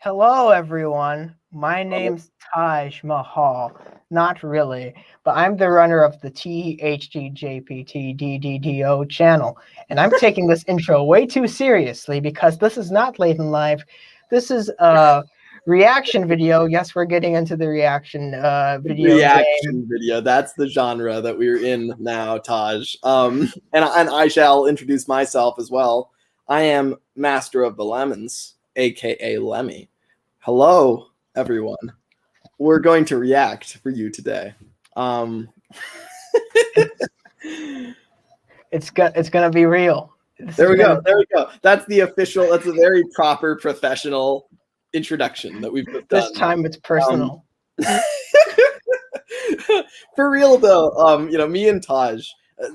Hello, everyone. My name's Taj Mahal. Not really, but I'm the runner of the TEHGJPTDDDO channel, and I'm taking this intro way too seriously because this is not late in life. This is a reaction video. Yes, we're getting into the reaction video game. Video. That's the genre that we're in now, Taj. And I shall introduce myself as well. I am Master of the Lemons, aka Lemmy. Hello, everyone. We're going to react for you today. It's gonna be real. There we go. That's the official. That's a very proper professional introduction that we've done. This time it's personal. For real though, me and Taj,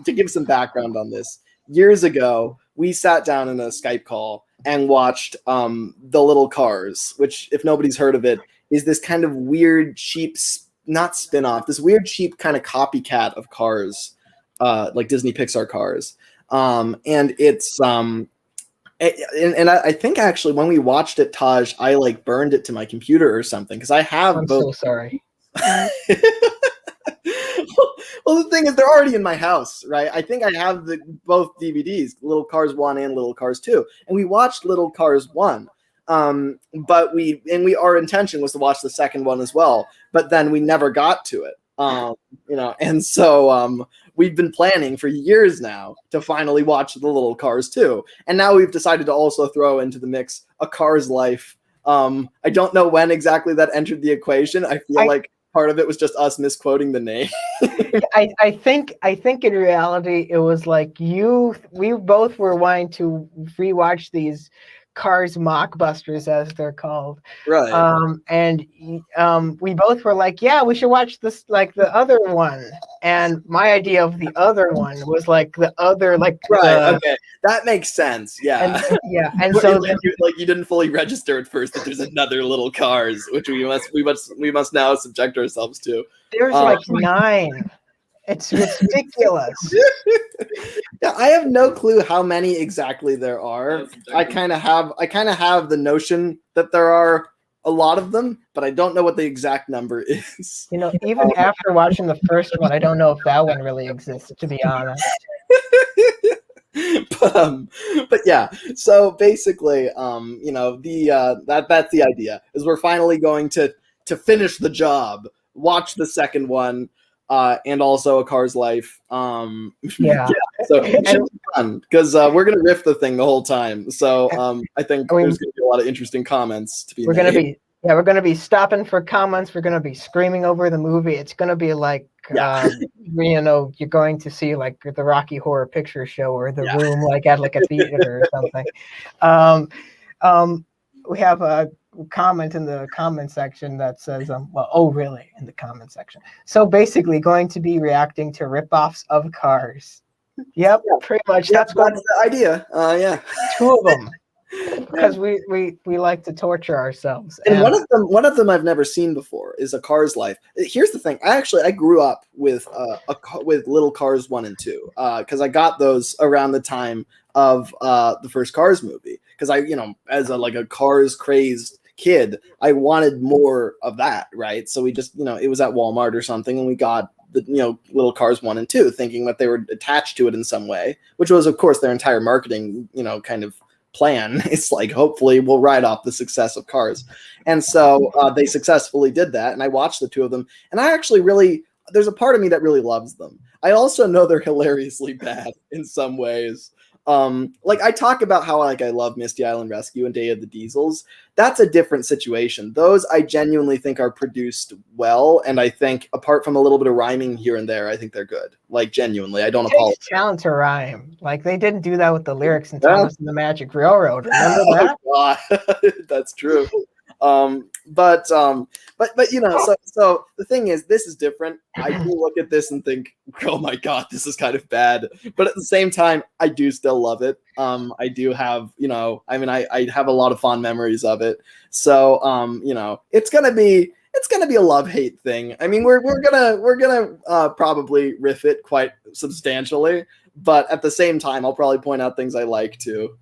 to give some background on this, years ago we sat down in a Skype call and watched The Little Cars, which, if nobody's heard of it, is this kind of weird, cheap, not spin-off, this weird, cheap kind of copycat of Cars, like Disney Pixar Cars. And it's and I think actually when we watched it, Taj, I like burned it to my computer or something because I have I'm both. so sorry. Well, the thing is, they're already in my house, right? I think I have both DVDs, Little Cars 1 and Little Cars 2, and we watched Little Cars 1. But our intention was to watch the second one as well, but then we never got to it. And so we've been planning for years now to finally watch the Little Cars 2, and now we've decided to also throw into the mix A Car's Life. I don't know when exactly that entered the equation. I feel like part of it was just us misquoting the name. I think in reality it was like we both were wanting to rewatch these Cars mockbusters, as they're called, right? And we both were like, yeah, we should watch this, like the other one. And my idea of the other one was like the other, like okay, that makes sense. Yeah, and so you didn't fully register at first that there's another Little Cars, which we must now subject ourselves to. There's like 9. It's ridiculous. Yeah, I have no clue how many exactly there are. I kind of have the notion that there are a lot of them, but I don't know what the exact number is. Even after watching the first one, I don't know if that one really exists, to be honest. But yeah, so basically, that's the idea, is we're finally going to finish the job, watch the second one, and also A Car's Life. So it should be fun because we're gonna riff the thing the whole time. So I think there's gonna be a lot of interesting comments to be made. We're gonna be stopping for comments. We're gonna be screaming over the movie. It's gonna be like you're going to see like the Rocky Horror Picture Show or The Room, like at like a theater or something. We have a comment in the comment section that says, oh, really? In the comment section. So basically going to be reacting to ripoffs of Cars. Yep, pretty much. That's the idea. 2 of them. Because we like to torture ourselves. And one of them I've never seen before is A Car's Life. Here's the thing. I grew up with Little Cars 1 and 2 because I got those around the time of the first Cars movie. Because as a Cars crazed kid, I wanted more of that, right? So we just, it was at Walmart or something, and we got the Little Cars 1 and 2, thinking that they were attached to it in some way, which was, of course, their entire marketing, kind of plan. It's like, hopefully we'll ride off the success of Cars. And so they successfully did that, and I watched the 2 of them, and I actually there's a part of me that really loves them. I also know they're hilariously bad in some ways. Like I talk about how I love Misty Island Rescue and Day of the Diesels. That's a different situation. Those I genuinely think are produced well, and I think apart from a little bit of rhyming here and there, I think they're good. Like genuinely, I don't apologize. It takes talent to rhyme. Like they didn't do that with the lyrics in Thomas and the Magic Railroad. Remember that? Oh, God. That's true. But so the thing is, this is different. I do look at this and think, oh my God, this is kind of bad. But at the same time, I do still love it. I do have, I have a lot of fond memories of it. So, it's gonna be a love-hate thing. I mean, we're gonna probably riff it quite substantially. but at the same time, I'll probably point out things I like too.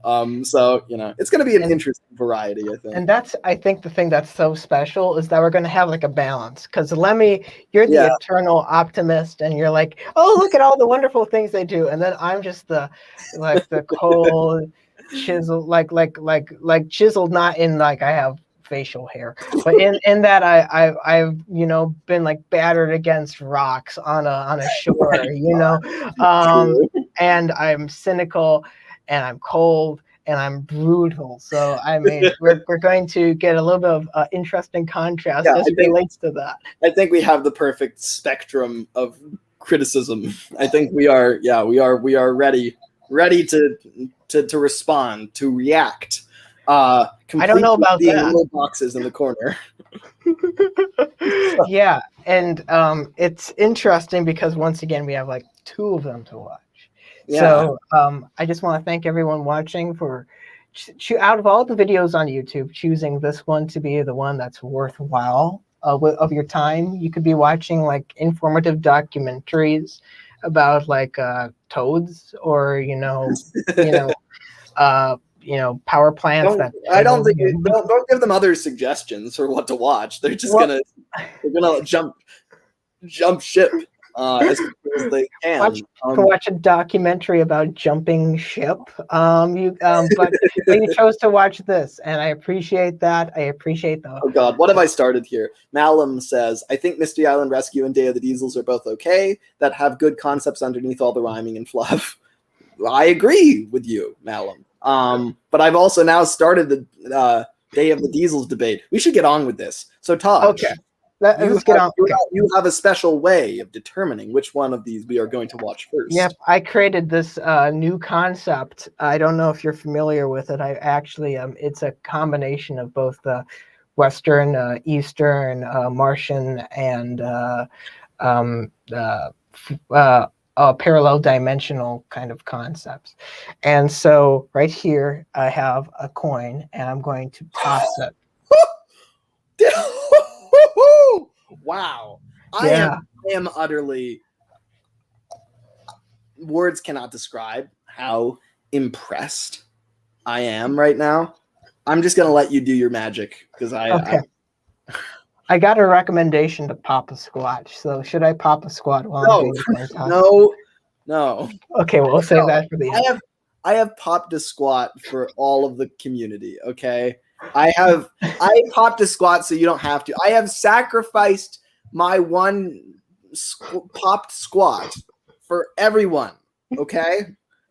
So it's going to be an interesting variety, I think. And that's, I think, the thing that's so special is that we're going to have like a balance. Because Lemmy, you're the eternal optimist, and you're like, oh, look at all the wonderful things they do, and then I'm just the cold chisel, like chiseled, not in like I have facial hair, but in that I've been like battered against rocks on a shore, and I'm cynical, and I'm cold, and I'm brutal. So I mean, we're going to get a little bit of interesting contrast as it relates to that. I think we have the perfect spectrum of criticism. I think we are ready to respond, to react. I don't know about that. Little boxes in the corner. Yeah, and it's interesting because once again we have like 2 of them to watch. Yeah. So I just want to thank everyone watching for out of all the videos on YouTube, choosing this one to be the one that's worthwhile of your time. You could be watching like informative documentaries about like toads, or power plants. Don't give them other suggestions for what to watch. They're just gonna jump ship as quickly as they can. Watch a documentary about jumping ship. But you chose to watch this, and I appreciate that. Oh God, what have I started here? Malum says, I think Mystery Island Rescue and Day of the Diesels are both okay, that have good concepts underneath all the rhyming and fluff. I agree with you, Malum. But I've also now started the Day of the Diesels debate. We should get on with this. So Taj, okay. Let's get on. You have a special way of determining which one of these we are going to watch first. Yep, I created this new concept. I don't know if you're familiar with it. I actually, it's a combination of both the Western, Eastern, Martian, and parallel dimensional kind of concepts. And so right here, I have a coin, and I'm going to toss it. Wow. I am utterly, words cannot describe how impressed I am right now. I'm just going to let you do your magic because I got a recommendation to pop a squat. So should I pop a squat while I'm doing this? No. Okay, we'll save that for the end. I have popped a squat for all of the community, okay? I popped a squat so you don't have to. I have sacrificed my one popped squat for everyone, okay?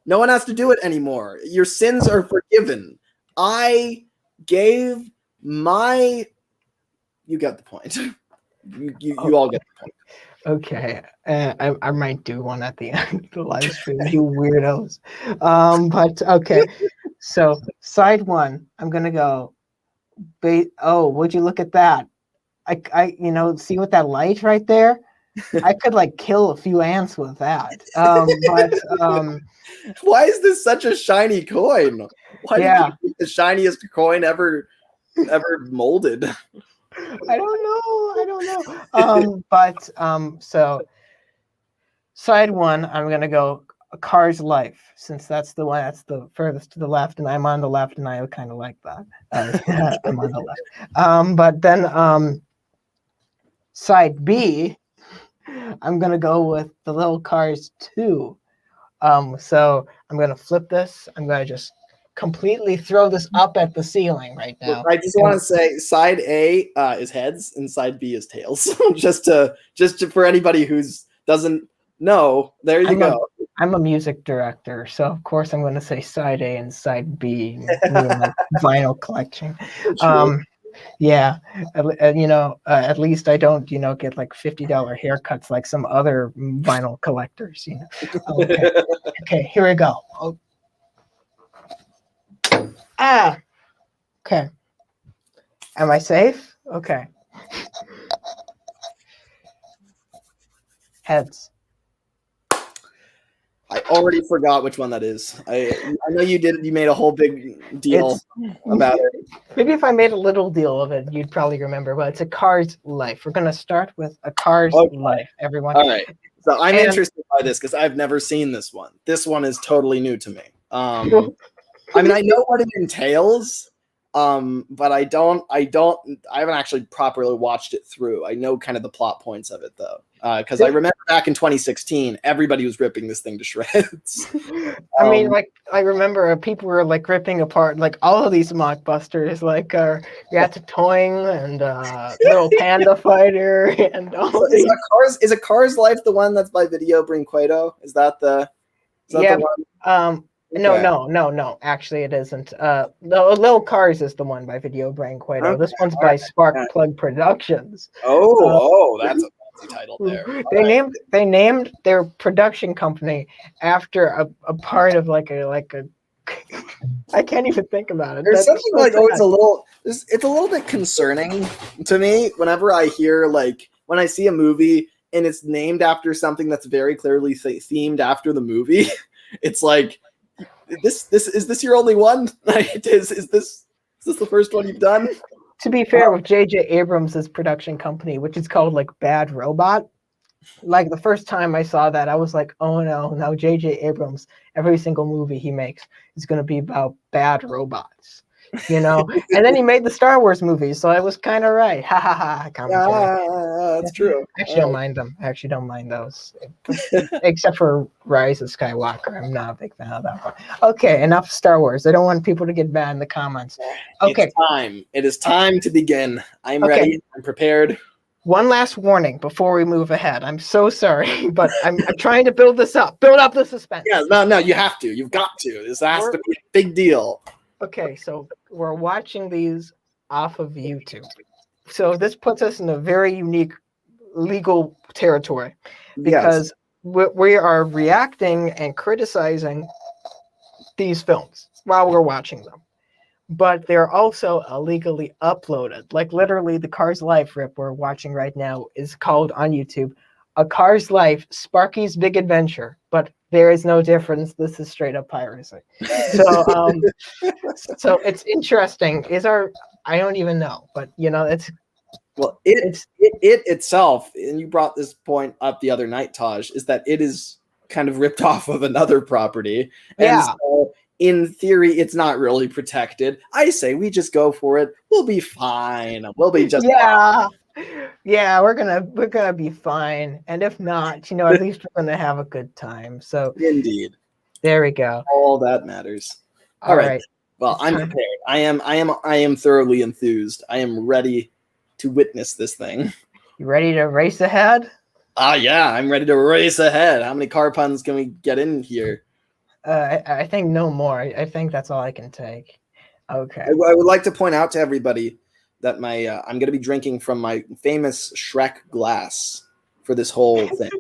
No one has to do it anymore. Your sins are forgiven. I gave my... You get the point. You all get the point. Okay, I might do one at the end of the live stream, you weirdos. But okay, so side one, I'm gonna go. Oh, would you look at that? I see with that light right there, I could like kill a few ants with that. Why is this such a shiny coin? Why did you make the shiniest coin ever molded? I don't know. So side one, I'm gonna go A Car's Life, since that's the one that's the furthest to the left, and I'm on the left, and I kind of like that. I'm on the left. But then side B, I'm gonna go with The Little Cars 2. So I'm gonna flip this. I'm gonna just completely throw this up at the ceiling right now. I just want to say side A is heads and side B is tails. just for anybody who doesn't know, there you go. I'm a music director, so of course I'm going to say side A and side B. Vinyl collection. Yeah, at least I don't, get like $50 haircuts like some other vinyl collectors. Okay, here we go. Okay. Am I safe? Okay. Heads. I already forgot which one that is. I know you did. You made a whole big deal about it. Maybe if I made a little deal of it, you'd probably remember. But it's A Car's Life. We're gonna start with A Car's Life, everyone. All right. So I'm interested by this because I've never seen this one. This one is totally new to me. I mean, I know what it entails, but I haven't actually properly watched it through. I know kind of the plot points of it though, because I remember back in 2016, everybody was ripping this thing to shreds. I mean, like, I remember people were like ripping apart like all of these mockbusters, like Ratatouille and Little Panda Fighter and all So these. is a Cars Life the one that's by Video Brinquedo? Is that the one? No. Actually, it isn't. No, Little Cars is the one by Video Brinquedo. Okay. This one's by Sparkplug Productions. That's a fancy title there. They named their production company after a part of like a I can't even think about it. There's something like it's a little bit concerning to me whenever I hear when I see a movie and it's named after something that's very clearly themed after the movie. It's like is this your only one? Is this the first one you've done? To be fair, with J.J. Abrams' production company, which is called like Bad Robot, like the first time I saw that, I was like, oh no, now J.J. Abrams, every single movie he makes is going to be about bad robots, And then he made the Star Wars movies, so I was kind of right. Ha ha ha. That's true. I actually don't mind them. I actually don't mind those, except for Rise of Skywalker. I'm not a big fan of that one. Okay, enough Star Wars. I don't want people to get mad in the comments. Okay, it's time. It is time to begin. I'm ready. I'm prepared. One last warning before we move ahead. I'm so sorry, but I'm trying to build this up. Build up the suspense. Yeah, no, you have to. You've got to. This has to be a big deal. Okay, so we're watching these off of YouTube. So this puts us in a very unique legal territory because we are reacting and criticizing these films while we're watching them. But they're also illegally uploaded. Like literally the Cars Life rip we're watching right now is called on YouTube, A Cars Life, Sparky's Big Adventure. But there is no difference. This is straight up piracy. So so it's interesting. I don't even know, but it's it itself, and you brought this point up the other night, Taj, is that it is kind of ripped off of another property. And so in theory, it's not really protected. I say we just go for it. We'll be fine. We'll be just fine. Yeah, we're gonna be fine. And if not, at least we're gonna have a good time. So indeed. There we go. All that matters. All right. Well, I'm prepared. I am thoroughly enthused. I am ready to witness this thing. You ready to race ahead? Yeah, I'm ready to race ahead. How many car puns can we get in here? I think no more. I think that's all I can take. Okay. I would like to point out to everybody that I'm going to be drinking from my famous Shrek glass for this whole thing.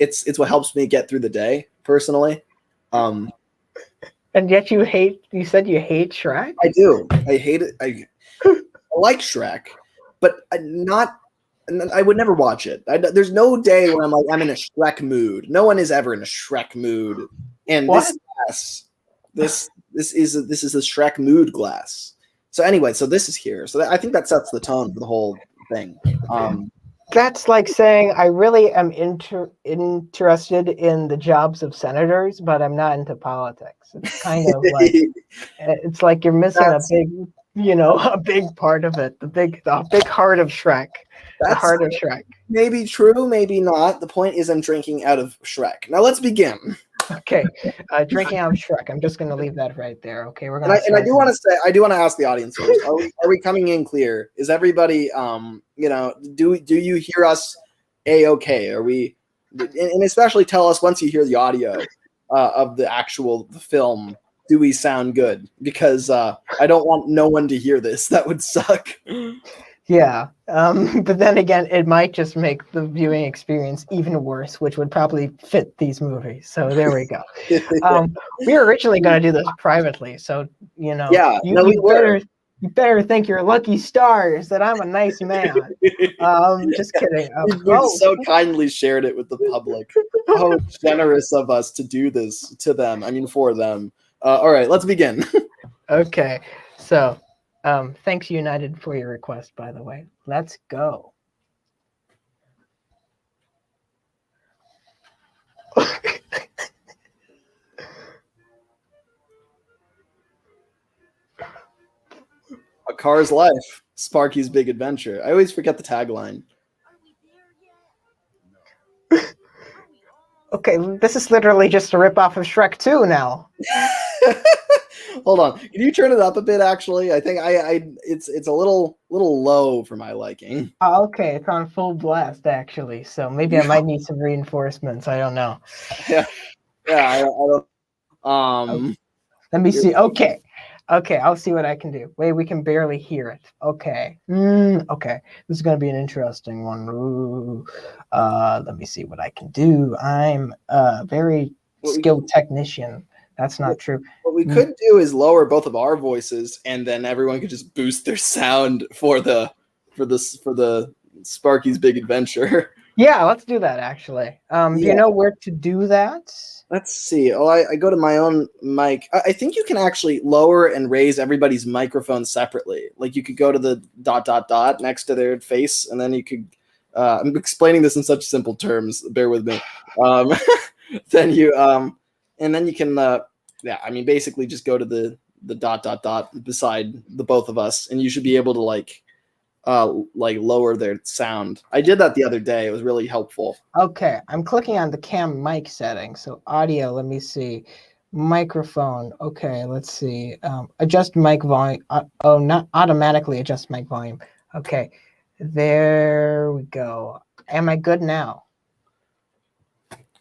It's what helps me get through the day personally. And yet you said you hate Shrek? I do. I hate it. I like Shrek, but I would never watch it. There's no day when I'm in a Shrek mood. No one is ever in a Shrek mood. And this glass, this is a Shrek mood glass. So anyway, so this is here. So I think that sets the tone for the whole thing. That's like saying I really am interested in the jobs of senators, but I'm not into politics. It's kind of like it's like you're missing a big part of it. The big heart of Shrek. The heart of Shrek. Maybe true, maybe not. The point is I'm drinking out of Shrek. Now let's begin. Okay, drinking out of Shrek. I'm just going to leave that right there. Okay, we're going. And I do want to ask the audience first. Are we coming in clear? Is everybody do you hear us okay? Are we? And especially tell us once you hear the audio of the film. Do we sound good? Because I don't want no one to hear this. That would suck. Yeah, but then again, it might just make the viewing experience even worse, which would probably fit these movies. So there we go. We were originally going to do this privately, so you better thank your lucky stars that I'm a nice man. Just kidding. You so kindly shared it with the public. How generous of us to do this to them. I mean, for them. All right, let's begin. Okay, so. Thanks, United, for your request, by the way. Let's go. Cars Life, Sparky's Big Adventure. I always forget the tagline. Okay, this is literally just a ripoff of Shrek 2 now. Hold on. Can you turn it up a bit? Actually, I think it's a little low for my liking. Oh, okay, it's on full blast actually, so maybe I might need some reinforcements. I don't know. Yeah, I don't. Let me see. Okay, I'll see what I can do. Wait, we can barely hear it. Okay, okay, this is gonna be an interesting one. Ooh. Let me see what I can do. I'm a very skilled technician. That's not true. What we could do is lower both of our voices, and then everyone could just boost their sound for the Sparky's Big Adventure. Yeah, let's do that actually. Do you know where to do that? Let's see. Oh, I go to my own mic. I think you can actually lower and raise everybody's microphone separately. Like you could go to the ... next to their face, and then you could. I'm explaining this in such simple terms. Bear with me. Then you and then you can I mean basically just go to the ... beside the both of us, and you should be able to like lower their sound. I did that the other day. It was really helpful. Okay, I'm clicking on the cam mic setting. So audio, let me see. Microphone. Okay, let's see. Adjust mic volume. Oh, not automatically adjust mic volume. Okay, there we go. Am I good now?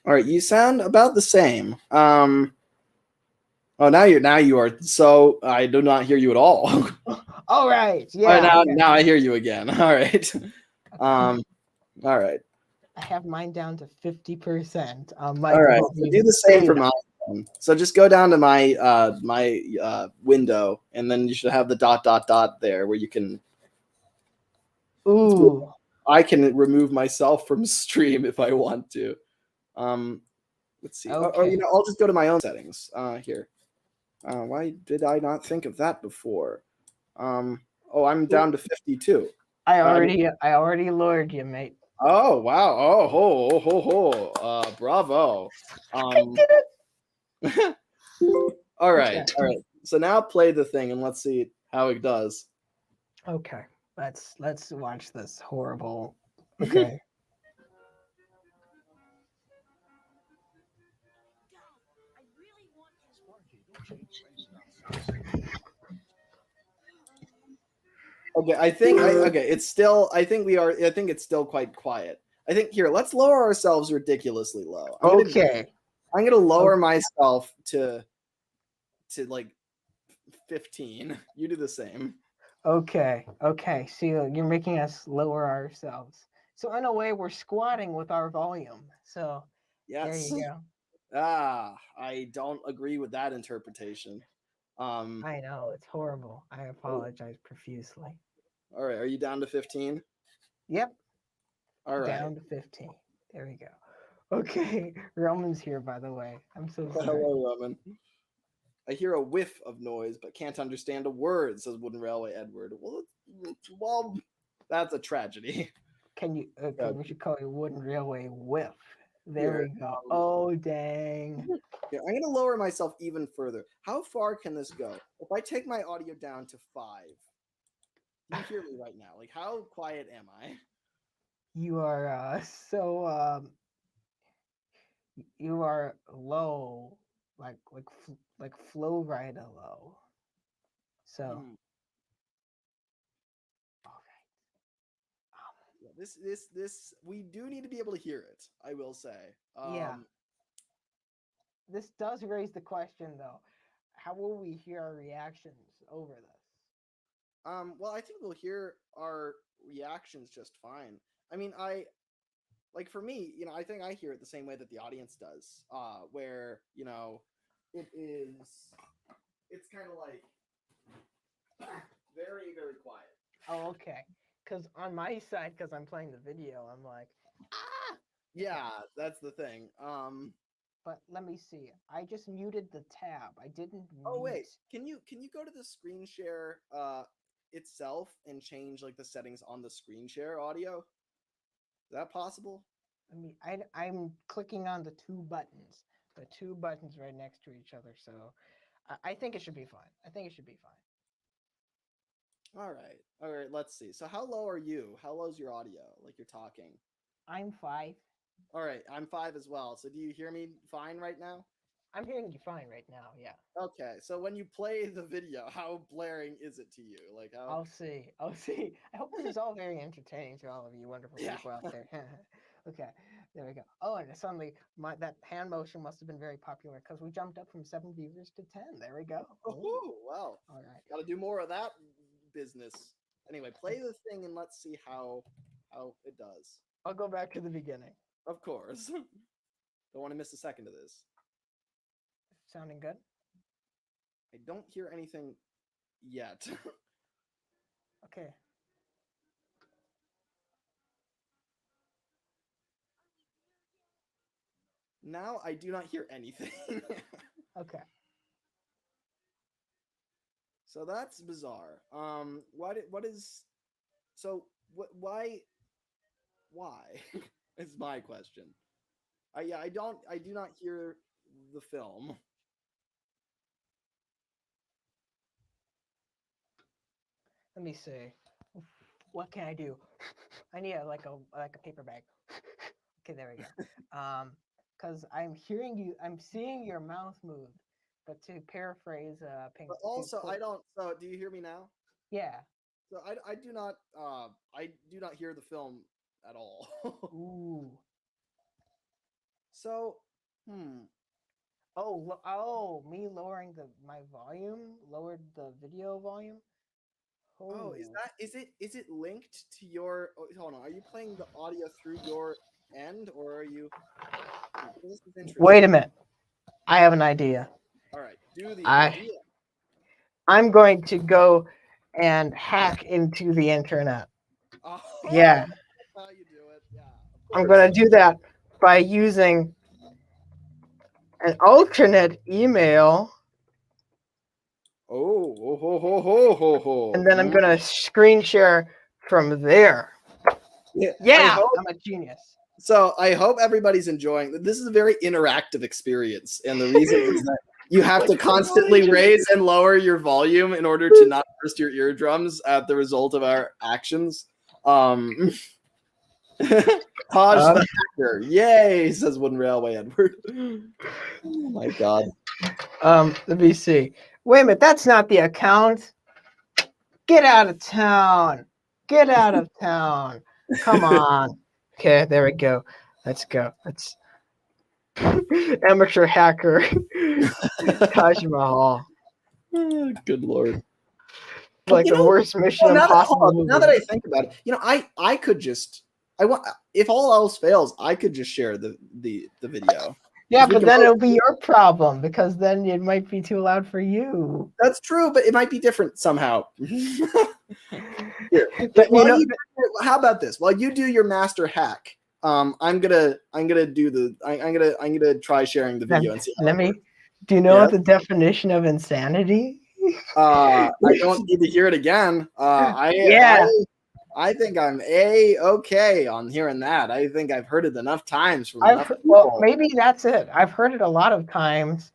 All right, you sound about the same. Oh, now you are. So I do not hear you at all. All right. Yeah. All right, now I hear you again. All right. All right. I have mine down to 50%. All right. So do the same for my phone. So just go down to my my window, and then you should have the ... there where you can. Ooh. I can remove myself from stream if I want to. Let's see. Okay. Or I'll just go to my own settings. Here. Why did I not think of that before? Oh, I'm down to 52. I already lured you, mate. Oh wow! Oh ho ho ho! Bravo! I did it. All right. So now play the thing and let's see how it does. Okay, let's watch this horrible. Okay. Okay, I think it's still. I think it's still quite quiet. I think here. Let's lower ourselves ridiculously low. I'm gonna lower myself to like 15. You do the same. Okay. See, you're making us lower ourselves. So in a way, we're squatting with our volume. So yes. There you go. I don't agree with that interpretation. I know it's horrible. I apologize profusely. All right, are you down to 15? Yep. All right. Down to 15. There we go. Okay, Roman's here, by the way. I'm so sorry. Hello, Roman. I hear a whiff of noise, but can't understand a word, says Wooden Railway Edward. Well, that's a tragedy. Can you? We should call it Wooden Railway Whiff. There we go. Oh, dang. Yeah, I'm going to lower myself even further. How far can this go? If I take my audio down to 5, do you hear me right now? Like, how quiet am I? You are you are low, like flow right low. So, all right. This we do need to be able to hear it. I will say. Yeah. This does raise the question, though. How will we hear our reactions over this? Well, I think we'll hear our reactions just fine. I mean, for me, I think I hear it the same way that the audience does, where, it's kind of like very, very quiet. Oh, okay. Because on my side, because I'm playing the video, I'm like, ah! Yeah, that's the thing. But let me see. I just muted the tab. I didn't Oh, wait. Can you go to the screen share itself and change, like, the settings on the screen share audio? Is that possible? I mean, I'm clicking on the two buttons right next to each other, so I think it should be fine. I think it should be fine. All right. All right. Let's see. So how low are you? How low is your audio? Like you're talking. I'm 5. All right. I'm 5 as well. So do you hear me fine right now? I'm hearing you fine right now. Yeah. Okay. So when you play the video, how blaring is it to you? Like how? I'll see. I'll see. I hope this is all very entertaining to all of you wonderful Yeah. people out there. Okay, there we go. Oh, and suddenly that hand motion must have been very popular because we jumped up from 7 viewers to 10. There we go. Oh, wow. All right. Got to do more of that business. Anyway, play the thing and let's see how it does. I'll go back to the beginning. Of course. Don't want to miss a second of this. Sounding good? I don't hear anything yet. Okay. Now I do not hear anything. Okay. So that's bizarre. Why is my question. I do not hear the film. Let me see. What can I do? I need like a paper bag. Okay, there we go. Because I'm hearing you, I'm seeing your mouth move. But to paraphrase, Pink. But also, I don't. So, do you hear me now? Yeah. So I do not. I do not hear the film at all. Ooh. So, Oh, me lowering my volume, lowered the video volume. Oh, is it linked to your? Oh, hold on. Are you playing the audio through your end, or are you? This is interesting. Wait a minute. I have an idea. All right, do the idea. I'm going to go and hack into the internet. Oh, Yeah. that's how you do it. Yeah. I'm going to do that by using an alternate email. Oh. And then I'm going to screen share from there. Yeah, I'm a genius. So I hope everybody's enjoying. This is a very interactive experience, and the reason is that you have to constantly raise and lower your volume in order to not burst your eardrums at the result of our actions. Taj the hacker, yay! Says Wooden Railway Edward. Oh my god. Let me see. Wait a minute, that's not the account. Get out of town. Get out of town. Come on. Okay, there we go. Let's go. Let's amateur hacker. Taj Mahal. Good lord. Like the worst mission possible. Now that I think about it, I could just if all else fails, I could just share the video. Yeah, but then it'll be your problem because then it might be too loud for you. That's true, but it might be different somehow. Here, how about this? While you do your master hack, I'm gonna try sharing the video and see. Do you know what the definition of insanity? I don't need to hear it again. I think I'm okay on hearing that. I think I've heard it enough times from enough people. Well, maybe that's it. I've heard it a lot of times,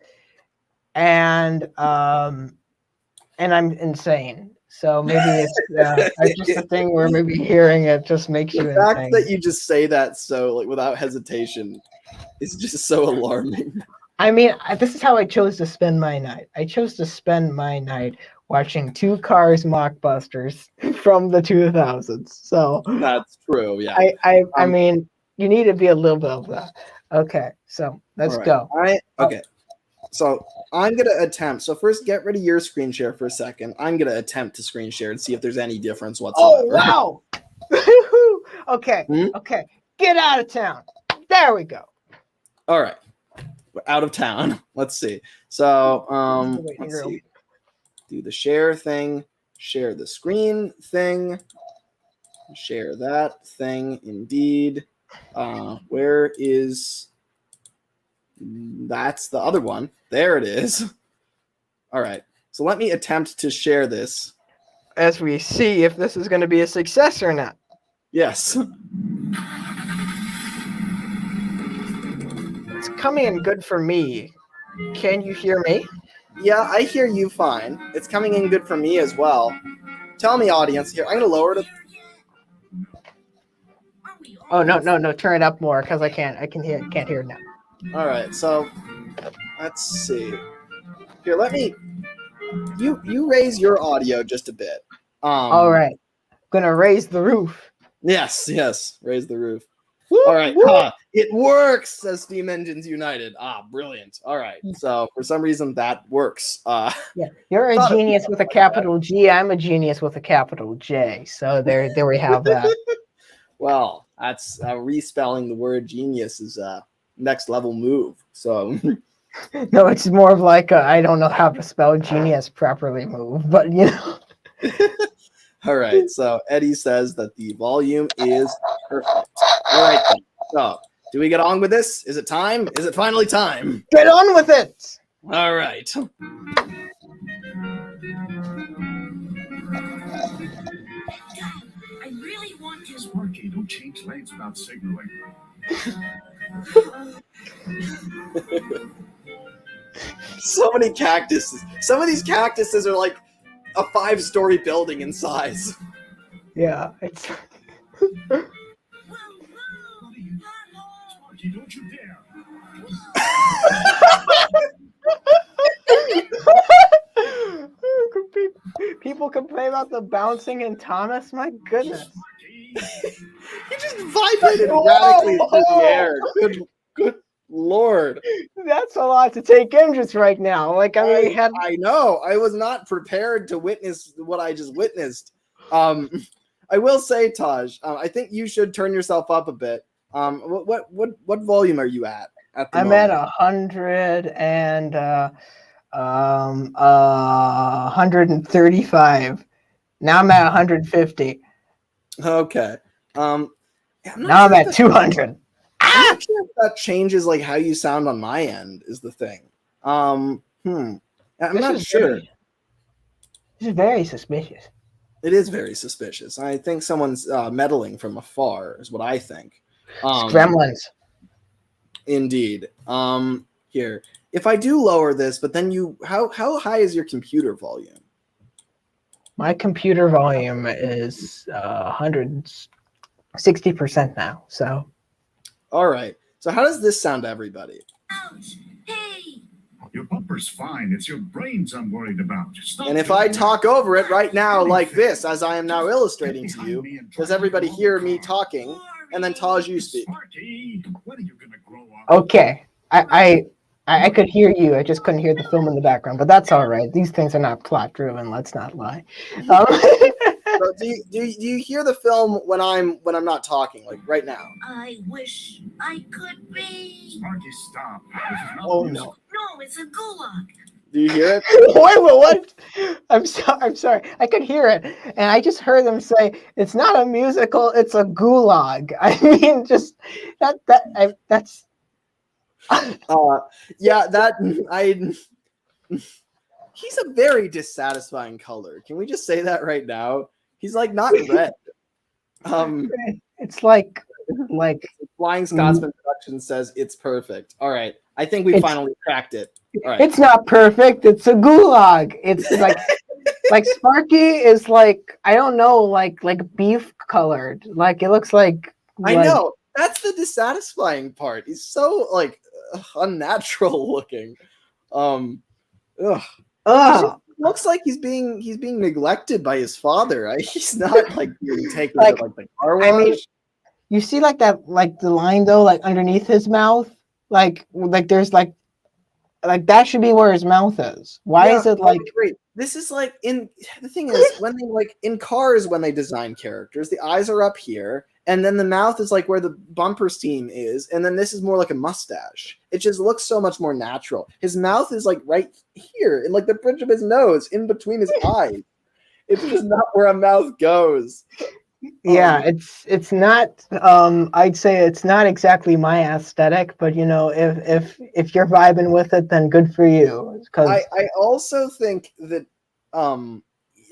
and I'm insane. So maybe it's just a thing where maybe hearing it just makes you insane. The fact that you just say that so like without hesitation is just so alarming. I mean, this is how I chose to spend my night. I chose to spend my night watching Two Cars mockbusters from the 2000s. So that's true. Yeah. I mean, you need to be a little bit of that. Okay, so let's go. Okay. So I'm gonna attempt. So first, get rid of your screen share for a second. I'm gonna attempt to screen share and see if there's any difference whatsoever. Oh wow! Okay. Okay. Get out of town. There we go. All right. We're out of town. Let's see. So let's see. Do the share thing. Share the screen thing. Share that thing. Indeed. Where is? That's the other one. There it is. All right. So let me attempt to share this. As we see if this is going to be a success or not. Yes. It's coming in good for me. Can you hear me? Yeah, I hear you fine. It's coming in good for me as well. Tell me, audience. Here, I'm gonna lower it. Oh no! Turn it up more because I can't hear it now. All right, so let's see. Here, let me. You raise your audio just a bit. All right, gonna raise the roof. Yes, raise the roof. Whoop, All right, whoop. it works, says Steam Engines United. Brilliant. All right, so for some reason that works. Yeah, you're a genius with a capital G. I'm a genius with a capital J. So there we have that. Well, that's respelling the word genius is a next level move. So no, it's more of like I don't know how to spell genius properly move, but you know. All right, so Eddie says that the volume is perfect. All right, so do we get on with this? Is it time? Is it finally time? Get on with it! All right. I really want his Sparky, don't change lanes without signaling. So many cactuses. Some of these cactuses are like a 5-story building in size. Yeah, it's. Sparky, don't you dare! People complain about the bouncing in Thomas. My goodness. He just vibrated radically through the air. Good Lord. That's a lot to take in just right now. Like, I know. I was not prepared to witness what I just witnessed. I will say, Taj, I think you should turn yourself up a bit. What volume are you at the I'm moment? at 135. Now I'm at 150. Okay. Now I'm at 200. I'm not sure if that changes like how you sound on my end is the thing. I'm not sure. This is very suspicious. It is very suspicious. I think someone's meddling from afar is what I think. Gremlins. Indeed. Here. If I do lower this, but then how high is your computer volume? My computer volume is 160% now. So. All right. So how does this sound to everybody? Ouch! Hey! Your bumper's fine. It's your brains I'm worried about. And if I talk over it right now like this, as I am now illustrating to you, does everybody hear me talking? And then Taj, you speak. Okay. I could hear you. I just couldn't hear the film in the background, but that's all right. These things are not plot driven. Let's not lie. So do you hear the film when I'm not talking, like right now? I wish I could be. Sparky, stop. Oh no! No, it's a gulag. Do you hear it? Wait, what? I'm sorry. I could hear it, and I just heard them say it's not a musical; it's a gulag. I mean, just that's. He's a very dissatisfying color. Can we just say that right now? He's like not red. It's like Flying Scotsman Productions says it's perfect. All right, I think we finally cracked it. All right. It's not perfect. It's a gulag. It's like like Sparky is like I don't know, like beef colored. Like it looks like I know. That's the dissatisfying part. He's so like unnatural looking. Looks like he's being neglected by his father. He's not like being taken to like the car wash. I mean, you see like that, like the line though, like underneath his mouth, like there's like that should be where his mouth is. Why is it like? Great. This is like the thing is when they like in cars when they design characters, the eyes are up here, and then the mouth is like where the bumper seam is, and then this is more like a mustache. It just looks so much more natural. His mouth is like right here, in like the bridge of his nose, in between his eyes. It's just not where a mouth goes. Yeah, it's not. I'd say it's not exactly my aesthetic, but you know, if you're vibing with it, then good for you. Because I also think that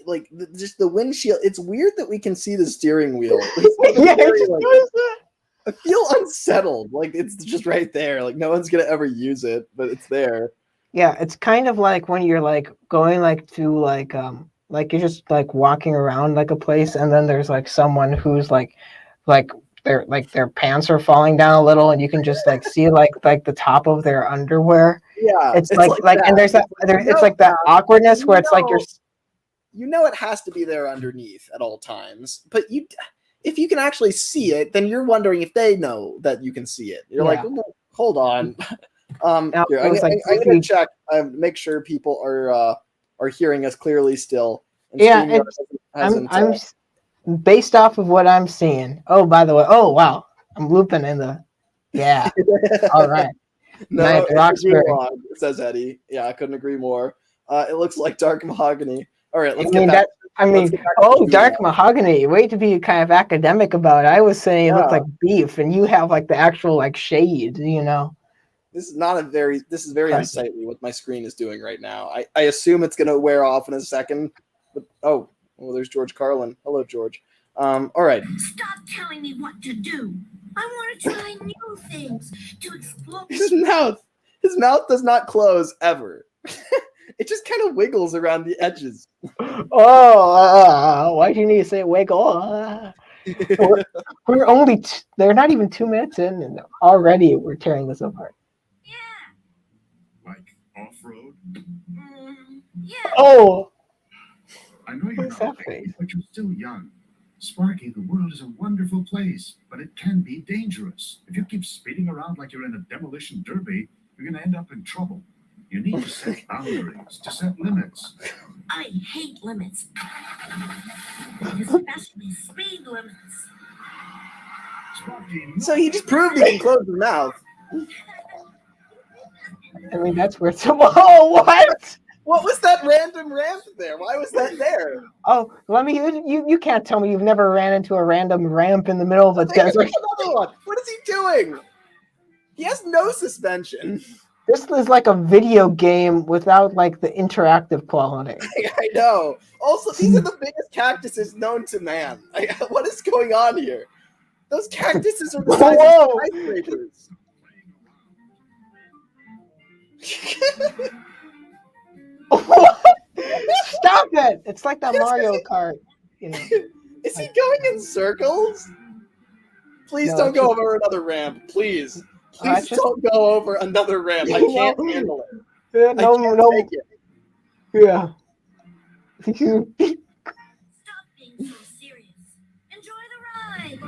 like just the windshield. It's weird that we can see the steering wheel. I feel unsettled. Like it's just right there. Like no one's gonna ever use it, but it's there. Yeah, it's kind of like when you're like going like to like like you're just like walking around like a place, and then there's like someone who's like their pants are falling down a little, and you can just like see like the top of their underwear. Yeah, It's like that. and there's that it's like that awkwardness where it's like you're. You know it has to be there underneath at all times, but if you can actually see it, then you're wondering if they know that you can see it. You're like, well, hold on. Here, I'm gonna check. Make sure people are hearing us clearly still. And I'm based off of what I'm seeing. Oh, by the way, oh wow, I'm looping in the. Yeah. All right. No, Roxbury, says Eddie. Yeah, I couldn't agree more. It looks like dark mahogany. All right, let's get back. Dark mahogany. Way to be kind of academic about it. I was saying it looked like beef, and you have like the actual like shade, you know. This is very unsightly what my screen is doing right now. I assume it's gonna wear off in a second. But there's George Carlin. Hello, George. All right. Stop telling me what to do. I want to try new things to explore. His mouth does not close ever. It just kind of wiggles around the edges. Why do you need to say wiggle? We're only they're not even 2 minutes in, and already we're tearing this apart. Yeah. Like off-road? Yeah. Oh. I know you're not ready, but you're still young. Sparky, the world is a wonderful place, but it can be dangerous. If you keep speeding around like you're in a demolition derby, you're going to end up in trouble. You need to set boundaries, to set limits. I hate limits, especially speed limits. Sparky, so he just proved he can close his mouth. I mean, that's where it's. Oh, what? What was that random ramp there? Why was that there? Oh, you can't tell me you've never ran into a random ramp in the middle of a desert. Another one. What is he doing? He has no suspension. This is like a video game without like the interactive quality. I know. Also, these are the biggest cactuses known to man. What is going on here? Those cactuses are the size of skyscrapers. Stop it! It's like that Mario Kart. You know. Is he going in circles? Please don't go over another ramp. Please don't go over another ramp. I can't handle it. No. Take it. Yeah. Stop being so serious. Enjoy the ride.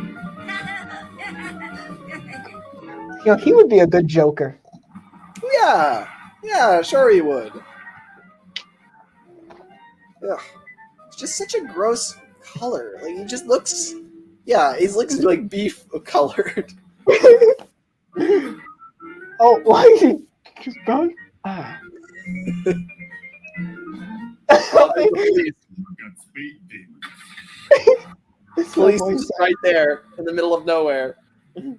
You know, he would be a good Joker. Yeah, sure he would. Ugh. It's just such a gross color. Like, he just looks. Yeah, he looks like beef colored. Oh, why is he just gone? Ah. Police is right there in the middle of nowhere. You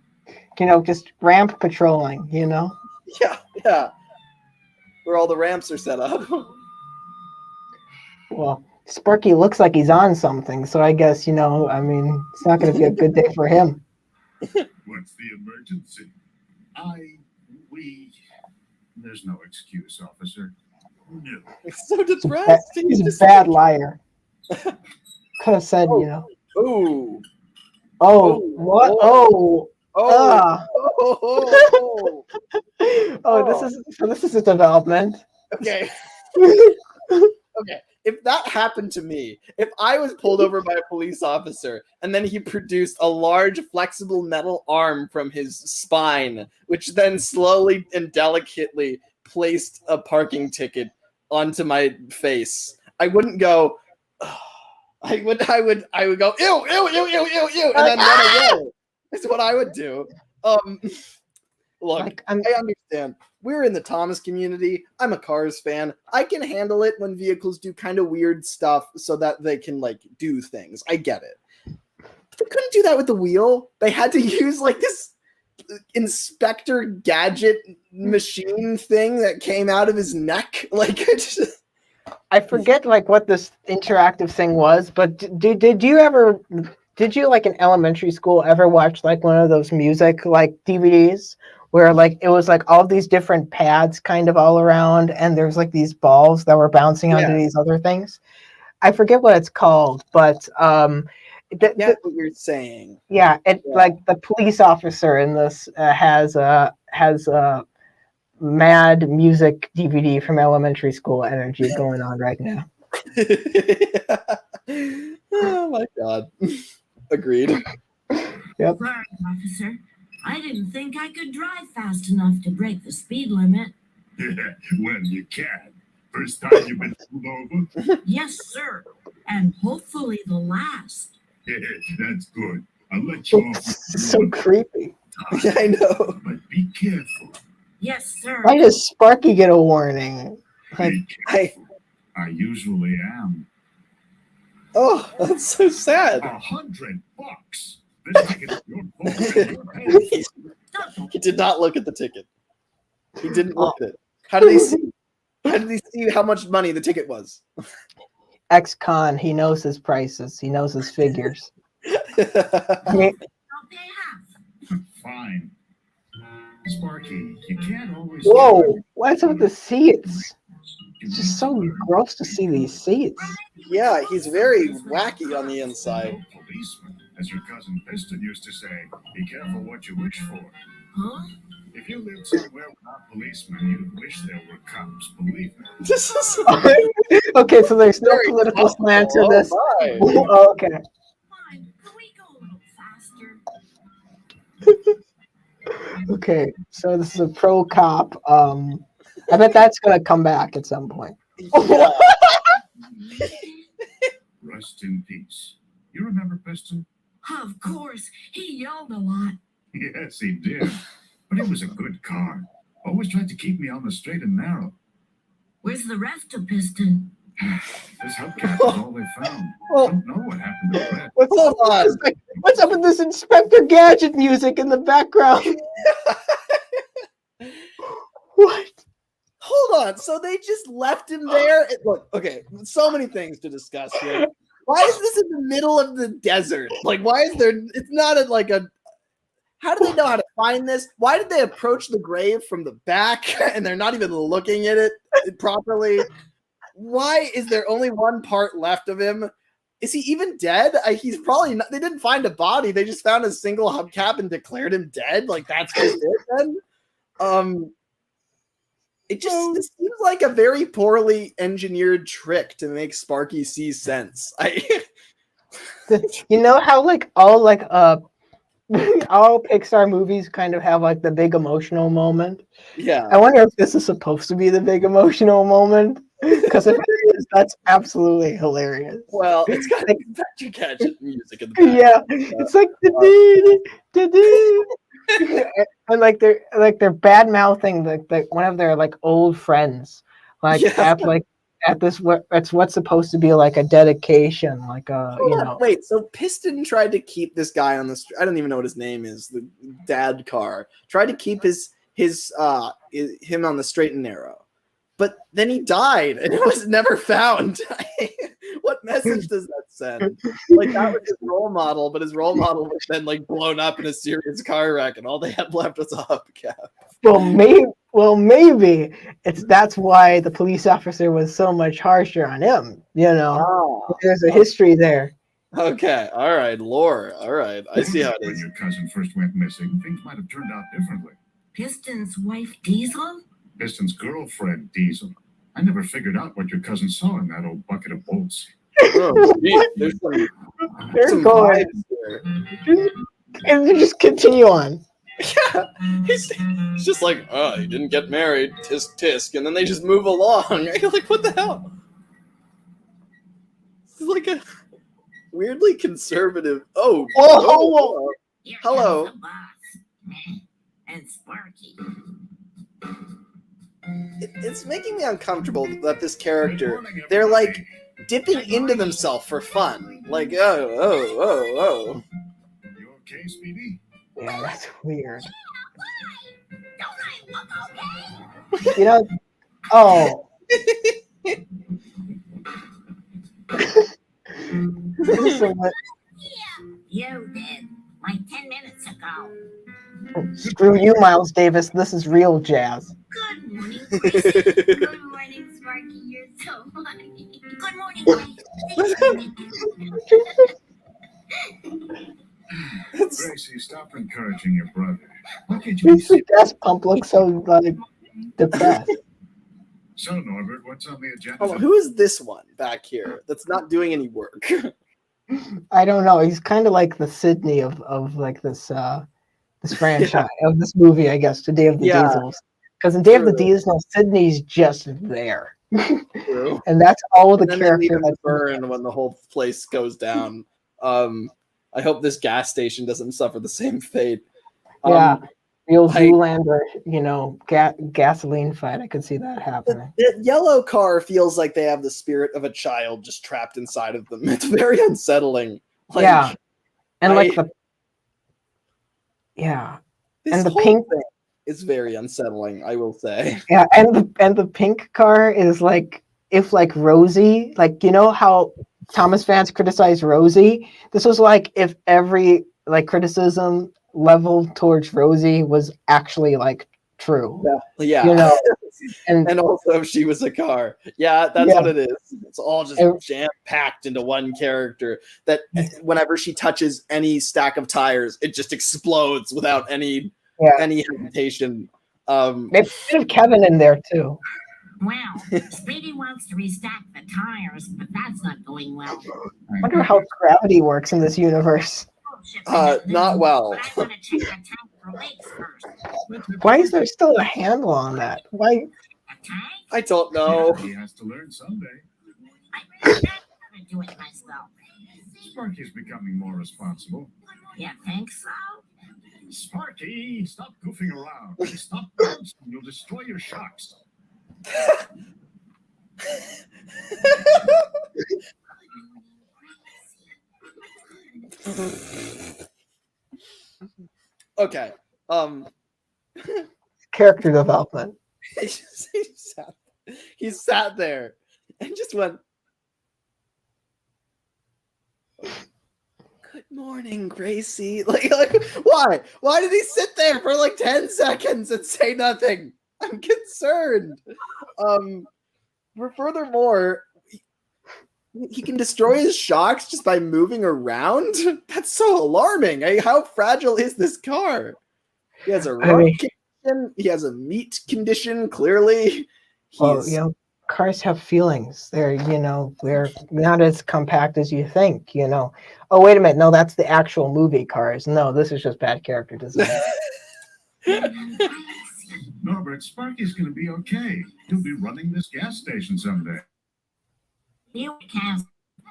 know, just ramp patrolling, you know? Yeah. Where all the ramps are set up. Well, Sparky looks like he's on something, so I guess, you know, I mean, it's not going to be a good day for him. What's the emergency? There's no excuse, officer. No. He's so depressed. He's a bad liar. Could have said, you know. What? This is a development. Okay. Okay. If that happened to me, if I was pulled over by a police officer and then he produced a large flexible metal arm from his spine, which then slowly and delicately placed a parking ticket onto my face, I wouldn't go, oh. I would go, ew, and then run away. That's what I would do. Look, I understand. We're in the Thomas community. I'm a Cars fan. I can handle it when vehicles do kind of weird stuff so that they can, like, do things. I get it. But they couldn't do that with the wheel. They had to use, like, this Inspector Gadget machine thing that came out of his neck. Like, I forget, like, what this interactive thing was, but did you, like, in elementary school, ever watch, like, one of those music, like, DVDs? Where like it was like all these different pads kind of all around, and there's like these balls that were bouncing onto these other things. I forget what it's called, but Get what you're saying. yeah, like the police officer in this has a mad music DVD from elementary school energy going on right now. Oh my god. Agreed. Yep. Sorry, officer. I didn't think I could drive fast enough to break the speed limit. Well, you can. First time you've been pulled over? Yes, sir. And hopefully the last. That's good. I'll let you off. So creepy. Yeah, I know. But be careful. Yes, sir. Why does Sparky get a warning? Like, Be careful. I usually am. Oh, that's so sad. $100. This ticket is your fault. And you're paying for it. He did not look at the ticket. He didn't look at it. How did he see? How did he see how much money the ticket was? ex-con, he knows his prices. He knows his figures. I mean, I'll pay half. Fine. Sparky, you can't always... whoa, what's up with the seats? It's just so gross to see these seats. Yeah, he's very wacky on the inside. Policeman, as your cousin Piston used to say, be careful what you wish for. Huh? If you lived somewhere without policemen, you'd wish there were cops, believe me. This is Okay, so there's no very political thoughtful. slant to this. my. Oh, okay. Fine. Can we go a little faster? Okay, so this is a pro cop. I bet that's gonna come back at some point. Yeah. Rest in peace. You remember Piston? Of course. He yelled a lot. Yes, he did. But it was a good car. Always tried to keep me on the straight and narrow. Where's the rest of Piston? This hubcap is all they found. Well, Don't know what happened to Fred. what's up with this Inspector Gadget music in the background? What? Hold on. So they just left him there? Look, okay, so many things to discuss here. Why is this in the middle of the desert? Like, why is there? It's not a. How do they know how to find this? Why did they approach the grave from the back and they're not even looking at it properly? Why is there only one part left of him? Is he even dead? He's probably not. They didn't find a body. They just found a single hubcap and declared him dead. Like, that's just it then? It just this seems like a very poorly engineered trick to make Sparky see sense. You know how all Pixar movies kind of have like the big emotional moment? Yeah. I wonder if this is supposed to be the big emotional moment. Because if it is, that's absolutely hilarious. Well, it's got Inspector Gadget music in the back. Yeah, it's like and they're bad mouthing the one of their like old friends, like Yeah. at this it's what's supposed to be like a dedication, like a Wait, so Piston tried to keep this guy on the street. I don't even know what his name is. The dad car tried to keep him on the straight and narrow, but then he died and it was never found. What message does that send? Like, that was his role model, but his role model was then like blown up in a serious car wreck, and all they had left was a hubcap. Well, maybe that's why the police officer was so much harsher on him. There's a history there. Okay, all right, lore. All right, I see how it When is. your cousin first went missing, things might have turned out differently. Piston's wife, Diesel? Piston's girlfriend, Diesel. I never figured out what your cousin saw in that old bucket of bolts. Oh, geez, there's They're some going, vibes here. and just continue on. Yeah, he's just like, oh, he didn't get married, tisk tisk, and then they just move along. You're like, what the hell? This is like a weirdly conservative. Oh, Whoa. Here Hello. comes the boss. And Sparky. It's making me uncomfortable that this character, they're like dipping into themselves for fun. Like, oh. You okay, Speedy? Yeah, that's weird. Don't I look okay? Oh. So what- You did. Like 10 minutes ago. Screw you, Miles Davis. This is real jazz. Good morning, Chris. Good morning, Sparky. Sparky, you're so funny. Good morning, Gracie. Gracie, stop encouraging your brother. Why can't you be The gas pump looks so like depressed. So, Norbert, what's on the agenda? Oh, who is this one back here that's not doing any work? I don't know. He's kind of like the Sydney of like this this franchise of this movie, I guess, to Day of the Diesels. Because in Day of the Diesels, Sydney's just there. True. And that's all the And then they leave character him to burn when the whole place goes down. I hope this gas station doesn't suffer the same fate. The old Zoolander, you know, gasoline fight. I could see that happening. The yellow car feels like they have the spirit of a child just trapped inside of them. It's very unsettling. Like, yeah, and and the pink thing is very unsettling, I will say. Yeah, and the pink car is like, if like Rosie, like, you know how Thomas fans criticize Rosie? This was like if every like criticism leveled towards Rosie was actually like true. Yeah. You know, and also if she was a car. Yeah, that's what it is. It's all just jam-packed into one character that whenever she touches any stack of tires, it just explodes without any hesitation. They put Kevin in there too. Wow, Speedy wants to restock the tires, but that's not going well. I wonder how gravity works in this universe. Not well. But I want to check the tank for leaks first. Why is there still a handle on that? Why? A tank? I don't know. He has to learn someday. I really don't want to do it myself. Sparky's becoming more responsible. You think so? Sparky, stop goofing around. Stop bouncing. You'll destroy your shocks. Okay. Character development. He sat there and just went, "Good morning, Gracie." Like why? Why did he sit there for like 10 seconds and say nothing? I'm concerned. Furthermore, he can destroy his shocks just by moving around. That's so alarming. How fragile is this car? He has a rough condition. He has a meat condition. Clearly, well, you know, cars have feelings. They're not as compact as you think. You know. Oh, wait a minute. No, that's the actual movie Cars. No, this is just bad character design. Norbert, Sparky's going to be okay. He'll be running this gas station someday.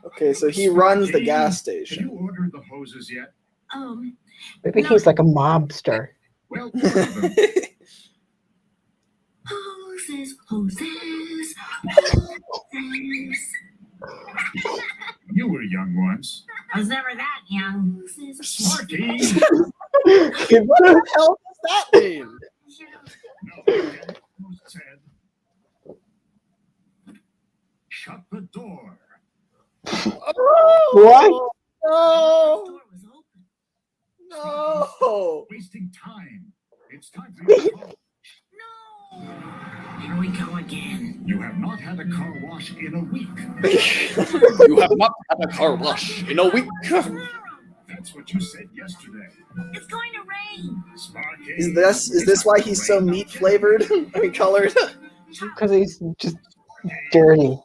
Okay, so he runs the gas station. Have you ordered the hoses yet? Maybe he's like a mobster. Well, hoses. You were young once. I was never that young. Sparky! What the hell does that mean? No, said, shut the door. What? No! The door was open. No! Wasting time. It's time for you to go. No! Here we go again. You have not had a car wash in a week. You have not had a car wash in a week. That's what you said yesterday. It's going to rain. Sparky. Is this why he's so meat flavored? I mean, colored? Because he's just dirty.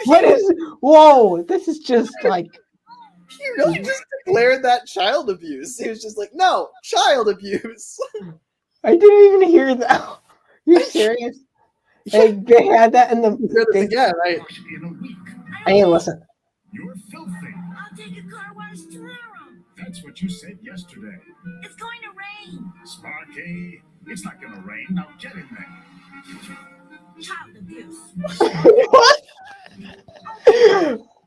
What is? Whoa! This is just like. He really just declared that child abuse. He was just like, no, child abuse. I didn't even hear that. Are you serious? They had that in the. Yeah, right. I need to listen. You're filthy. I'll take a car wash tomorrow. That's what you said yesterday. It's going to rain. Sparky, it's not going to rain. Now get in there. Child abuse. What?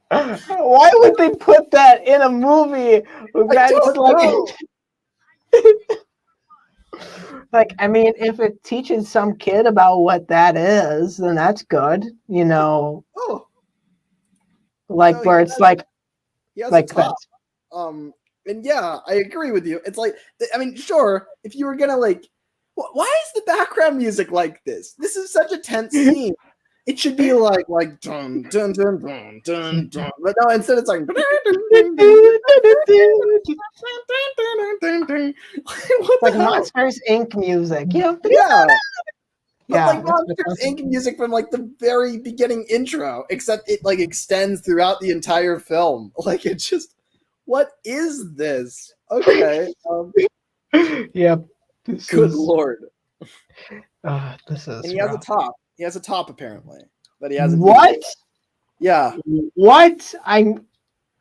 Why would they put that in a movie? That's like, I mean, if it teaches some kid about what that is, then that's good, you know. Oh, like where it's like that. And yeah, I agree with you. It's like, I mean, sure, if you were gonna like, why is the background music like this? This is such a tense scene. It should be like dun dun dun dun dun dun. But no, instead it's like Like Monsters Inc. music. Yeah. But like Monsters Inc. music from like the very beginning intro, except it like extends throughout the entire film. Like it just, what is this? Okay. Yep. Good Lord. This is. And he has a top. He has a top apparently, but he has a what? Yeah. What?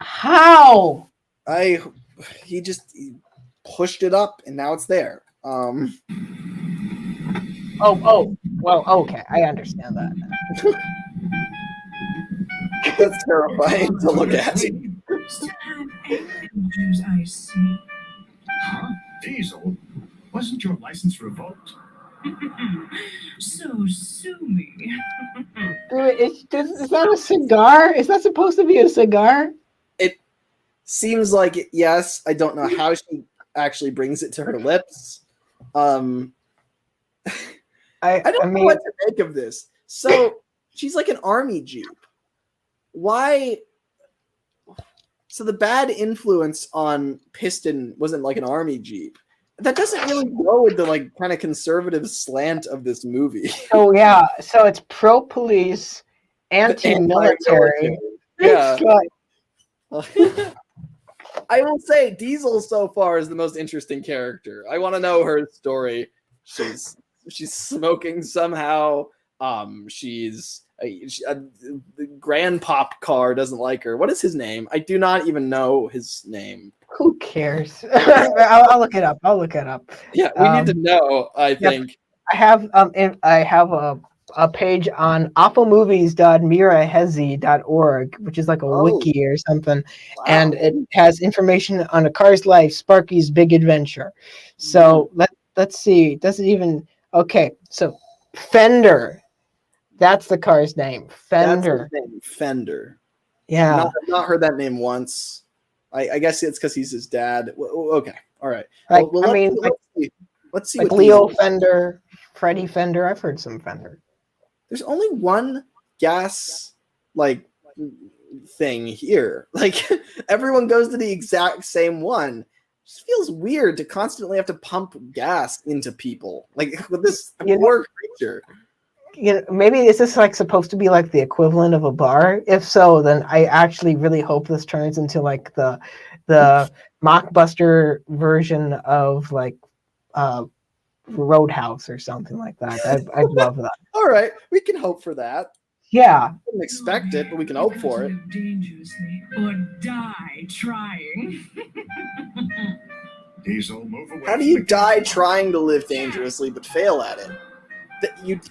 How? He pushed it up and now it's there. Oh, well, okay, I understand that. That's terrifying to look at. I see. Huh? Diesel? Wasn't your license revoked? So sue me. Is that a cigar? Is that supposed to be a cigar? It seems like it, yes. I don't know how she actually brings it to her lips. I don't know what to make of this. So she's like an army jeep. Why? So the bad influence on Piston wasn't like an army jeep. That doesn't really go with the like kind of conservative slant of this movie. Oh yeah, so it's pro-police, anti-military. Yeah. I will say Diesel so far is the most interesting character. I want to know her story. She's smoking somehow. The grandpop car doesn't like her. What is his name? I do not even know his name. Who cares? I'll look it up. Yeah, we need to know. I think I have a page on awfulmovies.mirahezi.org, which is like a wiki or something, and it has information on A Car's Life, Sparky's Big Adventure. So let's see. Does it even? Okay, so Fender. That's the car's name. Fender. That's his name, Fender. Yeah. I've not heard that name once. I guess it's because he's his dad. Okay. All right. Like, let's see. Like Leo Fender, Freddie Fender. I've heard some Fender. There's only one gas like thing here. Like everyone goes to the exact same one. It just feels weird to constantly have to pump gas into people. Like with this poor creature. Maybe is this like supposed to be like the equivalent of a bar? If so, then I actually really hope this turns into like the mockbuster version of like Roadhouse or something like that. I'd love that. All right, we can hope for that. Yeah. We didn't expect it, but we can hope for it. Dangerously or die trying. Diesel, move away. How do you die trying to live dangerously but fail at it?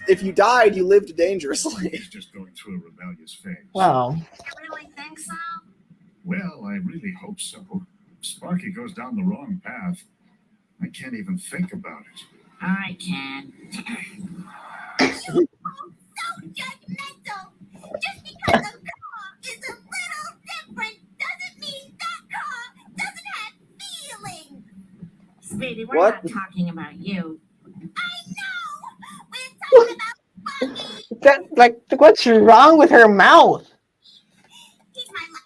If you died, you lived dangerously. He's just going through a rebellious phase. Wow. You really think so? Well, I really hope so. If Sparky goes down the wrong path, I can't even think about it. I can. So judgmental. Just because a car is a little different doesn't mean that car doesn't have feelings. Speedy, we're not talking about you. I know. We're talking about Sparky. That like what's wrong with her mouth? He's my life.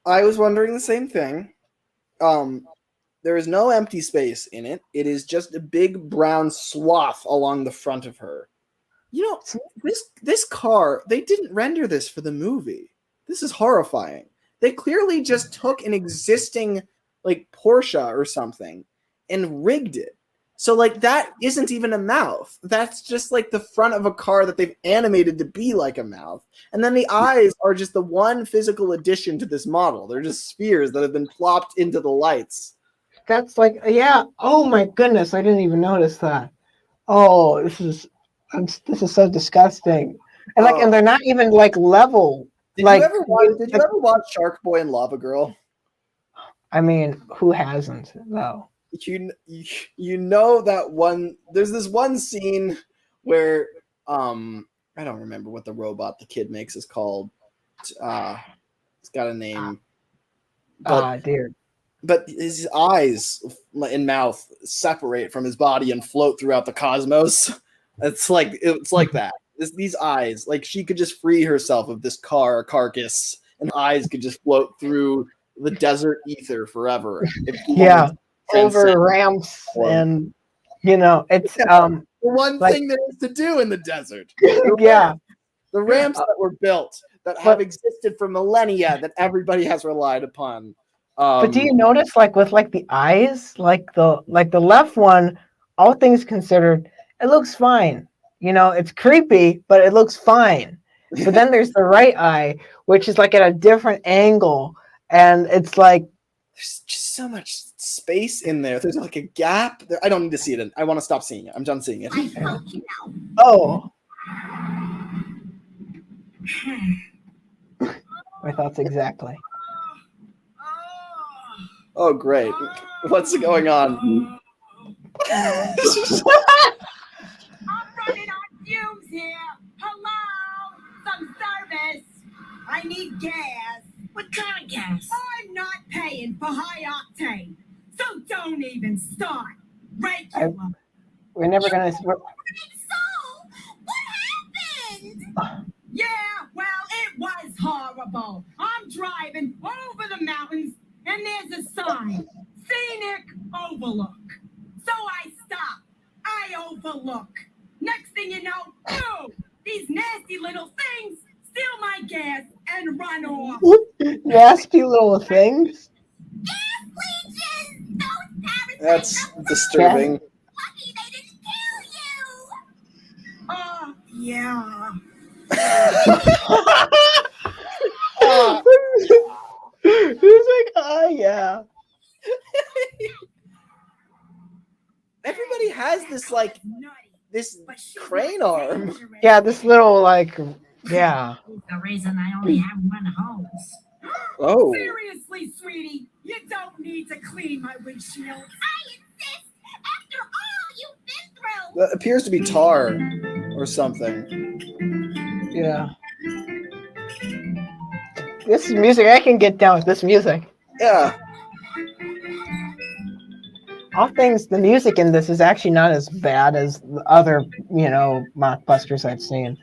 I was wondering the same thing. There is no empty space in it. It is just a big brown swath along the front of her. You know, this car, they didn't render this for the movie. This is horrifying. They clearly just took an existing like Porsche or something and rigged it. So like that isn't even a mouth. That's just like the front of a car that they've animated to be like a mouth. And then the eyes are just the one physical addition to this model. They're just spheres that have been plopped into the lights. That's like, yeah. Oh my goodness, I didn't even notice that. Oh, this is so disgusting. And like, and they're not even like level. Did you ever watch Shark Boy and Lava Girl? I mean, who hasn't though? You know that one. There's this one scene where I don't remember what the robot the kid makes is called. It's got a name. Dear. But his eyes and mouth separate from his body and float throughout the cosmos. It's like that. these eyes, like she could just free herself of this carcass, and eyes could just float through the desert ether forever. Yeah, over ramps and it's the one like, thing there is to do in the desert. Yeah, the ramps that were built that have existed for millennia that everybody has relied upon. But do you notice, like with like the eyes, like the left one, all things considered, it looks fine. It's creepy, but it looks fine. But then there's the right eye, which is like at a different angle, and it's like there's just so much space in there. There's like a gap. I don't need to see it. I want to stop seeing it. I'm done seeing it. Oh. My thoughts exactly. Oh, great. What's going on? I'm running on fumes here. Hello? Some service. I need gas. What kind of gas? I'm not paying for high octane. So don't even start. Regular. We're never going to... So, what happened? Yeah, well, it was horrible. I'm driving over the mountains, and there's a sign. Scenic overlook. So I stop. I overlook. Next thing you know, boom! These nasty little things steal my gas and run off. Nasty little things? Gas leeches! Those parasites. That's disturbing. Lucky they didn't kill you. Oh, yeah. He's like, oh yeah. Everybody has this like this crane arm. Yeah, this little like yeah. The reason I only have one hose. Oh. Seriously, sweetie, you don't need to clean my windshield. I insist. After all you've been through. That appears to be tar or something. Yeah. This is music. I can get down with this music. Yeah. All things, the music in this is actually not as bad as the other, mockbusters I've seen.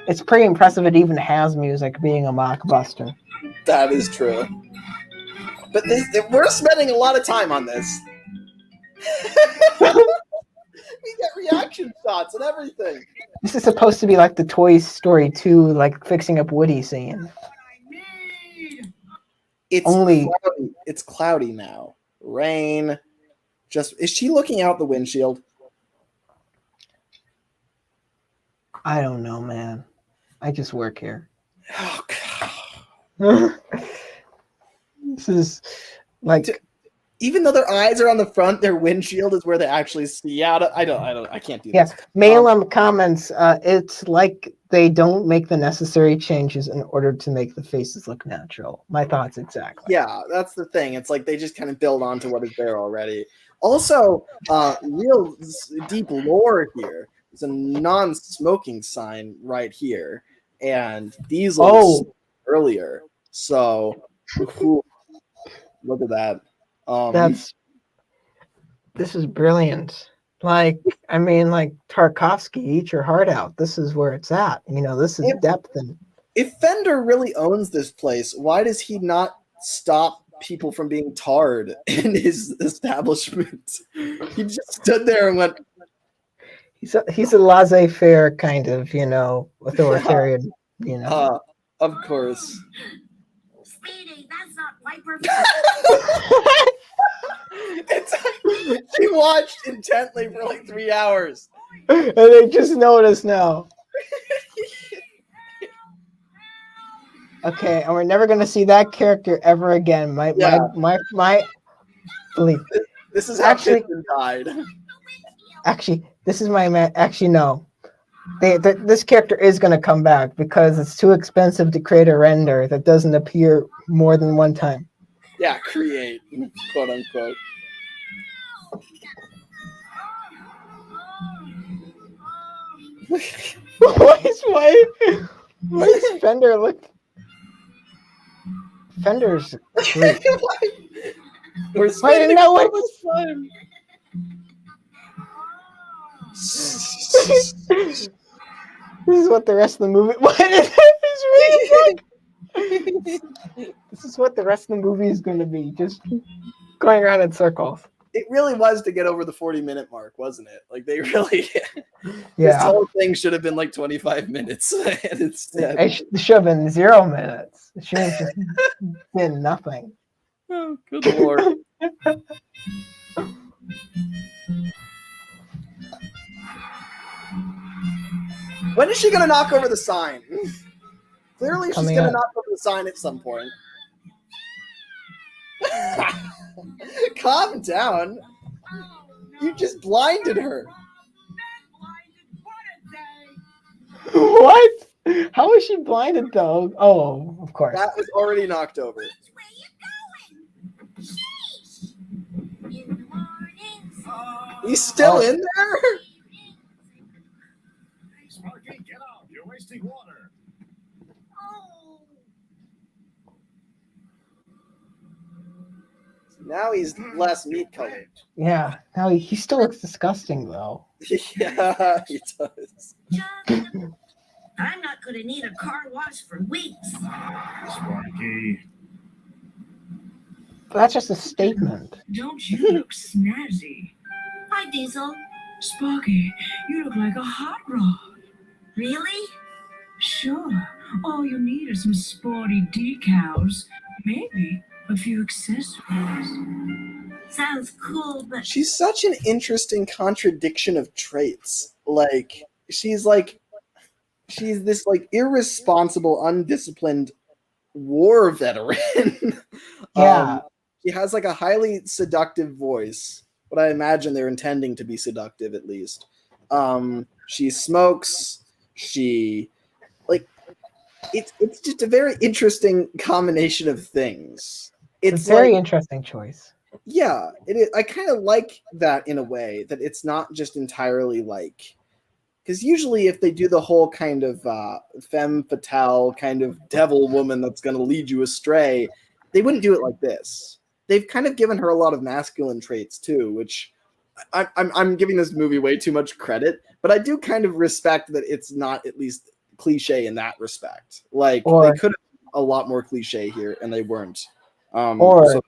It's pretty impressive it even has music being a mockbuster. That is true. But we're spending a lot of time on this. We get reaction shots and everything. This is supposed to be like the Toy Story 2, like fixing up Woody scene. It's cloudy now. Rain. Is she looking out the windshield? I don't know, man. I just work here. Oh God. This is like, even though their eyes are on the front, their windshield is where they actually see out. I can't do this. Yeah, Malem comments. It's like they don't make the necessary changes in order to make the faces look natural. My thoughts exactly. Yeah, that's the thing. It's like they just kind of build onto what is there already. Also, real deep lore here. There's a non-smoking sign right here, and these earlier. So, look at that. This is brilliant. Like, I mean, like Tarkovsky, eat your heart out. This is where it's at. This is depth. And if Fender really owns this place, why does he not stop people from being tarred in his establishment? He just stood there and went. He's a laissez-faire kind of, authoritarian. Of course. Speedy, that's not Viper. She watched intently for like 3 hours. And they just noticed now. Okay, and we're never gonna see that character ever again. My belief. This is how Piston died. Actually, this is my man. Actually, no. This character is gonna come back because it's too expensive to create a render that doesn't appear more than one time. Yeah, create, quote unquote. Why is Fender look? Fender's great. We're I didn't know what This is what the rest of the movie. What is it? This is what the rest of the movie is going to be. Just going around in circles. It really was to get over the 40-minute mark, wasn't it? Like they really. Yeah. This whole thing should have been like 25 minutes, and instead It should have been 0 minutes. It should have just been nothing. Oh, good lord. When is she gonna knock over the sign? Clearly, she's gonna knock over the sign at some point. Calm down. You just blinded her. What? How is she blinded though? Oh, of course. That was already knocked over. Where you going? Sheesh. In the mornings. He's still in there? Hey, Sparky, get out. You're wasting water. Oh. Now he's less meat colored. Yeah. Now he still looks disgusting though. Yeah, he does. John, I'm not going to need a car wash for weeks. Sparky. But that's just a statement. Don't you look snazzy? Hi, Diesel. Sparky, you look like a hot rod. Really? Sure, all you need are some sporty decals, maybe a few accessories. Sounds cool, but She's such an interesting contradiction of traits. Like, she's this like irresponsible, undisciplined war veteran. Yeah. She has like a highly seductive voice, but I imagine they're intending to be seductive at least. She smokes. She like it's just a very interesting combination of things. It's a very interesting choice. Yeah, it is. I kind of like that in a way that it's not just entirely like, because usually if they do the whole kind of femme fatale kind of devil woman that's going to lead you astray, they wouldn't do it like this. They've kind of given her a lot of masculine traits too, which I'm giving this movie way too much credit, but I do kind of respect that it's not at least cliche in that respect. Like they could have been a lot more cliche here, and they weren't. Or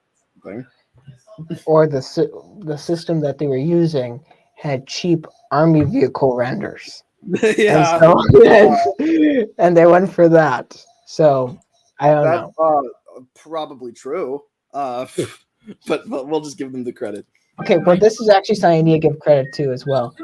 the system that they were using had cheap army vehicle renders. Yeah, and they went for that. So I don't know. Probably true. But we'll just give them the credit. Okay, well, this is actually something I need to give credit to as well.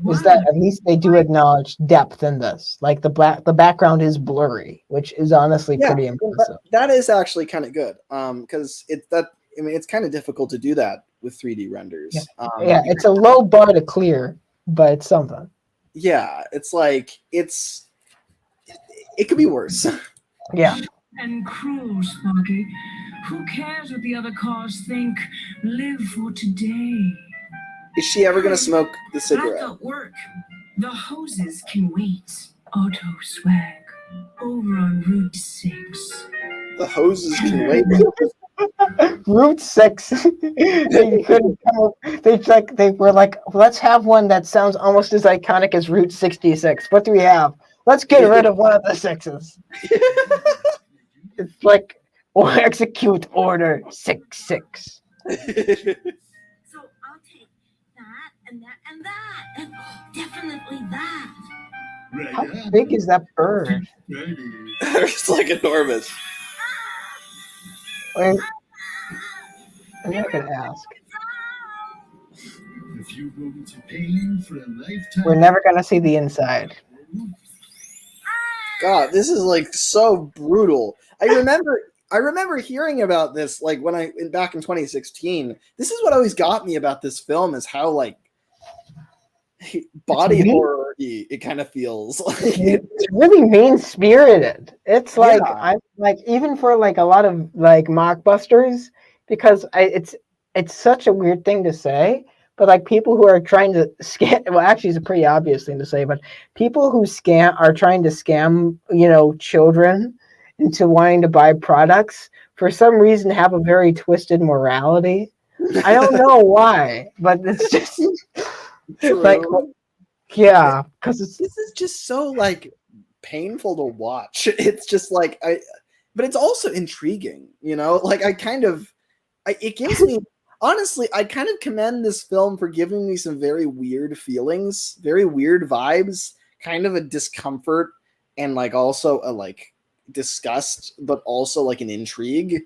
Is that at least they do acknowledge depth in this? Like the background is blurry, which is honestly pretty impressive. That is actually kind of good. Because it's kind of difficult to do that with 3D renders. Yeah, it's a low bar to clear, but it's something. Yeah, it's like it could be worse. Yeah. And cruel, Sparky. Who cares what the other cars think? Live for today. Is she ever gonna smoke the I've cigarette? got work. The hoses can wait. Auto swag. Over on Route 6. The hoses can wait. Route 6. They couldn't come up. They were like, let's have one that sounds almost as iconic as Route 66. What do we have? Let's get rid of one of the sixes. It's like, or execute order 66. So I'll take that and that and that. And definitely that. How big is that bird? It's like enormous. I'm not gonna ask. A few moments of pain for a lifetime. We're never gonna see the inside. God, this is like so brutal. I remember hearing about this like back in 2016. This is what always got me about this film is how like body horror it kind of feels. It's really mean spirited. It's like I like even for like a lot of like mockbusters because it's such a weird thing to say. But like people who are trying to scam, well, actually, it's a pretty obvious thing to say. But people who are trying to scam, children into wanting to buy products for some reason have a very twisted morality. I don't know why, but it's just like, yeah, because this is just so like painful to watch. It's just like but it's also intriguing, you know. Like it gives me honestly, I kind of commend this film for giving me some very weird feelings, very weird vibes, kind of a discomfort, and like also a like disgust, but also like an intrigue.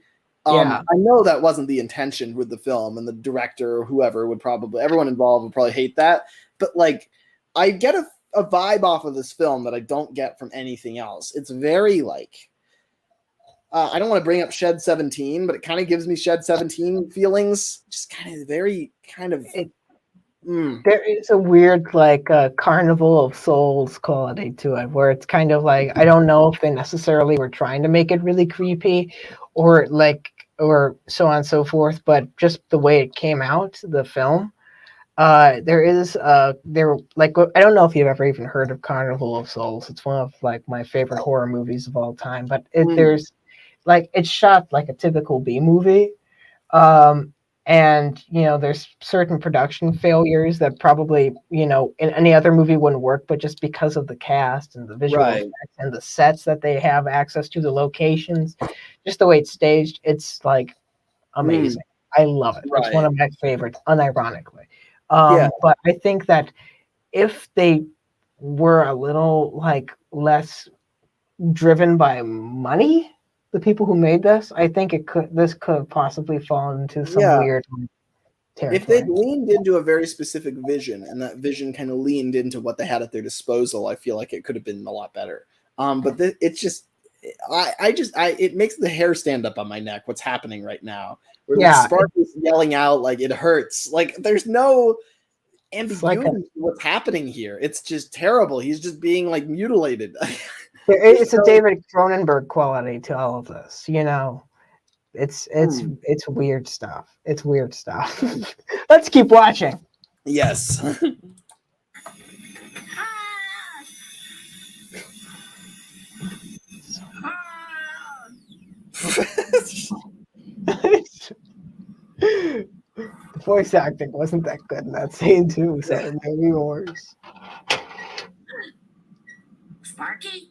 Yeah. I know that wasn't the intention with the film, and the director or whoever would probably, everyone involved would probably hate that. But like, I get a vibe off of this film that I don't get from anything else. It's very like, I don't want to bring up Shed 17, but it kind of gives me Shed 17 feelings. Just kind of very kind of. There is a weird like Carnival of Souls quality to it, where it's kind of like, I don't know if they necessarily were trying to make it really creepy, or so on and so forth, but just the way it came out, the film. There like, I don't know if you've ever even heard of Carnival of Souls. It's one of like my favorite horror movies of all time. But there's like, it's shot like a typical B movie. And, you know, there's certain production failures that probably, you know, in any other movie wouldn't work, but just because of the cast and the visual effects and the sets that they have access to, the locations, just the way it's staged, it's like amazing. I love it. It's one of my favorites, unironically. But I think that if they were a little like less driven by money, the people who made this, I think this could possibly fall into some weird territory. If they'd leaned into a very specific vision, and that vision kind of leaned into what they had at their disposal, I feel like it could have been a lot better. But it's just, it makes the hair stand up on my neck. What's happening right now? Where Spark is yelling out like it hurts. Like there's no ambiguity to what's happening here. It's just terrible. He's just being like mutilated. It's a David Cronenberg quality to all of this, you know. It's weird stuff. It's weird stuff. Let's keep watching. Yes. The voice acting wasn't that good in that scene too, so it made me worse. Sparky?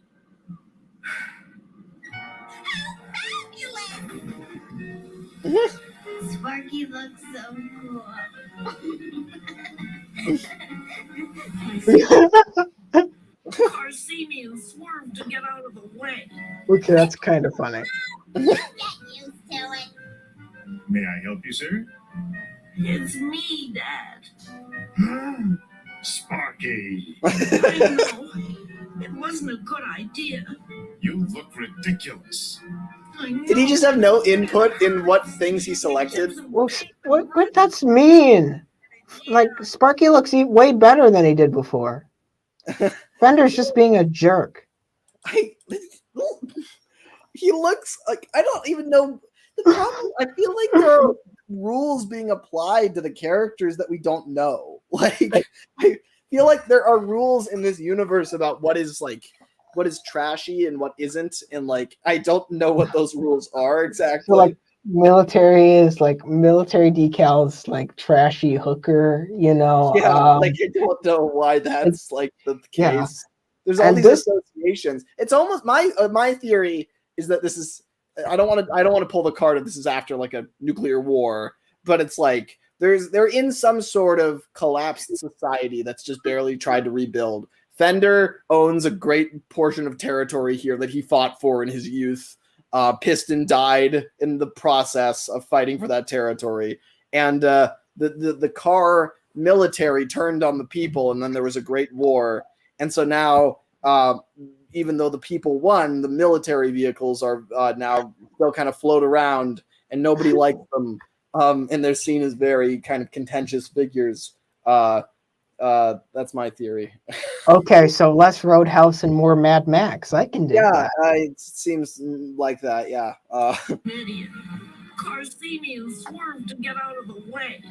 Sparky looks so cool. Car see me and swerve to get out of the way. Okay, that's kind of funny. Get used to it. May I help you, sir? It's me, Dad. Sparky. I know. It wasn't a good idea. You look ridiculous. I know. Did he just have no input in what things he selected? Well, what? That's mean. Like, Sparky looks way better than he did before. Fender's just being a jerk. He looks like, I don't even know. The problem, I feel like there are rules being applied to the characters that we don't know. Like, I feel like there are rules in this universe about what is trashy and what isn't, and like I don't know what those rules are exactly. So, like, military decals, like trashy hooker, you know. Like I don't know why that's like the case. Yeah. There's all these associations. It's almost my theory is that this is. I don't want to pull the card if this is after like a nuclear war, but it's like they're in some sort of collapsed society that's just barely tried to rebuild. Fender owns a great portion of territory here that he fought for in his youth. Piston died in the process of fighting for that territory, and the car military turned on the people, and then there was a great war, and so now. Even though the people won, the military vehicles are now still kind of float around, and nobody likes them. And they're seen as very kind of contentious figures. That's my theory. Okay, so less Roadhouse and more Mad Max. I can do that. It seems like that. Yeah. Idiot. Cars see me and swerve to get out of the way.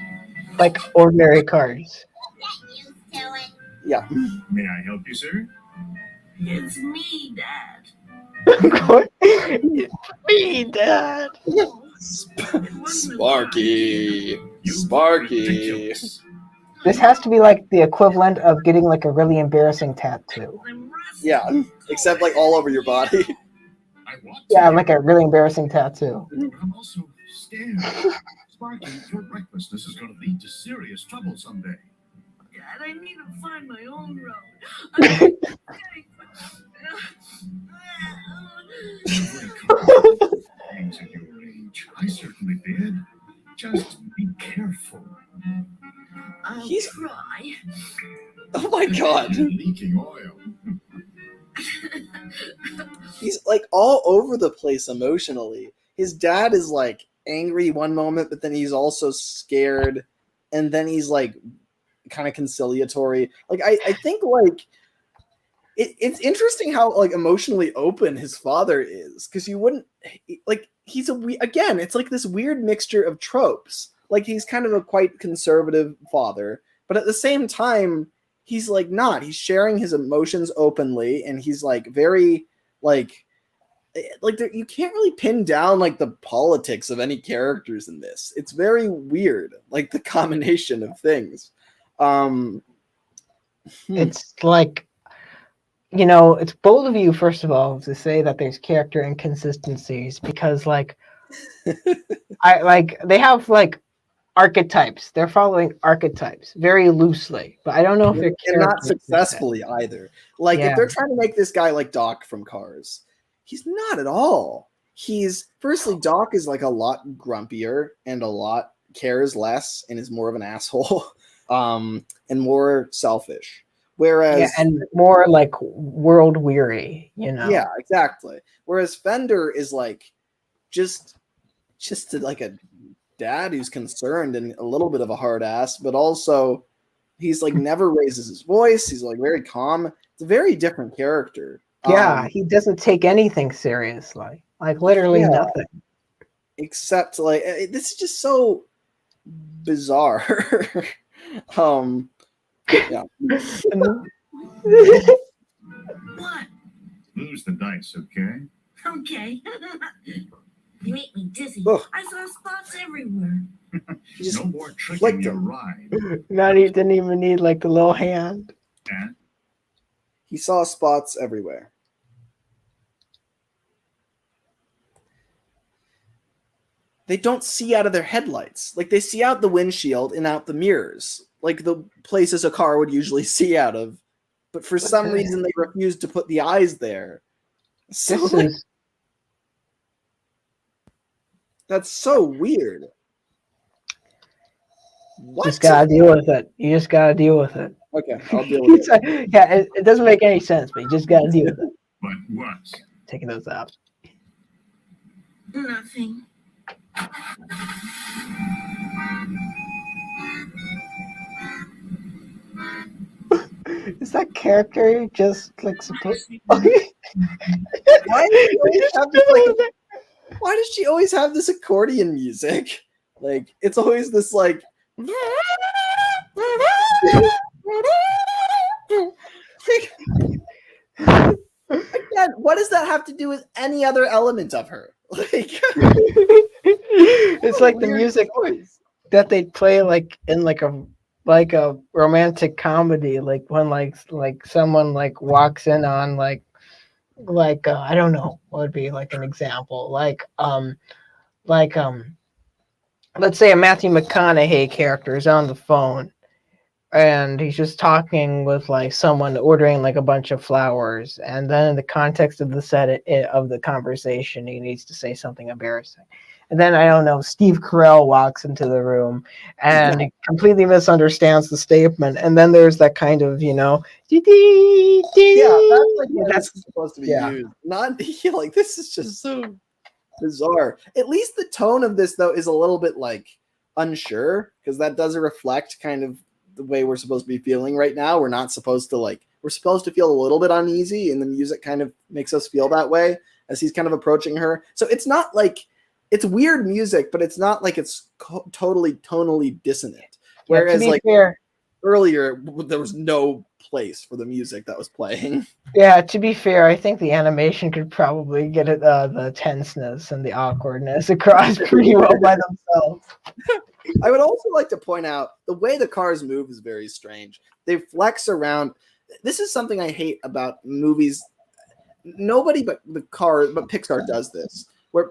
Like ordinary cars. Get used to it. Yeah. May I help you, sir? It's me, Dad. Me, Dad. Sparky. You Sparky. ridiculous. This has to be like the equivalent of getting like a really embarrassing tattoo. Yeah, except like all over your body. I want Yeah, to, like a really embarrassing tattoo. but I'm also scared. Sparky, your recklessness is going to lead to serious trouble someday. Dad, I need to find my own road. I need to Every car things at your age. I certainly did. Just be careful. I'll He's- try. Oh my god. Leaking oil. He's like all over the place emotionally. His dad is like angry one moment, but then he's also scared, and then he's like kind of conciliatory. Like I think like it's interesting how like emotionally open his father is, because you wouldn't like he's again, it's like this weird mixture of tropes. Like he's kind of a quite conservative father, but at the same time he's like not. He's sharing his emotions openly, and he's like very like you can't really pin down like the politics of any characters in this. It's very weird, like the combination of things. It's like, you know, it's bold of you, first of all, to say that there's character inconsistencies, because like they have like archetypes. They're following archetypes very loosely, but I don't know if they're and not successfully either. Like if they're trying to make this guy like Doc from Cars, he's not at all. He's firstly, Doc is like a lot grumpier and a lot cares less and is more of an asshole, and more selfish. Whereas and more like world weary, you know. Yeah, exactly. Whereas Fender is like just like a dad who's concerned and a little bit of a hard ass, but also he's like never raises his voice. He's like very calm. It's a very different character. Yeah, he doesn't take anything seriously. Like literally nothing. Except like this is just so bizarre. Yeah. What? Lose the dice, okay? Okay. You make me dizzy. Ugh. I saw spots everywhere. Just No more flicked tricking your him. ride. Didn't even need like the little hand. And He saw spots everywhere. They don't see out of their headlights. Like they see out the windshield and out the mirrors, like the places a car would usually see out of. But for some reason, they refuse to put the eyes there. So that's so weird. What? Just gotta deal with it. You just gotta deal with it. Okay, I'll deal with it. Yeah, it doesn't make any sense, but you just gotta deal with it. but what? Taking those out. Nothing. Is that character just like supposed? Why does she always have this accordion music? Like it's always this like. Again, what does that have to do with any other element of her? Like, it's like the music that they play like in like a romantic comedy, like when like someone like walks in on like I don't know what would be like an example, let's say a Matthew McConaughey character is on the phone and he's just talking with like someone ordering like a bunch of flowers, and then in the context of the of the conversation he needs to say something embarrassing, and then I don't know, Steve Carell walks into the room and he completely misunderstands the statement, and then there's that kind of, you know, yeah, that's like that's supposed to be used. Not like this is just so bizarre. At least the tone of this though is a little bit like unsure, because that doesn't reflect kind of the way we're supposed to be feeling right now. We're not supposed to we're supposed to feel a little bit uneasy, and the music kind of makes us feel that way as he's kind of approaching her. So it's not like it's weird music, but it's not like it's totally tonally dissonant. Whereas like earlier, there was no place for the music that was playing. Yeah, to be fair, I think the animation could probably get the tenseness and the awkwardness across pretty well by themselves. I would also like to point out the way the cars move is very strange. They flex around. This is something I hate about movies. Nobody but Pixar does this. Where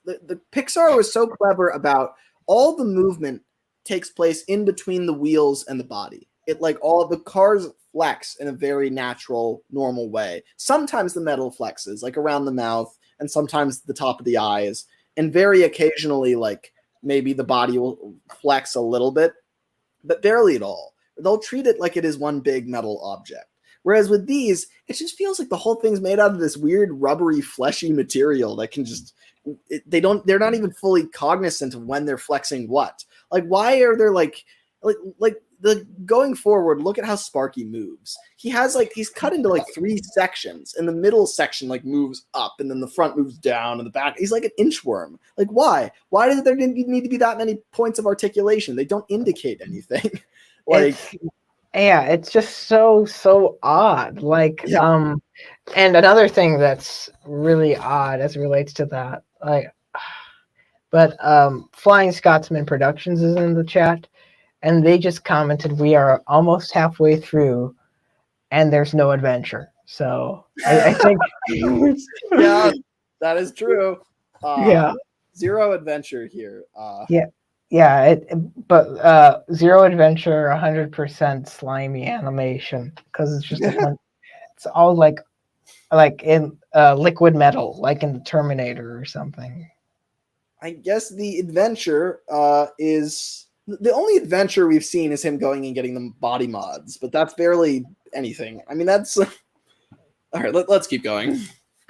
the Pixar was so clever about all the movement takes place in between the wheels and the body. It like all the cars flex in a very natural, normal way. Sometimes the metal flexes, like around the mouth, and sometimes the top of the eyes, and very occasionally, like maybe the body will flex a little bit, but barely at all. They'll treat it like it is one big metal object. Whereas with these, it just feels like the whole thing's made out of this weird rubbery, fleshy material that can just they're not even fully cognizant of when they're flexing what. Like, why are there like the going forward, look at how Sparky moves. He's cut into like 3 sections, and the middle section like moves up, and then the front moves down, and the back. He's like an inchworm. Like, why? Why does there need to be that many points of articulation? They don't indicate anything. It's just so odd. Like, and another thing that's really odd as it relates to that, Flying Scotsman Productions is in the chat. And they just commented, we are almost halfway through, and there's no adventure. So I think, yeah, that is true. Zero adventure here. But zero adventure, 100% slimy animation, because it's just it's all like in liquid metal, like in the Terminator or something. I guess the adventure is. The only adventure we've seen is him going and getting the body mods, but that's barely anything. I mean, that's... All right, let's keep going.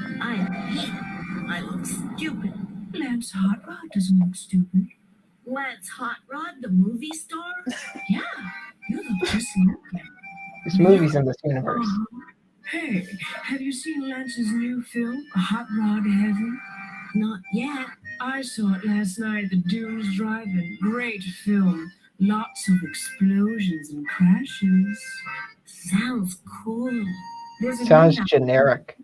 I look stupid. Lance Hot Rod doesn't look stupid. Lance Hot Rod, the movie star? Yeah, you look just like him. There's movies in this universe. Hey, have you seen Lance's new film, Hot Rod Heaven? Not yet. I saw it last night at the Dunes Drive-In. Great film. Lots of explosions and crashes. Sounds cool. Sounds generic.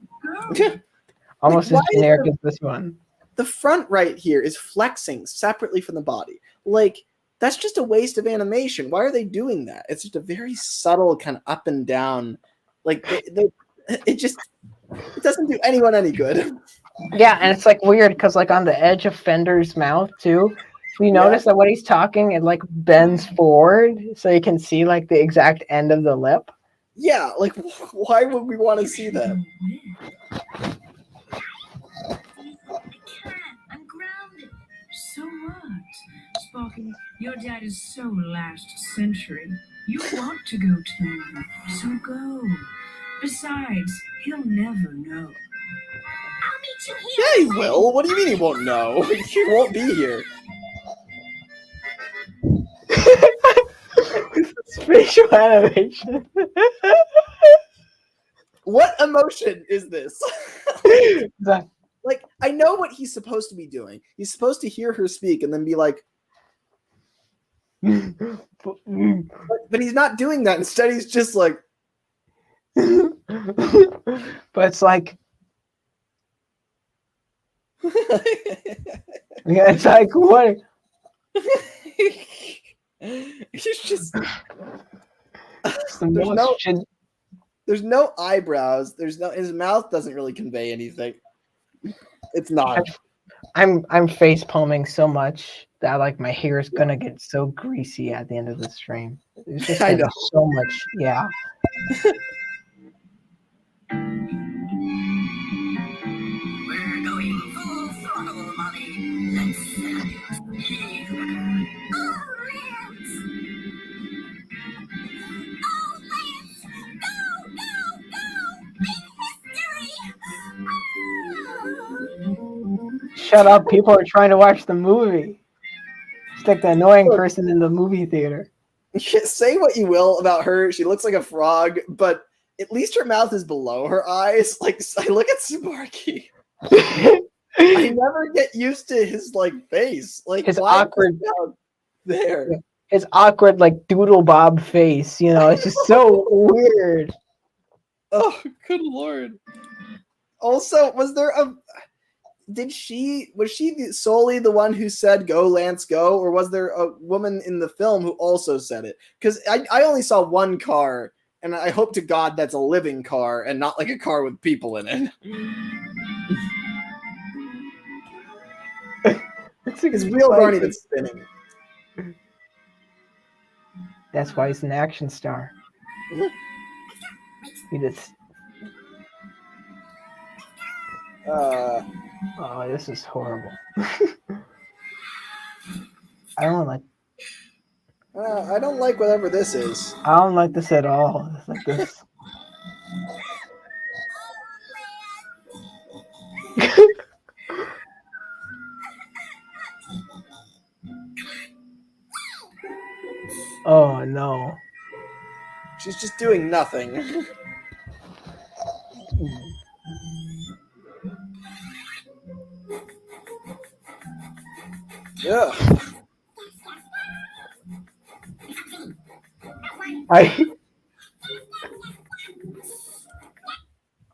Almost as generic as this one. The front right here is flexing separately from the body. Like, that's just a waste of animation. Why are they doing that? It's just a very subtle kind of up and down. Like, it doesn't do anyone any good. Yeah, and it's like weird because like on the edge of Fender's mouth too, you notice that when he's talking, it like bends forward so you can see like the exact end of the lip. Yeah, like why would we want to see that? I can't. I'm grounded. So what? Sparky, your dad is so last century. You want to go to the movie, so go. Besides, he'll never know. I'll meet you here. Yeah, he will. What do you mean he won't know? He won't be here. Spatial animation. What emotion is this? Like, I know what he's supposed to be doing. He's supposed to hear her speak and then be like, but he's not doing that. Instead, he's just like, but it's like, yeah, it's like what? He's just there's no eyebrows. His mouth doesn't really convey anything. It's not. I'm face palming so much that like my hair is gonna get so greasy at the end of the stream. There's just I know so much. Yeah. We're going full throttle, Molly. Let's speed. Oh, Lance! Oh, Lance! Go! Make history! Shut up! People are trying to watch the movie. It's like the annoying person in the movie theater. Say what you will about her. She looks like a frog, but at least her mouth is below her eyes. Like, I look at Sparky. I never get used to his like face. Like his awkward there. His awkward like doodle bob face. You know, it's just so weird. Oh, good lord. Also, was there a was she solely the one who said "Go, Lance, go," or was there a woman in the film who also said it? Because I only saw one car, and I hope to God that's a living car and not like a car with people in it. His wheels aren't even spinning. That's why he's an action star. He just. Oh, this is horrible. I don't like whatever this is. I don't like this at all. It's like this. Oh no. She's just doing nothing. Yeah.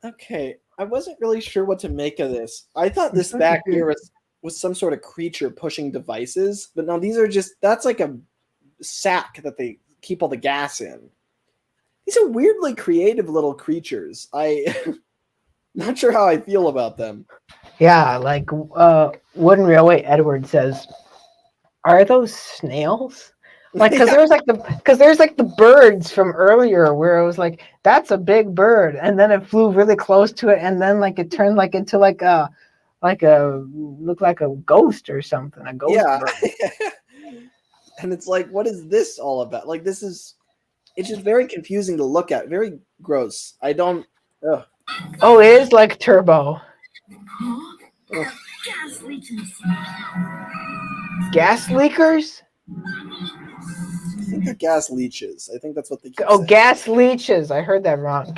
Okay, I wasn't really sure what to make of this. I thought this back here was some sort of creature pushing devices, but no, these are that's like a sack that they keep all the gas in. These are weirdly creative little creatures. Not sure how I feel about them. Yeah, like Wooden Railway Edward says, are those snails? Like, because there's like the birds from earlier where it was like, that's a big bird, and then it flew really close to it, and then like it turned like into looked like a ghost or something, a ghost bird. And it's like, what is this all about? Like, it's just very confusing to look at, very gross. I don't. Ugh. Oh, it is like Turbo. Gas leakers. Gas leakers? I think they're gas leeches. I think that's what they keep Oh, saying. gas leeches. I heard that wrong.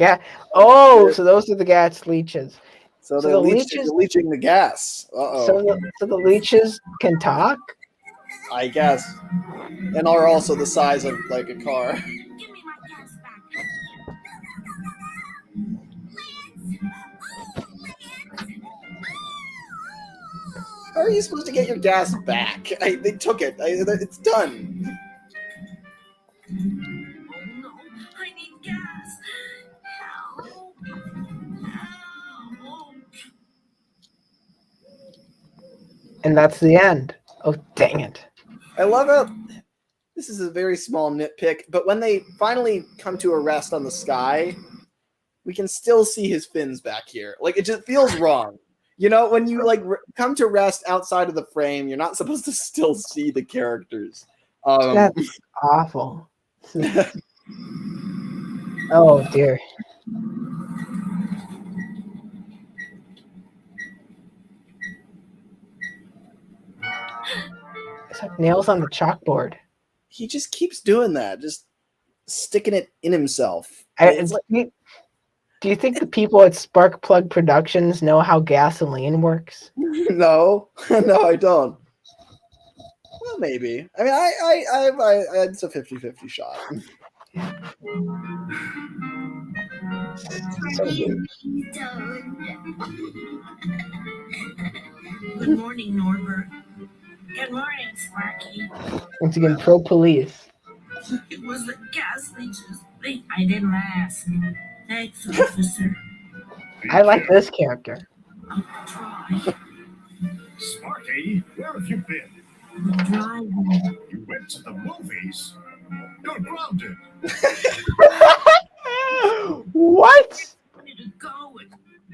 So those are the gas leeches. So they're leeching the gas. Uh-oh. So the leeches can talk? I guess. And are also the size of like a car. Give me my gas back. How are you supposed to get your gas back? They took it. It's done. Oh no, I need gas. Help. Help. And that's the end. Oh, dang it. I love it. This is a very small nitpick, but when they finally come to a rest on the sky, we can still see his fins back here. Like, it just feels wrong. You know, when you like come to rest outside of the frame, you're not supposed to still see the characters. That's awful. Oh dear. It's like nails on the chalkboard. He just keeps doing that, just sticking it in himself. Do you think the people at Sparkplug Productions know how gasoline works? No, I don't. Well, maybe. I mean, it's a 50-50 shot. Good morning, Norbert. Good morning, Sparky. Once again, pro police. It was the gas leeches. I didn't ask. Thanks, officer. I like this character. I'll try. Sparky, where have you been? Driving. You went to the movies? You're grounded. What? Where did it go?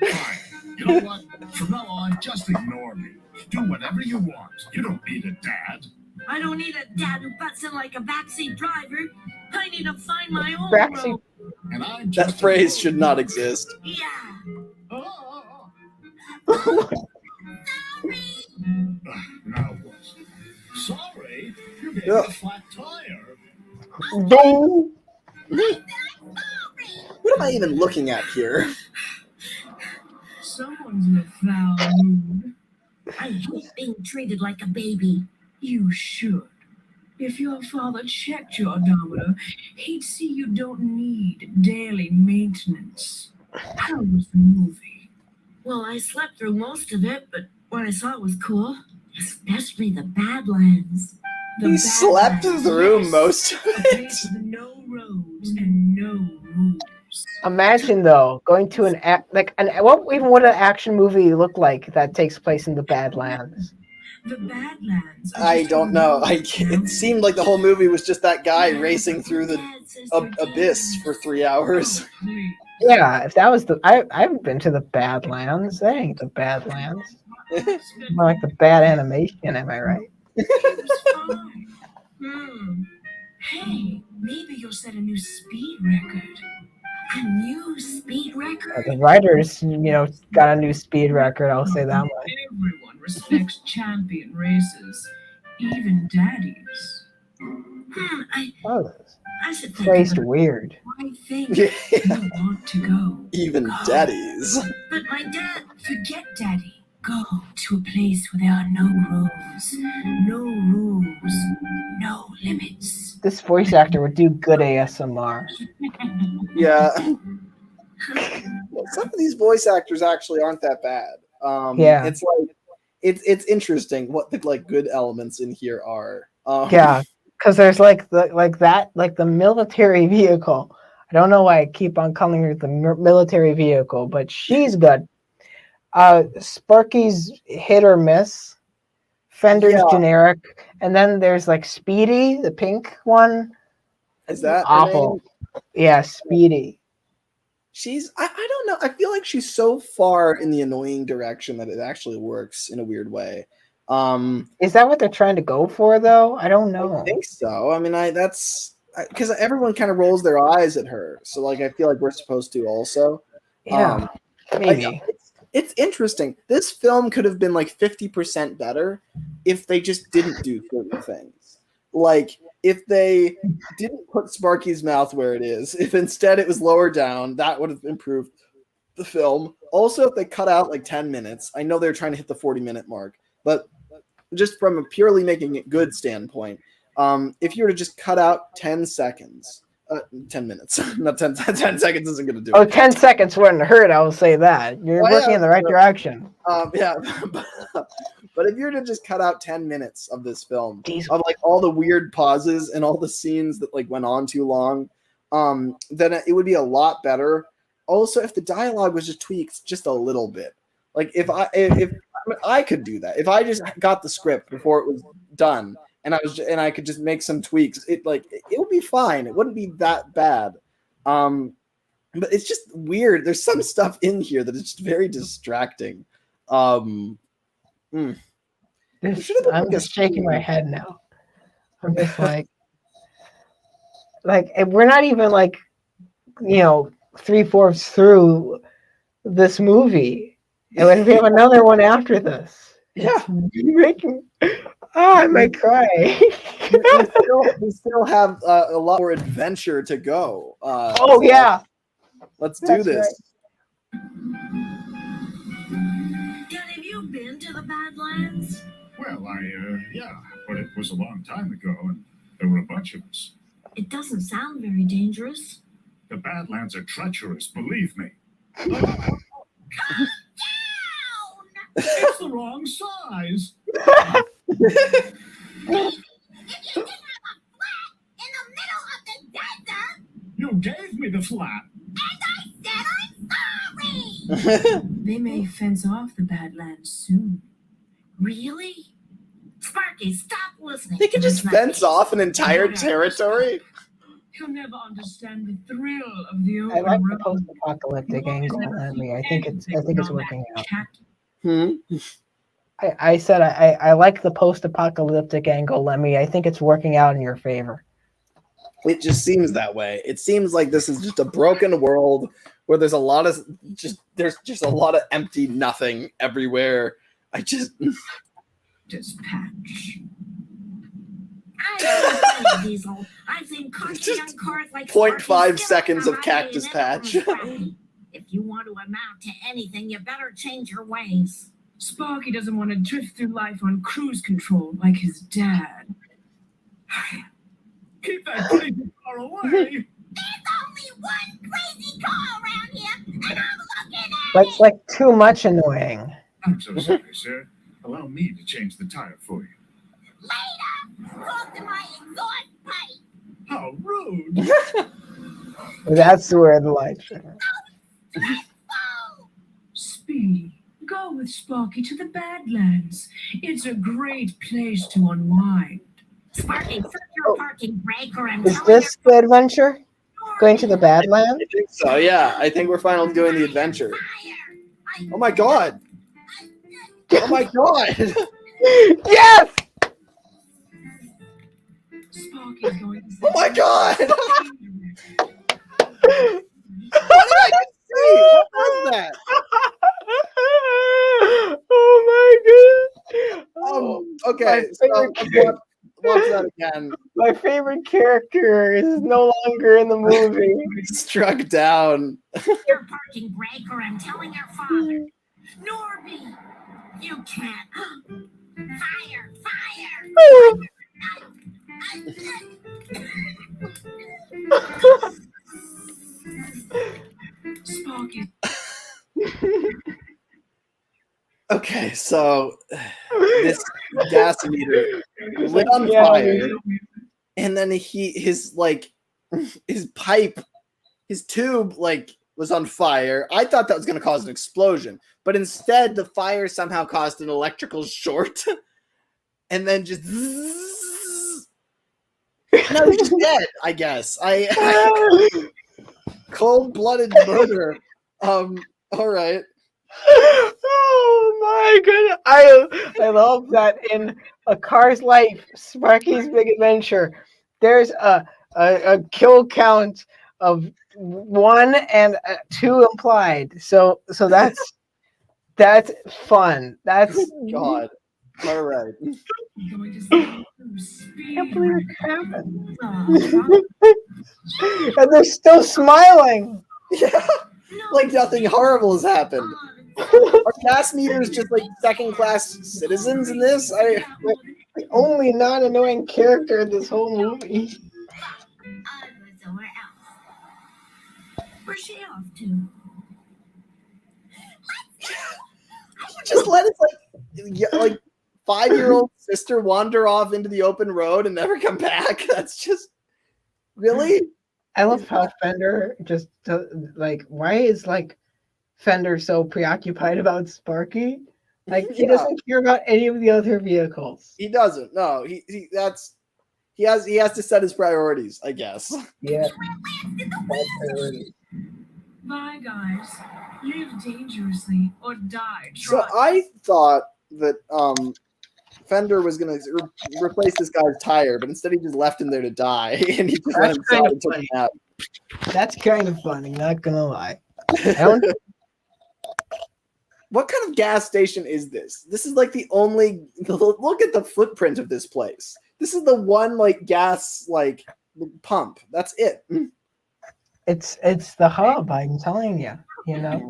Fine. You know what? From now on, just ignore me. Do whatever you want. You don't need a dad. I don't need a dad who butts in like a backseat driver. I need to find my own Backseat. road. And I'm just That phrase should not exist. Yeah. Oh. Sorry. Now what? Sorry? You gave Ugh. me a flat tire. No. What am I even looking at here? Someone's in a foul mood. I hate being treated like a baby. You should. If your father checked your odometer, he'd see you don't need daily maintenance. How was the movie? Well, I slept through most of it, but What I saw was cool, especially the Badlands. The He slept Badlands, through yes. most of A it. place with no roads and no rules. Imagine though going to what even would an action movie look like that takes place in the Badlands? The Badlands. Are I just don't know. a It seemed like the whole movie was just that guy racing through the abyss for 3 hours. Oh, please. Yeah, if that was I haven't been to the Badlands. That ain't the Badlands. More like the bad animation, am I right? It was fine. Hey, maybe you'll set a new speed record. A new speed record? The writers, got a new speed record. I'll say that much. Everyone respects champion races, even daddies. Oh, I should think phrased about weird. I think Yeah. you want to go. Even Go. daddies. But my dad, forget daddy. Go to a place where there are no rules, no limits. This voice actor would do good ASMR. Yeah. Some of these voice actors actually aren't that bad. Yeah. It's like it's interesting what the good elements in here are. Yeah, because there's the military vehicle. I don't know why I keep on calling her the military vehicle, but she's good. Sparky's hit or miss. Fender's generic, and then there's Speedy, the pink one. Is that awful? Yeah, Speedy. She's I don't know. I feel like she's so far in the annoying direction that it actually works in a weird way. Is that what they're trying to go for though? I don't know. I think so. I mean, that's because everyone kind of rolls their eyes at her. So I feel like we're supposed to also. Yeah, maybe. It's interesting. This film could have been 50% better if they just didn't do certain things. If they didn't put Sparky's mouth where it is, if instead it was lower down, that would have improved the film. Also, if they cut out 10 minutes, I know they're trying to hit the 40-minute mark, but just from a purely making it good standpoint, if you were to just cut out 10 seconds, 10 minutes, not 10 seconds isn't going to do it. 10 seconds wouldn't hurt, I will say that. You're working in the right direction. Yeah, but if you were to just cut out 10 minutes of this film, of all the weird pauses and all the scenes that went on too long, then it would be a lot better. Also, if the dialogue was just tweaked just a little bit, if I could do that, if I just got the script before it was done and I could just make some tweaks, it would be fine. It wouldn't be that bad. But it's just weird. There's some stuff in here that is just very distracting. I'm just shaking my head now. I'm just we're not even 3/4 through this movie, and we have another one after this. Yeah, I might cry. we still have a lot more adventure to go. Yeah. Let's do this. Right. Dad, have you been to the Badlands? Well, yeah, but it was a long time ago, and there were a bunch of us. It doesn't sound very dangerous. The Badlands are treacherous, believe me. Calm down! It's the wrong size. If you didn't have a flat in the middle of the desert, You gave me the flat. and I said I'm sorry! They may fence off the Badlands soon. Really? Sparky, stop listening. They can just fence off an entire territory. You'll never understand the thrill of the I like the post-apocalyptic angle. I think it's working out. I said I like the post-apocalyptic angle, Lemmy. I think it's working out in your favor. It just seems that way. It seems like this is just a broken world where there's a lot of empty nothing everywhere. Dispatch. I Diesel. I've seen country young cars like 0.5 seconds of cactus patch. If you want to amount to anything, you better change your ways. Sparky doesn't want to drift through life on cruise control like his dad. Keep that crazy car away. There's only one crazy car around here, and I'm looking at it. That's too much annoying. I'm so sorry, sir. Allow me to change the tire for you. Later! Talk to my exhaust pipe! How rude! That's where the lights are. Speedy, go with Sparky to the Badlands. It's a great place to unwind. Sparky, set your parking brake or I'm Is telling this the adventure? Going to the Badlands? I think so. Yeah, I think we're finally doing the adventure. fire! Oh my god! Oh my god! Yes! Sparky's going to Oh my god! What did I just see? What was that? Oh my god! Okay, My so favorite watch that again. My favorite character is no longer in the movie. Struck down. Your parking brake or I'm telling your father. Norby, you can't. Fire! Fire! Sparky. Okay, so this gas meter lit on fire, and then his pipe, his tube was on fire. I thought that was going to cause an explosion, but instead the fire somehow caused an electrical short, and then just no, he's just dead. I guess cold-blooded murder. All right. Oh my goodness! I love that in A Car's Life, Sparky's Big Adventure, there's a kill count of 1 and 2 implied. So that's fun. That's God. All right. Going to say, I can't believe it happened. And they're still smiling. Yeah. Like nothing horrible has happened. Are gas meters just like second-class citizens in this? The only non-annoying character in this whole movie. Somewhere else. where's she off to? Just let his like 5-year-old sister wander off into the open road and never come back. That's just really. I love how Fender just why is Fender so preoccupied about Sparky? He doesn't care about any of the other vehicles. He doesn't. No, he has to set his priorities, I guess. Yeah. Bye, guys. Live dangerously or die. So I thought that Fender was gonna replace this guy's tire, but instead he just left him there to die, and he just went inside and took him out. That's kind of funny, not gonna lie. What kind of gas station is this? This is like the only. Look at the footprint of this place. This is the one gas pump. That's it. It's the hub. I'm telling you.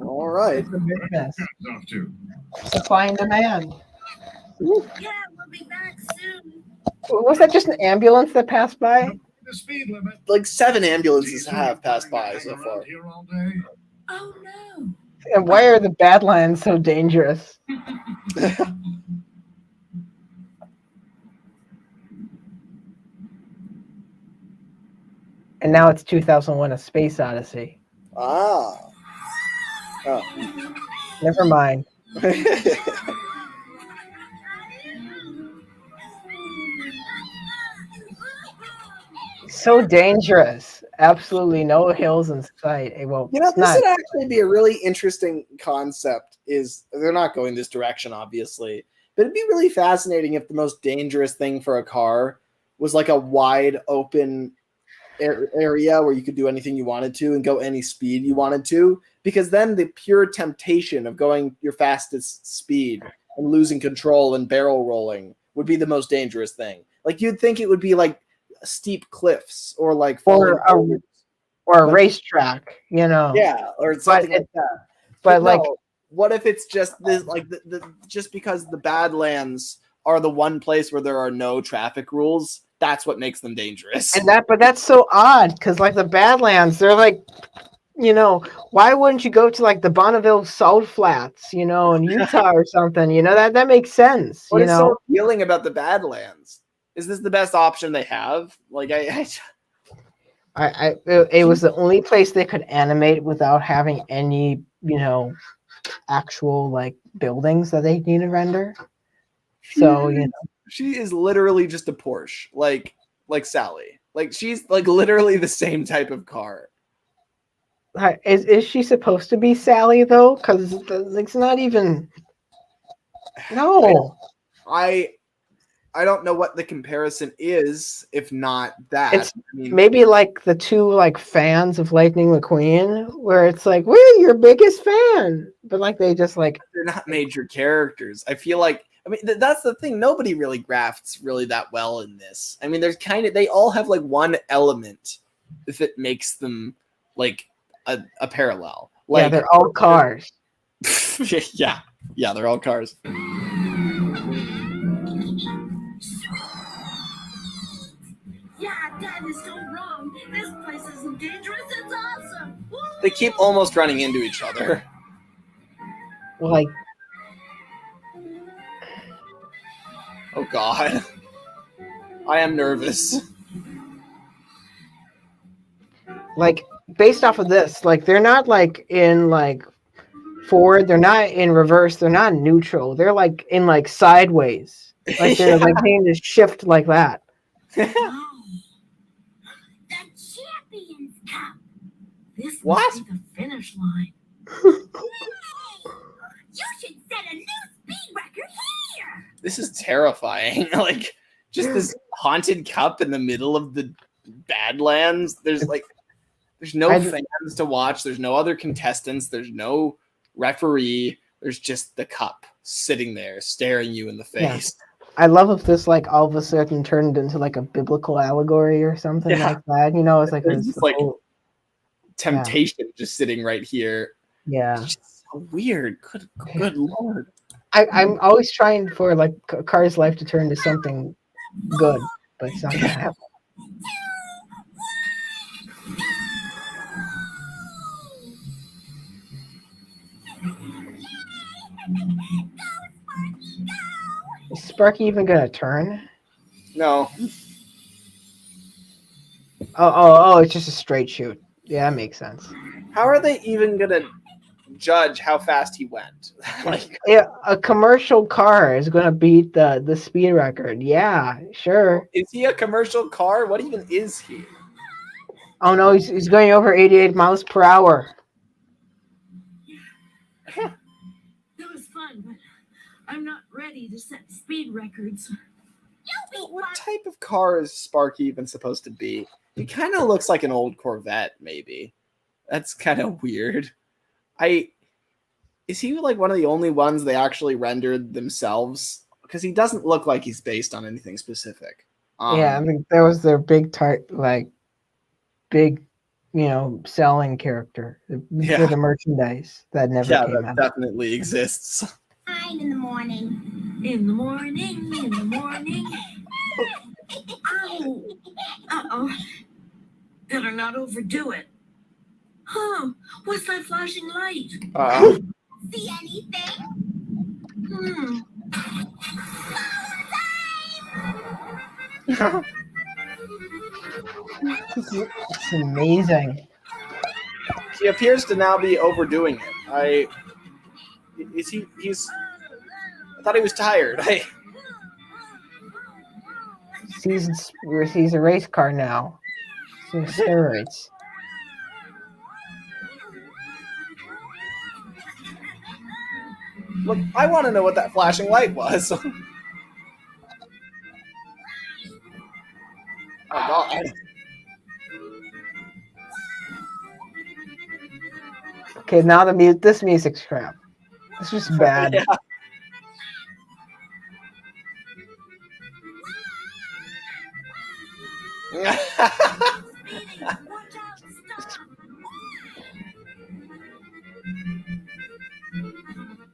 All right. It's a business. Off to. Supply and demand. Yeah, we'll be back soon. Was that just an ambulance that passed by? The speed limit. Like 7 ambulances have passed by so Hang far. around here all day. Oh no. And why are the Badlands so dangerous? And now it's 2001: A Space Odyssey. Ah. Oh. Never mind. So dangerous. Absolutely no hills in sight. Well, This would actually be a really interesting concept. They're not going this direction, obviously, but it'd be really fascinating if the most dangerous thing for a car was like a wide open area where you could do anything you wanted to and go any speed you wanted to, because then the pure temptation of going your fastest speed and losing control and barrel rolling would be the most dangerous thing. You'd think it would be steep cliffs or a racetrack, Yeah, or something like that. But no, what if it's just this just because the Badlands are the one place where there are no traffic rules, that's what makes them dangerous. But that's so odd because the Badlands, they're You know, why wouldn't you go to like the Bonneville Salt Flats, you know, in Utah or something? You know, that makes sense. What You is know, so appealing about the Badlands? Is this the best option they have? Like it was the only place they could animate without having any, you know, actual like buildings that they need to render. So you know, she is literally just a Porsche, like Sally. Like she's like literally the same type of car. is she supposed to be Sally though? Because it's not even. No. I don't know what the comparison is, if not that. It's maybe like the two like fans of Lightning McQueen, where it's like we're your biggest fan, but like they just like they're not major characters. I feel like that's the thing. Nobody really grafts really that well in this. I mean, there's they all have like one element that makes them like a parallel. Like yeah, they're all cars. yeah, they're all cars. Yeah, Dad is so wrong. This place isn't dangerous. It's awesome. Woo! They keep almost running into each other. Like, oh God, I am nervous. Like based off of this, like they're not like in like forward, they're not in reverse, they're not neutral. They're like in like sideways. Like they're like needing to shift like that. Wow. The Champions Cup. This What? must be the finish line. You should set a new speed record here. This is terrifying. Like just this haunted cup in the middle of the Badlands. There's no fans to watch. There's no other contestants. There's no referee. There's just the cup sitting there staring you in the face. Yeah. I love if this like all of a sudden turned into like a biblical allegory or something like that. You know, it's like there's just like temptation just sitting right here. Yeah. It's just so weird. Good Lord. I'm always trying for like Car's life to turn into something good, but it's not gonna happen. Is Sparky even gonna turn? No. Oh, it's just a straight shoot. Yeah, that makes sense. How are they even gonna judge how fast he went? Like, yeah, a commercial car is gonna beat the speed record. Yeah, sure. Is he a commercial car? What even is he? Oh no, he's going over 88 miles per hour. That was fun, but I'm not ready to set speed records. What type of car is Sparky even supposed to be? He kind of looks like an old Corvette, maybe. That's kind of weird. Is he like one of the only ones they actually rendered themselves? Because he doesn't look like he's based on anything specific. Yeah, I mean, that was their big big, you know, selling character for the merchandise that never came out. Yeah, that definitely exists. 9 in the morning. In the morning, in the morning. Ow! Uh-oh. Better not overdo it. Huh? What's that flashing light? See anything? It's amazing. He appears to now be overdoing it. He's I thought he was tired. He's a race car now. He's steroids. Look, I want to know what that flashing light was. Oh God. Okay, now this music's crap. It's just bad. Yeah.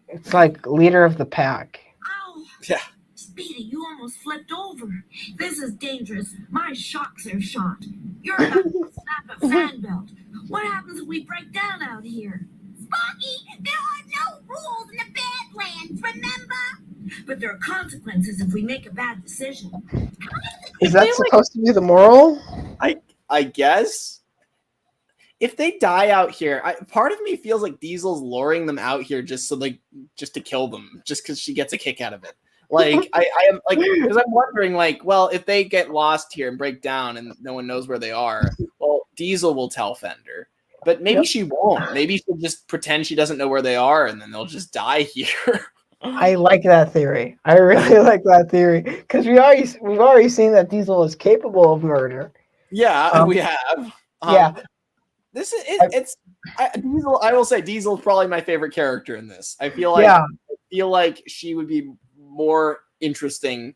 It's like leader of the pack. Ow! Yeah. Speedy, you almost flipped over. This is dangerous. My shocks are shot. You're about to snap a fan belt. What happens if we break down out here? Sparky, there are no rules in the Badlands, remember? But there are consequences if we make a bad decision. Is that supposed to be the moral? I guess. If they die out here, part of me feels like Diesel's luring them out here just to kill them, just because she gets a kick out of it. Like I am like, because I'm wondering, like, well, if they get lost here and break down and no one knows where they are, well, Diesel will tell Fender, but maybe she won't. Maybe she'll just pretend she doesn't know where they are, and then they'll just die here. I like that theory. I really like that theory because we've already seen that Diesel is capable of murder. Yeah, we have. Yeah. This is Diesel. I will say Diesel is probably my favorite character in this. I feel like she would be more interesting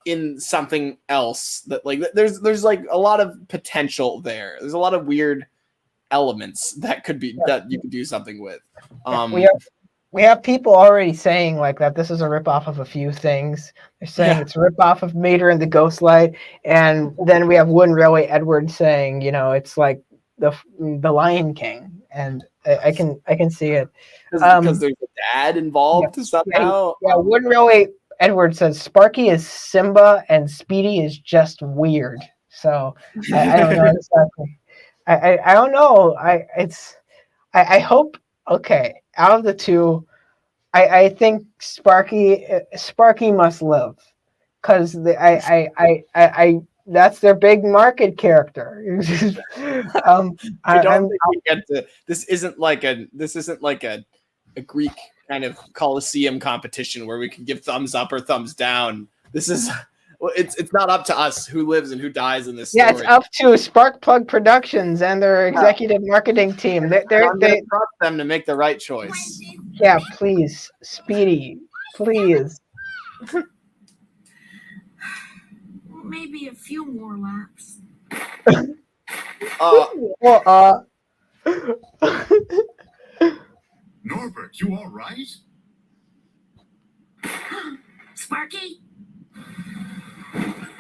in something else. That like there's like a lot of potential there. There's a lot of weird elements that you could do something with. We have people already saying like that this is a ripoff of a few things. They're saying it's a ripoff of Mater and the Ghostlight, and then we have Wooden Railway Edward saying, it's like the Lion King, and I can see it because there's a dad involved somehow. Yeah, Wooden Railway Edward says Sparky is Simba and Speedy is just weird. So I don't know exactly. I don't know. I hope. Okay, out of the two, I think Sparky must live because that's their big market character. I don't think we get to. This isn't like a Greek kind of Colosseum competition where we can give thumbs up or thumbs down. This is. It's not up to us who lives and who dies in this story. Yeah, it's up to Sparkplug Productions and their executive marketing team. They trust them to make the right choice. Yeah, please, Speedy, please. Maybe a few more laps. Norbert, you all right? Sparky?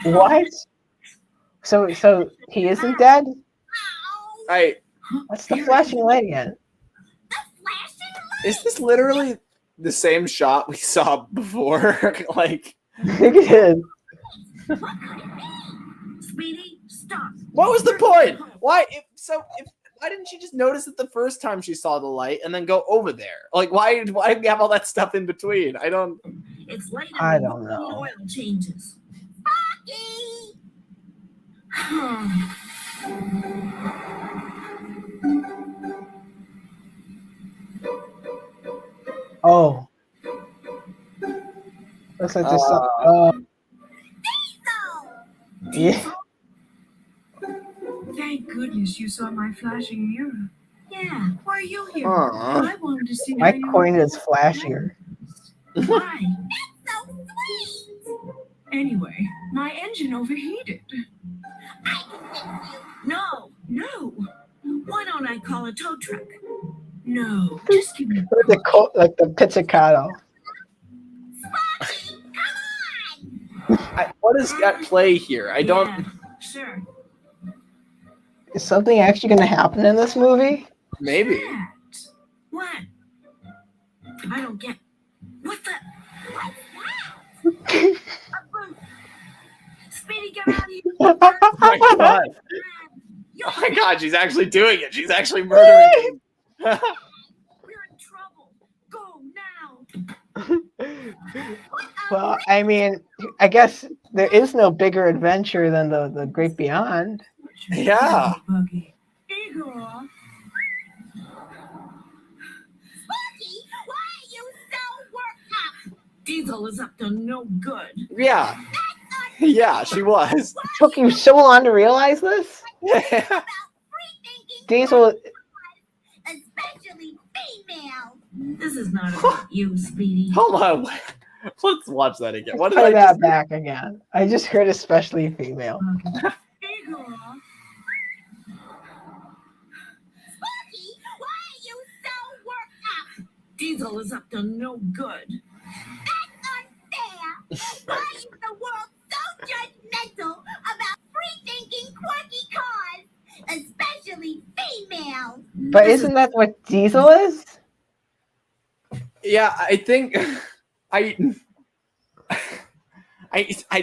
What? So he isn't dead? Right. What's the flashing light again? Is this literally the same shot we saw before? Like, I think it is. Speedy, stop. What was the point? Why didn't she just notice it the first time she saw the light and then go over there? Like, why do we have all that stuff in between? It's later. I don't know. Oil changes. Oh. Looks like there's some. Yeah. Thank goodness you saw my flashing mirror. Yeah, why are you here? I wanted to see. My coin is flashier. Why? That's so sweet. Anyway, my engine overheated. No. Why don't I call a tow truck? No, just give me like the pizzicato. What is at play here? I don't. Yeah, sure. Is something actually going to happen in this movie? Maybe. What? I don't get. What the? Speedy, get out of here! Oh my god! Oh my god! She's actually doing it. She's actually murdering him. We're in trouble. Go now. Well, I mean, I guess there is no bigger adventure than the Great Beyond. Yeah. Sparky, why are you so worked up? Diesel is up to no good. Yeah. Yeah, she was. It took you so long to realize this? Diesel. Especially female. This is not about you, Speedy. Hold on. Let's watch that again. What did I that back again? I just heard especially female. Sparky, why are you so worked up? Diesel is up to no good. That's unfair. Why is the world so judgmental about free-thinking, quirky cars, especially female? But isn't that what Diesel is? Yeah, I think I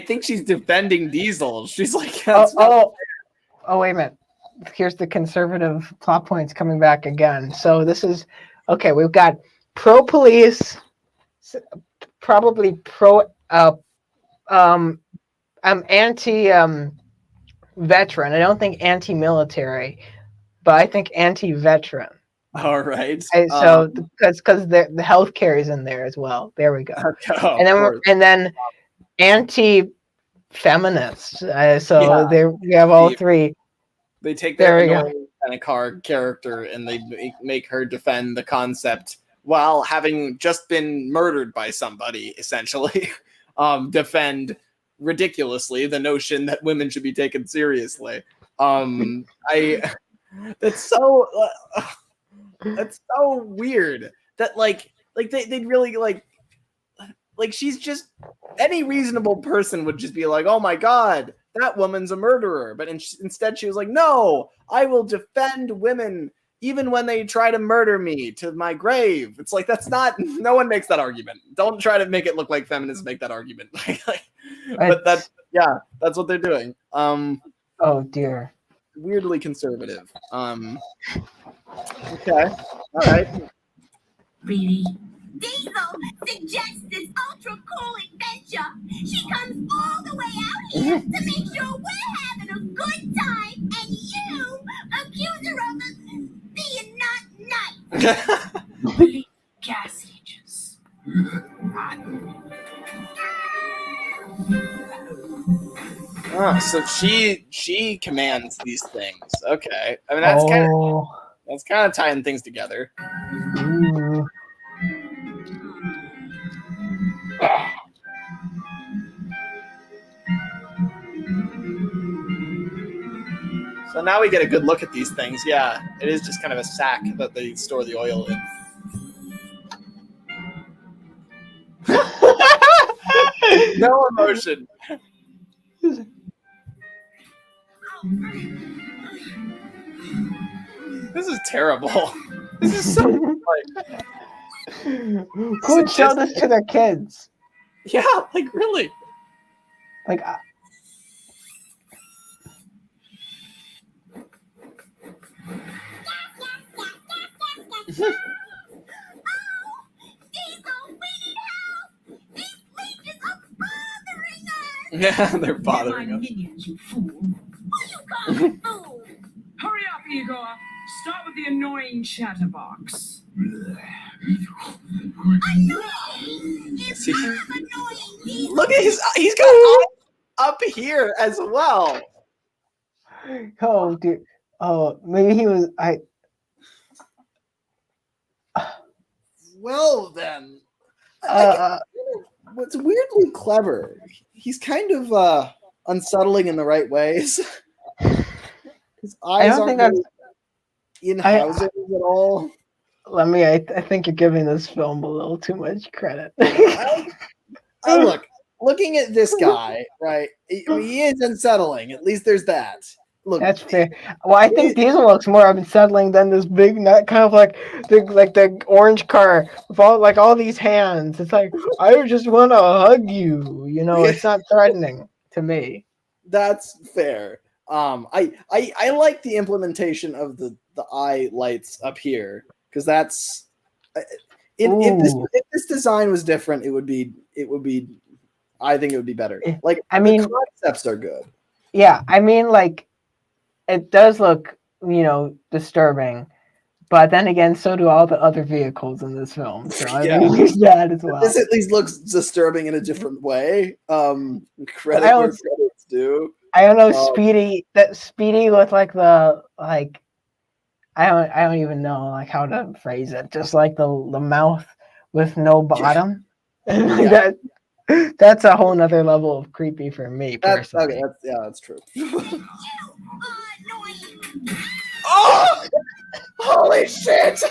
think she's defending Diesel. She's like, oh, wait a minute. Here's the conservative plot points coming back again. So this is okay. We've got pro police, probably pro anti veteran. I don't think anti military, but I think anti veteran. All right. So because the healthcare is in there as well. There we go. And then anti feminist. There we have all three. They take their annoying kind of car character and they make her defend the concept while having just been murdered by somebody, essentially. Defend ridiculously the notion that women should be taken seriously. That's so weird that they'd really like she's just, any reasonable person would just be like, oh my god, that woman's a murderer. But instead she was like, no, I will defend women even when they try to murder me to my grave. It's like, that's not, no one makes that argument. Don't try to make it look like feminists make that argument. But that's what they're doing. Oh dear. Weirdly conservative. Okay. All right. Really? Diesel suggests this ultra cool adventure. She comes all the way out here to make sure we're having a good time, and you accuse her of being not nice. Gas leeches. Oh, so she commands these things. Okay. I mean, that's kind of tying things together. Ooh. So now we get a good look at these things. Yeah, it is just kind of a sack that they store the oil in. No emotion. This is terrible. This is so who would show this to their kids? Yeah, like really. Like Diesel, we need help! These leeches are bothering us! Yeah, they're bothering us. Minions, you fool. Who you call a fool? Hurry up, Igor. Start with the annoying chatterbox. Annoying! It's See? kind of annoying, Diesel. Look at he's got eyes up here as well. oh dude. Oh, maybe he was Well then. What's weirdly clever. He's kind of unsettling in the right ways. His eyes aren't in houses at all. Lemmy, I think you're giving this film a little too much credit. Looking at this guy, right? He is unsettling. At least there's that. Look, that's fair. Well, I think Diesel looks more unsettling than this big nut, kind of like the orange car with all these hands. It's like, I just want to hug you. You know, it's not threatening to me. That's fair. I like the implementation of the eye lights up here, because that's if this design was different, it would be I think it would be better. Like, I mean, the concepts are good. Yeah, I mean, like, it does look, disturbing, but then again, so do all the other vehicles in this film. So I mean, there's that as well. This at least looks disturbing in a different way. Credit where credit's due. I don't know, Speedy. That Speedy looked like I don't even know how to phrase it. Just like the mouth with no bottom. Yeah. That's a whole nother level of creepy for me personally. That's true. Oh! Holy shit!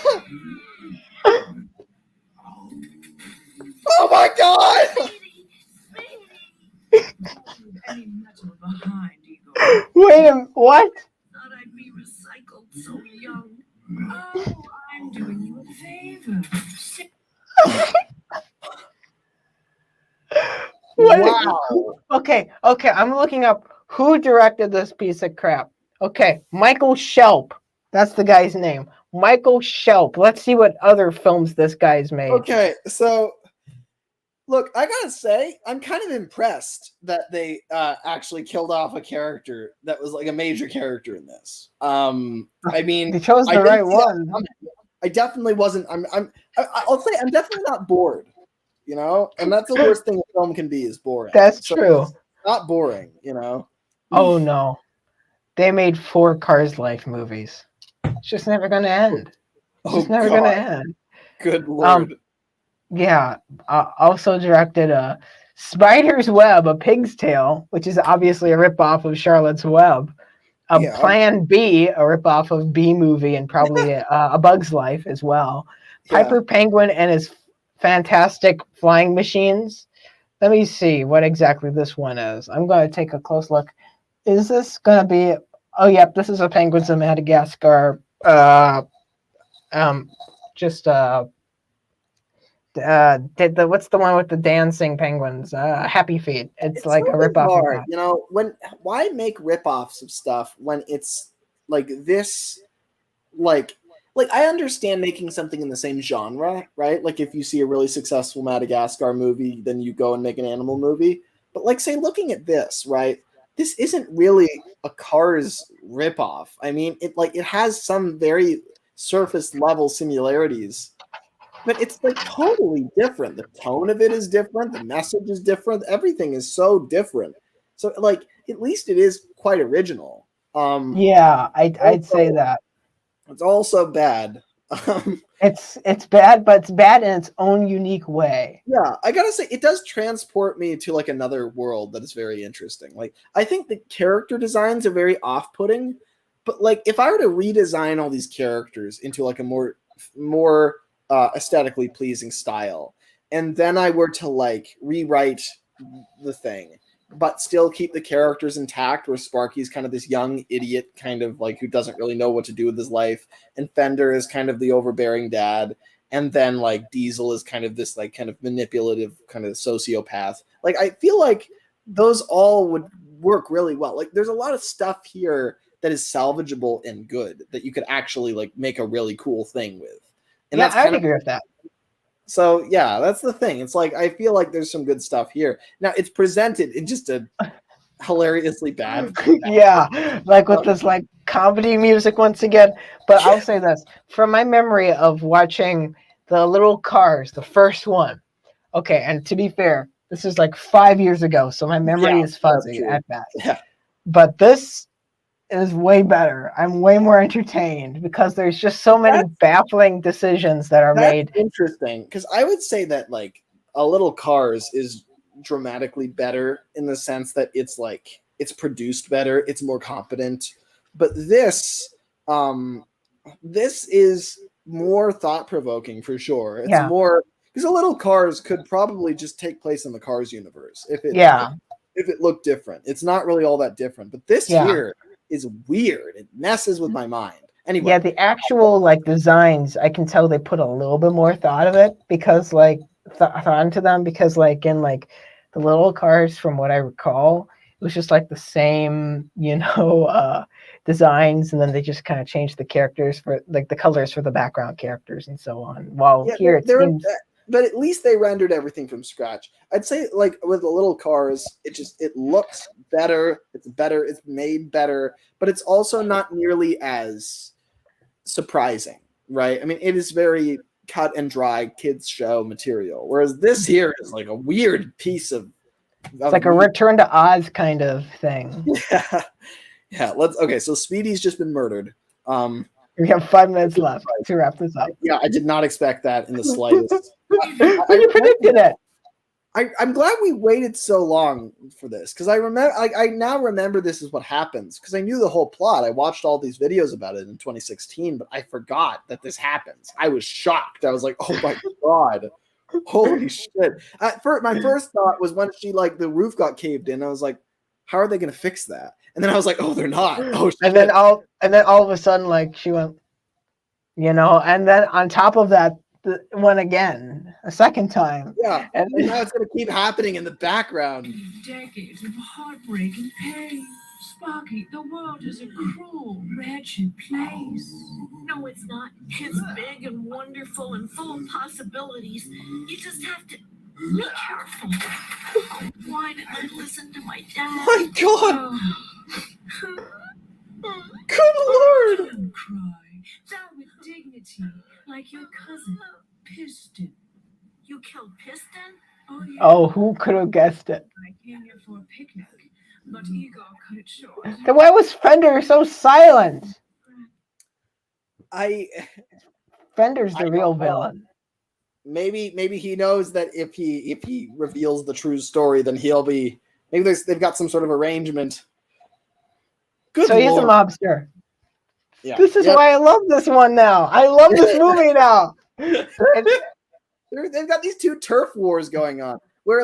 Oh my god! Wait a minute, what? Thought I'd be recycled so young. Oh, I'm doing you a favor. Wow. Okay, I'm looking up who directed this piece of crap. Okay, Michael Shelp. That's the guy's name. Michael Shelp. Let's see what other films this guy's made. Okay, so look, I gotta say, I'm kind of impressed that they actually killed off a character that was like a major character in this. I mean, They chose the right one. I definitely wasn't. I'll say I'm definitely not bored. You know, and that's the worst thing a film can be is boring. That's true. It's not boring, you know. Oh no, they made 4 Cars Life movies. It's just never gonna end. It's just never gonna end. Good lord. Yeah. Also directed Spider's Web, A Pig's Tale, which is obviously a ripoff of Charlotte's Web. Plan B, a ripoff of B Movie, and probably A Bug's Life as well. Piper Penguin and his Fantastic Flying Machines. Let me see what exactly this one is. I'm going to take a close look. Is this going to be... Oh, yep, this is a Penguins of Madagascar. What's the one with the dancing penguins? Happy Feet. It's like a ripoff of that. You know, why make ripoffs of stuff when it's like this, like I understand making something in the same genre, right? Like if you see a really successful Madagascar movie, then you go and make an animal movie. But like, say, looking at this, right? This isn't really a Cars ripoff. I mean, it has some very surface level similarities, but it's like totally different. The tone of it is different. The message is different. Everything is so different. So like, at least it is quite original. Yeah, I'd say that. It's also bad. It's bad, but it's bad in its own unique way. Yeah, I gotta say, it does transport me to like another world that is very interesting. Like, I think the character designs are very off-putting, but like, if I were to redesign all these characters into like a more aesthetically pleasing style, and then I were to like rewrite the thing, but still keep the characters intact, where Sparky's kind of this young idiot, kind of like who doesn't really know what to do with his life, and Fender is kind of the overbearing dad, and then like Diesel is kind of this like kind of manipulative kind of sociopath. Like, I feel like those all would work really well. Like, there's a lot of stuff here that is salvageable and good that you could actually like make a really cool thing with. And yeah, I agree with that. So yeah, that's the thing. It's like, I feel like there's some good stuff here. Now it's presented in just a hilariously bad. Yeah, like with this like comedy music once again. But I'll say this, from my memory of watching the Little Cars, the first one. Okay, and to be fair, this is like 5 years ago, so my memory is fuzzy at best. Yeah. But this is way better. I'm way more entertained because there's just so many baffling decisions that are made. Interesting, because I would say that like A Little Cars is dramatically better in the sense that it's like it's produced better, it's more competent. But this is more thought-provoking for sure. It's more, because A Little Cars could probably just take place in the Cars universe if it looked different. It's not really all that different, but this here is weird. It messes with my mind. Anyway. Yeah, the actual like designs, I can tell they put a little bit more thought of it because like thought into them, because like in like the Little Cars, from what I recall, it was just like the same, designs, and then they just kind of changed the characters for like the colors for the background characters and so on. While here it seems. But at least they rendered everything from scratch. I'd say, like, with the Little Cars, it looks better. It's made better, but it's also not nearly as surprising, right? I mean, it is very cut and dry kids show material, whereas this here is like a weird piece of. It's like a Return to Oz kind of thing. Yeah. Okay. So Speedy's just been murdered. We have 5 minutes left to wrap this up. Yeah, I did not expect that in the slightest. You predicted it. I'm glad we waited so long for this, because I now remember this is what happens, because I knew the whole plot. I watched all these videos about it in 2016, but I forgot that this happens. I was shocked. I was like, oh my God, holy shit. My first thought was when the roof got caved in, I was like, how are they going to fix that? And then I was like, oh, they're not. Oh shit. And then all of a sudden, like, she went, you know, and then on top of that, the one again, a second time. Yeah, and now it's going to keep happening in the background. Decades of heartbreak and pain. Sparky, the world is a cruel, wretched place. No, it's not. It's big and wonderful and full of possibilities. You just have to be careful. Why didn't I listen to my dad? My God! Oh, Good Lord! don't cry. Die with dignity, like your cousin, Piston. You killed Piston? Oh, yeah. Oh, who could have guessed it? I came here for a picnic, but Igor cut it short. Then why was Fender so silent? Fender's the real villain. Maybe he knows that if he reveals the true story, then he'll be. Maybe they've got some sort of arrangement. Good So he's a Lord. mobster. Yeah. This is why I love this one now. I love this movie now. They've got these two turf wars going on, where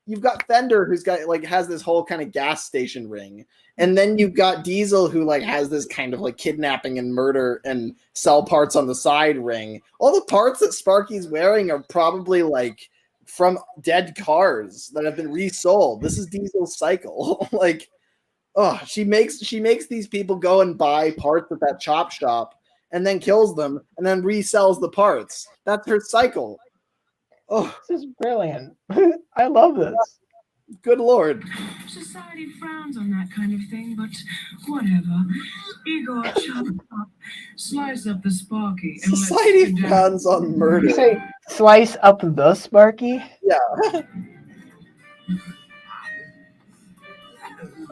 you've got Fender who's got has this whole kind of gas station ring, and then you've got Diesel who has this kind of kidnapping and murder and sell parts on the side ring. All the parts that Sparky's wearing are probably from dead cars that have been resold. This is Diesel's cycle. She makes these people go and buy parts at that chop shop and then kills them and then resells the parts. That's her cycle. Oh, this is brilliant. I love this. Good Lord. Society frowns on that kind of thing, but whatever. Igor chop up, slice up the Sparky, and Society frowns on murder. You say slice up the Sparky? Yeah.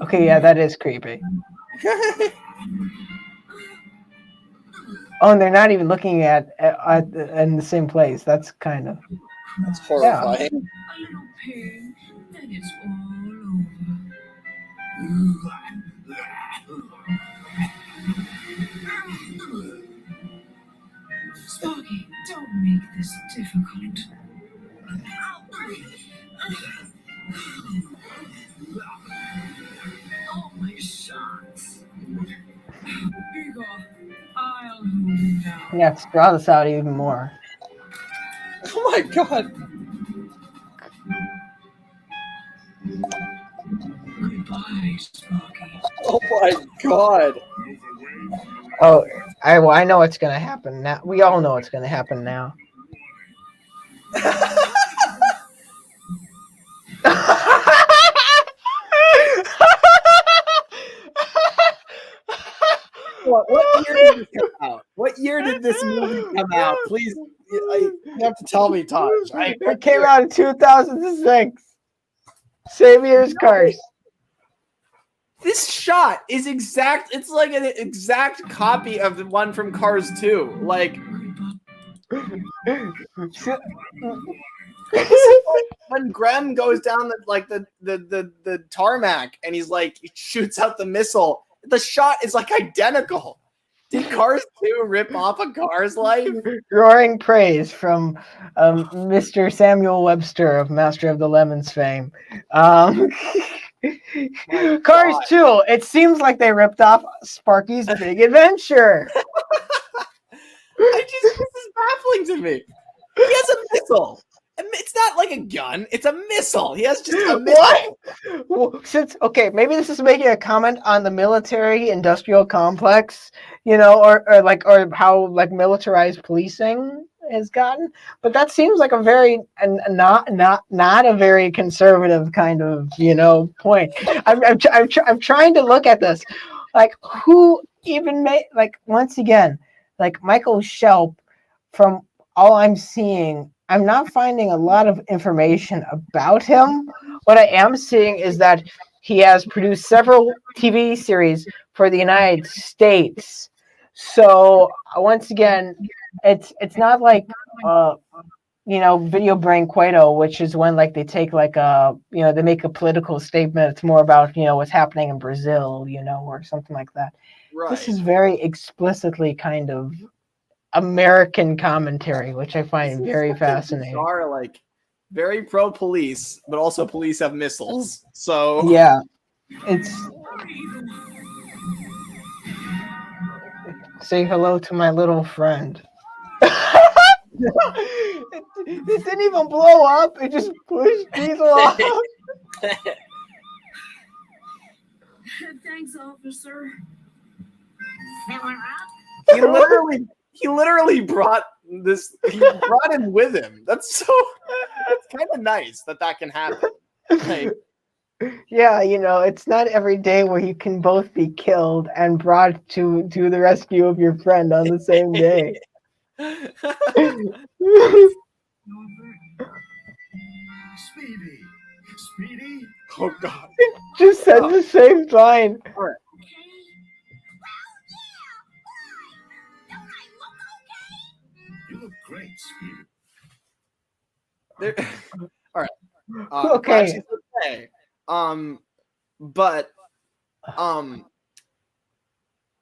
Okay, yeah, that is creepy. Oh, and they're not even looking at in the same place. That's kind of... That's horrifying. a little pain, then it's all over. Sparky, don't make this difficult. Oh, my shots. Igor, I'll hold him down. Yeah, let's draw this out even more. Oh my God. Goodbye, Sparky. Oh my God. Oh, I know what's gonna happen now. We all know what's gonna happen now. What year did this come out? What year did this movie come out? Please, you have to tell me, Taj. It came out in 2006. Same year as Cars. This shot is exact. It's like an exact copy of the one from Cars 2. When Graham goes down the tarmac and he shoots out the missile, the shot is identical. Did Cars 2 rip off a Cars life? Roaring praise from Mr. Samuel Webster of Master of the Lemons fame. Cars 2, it seems like they ripped off Sparky's Big Adventure. This is baffling to me. He has a missile. It's not like a gun. It's a missile. He has just a missile. What? Maybe this is making a comment on the military-industrial complex, or how militarized policing has gotten. But that seems like a very not a very conservative kind of point. I'm trying to look at this, who even made once again Michael Shelp. From all I'm seeing, I'm not finding a lot of information about him. What I am seeing is that he has produced several TV series for the United States. So once again, it's not Video Brinquedo, which is when they take they make a political statement. It's more about what's happening in Brazil, or something like that. Right. This is very explicitly kind of American commentary, which I find very fascinating. Bizarre, very pro police, but also police have missiles. So yeah, it's Say hello to my little friend. It didn't even blow up. It just pushed Diesel off. Thanks, officer. Fill her up. He literally brought this. He brought him with him. That's kind of nice that can happen. Like, yeah, it's not every day where you can both be killed and brought to the rescue of your friend on the same day. Speedy. oh God! Just said the same line. All right. Don't I look okay? You look great, Speedy. All right. Okay. She's okay. But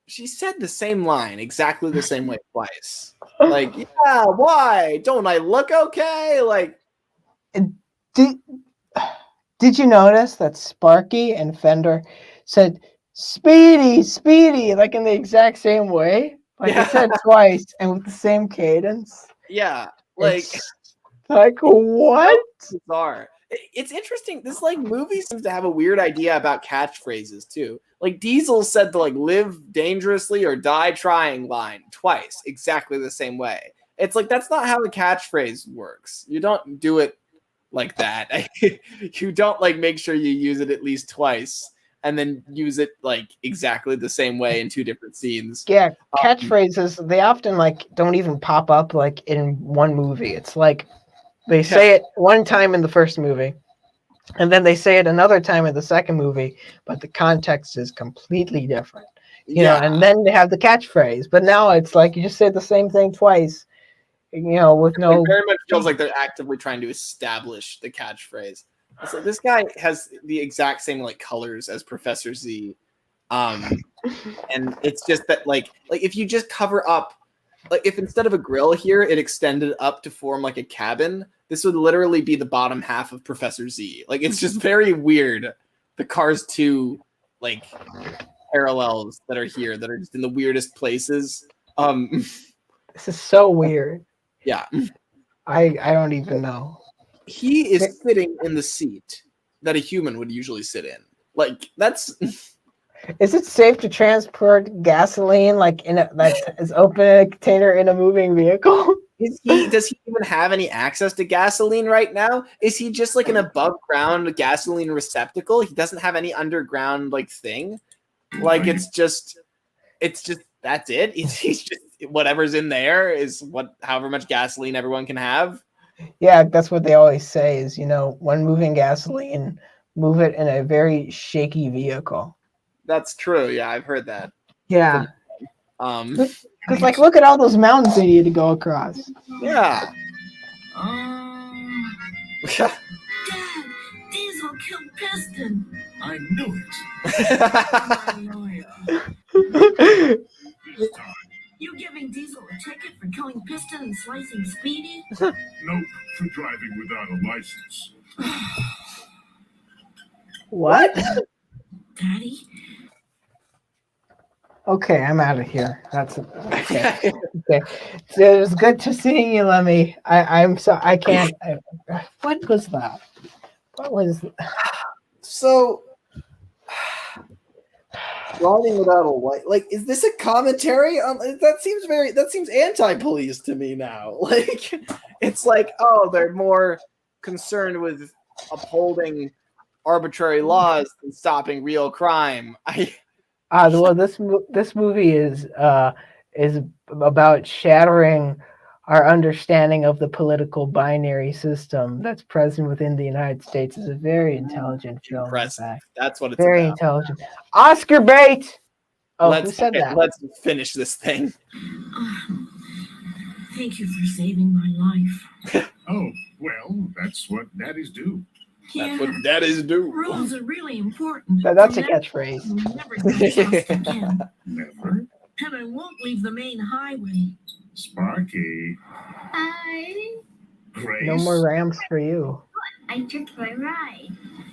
she said the same line exactly the same way twice. Like, yeah, why? Don't I look okay? Like, did you notice that Sparky and Fender said Speedy, Speedy, like in the exact same way? Like yeah. it said twice and with the same cadence. Yeah. Like, It's like what? Bizarre. It's interesting. This movie seems to have a weird idea about catchphrases too. Like Diesel said the live dangerously or die trying line twice, exactly the same way. It's like that's not how the catchphrase works. You don't do it like that. You don't make sure you use it at least twice and then use it exactly the same way in two different scenes. Yeah, catchphrases, they often don't even pop up in one movie. It's like they say it one time in the first movie, and then they say it another time in the second movie, but the context is completely different. You know, and then they have the catchphrase. But now it's like you just say the same thing twice, with no... It very much feels like they're actively trying to establish the catchphrase. So this guy has the exact same colors as Professor Z. And it's just that if you just cover up, if instead of a grill here, it extended up to form a cabin, this would literally be the bottom half of Professor Z. It's just very weird. The Cars 2 parallels that are here that are just in the weirdest places. This is so weird. Yeah. I don't even know. He is sitting in the seat that a human would usually sit in. That's... Is it safe to transport gasoline that is open a container in a moving vehicle? Does he even have any access to gasoline right now? Is he just an above ground gasoline receptacle? He doesn't have any underground thing. It's just that's it. He's just whatever's in there is however much gasoline everyone can have. Yeah, that's what they always say is, when moving gasoline, move it in a very shaky vehicle. That's true. Yeah, I've heard that. Yeah. Because look at all those mountains they need to go across. Yeah. Dad, Diesel killed Piston. I knew it. You giving Diesel a ticket for killing Piston and slicing Speedy? Nope, for driving without a license. What? Daddy? Okay, I'm out of here. That's okay. Okay. So it was good to see you, Lemmy. I'm so I can't. What was that? What was? So driving without a light. Is this a commentary? That seems anti-police to me now. It's oh, they're more concerned with upholding arbitrary laws than stopping real crime. Well, this movie is about shattering our understanding of the political binary system that's present within the United States. Is a very intelligent film. Impressive. That's what it's very about. Intelligent. Oscar bait. Oh, who said that? Let's finish this thing. Thank you for saving my life. Oh, well, that's what daddies do. Yeah, that's what daddies do. rules are really important. That's a catchphrase. Never get lost again. Never. And I won't leave the main highway. Sparky. Hi. Grace. No more ramps for you. I took my ride.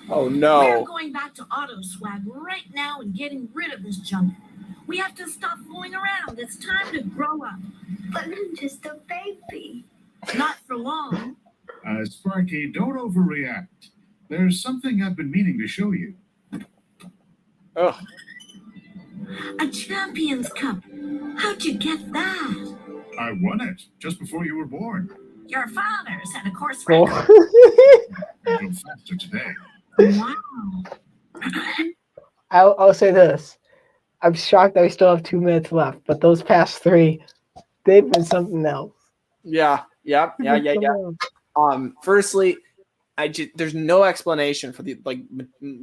Oh no. We're going back to Auto Swag right now and getting rid of this junk. We have to stop fooling around. It's time to grow up. But I'm just a baby. Not for long. Sparky, don't overreact. There's something I've been meaning to show you. Oh, A Champions Cup. How'd you get that? I won it just before you were born. Your father set a course Cool. record. I'll go faster today. Wow. I'll say this. I'm shocked that we still have 2 minutes left, but those past 3, they've been something else. yeah. Firstly, there's no explanation for the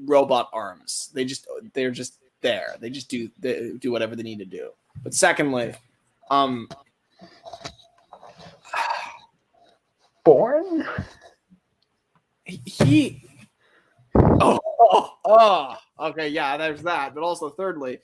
robot arms. They're just there. They just do whatever they need to do. But secondly, Born? Okay, yeah, there's that. But also thirdly,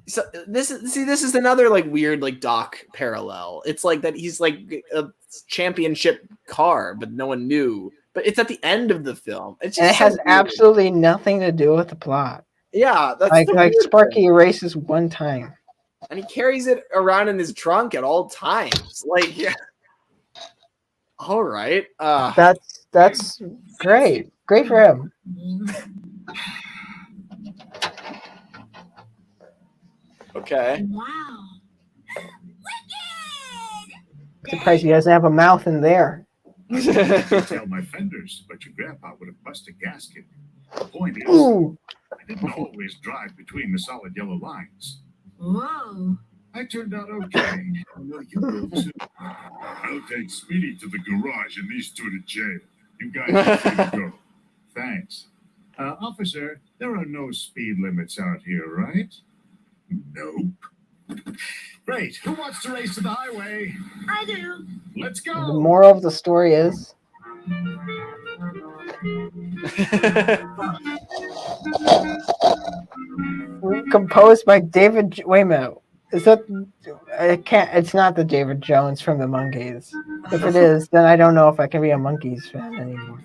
so this is another weird Doc parallel. It's like that he's like a championship car, but no one knew. But it's at the end of the film. It's just And it has weird. absolutely nothing to do with the plot. Yeah, that's Like Sparky erases one time. and he carries it around in his trunk at all times. All right. That's great. Great for him. Okay. Wow. Surprised he doesn't have a mouth in there. Tell my fenders, but your grandpa would have busted a gasket. The point is, Ooh. I didn't always drive between the solid yellow lines. Whoa. I turned out okay. I know you will too. I'll take Speedy to the garage and these two to jail. You guys are free to go. Thanks. Officer, there are no speed limits out here, right? Nope. Great. Who wants to race to the highway? I do. Let's The go. moral of the story is composed by David. Wait a minute. Is that? It can't. It's not the David Jones from the Monkees. If it is, then I don't know if I can be a Monkees fan anymore.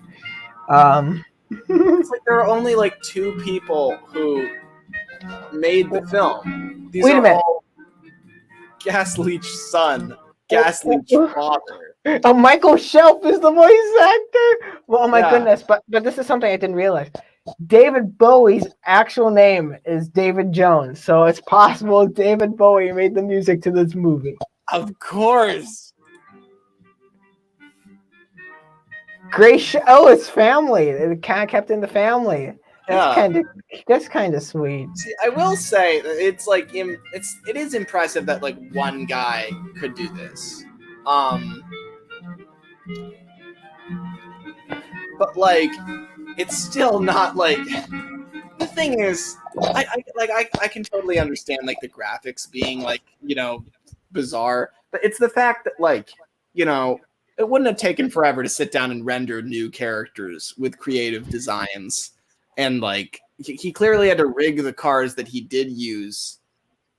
It's like there are only 2 people who made the film. These Wait a are minute. all Gas Leach's son, Gas Leach's father. Oh, Michael Shelp is the voice actor. Well, oh my Yeah. goodness! But this is something I didn't realize. David Bowie's actual name is David Jones, so it's possible David Bowie made the music to this movie. Of course. Great oh, it's family. It kind of kept in the family. Yeah. That's kind of sweet. See, I will say that it is impressive that one guy could do this. But it's still not the thing is I can totally understand the graphics being bizarre, but it's the fact that it wouldn't have taken forever to sit down and render new characters with creative designs. And he clearly had to rig the cars that he did use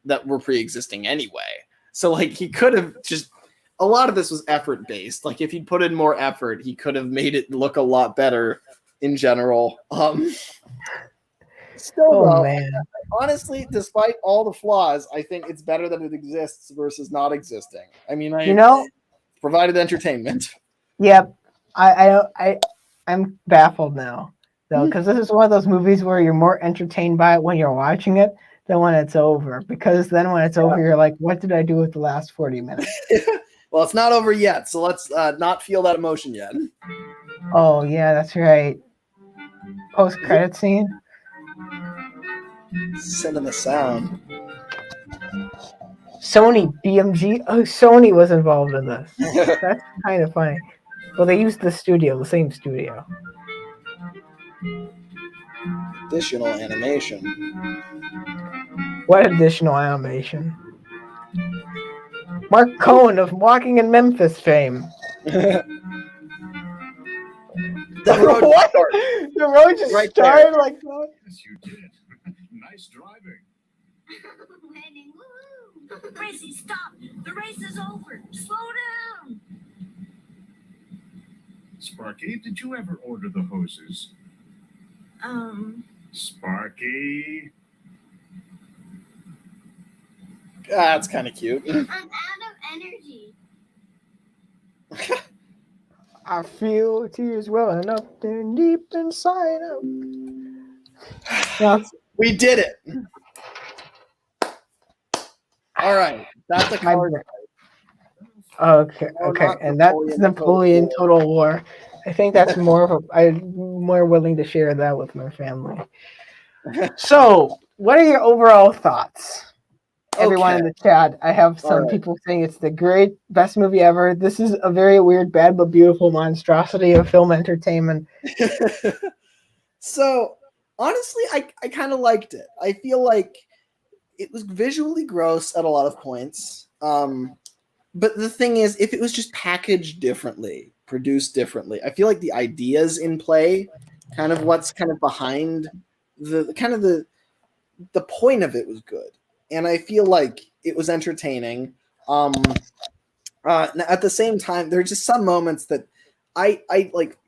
that were pre-existing anyway. So he could have just, a lot of this was effort based. If he'd put in more effort, he could have made it look a lot better in general. Still, though, man. Honestly, despite all the flaws, I think it's better that it exists versus not existing. I mean, provided entertainment. Yep. I'm baffled now, though, because this is one of those movies where you're more entertained by it when you're watching it than when it's over. Because then when it's over, you're like, what did I do with the last 40 minutes? Well, it's not over yet, so let's not feel that emotion yet. Oh, yeah, that's right. Post-credit scene. Cinema sound. Sony, BMG. Oh, Sony was involved in this. That's kind of funny. Well, they used the same studio. Additional animation. What additional animation? Mark Cohen of Walking in Memphis fame. The road What? The road just Right started there. like that? Yes, you did. Nice driving. Winning, woo! Gracie, stop. The race is over. Slow down. Sparky, did you ever order the hoses? Sparky? That's kind of cute. I'm out of energy. I feel tears welling up there deep inside of. Now, We did it. All right, that's a card. Okay, No, okay, not and that's Napoleon Napoleon Total War. I think that's more of a. I'm more willing to share that with my family. So, what are your overall thoughts? Everyone in the chat, I have some people saying it's the great best movie ever. This is a very weird, bad but beautiful monstrosity of film entertainment. So honestly, I kind of liked it. I feel like it was visually gross at a lot of points. But the thing is, if it was just packaged differently, produced differently, I feel like the ideas in play, kind of what's kind of behind the point of it was good. And I feel like it was entertaining. At the same time, there are just some moments that I like.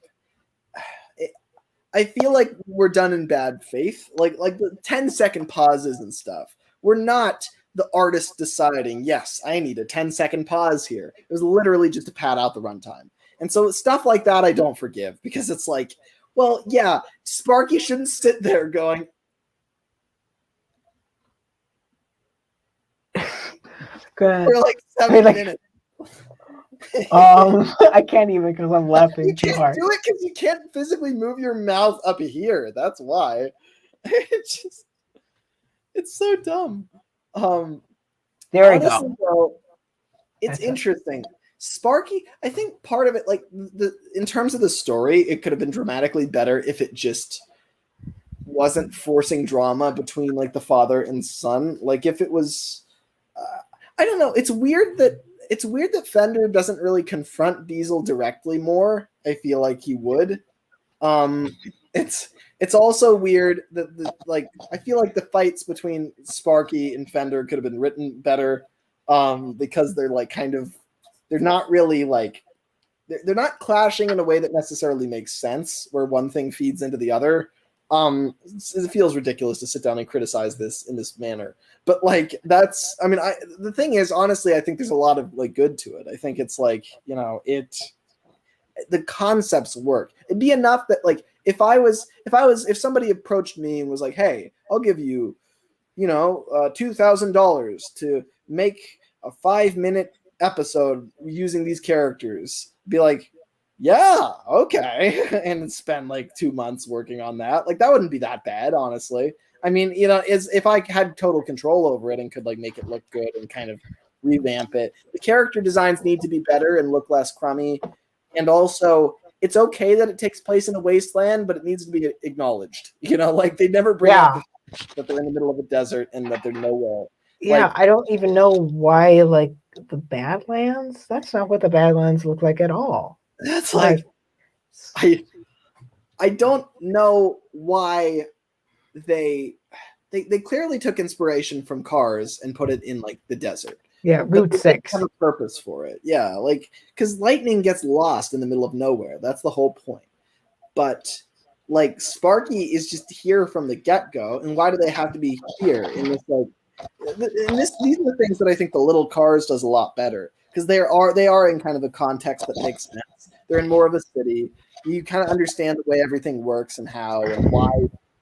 I feel like we're done in bad faith. Like the 10-second pauses and stuff. We're not the artist deciding, yes, I need a 10-second pause here. It was literally just to pad out the runtime. And so stuff like that I don't forgive because it's like, well, yeah, Sparky shouldn't sit there going, for like 7 minutes. I can't even because I'm laughing too hard. You can't do it because you can't physically move your mouth up here. That's why. It's so dumb. There we go. Though, it's interesting. Sparky, I think part of it, like in terms of the story, it could have been dramatically better if it just wasn't forcing drama between like the father and son. Like if it was, I don't know. It's weird that Fender doesn't really confront Diesel directly more. I feel like he would. It's also weird that I feel like the fights between Sparky and Fender could have been written better because they're like they're not really like they're not clashing in a way that necessarily makes sense where one thing feeds into the other. It feels ridiculous to sit down and criticize this in this manner, but like the thing is, honestly, I think there's a lot of like good to it. I think it's like, the concepts work. It'd be enough that like if somebody approached me and was like, hey, I'll give you $2,000 to make a 5-minute episode using these characters, be like, yeah, okay, and spend like 2 months working on that. Like that wouldn't be that bad, honestly. I mean, if I had total control over it and could like make it look good and kind of revamp it. The character designs need to be better and look less crummy. And also, it's okay that it takes place in a wasteland, but it needs to be acknowledged. Like they never bring up that they're in the middle of a desert and that they're nowhere. Yeah, I don't even know why like the Badlands. That's not what the Badlands look like at all. That's like I don't know why they clearly took inspiration from Cars and put it in like the desert. Yeah, Route 6. Have a purpose for it. Yeah, like because lightning gets lost in the middle of nowhere. That's the whole point. But like Sparky is just here from the get-go, and why do they have to be here in this like? These are the things that I think the Little Cars does a lot better because they are in kind of a context that makes sense. They're in more of a city. You kind of understand the way everything works and how and why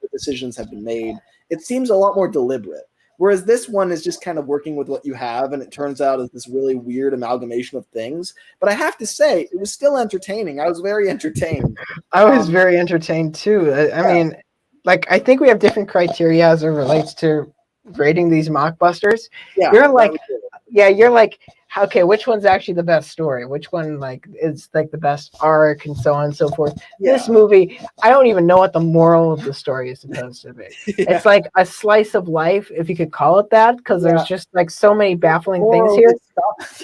the decisions have been made. It seems a lot more deliberate. Whereas this one is just kind of working with what you have, and it turns out as this really weird amalgamation of things. But I have to say, it was still entertaining. I was very entertained. I was very entertained too. I mean, like I think we have different criteria as it relates to rating these mockbusters. Yeah, you're like, okay, which one's actually the best story? Which one like is like the best arc and so on and so forth? Yeah. This movie, I don't even know what the moral of the story is supposed to be. It's like a slice of life, if you could call it that, because there's just like so many baffling things here.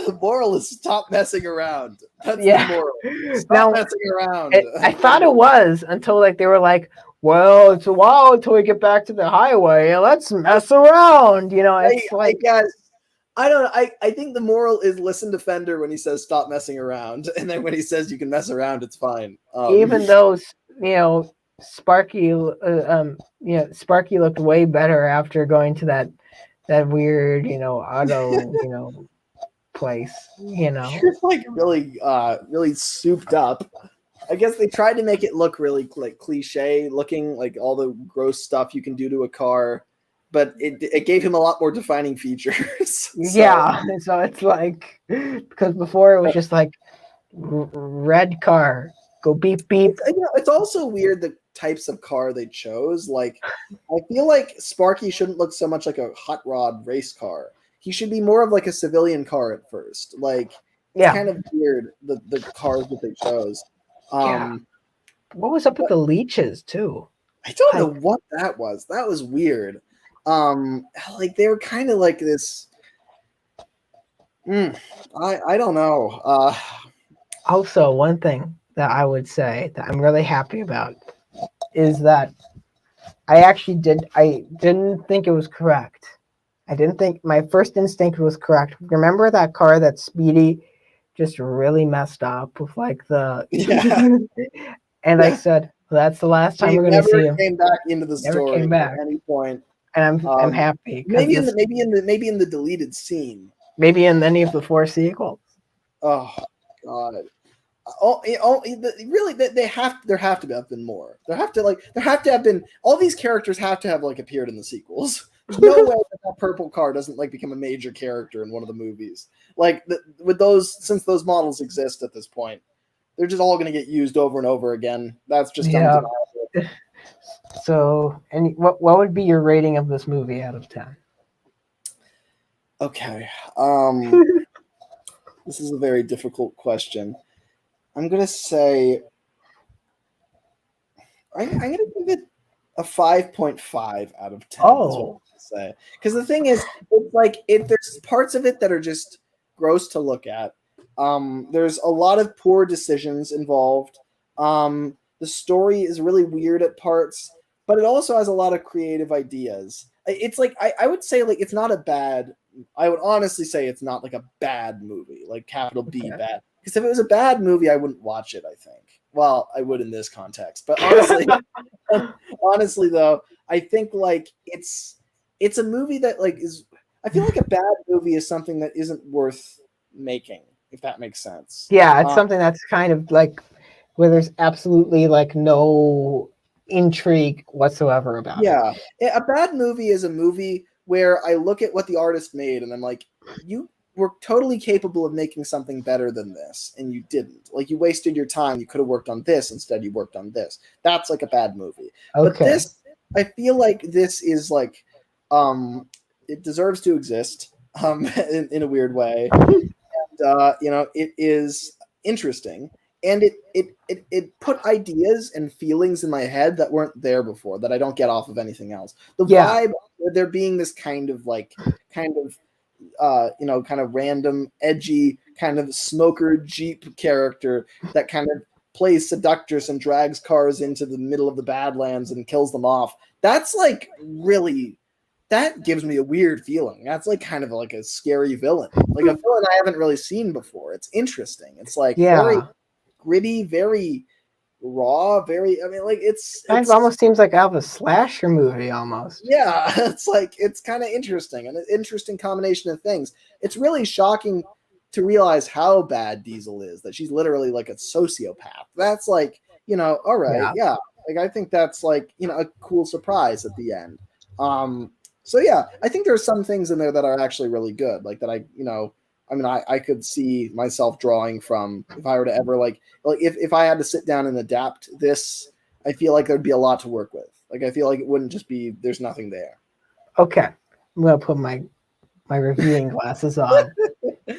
The moral is stop messing around. That's the moral. Stop messing around. I thought it was until like they were like, well, it's a while until we get back to the highway. Let's mess around. It's like I don't know. I think the moral is listen to Fender when he says stop messing around, and then when he says you can mess around, it's fine. Even though Sparky, Sparky looked way better after going to that weird, auto, place, You're like really souped up. I guess they tried to make it look really like cliche looking, like all the gross stuff you can do to a car, but it gave him a lot more defining features. Yeah, so it's like, because before it was just like red car, go beep beep. It's also weird the types of car they chose. Like, I feel like Sparky shouldn't look so much like a hot rod race car. He should be more of like a civilian car at first. Like, it's Yeah. kind of weird the cars that they chose. Yeah. What was up with the leeches too? I don't know what that was. That was weird. Like they were kind of like this. I don't know. Also, one thing that I would say that I'm really happy about is that I didn't think it was correct. I didn't think my first instinct was correct. Remember that car that Speedy just really messed up with like the and I said, well, that's the last time we're going to see him. Came back into the Never story came back at any point. And I'm happy. Maybe in the deleted scene. Maybe in any of the 4 sequels. Oh God. Really, there have to have been more. There have to have been all these characters have to have like appeared in the sequels. There's no way that purple car doesn't like become a major character in one of the movies. Like with those, since those models exist at this point, they're just all going to get used over and over again. That's just undeniable. So, and what would be your rating of this movie out of 10? Okay, this is a very difficult question. I'm gonna say I'm gonna give it a 5.5 out of 10. Oh, is what I'm gonna say, because the thing is, it's like there's parts of it that are just gross to look at. There's a lot of poor decisions involved. The story is really weird at parts, but it also has a lot of creative ideas. It's like I would say like it's not a bad. I would honestly say it's not like a bad movie, like capital B bad. Because if it was a bad movie, I wouldn't watch it, I think. Well, I would in this context. But honestly though, I think like it's a movie that like is, I feel like a bad movie is something that isn't worth making, if that makes sense. Yeah, it's something that's kind of like where there's absolutely like no intrigue whatsoever about it. Yeah. A bad movie is a movie where I look at what the artist made and I'm like, you were totally capable of making something better than this, and you didn't. Like, you wasted your time. You could have worked on this instead. You worked on this. That's like a bad movie. Okay. But this, I feel like this is like, it deserves to exist in a weird way. And, it is interesting. And it put ideas and feelings in my head that weren't there before, that I don't get off of anything else. The vibe, there being this kind of random, edgy, kind of smoker Jeep character that kind of plays seductress and drags cars into the middle of the Badlands and kills them off. That's like really, that gives me a weird feeling. That's like kind of like a scary villain, like a villain I haven't really seen before. It's interesting. It's like very gritty, very raw, it almost seems like out of a slasher movie almost. Yeah, it's kind of interesting, and an interesting combination of things. It's really shocking to realize how bad Diesel is, that she's literally like a sociopath. That's like, all right, yeah. Like, I think that's like, a cool surprise at the end. So yeah, I think there's some things in there that are actually really good, like that I could see myself drawing from if I were to ever like if I had to sit down and adapt this. I feel like there'd be a lot to work with. Like, I feel like it wouldn't just be there's nothing there. Okay, I'm gonna put my reviewing glasses on.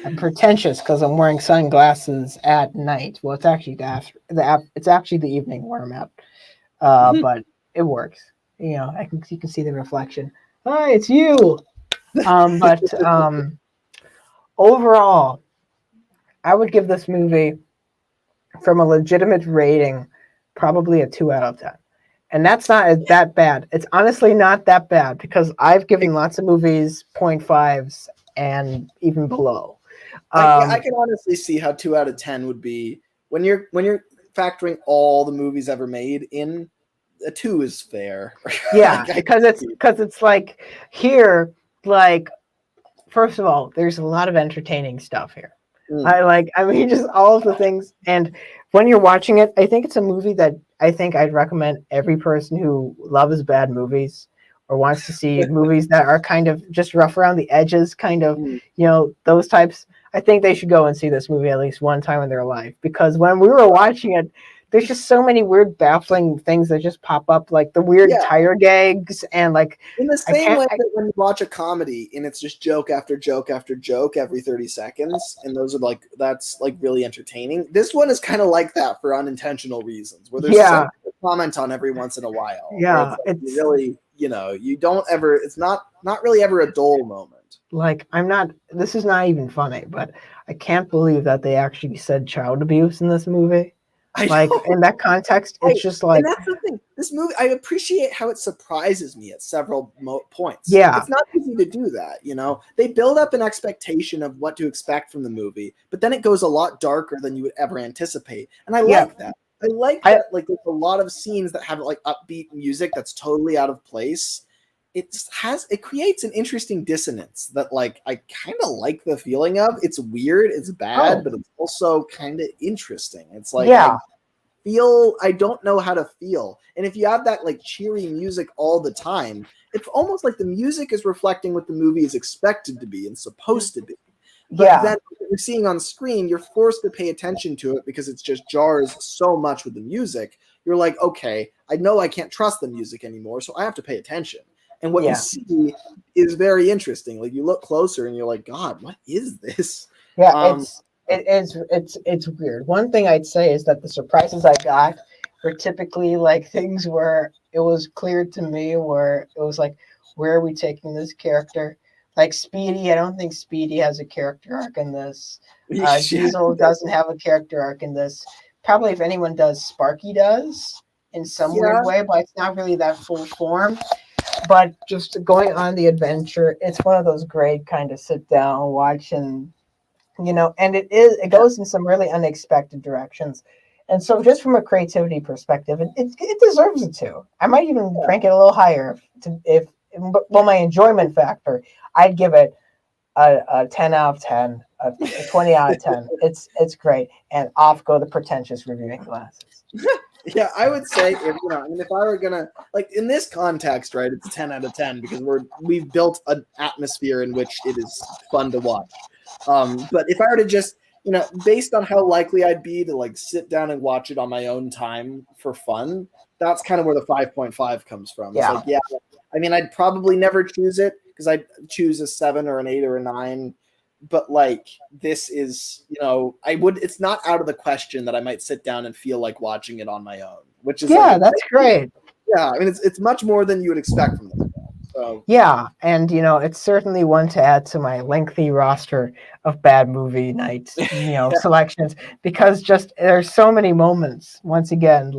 I'm pretentious because I'm wearing sunglasses at night. Well, it's actually the evening where I'm at, but it works. You can see the reflection. Hi, it's you. But overall, I would give this movie, from a legitimate rating, probably a 2 out of 10. And that's not that bad. It's honestly not that bad, because I've given lots of movies 0.5s and even below. I can honestly see how 2 out of 10 would be when you're factoring all the movies ever made in. A 2 is fair. Yeah, because it's like here like, first of all, there's a lot of entertaining stuff here. Mm. I mean, just all of the things. And when you're watching it, I think it's a movie that I think I'd recommend every person who loves bad movies or wants to see movies that are kind of just rough around the edges, kind of, Mm. those types. I think they should go and see this movie at least one time in their life, because when we were watching it, there's just so many weird, baffling things that just pop up, like the weird Yeah. tire gags, and like In the I same can't. way that when you watch a comedy and it's just joke after joke after joke every 30 seconds, and those are that's really entertaining. This one is kind of like that for unintentional reasons, where there's Yeah, something to comment on every once in a while. Where yeah, it's you really, you don't ever. It's not really ever a dull moment. like I'm not. This is not even funny, but I can't believe that they actually said child abuse in this movie. I Like know. in that context, it's just And like, that's the thing. This movie, I appreciate how it surprises me at several points. yeah, It's not easy to do that, They build up an expectation of what to expect from the movie, but then it goes a lot darker than you would ever anticipate. And I yeah. like that. I like that, there's a lot of scenes that have upbeat music that's totally out of place. It creates an interesting dissonance that I kind of like the feeling of. It's weird, it's bad, but it's also kind of interesting. It's Yeah. I don't know how to feel. And if you have that cheery music all the time, it's almost like the music is reflecting what the movie is expected to be and supposed to be. But then what you're seeing on screen, you're forced to pay attention to it because it's just jars so much with the music. You're like, okay, I know I can't trust the music anymore, so I have to pay attention. And what you see is very interesting. You look closer and you're like, God, what is this? Yeah, it's weird. One thing I'd say is that the surprises I got were typically things where it was clear to me, where it was like, where are we taking this character? Like Speedy, I don't think Speedy has a character arc in this. Diesel doesn't have a character arc in this. Probably if anyone does, Sparky does in some weird way, but it's not really that full form. But just going on the adventure, it's one of those great kind of sit down, watch, and and it goes in some really unexpected directions. And so just from a creativity perspective, it deserves it too. I might even rank it a little higher well, my enjoyment factor, I'd give it a 10 out of 10, a 20 out of 10. It's great. And off go the pretentious reviewing glasses. Yeah, I would say if I were gonna in this context, right, it's 10 out of 10 because we've built an atmosphere in which it is fun to watch. But if I were to just based on how likely I'd be to sit down and watch it on my own time for fun, that's kind of where the 5.5 comes from. It's I mean, I'd probably never choose it because I'd choose a 7 or an 8 or a 9. But this is, it's not out of the question that I might sit down and feel like watching it on my own, which is that's great. Yeah, I mean, it's much more than you would expect from this film. So yeah, and it's certainly one to add to my lengthy roster of bad movie nights, selections, because just there's so many moments. Once again,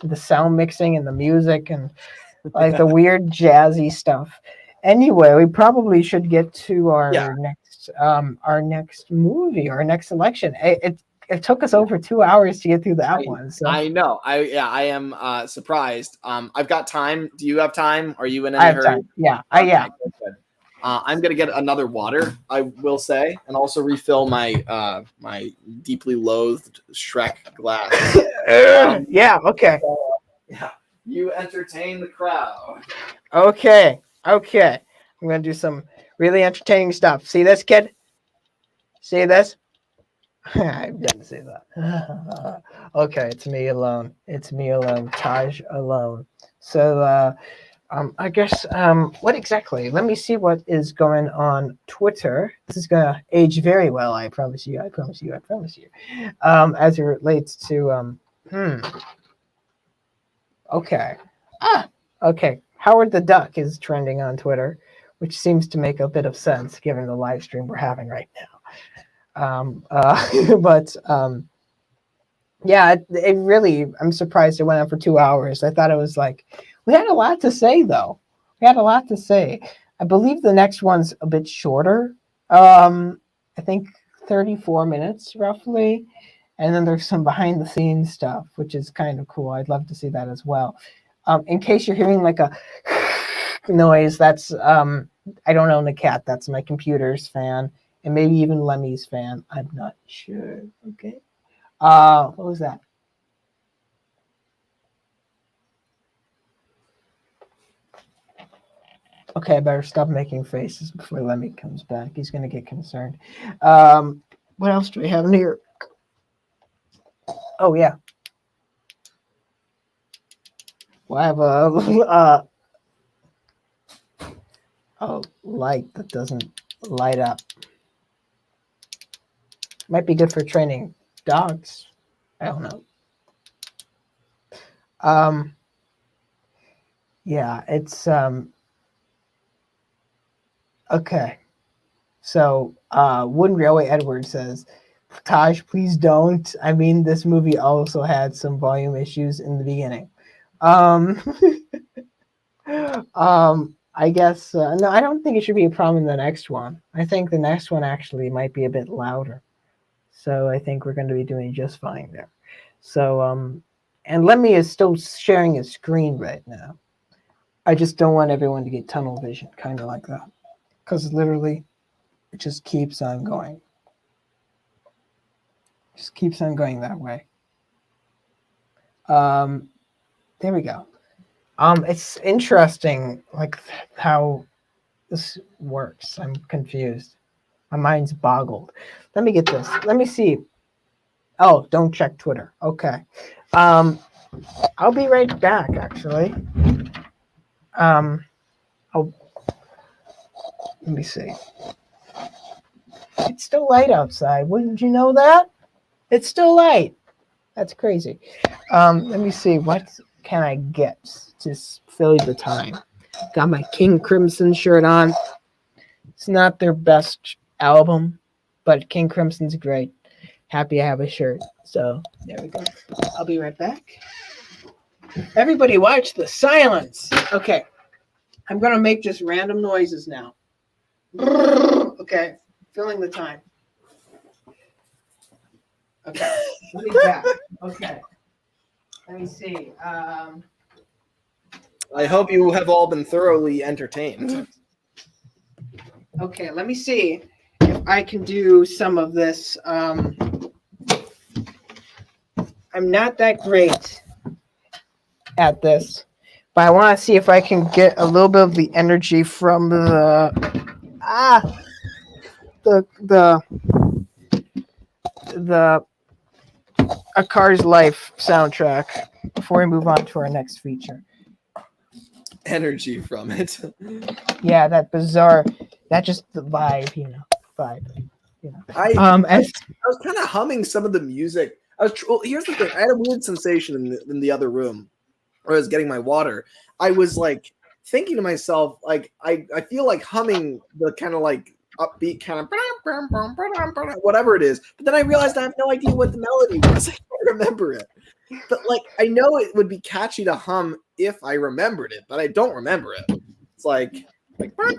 the sound mixing and the music and the weird jazzy stuff. Anyway, we probably should get to our next movie, our next selection. It took us over 2 hours to get through that one. So I know. I am surprised. I've got time. Do you have time? Are you in any I have hurry? time. Yeah. Okay, Yeah. good. I'm gonna get another water, I will say, and also refill my my deeply loathed Shrek glass. Yeah. Okay. Yeah. You entertain the crowd. Okay. I'm gonna do some really entertaining stuff. See this, kid? See this? I didn't say that. Okay, it's me alone. It's me alone. Taj alone. So, I guess, what exactly? Let me see what is going on Twitter. This is gonna age very well. I promise you. I promise you. I promise you. As it relates to, Okay. Okay. Howard the Duck is trending on Twitter, which seems to make a bit of sense given the live stream we're having right now. But yeah, it really, I'm surprised it went on for 2 hours. I thought it was we had a lot to say though. We had a lot to say. I believe the next one's a bit shorter. I think 34 minutes roughly. And then there's some behind the scenes stuff, which is kind of cool. I'd love to see that as well. In case you're hearing a noise. That's I don't own a cat. That's my computer's fan, and maybe even Lemmy's fan. I'm not sure. Okay. What was that? Okay, I better stop making faces before Lemmy comes back. He's gonna get concerned. What else do we have in here? Oh yeah. Well, I have a light that doesn't light up. Might be good for training dogs. I don't know. Yeah, it's okay. So Wooden Railway Edward says, Taj, please don't. I mean, this movie also had some volume issues in the beginning. I guess no, I don't think it should be a problem in the next one. I think the next one actually might be a bit louder. So I think we're going to be doing just fine there. So and Lemmy is still sharing his screen right now. I just don't want everyone to get tunnel vision, kind of like that, because literally it just keeps on going. Just keeps on going that way. There we go. It's interesting, like how this works. I'm confused. My mind's boggled. Let me get this. Let me see. Oh, don't check Twitter. Okay. I'll be right back. Actually. Let me see. It's still light outside. Wouldn't you know that? It's still light. That's crazy. Let me see. What can I get to fill the time? Got my King Crimson shirt on. It's not their best album, but King Crimson's great. Happy I have a shirt. So there we go. I'll be right back. Everybody watch the silence. Okay. I'm going to make just random noises now. Okay. Filling the time. Okay. Let me back. Okay. Let me see. I hope you have all been thoroughly entertained. Okay, let me see if I can do some of this. I'm not that great at this, but I want to see if I can get a little bit of the energy from the A Car's Life soundtrack before we move on to our next feature. Energy from it. Yeah, that bizarre, that just the vibe, vibe. I was kind of humming some of the music. Here's the thing. I had a weird sensation in the other room where I was getting my water. I was like thinking to myself, like I feel like humming the kind of like upbeat kind of whatever it is. But then I realized I have no idea what the melody was. I can't remember it. But like I know it would be catchy to hum if I remembered it, but I don't remember it. It's like well, I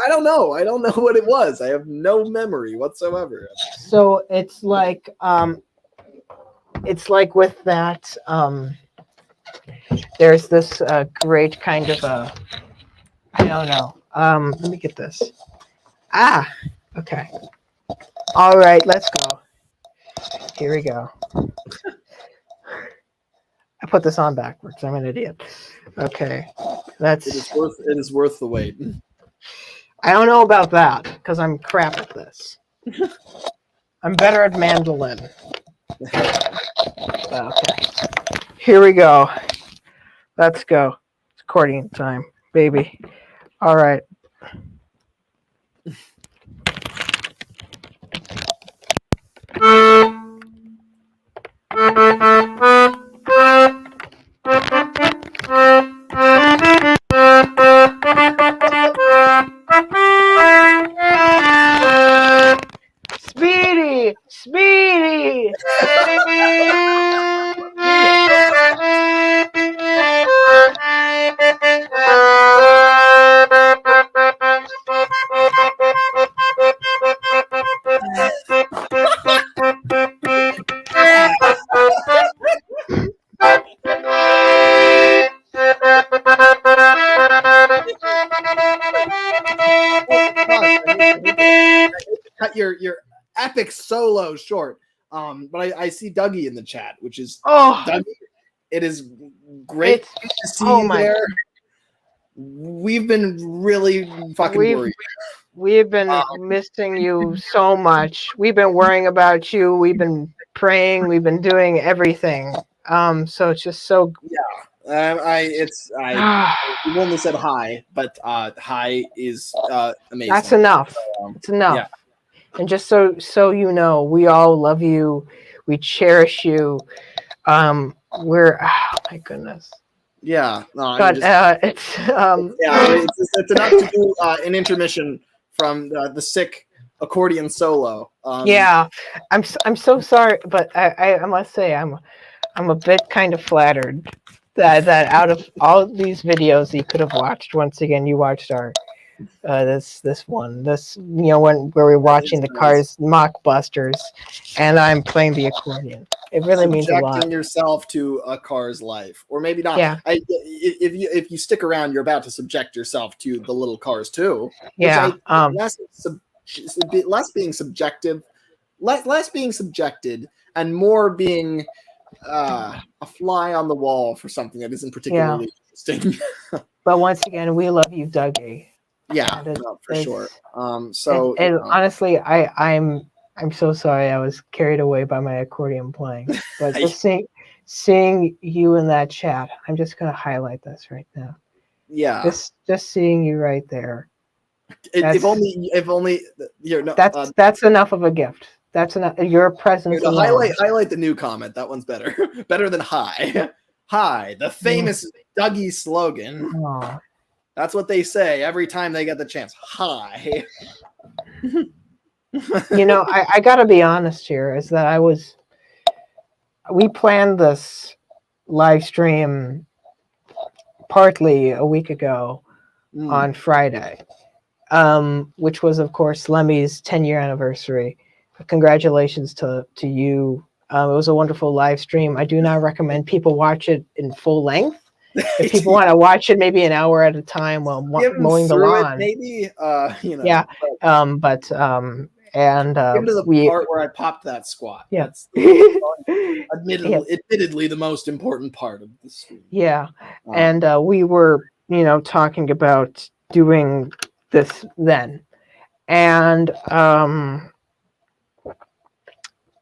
don't know. I don't know what it was. I have no memory whatsoever. So it's like with that there's this great kind of I don't know. Let me get this. Okay. All right, let's go. Here we go. I put this on backwards. I'm an idiot. Okay. It is worth the wait. I don't know about that because I'm crap at this. I'm better at mandolin. Okay. Here we go. Let's go. It's accordion time, baby. All right. Speedy! Speedy! your epic solo short. But I see Dougie in the chat, which is Dougie. It is great to see you there. We've been really fucking worried. We've been missing you so much. We've been worrying about you. We've been praying. We've been doing everything. So it's just so. Yeah. We've only said hi, but hi is amazing. That's enough. It's enough. Yeah. And just so you know, we all love you. We cherish you. We're my goodness. Yeah. No, but it's it's enough to do an intermission from the sick accordion solo. Yeah, I'm so sorry, but I must say I'm a bit kind of flattered that out of all of these videos you could have watched, once again you watched our this one, where we're watching the Cars Mockbusters, and I'm playing the accordion. It really means a lot. Subjecting yourself to a Cars life, or maybe not. Yeah. If you stick around, you're about to subject yourself to the little cars too. Yeah. Less being subjective, less being subjected, and more being a fly on the wall for something that isn't particularly interesting. But once again, we love you, Dougie. Yeah, for sure. Honestly, I'm so sorry I was carried away by my accordion playing. But just seeing you in that chat, I'm just gonna highlight this right now. Yeah. Just seeing you right there. If only you're no, that's enough of a gift. That's enough. Your presence. Highlight the new comment. That one's better. Better than hi. Hi, the famous Dougie slogan. Aww. That's what they say every time they get the chance. Hi. I gotta be honest here, is that we planned this live stream partly a week ago on Friday, which was, of course, Lemmy's 10-year anniversary. Congratulations to you. It was a wonderful live stream. I do not recommend people watch it in full length. If people want to watch it maybe an hour at a time while mowing the lawn, maybe yeah. And give it to the part where I popped that squat. Yeah. That's admittedly the most important part of the stream. Yeah. And we were, talking about doing this then.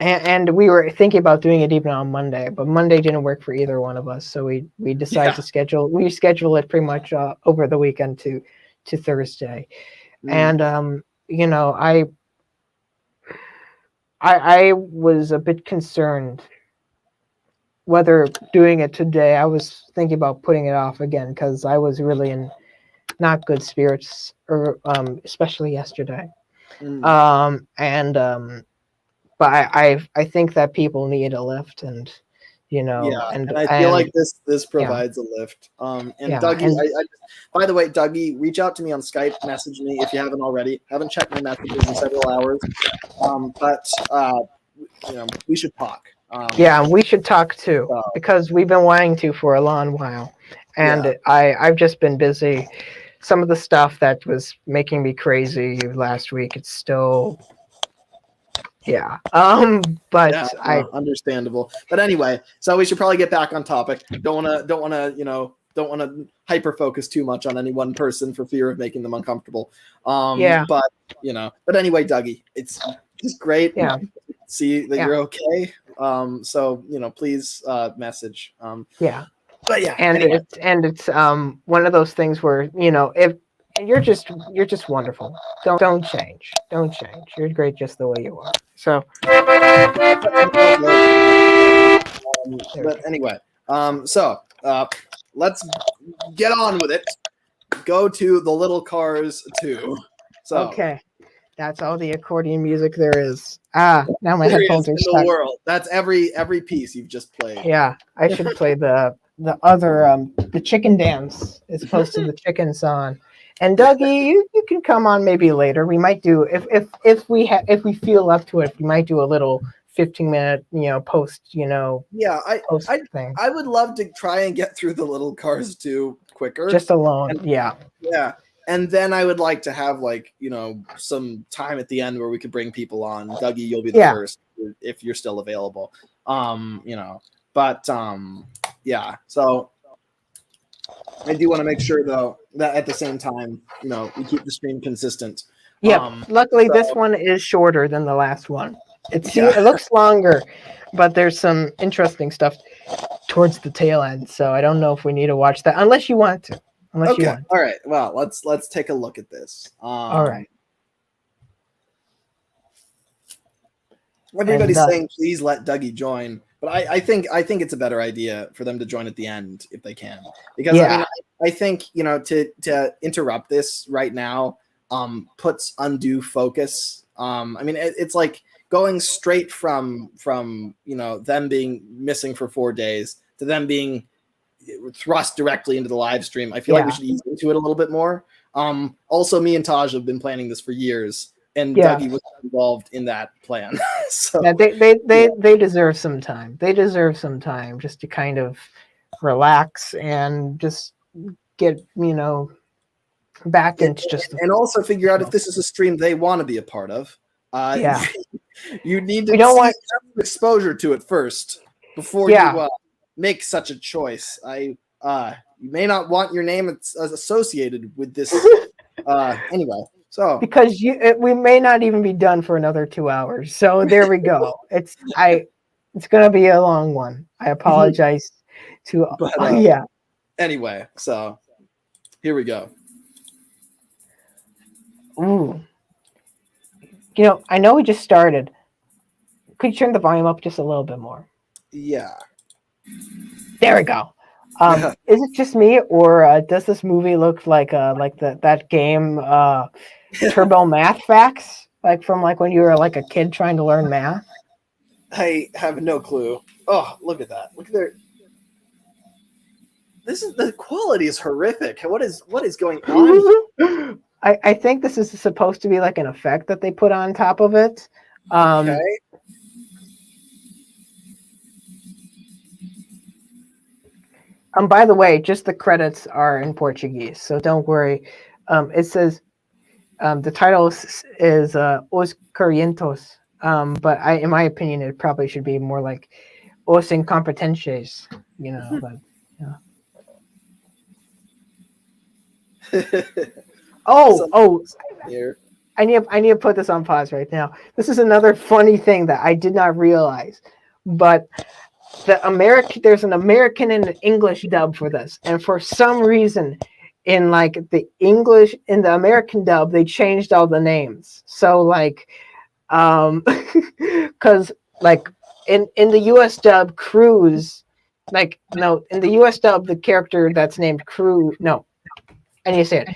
And we were thinking about doing it even on Monday, but Monday didn't work for either one of us. So we decided to schedule it pretty much over the weekend to Thursday. And, I was a bit concerned whether doing it today. I was thinking about putting it off again because I was really in not good spirits, especially yesterday. But I think that people need a lift, and and I feel like this provides a lift. Dougie, by the way, Dougie, reach out to me on Skype, message me if you haven't already. Haven't checked my messages in several hours, but we should talk. We should talk too, because we've been wanting to for a long while, and I've just been busy. Some of the stuff that was making me crazy last week, it's still. Understandable. But anyway, so we should probably get back on topic. Don't want to hyper focus too much on any one person for fear of making them uncomfortable. But anyway, Dougie, it's just great. See that you're okay. So please message. But yeah, and it's one of those things where if you're just wonderful. Don't change. You're great just the way you are. So but anyway, let's get on with it. Go to the Little Cars 2. So okay. That's all the accordion music there is. Now my headphones are stuck. In the world. That's every piece you've just played. Yeah, I should play the other the chicken dance. It's posted the chicken song. And Dougie, you can come on maybe later. We might do if we feel up to it. We might do a little 15-minute post thing. I would love to try and get through the Little Cars 2 quicker. Just alone. Yeah. And then I would like to have like, you know, some time at the end where we could bring people on. Dougie, you'll be the first if you're still available. You know, but yeah. So I do want to make sure though that at the same time, you know, we keep the stream consistent. Yeah. Luckily, this one is shorter than the last one. It looks longer, but there's some interesting stuff towards the tail end. So I don't know if we need to watch that unless you want to. Unless you want. All right. Well, let's take a look at this. All right. Everybody's saying please let Dougie join, but I think it's a better idea for them to join at the end if they can, because I mean I think, you know, to interrupt this right now puts undue focus. I mean it's like going straight from you know them being missing for 4 days to them being thrust directly into the live stream. I feel like we should ease into it a little bit more. Also, me and Taj have been planning this for years, and Dougie was involved in that plan. So they deserve some time. They deserve some time just to kind of relax and just get, you know, back into just and also figure out if this is a stream they want to be a part of. You need to see exposure to it first before you make such a choice. You may not want your name associated with this anyway. So because we may not even be done for another 2 hours. So there we go. It's gonna be a long one. I apologize Anyway, so here we go. Ooh. You know, I know we just started. Could you turn the volume up just a little bit more? Yeah. There we go. Is it just me, or does this movie look like that game Turbo Math Facts, like from like when you were like a kid trying to learn math? I have no clue. Oh, look at that! Look at their. The quality is horrific. What is going on? I think this is supposed to be like an effect that they put on top of it. Okay. By the way, just the credits are in Portuguese, so don't worry. It says the title is Os Corrientos, but in my opinion, it probably should be more like Os Incompetentes, you know. But, Here. I need to put this on pause right now. This is another funny thing that I did not realize, but there's an American and an English dub for this, and for some reason in like the American dub they changed all the names. So like because like in the US dub Cruz, like no, in the US dub the character that's named Cruz, no, I need to say it.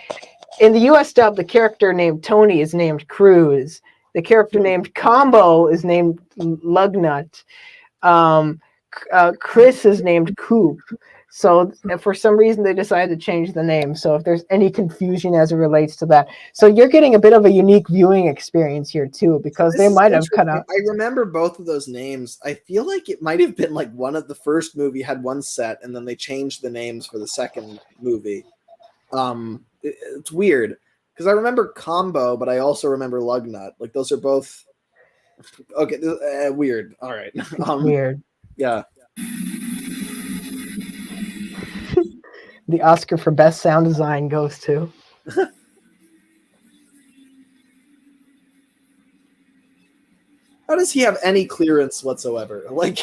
In the US dub the character named Tony is named Cruz. The character named Combo is named Lugnut. Chris is named Coop. So for some reason they decided to change the name. So if there's any confusion as it relates to that, so you're getting a bit of a unique viewing experience here too, because they might have cut out. I remember both of those names. I feel like it might have been like one of the first movie had one set, and then they changed the names for the second movie. It's weird because I remember Combo, but I also remember Lugnut. Like those are both okay. Weird. All right. Weird. Yeah. The Oscar for Best Sound Design goes to. How does he have any clearance whatsoever? Like,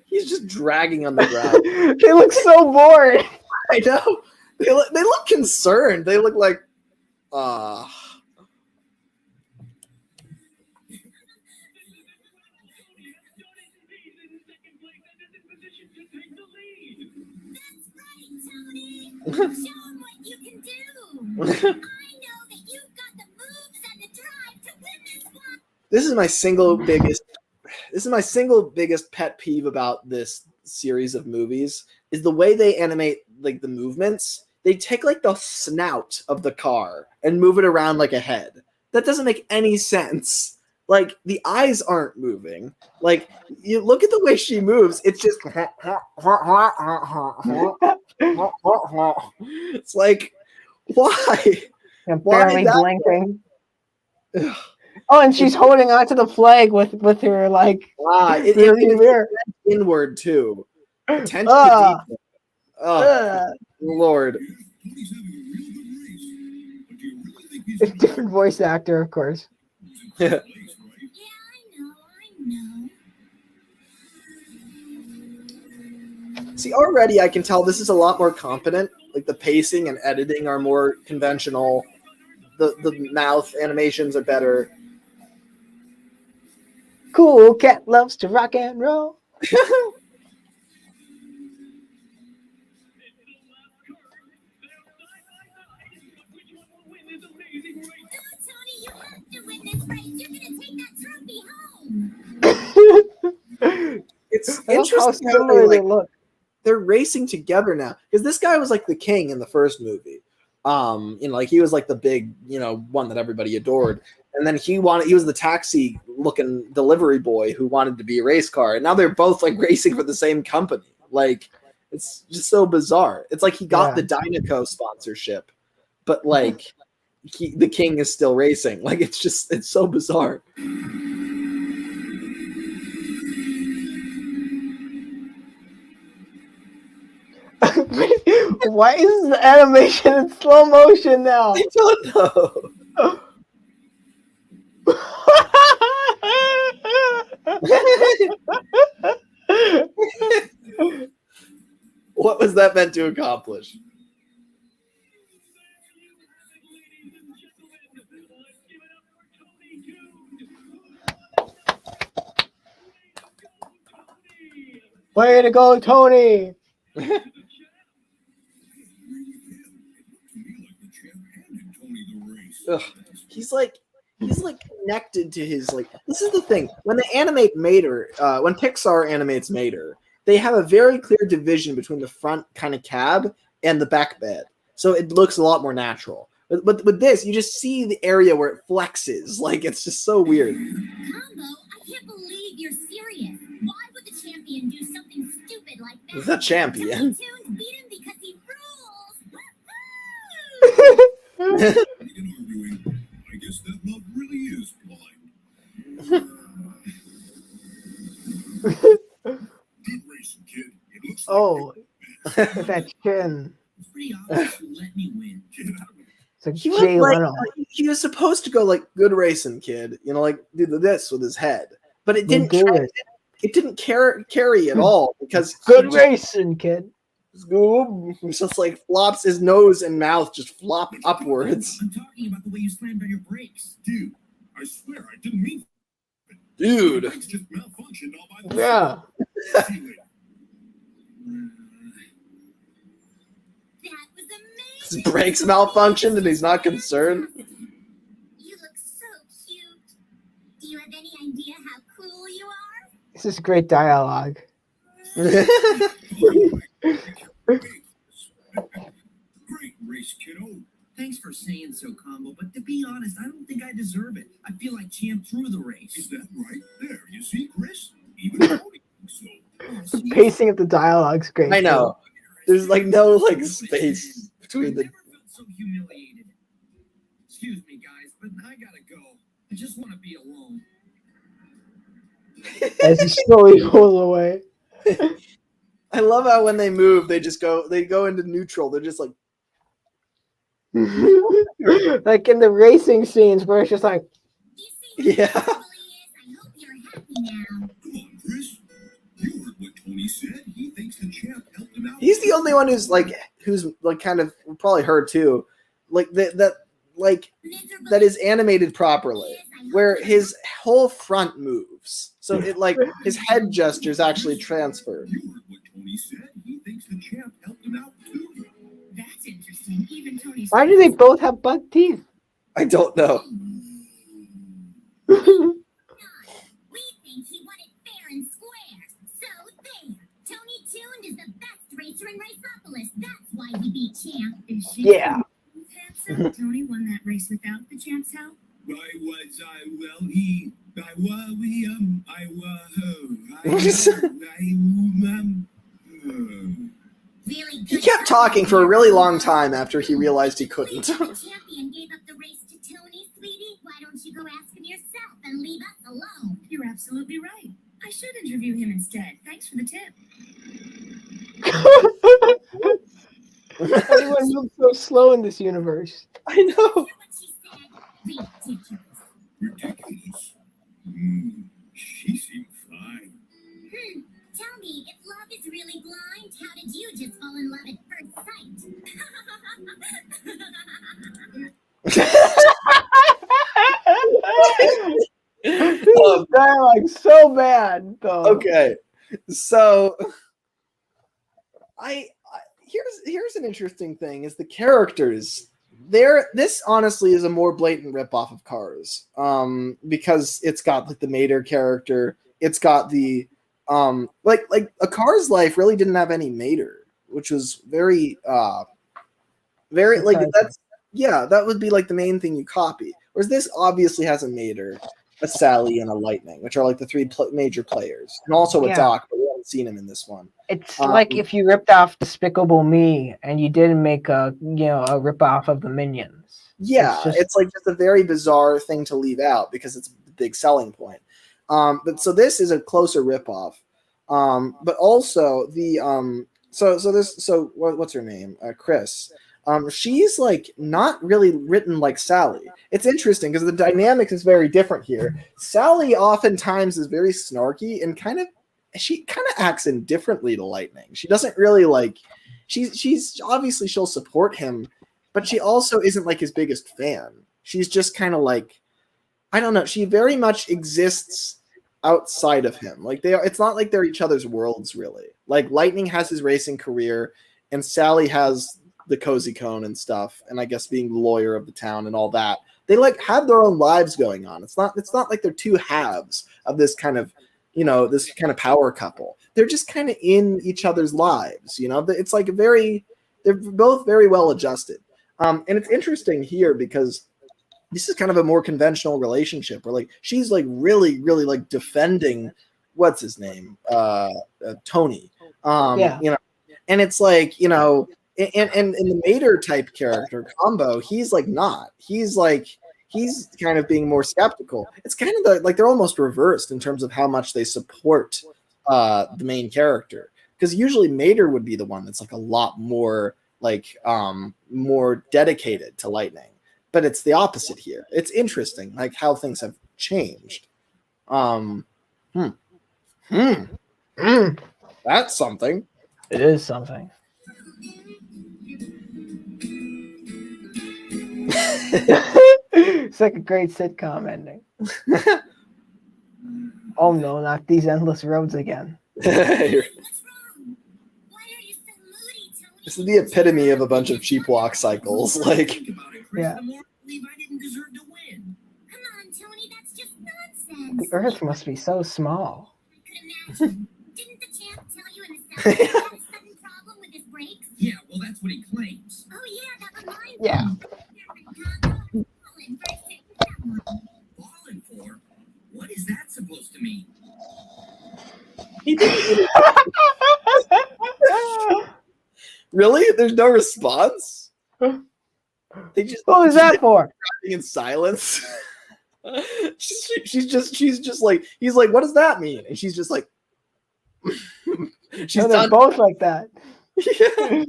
he's just dragging on the ground. They look so bored. I know. They look concerned. They look like, Show them what you can do. I know that you've got the moves and the drive to win this one. This is my single biggest pet peeve about this series of movies is the way they animate like the movements. They take like the snout of the car and move it around like a head. That doesn't make any sense. Like the eyes aren't moving. Like you look at the way she moves, it's just it's like, Why? And Why barely that blinking. Oh, and she's holding onto the flag with her like rearview mirror. Inward too. Attention to Ah, detail. Oh, Lord. it's a different voice actor, of course. Yeah. I know. See, already I can tell this is a lot more competent. Like the pacing and editing are more conventional. The mouth animations are better. Cool cat loves to rock and roll. Tony, you have to win this race. You're gonna take that trophy home. It's I love how interesting how similar they like, look. they're racing together now because this guy was like the king in the first movie. Like he was like the big, one that everybody adored, and then he was the taxi looking delivery boy who wanted to be a race car, and now they're both like racing for the same company. Like it's just so bizarre. It's like he got the Dynaco sponsorship, but like the king is still racing. Like it's so bizarre. Why is the animation in slow motion now? I don't know. What was that meant to accomplish? Way to go, Tony! Ugh. He's like connected to his like. This is the thing when they animate Mater, when Pixar animates Mater, they have a very clear division between the front kind of cab and the back bed, so it looks a lot more natural. But with this, you just see the area where it flexes. Like it's just so weird. Combo, I can't believe you're serious. Why would the champion do something stupid like that? The champion. Tony Toons beat him because he rules. I guess that love really is blind. Good racing, kid. It looks Oh, that chin. It's pretty obvious you let me win. It's like He Jay was, Leno. he was supposed to go like good racing, kid. Like do this with his head, but it didn't. It didn't carry at all because good racing, kid. He just like flops his nose and mouth just flop upwards. I'm talking about the way you slammed on your brakes. Dude, I swear I didn't mean it. Dude. The brakes just malfunctioned all by Yeah. themselves. Anyway. That was His amazing. brakes malfunctioned and he's not concerned. You look so cute. Do you have any idea how cool you are? This is great dialogue. Great race, kiddo. Thanks for saying so, Combo, but to be honest, I don't think I deserve it. I feel like champ through the race. Is that right? There, you see, Chris? Even Tony thinks so. The pacing of the dialogue's great. I know. There's like no like space between the. Never felt so humiliated. Excuse me, guys, but I gotta go. I just want to be alone. As he slowly pulls away. I love how when they move, they go into neutral. They're just like. Like in the racing scenes where it's just like. You see Yeah. how cool he is? I hope you're happy now. Come on, Chris. You heard what Tony said. He thinks the champ helped him out. He's the only one who's like kind of probably her too, like that is animated properly, where his whole front moves, so it like his head gestures actually transfer. You heard what Tony said. He thinks the champ helped him out too. That's interesting. Even Tony's. Why do they both have buck teeth? I don't know. We think he won it fair and square. So there. Tony Toon is the best racer in Raceopolis. That's why he beat Champ. Is she? Yeah. Handsome. Tony won that race without the champ's help. really He good kept talking for a really long time after he realized he couldn't. The champion gave up the race to Tony, sweetie. Why don't you go ask him yourself and leave us alone? You're absolutely right. I should interview him instead. Thanks for the tip. Everyone moves so slow in this universe. I know. Hear what she said? Ridiculous. Ridiculous. She seemed fine. Tell me, if love is really blind, how did you just fall in love at first sight? Dialogue so bad, though. Okay, so here's an interesting thing: is the characters. This honestly is a more blatant ripoff of Cars, because it's got like the Mater character. It's got the like A Cars Life really didn't have any Mater, which was very like that would be like the main thing you copy. Whereas this obviously has a Mater, a Sally, and a Lightning, which are like the three major players, and also a Doc, but we haven't seen him in this one. It's like if you ripped off Despicable Me and you didn't make a ripoff of the Minions. Yeah, it's like just a very bizarre thing to leave out because it's the big selling point. But so this is a closer ripoff. But also the what's her name? Chris. She's like not really written like Sally. It's interesting because the dynamic is very different here. Sally oftentimes is very snarky and she kind of acts indifferently to Lightning. She doesn't really like. She's obviously she'll support him, but she also isn't like his biggest fan. She's just kind of like, I don't know. She very much exists outside of him. Like it's not like they're each other's worlds really. Like Lightning has his racing career, and Sally has the cozy cone and stuff, and I guess being the lawyer of the town and all that. They like have their own lives going on. It's not like they're two halves of this kind of power couple. They're just kind of in each other's lives. It's like they're both very well adjusted. And it's interesting here because this is kind of a more conventional relationship where like she's like really like defending what's his name, Tony. And it's like and the Mater type character combo, he's like not. He's kind of being more skeptical. It's kind of like they're almost reversed in terms of how much they support the main character. Because usually Mater would be the one that's like a lot more like more dedicated to Lightning. But it's the opposite here. It's interesting, like how things have changed. That's something. It is something. It's like a great sitcom ending. Oh no, not these endless roads again. What's wrong? Why are you so moody, Tony? This is the epitome of a bunch of cheap walk cycles. Like, Think about it, Chris. Yeah. The more I believe I didn't deserve to win. Come on, Tony, that's just nonsense. The Earth must be so small. I could imagine. Didn't the champ tell you in the South he had a sudden problem with his brakes? Yeah, well, that's what he claims. Oh yeah, that reminds Yeah. me. Fallen for? What is that supposed to mean? he didn't really? There's no response? They just What was that for? in silence. she's just like, he's like, what does that mean? And she's just like, she's No, they're done. both like that. Yeah.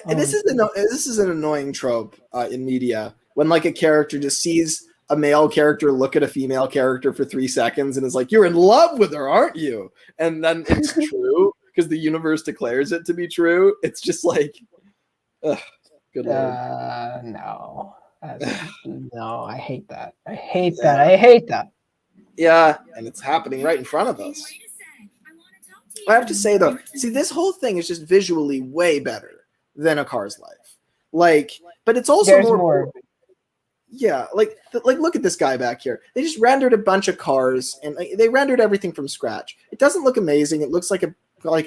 This is an annoying trope in media when like a character just sees a male character look at a female character for 3 seconds and is like, you're in love with her, aren't you? And then it's true because the universe declares it to be true. It's just like, good lord. No. No, I hate that. I hate that. Yeah, and it's happening right in front of us. Wait a sec. I want to talk to you. I have to say though, see, this whole thing is just visually way better than A Car's Life. Like, but it's also There's more. more. Yeah, like look at this guy back here. They just rendered a bunch of cars and they rendered everything from scratch. It doesn't look amazing. It looks like a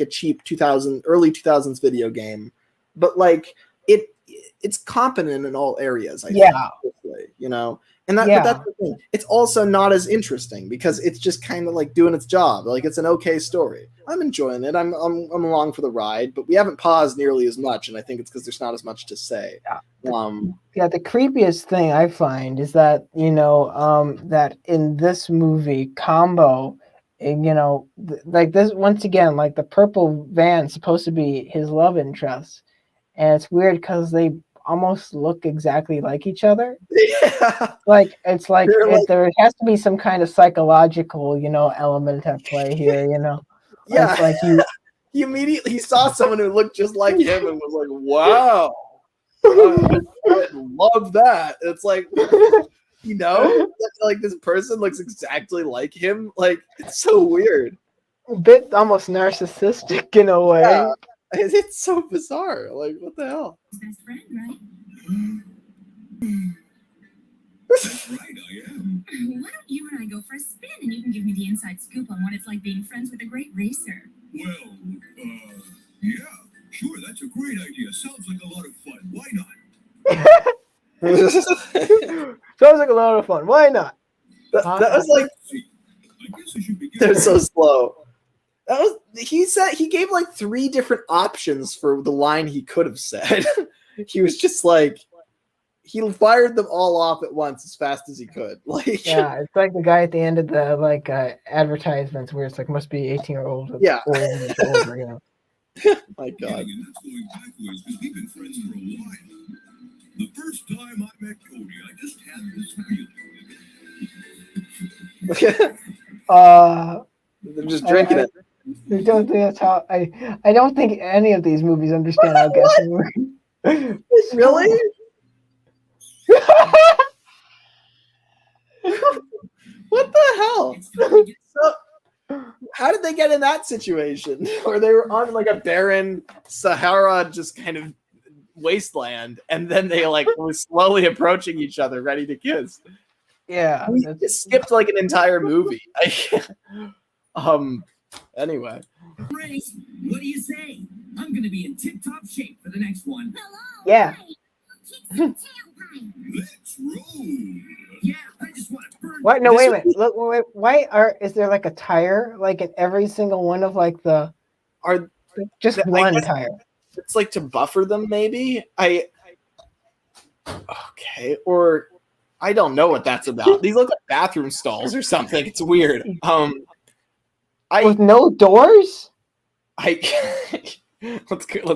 cheap early 2000s video game. But like it's competent in all areas. I Yeah. think, you know. And that, Yeah. but that's the thing. It's also not as interesting because it's just kind of like doing its job. Like it's an okay story. I'm enjoying it. I'm along for the ride, but we haven't paused nearly as much, and I think it's because there's not as much to say. Yeah, the creepiest thing I find is that, you know, that in this movie, Combo, you know, like this, once again, like the purple van's supposed to be his love interest, and it's weird because they almost look exactly like each other. Yeah. Like it's like, They're there has to be some kind of psychological, you know, element at play here, you know. Yeah. It's like he saw someone who looked just like him and was like, wow. I love that. It's like, you know, like this person looks exactly like him. Like it's so weird. a bit almost narcissistic in a way. Yeah. It's so bizarre. Like, what the hell? Best friend, right? That's right, I am. Why don't you and I go for a spin and you can give me the inside scoop on what it's like being friends with a great racer? Well, yeah, sure, that's a great idea. Sounds like a lot of fun. Why not? Sounds like a lot of fun. Why not? That was like, I guess I should begin. they're so slow. That was, he gave like 3 different options for the line he could have said. He was just like, he fired them all off at once as fast as he could. Like, Yeah, it's like the guy at the end of the like advertisements where it's like must be 18 or older. Yeah. Older, you know. My God. And that's going backwards because we've been friends for a while. The first time I met Cody, I just had this feeling. They're just drinking it. I don't think that's how I don't think any of these movies understand how guessing works. Really? What the hell? So, how did they get in that situation where they were on like a barren Sahara, just kind of wasteland, and then they like were slowly approaching each other, ready to kiss? Yeah, We just skipped like an entire movie. Anyway. Grace, what do you say? I'm gonna be in tip-top shape for the next one. Hello. Yeah. Hi. Kicks and tailpipe. Let's roll. Yeah, I just want to burn. What? No, wait a minute. Look, wait, why is there like a tire like in every single one of like the Are just I one guess tire? it's like to buffer them, maybe? Okay, or I don't know what that's about. These look like bathroom stalls or something. It's weird. With no doors? Let's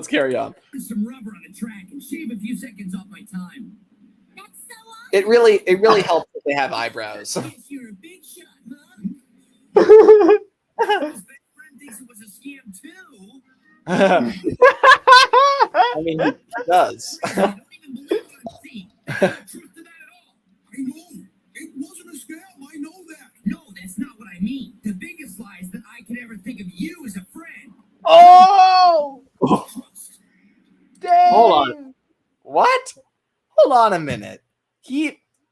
carry on. Put some rubber on the track and shave a few seconds off my time. That's so awesome. It really helps that they have eyebrows. Yes, you're a big shot, huh? His best friend thinks it was a scam too. I mean, he does. I don't even believe what I'm seeing. There's no truth to that at all. I know. It wasn't a scam. I know that. No, that's not what I mean. The biggest lie is that I could ever think of you as a friend. Oh! Dang! Hold on. What? Hold on a minute.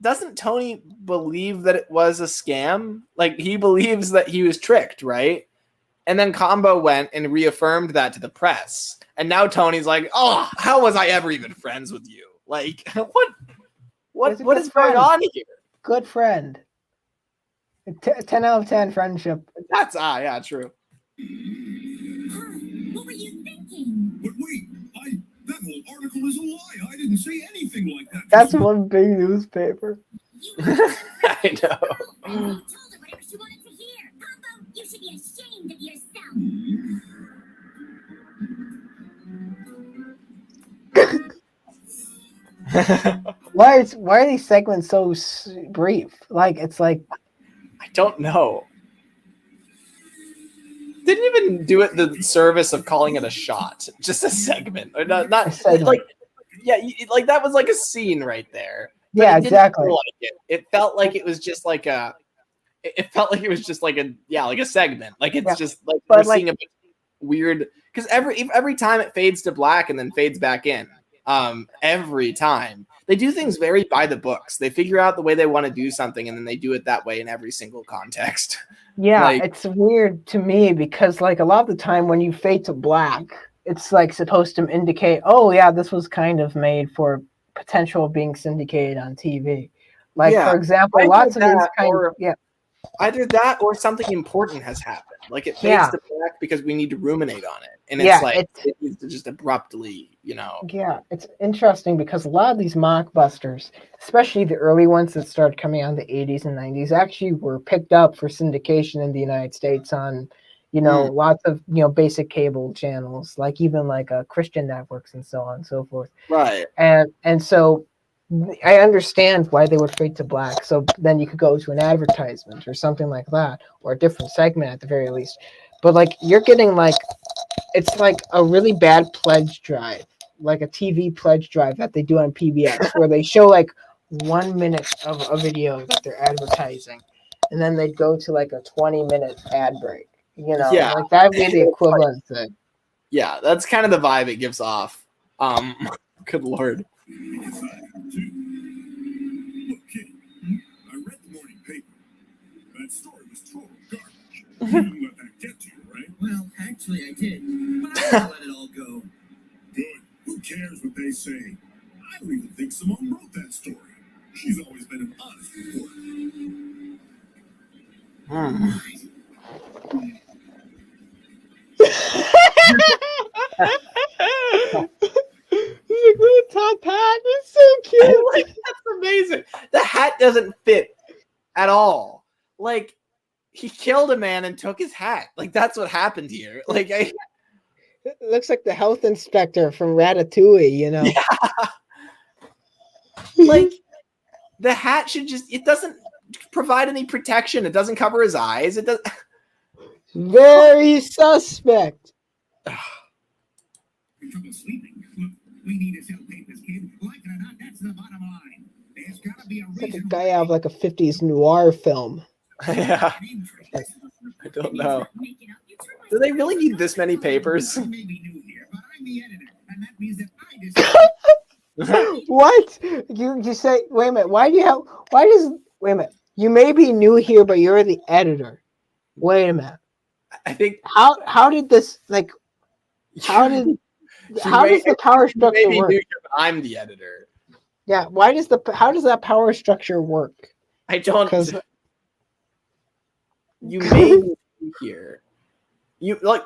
Doesn't Tony believe that it was a scam? Like, he believes that he was tricked, right? And then Combo went and reaffirmed that to the press. And now Tony's like, oh, how was I ever even friends with you? Like, what is going on here? Good friend. 10 out of 10 friendship. That's, yeah, true. What were you thinking? But wait, that whole article is a lie. I didn't say anything like that. That's one big newspaper. I know. You told her whatever she wanted to hear. Combo, you should be ashamed of yourself. Why are these segments so brief? Like it's like I don't know. Didn't even do it the service of calling it a shot, just a segment, or not segment. Like, yeah, like that was like a scene right there. But yeah, it didn't exactly. feel like it. It felt like it was just like a. It felt like it was just like a segment. Like it's just like but we're seeing a weird because every time it fades to black and then fades back in. Every time they do things very by the books. They figure out the way they want to do something and then they do it that way in every single context. Yeah, Like- it's weird to me because like a lot of the time when you fade to black, it's like supposed to indicate, oh yeah, this was kind of made for potential being syndicated on TV. Like for example, lots of these kind of either that or something important has happened. Like it fades to black because we need to ruminate on it. And it's like it needs to just abruptly, you know. Yeah, it's interesting because a lot of these mockbusters, especially the early ones that started coming out in the 80s and 90s, actually were picked up for syndication in the United States on, you know, lots of, you know, basic cable channels, like even like Christian networks and so on and so forth. Right. And so I understand why they would fade to black. So then you could go to an advertisement or something like that, or a different segment at the very least. But like you're getting like, it's like a really bad pledge drive, like a TV pledge drive that they do on PBS, where they show like 1 minute of a video that they're advertising, and then they'd go to like a 20-minute ad break. You know, like that'd be the equivalent thing. Yeah, that's kind of the vibe it gives off. Good lord. Look, kid, I read the morning paper. That story was total garbage. You didn't let that get to you, right? Well, actually, I did. But I didn't let it all go. Good. Who cares what they say? I don't even think Simone wrote that story. She's always been an honest reporter. He's like, little top hat. It's so cute. Like, that's amazing. The hat doesn't fit at all. Like, he killed a man and took his hat. Like, that's what happened here. Like, it looks like the health inspector from Ratatouille, you know? Yeah. Like, the hat should just, it doesn't provide any protection. It doesn't cover his eyes. It does. Very suspect. You're trouble sleeping. Look, we need to sell papers, kid. Like it or not, that's the bottom line. There's gotta be a reason. It's like a guy out of like a 50s noir film. Yeah. I don't know. Do they really need this many papers? I may be new here, but I'm the editor, and that means that I decide. What? You say, wait a minute, wait a minute. You may be new here, but you're the editor. Wait a minute. I think how did this, like, how does the power structure work? New here, but I'm the editor. Yeah, how does that power structure work? I don't. Because you may be new here. You like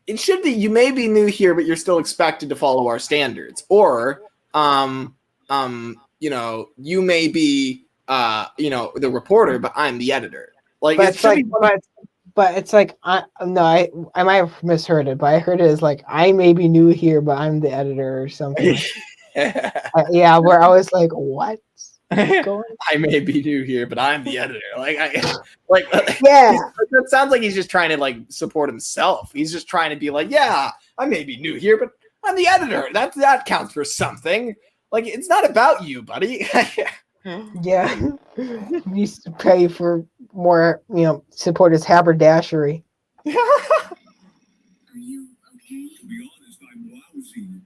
it should be. You may be new here, but you're still expected to follow our standards. Or, you know, you may be, you know, the reporter, but I'm the editor. Like, but it's like, but it's like, I might have misheard it, but I heard it as like, I may be new here, but I'm the editor or something. Yeah, where I was like, what? I may be new here, but I'm the editor. Yeah. That sounds like he's just trying to like support himself. He's just trying to be like, yeah, I may be new here, but I'm the editor. That counts for something. Like, it's not about you, buddy. Yeah. He needs to pay for more, you know, support his haberdashery. Are you okay? To be honest, I'm lousy.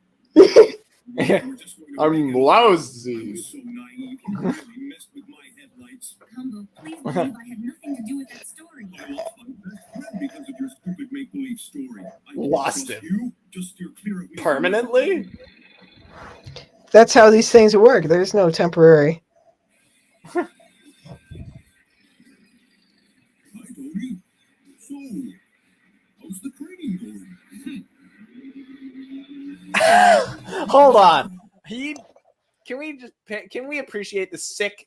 I'm lousy. So naive, you really messed with my headlights. Combo, please believe I had nothing to do with that story. I lost my best friend because of your stupid make-believe story. I Lost him. You just steer clear of me. Permanently? That's how these things work. There's no temporary. Hi, Tony. So, how's the training going? Hold on. Can we appreciate the sick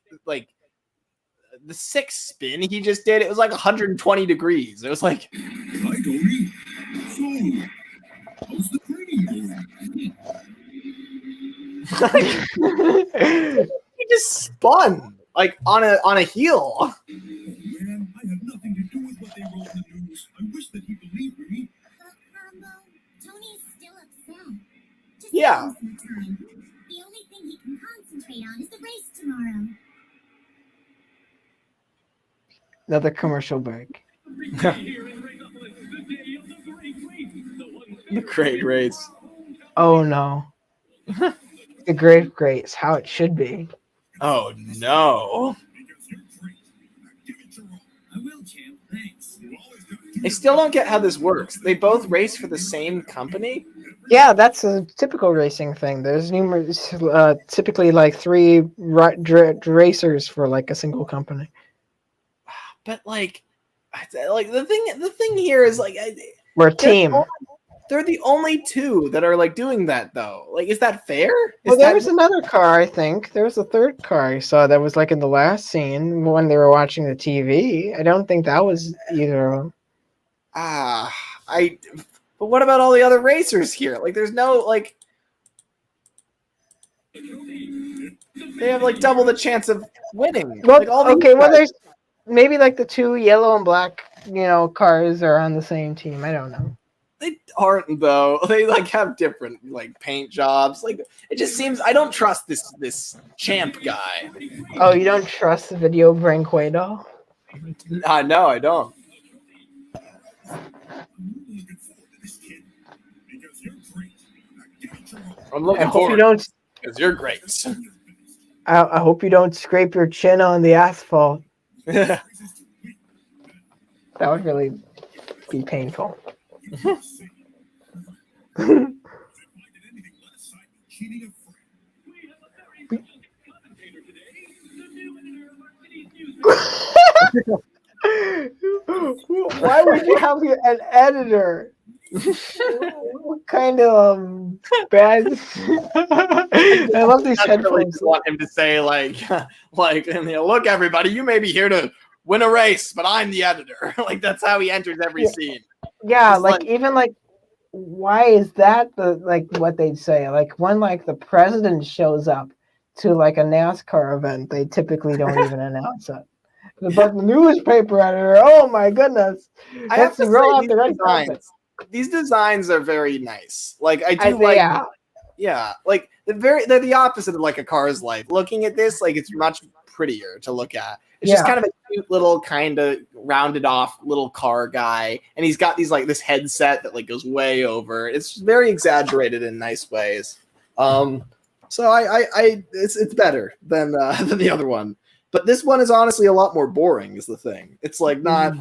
spin he just did? It was like 120 degrees. It was like, Hi, Tony. So, how's the training going? he just spun like on a heel. Oh, man, I had nothing to do with what they wrote in the news. I wish that he believed me. Combo, Tony's still upset. Just Yeah. give him some time. The only thing he can concentrate on is the race tomorrow. Another commercial break. The great race. Oh no. The great grace, how it should be. Oh no. Because you're great. Now give it your all. I will, champ. Thanks. You always got to I still don't get how this works. They both race for the same company? Yeah, that's a typical racing thing. There's numerous, typically like 3 racers for like a single company. But like the thing here is like We're a team. They're the only 2 that are like doing that though. Like, is that fair? Well, there was another car, I think. There was a third car I saw that was like in the last scene when they were watching the TV. I don't think that was either of them. But what about all the other racers here? Like, there's no like. They have like double the chance of winning. Well, like, all okay, well, there's maybe like the 2 yellow and black, cars are on the same team. I don't know. They aren't though. They like have different like paint jobs. Like, it just seems I don't trust this champ guy. Oh, you don't trust the video Brinquedo? No, I don't. I'm looking forward because you're great. I hope you don't scrape your chin on the asphalt. That would really be painful. Why would you have an editor? What kind of bad? I love these headphones. Really just want him to say like, look, everybody, you may be here to win a race, but I'm the editor. Like, that's how he enters every scene. Yeah, like even like, why is that what they'd say? Like when like the president shows up to like a NASCAR event, they typically don't even announce it. But the newspaper editor, oh my goodness! I have to say, these designs are very nice. Like, I do like, yeah, like they're the opposite of like A Car's Life. Looking at this, like, it's much prettier to look at. It's just kind of a cute little kind of rounded off little car guy, and he's got these like this headset that like goes way over. It's very exaggerated in nice ways. So it's better than the other one. But this one is honestly a lot more boring, is the thing. It's like not.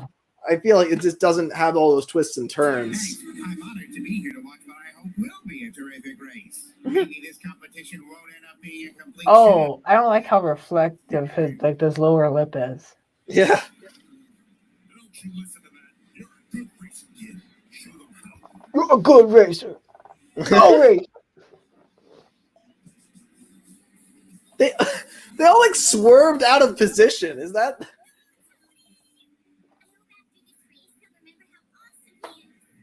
I feel like it just doesn't have all those twists and turns. I'm honored to be here to watch what I hope will be a terrific race. Maybe this competition won't end up being a complete. Oh, I don't like how reflective his this lower lip is. Yeah. Don't you listen to that? You're a good racer, kid. Show them how. You're a good racer. Go race. They all like swerved out of position. Is that?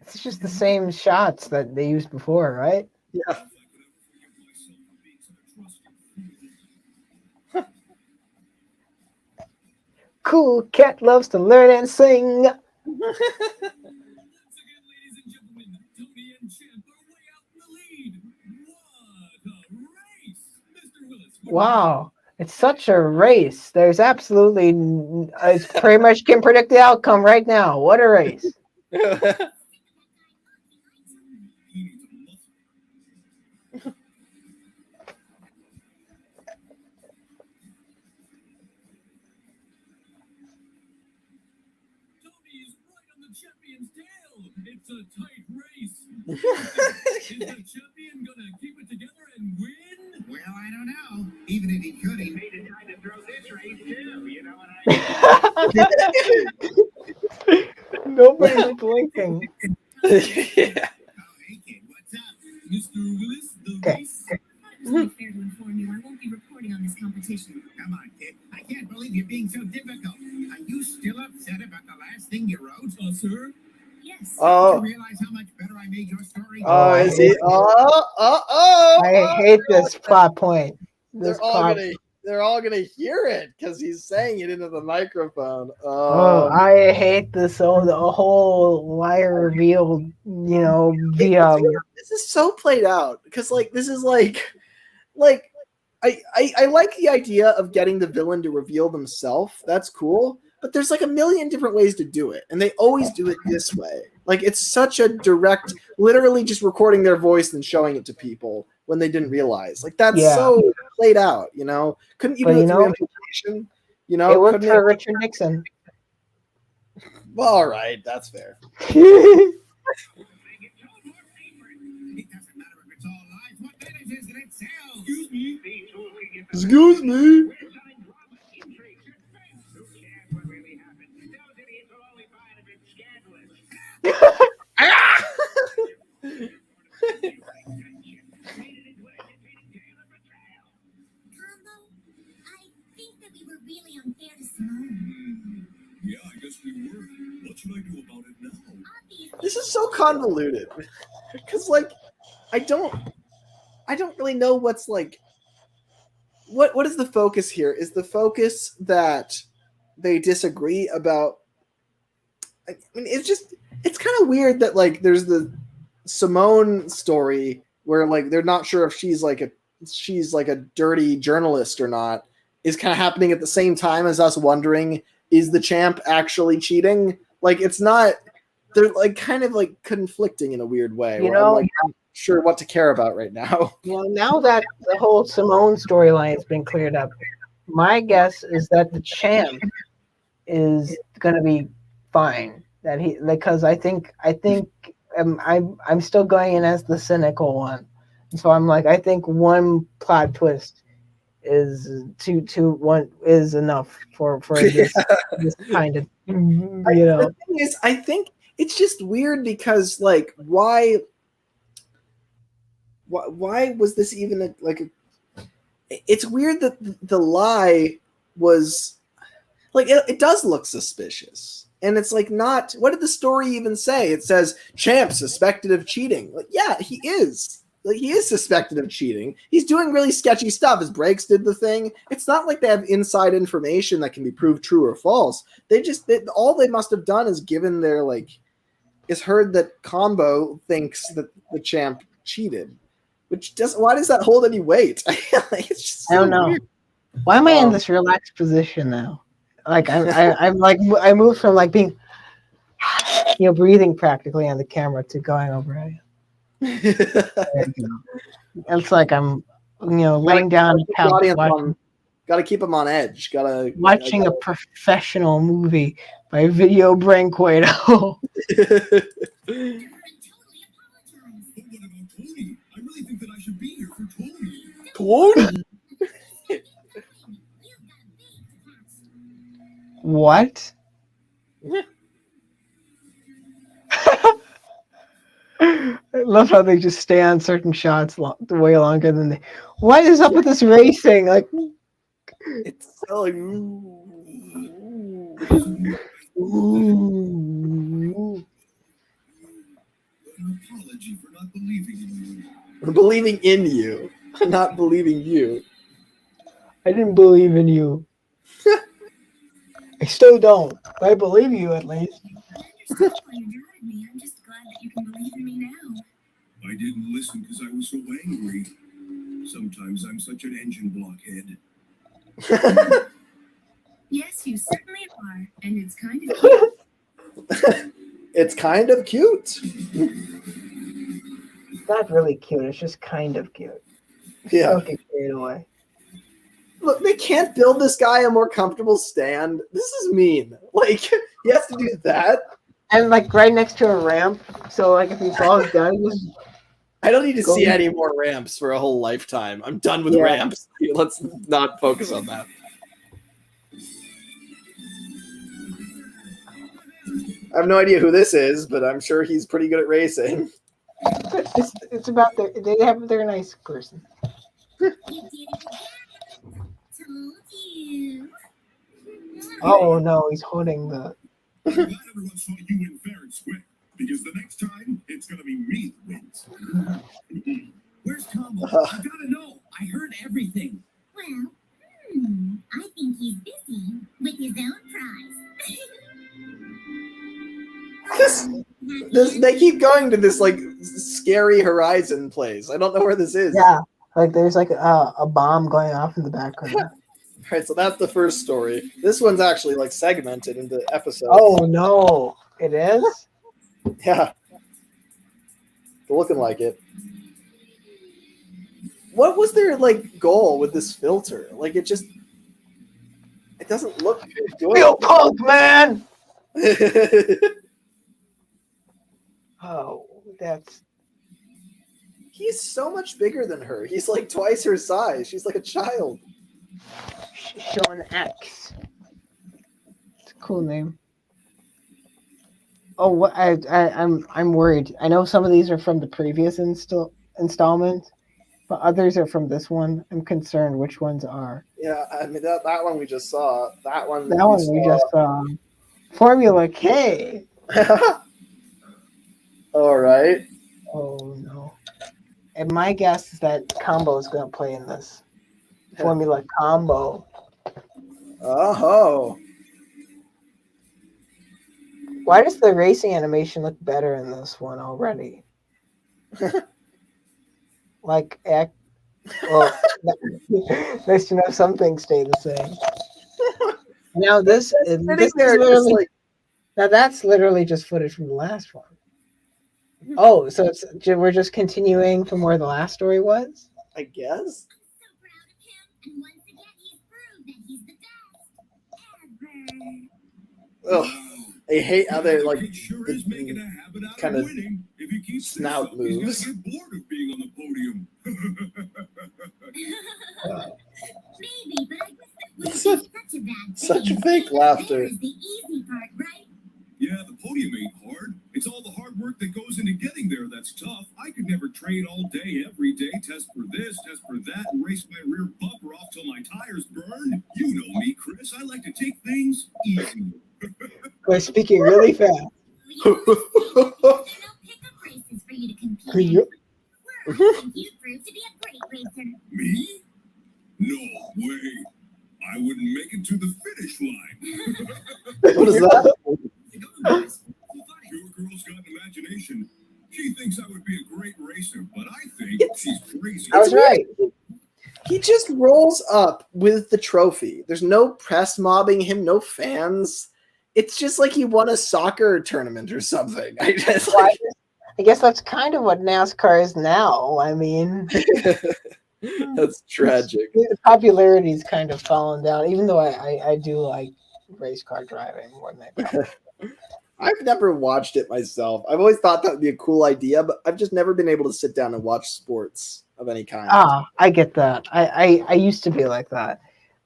It's just the same shots that they used before, right? Yeah. Cool cat loves to learn and sing. Wow, it's such a race. There's absolutely, it's pretty much can predict the outcome right now. What a race. It's a tight race. Is the champion gonna keep it together and win? Well, I don't know. Even if he could, he made it time to throw this race too. You know what I mean? Nobody's blinking. Yeah. Oh, hey kid, what's up? Mr. Willis, the race. It's only fair to inform you I won't be reporting on this competition. Come on, kid. I can't believe you're being so difficult. Are you still upset about the last thing you wrote? Sir? Yes. Oh. Do you realize how much better I made your story? Oh, is he? Oh! I hate this plot point. They're all gonna hear it because he's saying it into the microphone. Oh, I hate this. Oh, the whole liar reveal. Via. This is so played out because this is like I like the idea of getting the villain to reveal themselves. That's cool. But there's like a million different ways to do it, and they always do it this way. Like, it's such a direct, literally just recording their voice and showing it to people when they didn't realize. Like, that's so played out, Couldn't you do it through implication? It worked for Richard Nixon. Well, all right, that's fair. It doesn't matter if it's all lies. What matters is that it sells. Excuse me. Excuse me. Combo, I think that we were really unfair to Simone. Yeah, I guess we were. What should I do about it now? Obviously, This is so convoluted because, like, I don't really know what's like. What is the focus here? Is the focus that they disagree about? I mean, it's kind of weird that like there's the Simone story where like they're not sure if she's like a dirty journalist or not, is kind of happening at the same time as us wondering, is the champ actually cheating? Like it's not. They're like kind of like conflicting in a weird way. You where I'm know, like, not sure what to care about right now. you know, now that the whole Simone storyline has been cleared up, my guess is that the champ is going to be fine. That he, because I think I'm still going in as the cynical one, and so I'm like, I think one plot twist is one is enough for this this kind of, you know. The thing is, I think it's just weird because like why was this even it's weird that the lie was like it does look suspicious, and it's like, not, what did the story even say? It says champ suspected of cheating. Like, yeah, he is. Like, he is suspected of cheating. He's doing really sketchy stuff. His brakes did the thing. It's not like they have inside information that can be proved true or false. All they must have done is given their is heard that Combo thinks that the champ cheated, which doesn't. Why does that hold any weight? It's just so I don't know. weird. Why am I in this relaxed position now? Like I'm like, I moved from like being, you know, breathing practically on the camera to going over it. It's like I'm, you know, laying down on the couch Gotta keep them on edge. watching a professional movie by Video Brinquedo. Cameron totally apologized. But what about Tony? I really think that I should be here for Tony. Tony? You've got a big task. What? I love how they just stay on certain shots way longer than they. What is up with this racing? Like, It's so like, ooh. An apology for not believing in you. believing in you, not believing you. I didn't believe in you. I still don't. But I believe you at least. I understand why you doubted me. I'm just glad that you can believe in me now. I didn't listen because I was so angry. Sometimes I'm such an engine blockhead. Yes, you certainly are. And it's kind of cute. It's kind of cute. It's not really cute. It's just kind of cute. Yeah. Don't get carried away. Look, they can't build this guy a more comfortable stand. This is mean. Like, he has to do that. And like right next to a ramp, so like if he falls down, he just I don't need to Go see ahead. any more ramps for a whole lifetime. I'm done with Yeah. ramps. Let's not focus on that. I have no idea who this is, but I'm sure he's pretty good at racing. it's about they're a nice person. You did it again. Told you. Oh no, he's holding the. I'm glad everyone saw you win fair and square, because the next time it's gonna be me that wins. Where's Combo? I gotta know. I heard everything. Well, I think he's busy with his own prize. They keep going to this like scary horizon place. I don't know where this is. Yeah, like there's like a bomb going off in the background. All right, so that's the first story. This one's actually like segmented into episodes. Oh no, it is. Yeah. Looking like it. What was their like goal with this filter? Like it doesn't look good. Real punk, man. Oh, that's He's so much bigger than her. He's like twice her size. She's like a child. Sean X. It's a cool name. Oh, what I'm worried. I know some of these are from the previous installment, but others are from this one. I'm concerned which ones are. Yeah, I mean that one we just saw. That one We just saw. Formula K. All right. Oh no. And my guess is that Combo is going to play in this. Formula Combo. Oh. Why does the racing animation look better in this one already? Like, well, nice to know some things stay the same. Now this is literally, now that's literally just footage from the last one. Oh, so we're just continuing from where the last story was? I guess. I'm so proud of him, and once again, he's proved that he's the best ever. Ugh. I hate how they're like Sure is making a habit out kind of of winning. If he keeps snout moves. He's gonna get bored of being on the podium. Maybe, but I guess that wouldn't be Such- such a bad thing. Such fake laughter. There's the easy part, right? Yeah, the podium ain't hard. It's all the hard work that goes into getting there that's tough. I could never train all day, every day, test for this, test for that, and race my rear bumper off till my tires burn. You know me, Chris. I like to take things easy. We're speaking really fast. There are no pickup races for you to compete in. Yep. We're hoping you prove to be a great racer. Me? No way. I wouldn't make it to the finish line. What is that? Your girl's got an imagination. She thinks I would be a great racer, but I think she's crazy. I was right. He just rolls up with the trophy. There's no press mobbing him, no fans. It's just like he won a soccer tournament or something. I guess that's kind of what NASCAR is now. I mean, that's tragic. The popularity's kind of fallen down, even though I do like race car driving more than I probably. I've never watched it myself. I've always thought that would be a cool idea, but I've just never been able to sit down and watch sports of any kind. Ah, I get that. I used to be like that,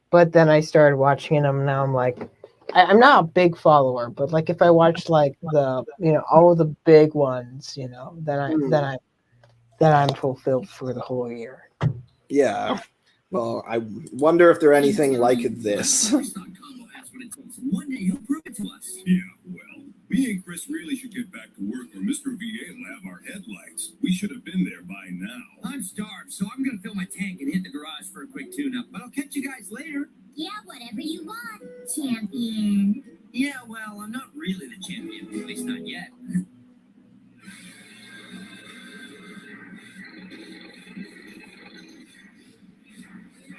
but then I started watching them. Now I'm like, I'm not a big follower, but like if I watch like the all of the big ones, then I'm fulfilled for the whole year. Yeah. Well, I wonder if they're anything like this. One day he'll prove it to us. Yeah, well, me and Chris really should get back to work, or Mr. VA will have our headlights. We should have been there by now. I'm starved, so I'm gonna fill my tank and hit the garage for a quick tune-up. But I'll catch you guys later. Yeah, whatever you want, champion. Yeah, well, I'm not really the champion, at least not yet.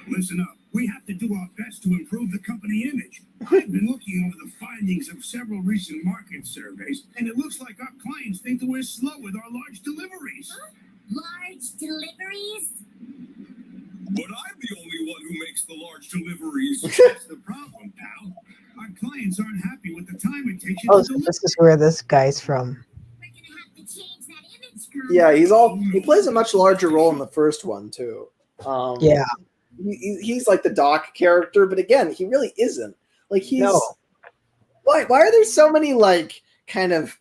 Listen up. We have to do our best to improve the company image. I've been looking over the findings of several recent market surveys, and it looks like our clients think that we're slow with our large deliveries. Huh? Large deliveries? But I'm the only one who makes the large deliveries. That's the problem, pal. Our clients aren't happy with the time it takes you Oh, to so deliver. this is where this guy's from. We're gonna have to change that image, Colin. Yeah, he plays a much larger role in the first one too. Yeah. He's like the Doc character, but again, he really isn't. Like he's No. Why are there so many like kind of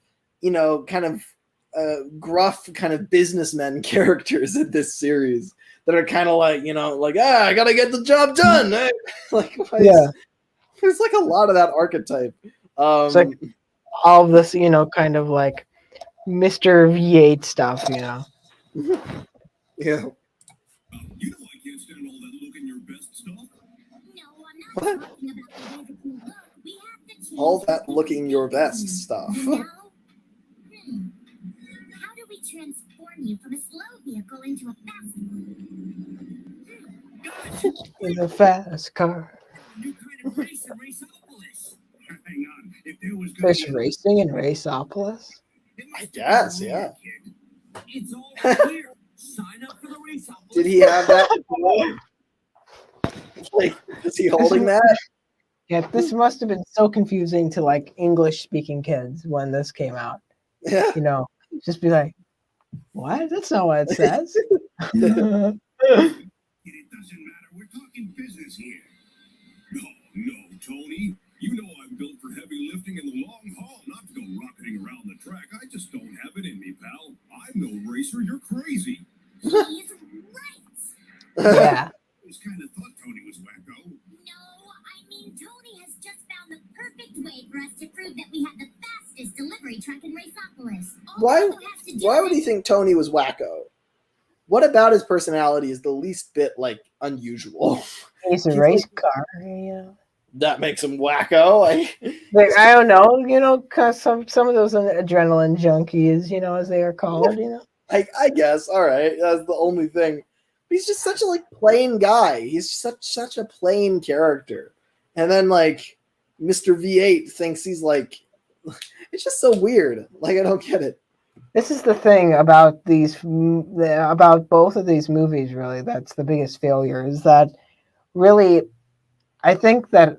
gruff kind of businessmen characters in this series that are kind of like I gotta get the job done. There's like a lot of that archetype. It's like all of this, kind of like Mr. V8 stuff, Yeah. You know I can't stand all that look in your best stuff. No, I'm What? not talking about the way that you look. We have to change All that the looking your best stuff. You know? How do we transform you from a slow vehicle into a fast one? in a fast car. New kind of race in Raceopolis. Hang on. If there was There's racing in Raceopolis. I guess, yeah. It's all right here. Sign up for the Raceopolis. Did he have that? Like, is he holding that? Yeah, this must have been so confusing to like English speaking kids when this came out. Yeah. You know, just be like, what? That's not what it says. It doesn't matter. We're talking business here. No, Tony. You know I'm built for heavy lifting in the long haul, not to go rocketing around the track. I just don't have it in me, pal. I'm no racer. You're crazy. He's right. Yeah. I just kind of thought Tony was wacko. No, I mean, Tony has just found the perfect way for us to prove that we have the fastest delivery truck in Raceopolis. Why would he think Tony was wacko? What about his personality is the least bit like unusual? He's a race car, you know. That makes him wacko. Like, I don't know, you know, cause some of those adrenaline junkies, you know, as they are called, you know. I guess. All right, that's the only thing. He's just such a like plain guy. He's such a plain character. And then like Mr. V8 thinks he's like, it's just so weird. Like I don't get it. This is the thing about about both of these movies. Really, that's the biggest failure. Is that really? I think that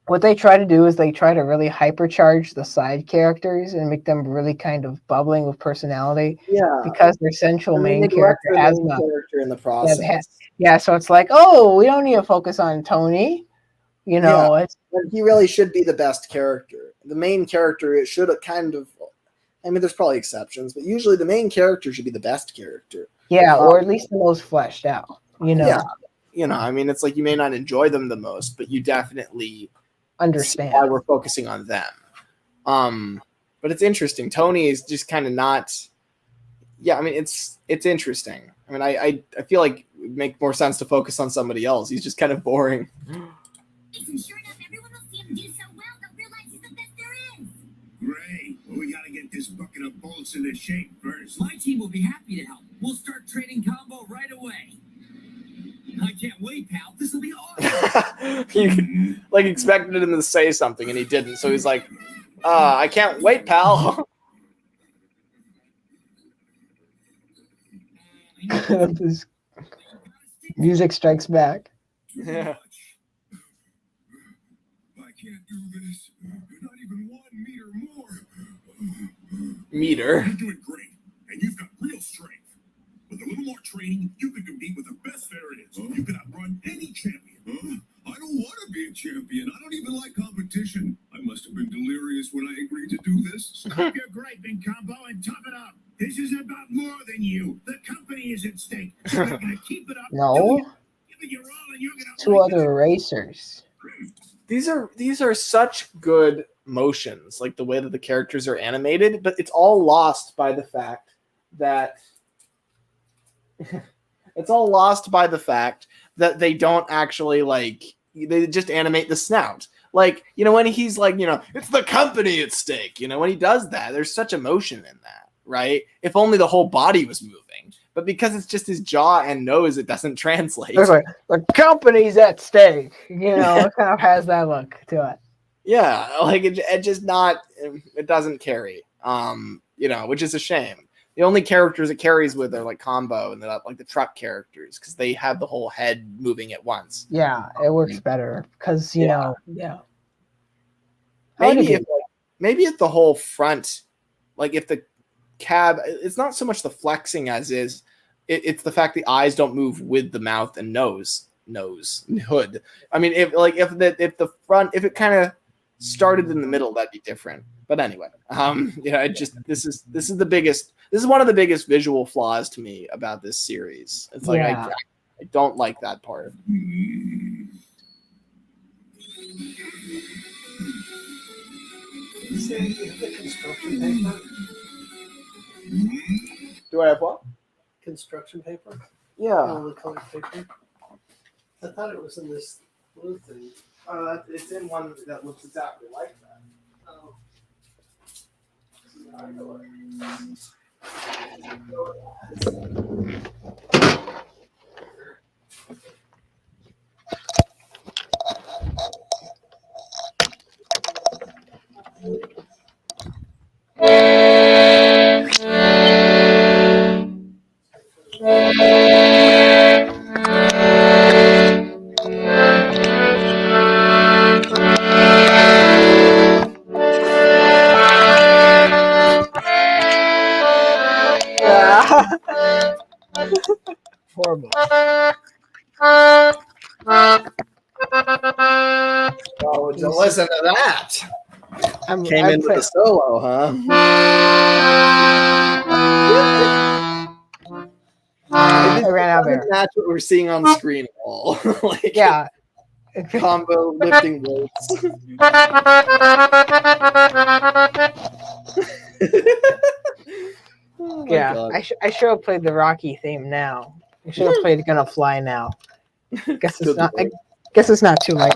what they try to do is they try to really hypercharge the side characters and make them really kind of bubbling with personality. Yeah, because their central main character has the character in the process. Yeah, so it's like, oh, we don't need to focus on Tony. You know, he really should be the best character. The main character, it should have kind of. I mean, there's probably exceptions, but usually the main character should be the best character. Yeah, or at least the most fleshed out. You know. Yeah. You know, I mean, it's like you may not enjoy them the most, but you definitely understand why we're focusing on them. But it's interesting. Tony is just kind of not. Yeah, I mean, it's interesting. I mean, I feel like it would make more sense to focus on somebody else. He's just kind of boring. And sure enough, everyone will see him do so well, they'll realize he's the best there is. Great. Well, we gotta get this bucket of bolts into shape first. My team will be happy to help. We'll start trading combo right away. I can't wait, pal. This will be awesome. He like expected him to say something and he didn't, so he's like, I can't wait, pal. This music strikes back. Yeah. I can't do this. Not even 1 meter more. Meter. You're doing great, and you've got real strength. With a little more training, you can compete with the best there is. You can outrun any champion. I don't want to be a champion. I don't even like competition. I must have been delirious when I agreed to do this. Stop your griping, Combo, and tough it up. This is about more than you. The company is at stake. You're going to keep it up. No. Give it your all, and you're going to Two other racers. These are such good motions, like the way that the characters are animated, but it's all lost by the fact that they don't actually like they just animate the snout. Like, you know, when he's like, you know, it's the company at stake, you know, when he does that, there's such emotion in that, right? If only the whole body was moving. But because it's just his jaw and nose, it doesn't translate. Like, the company's at stake. You know, it kind of has that look to it. Yeah, like it just not, it doesn't carry, you know, which is a shame. The only characters it carries with are like Combo and like the truck characters because they have the whole head moving at once. Yeah, it works better because, you know, yeah. Maybe if the whole front, like if the cab, it's not so much the flexing as is, it's the fact the eyes don't move with the mouth and nose hood. I mean, if the front, if it kind of started in the middle, that'd be different. But anyway, you know, this is one of the biggest visual flaws to me about this series. It's like I don't like that part. Construction paper? Do I have what? Construction paper? Yeah. All the colored paper? I thought it was in this blue thing. It's in one that looks exactly like that. Oh. listen to that. Came in with a solo, huh? I ran out there. Match what we're seeing on screen at all. Like, Yeah. combo lifting weights. Oh yeah, God. I should have played the Rocky theme now. I should have played "Gonna Fly" now. Guess it's not. I guess it's not too late.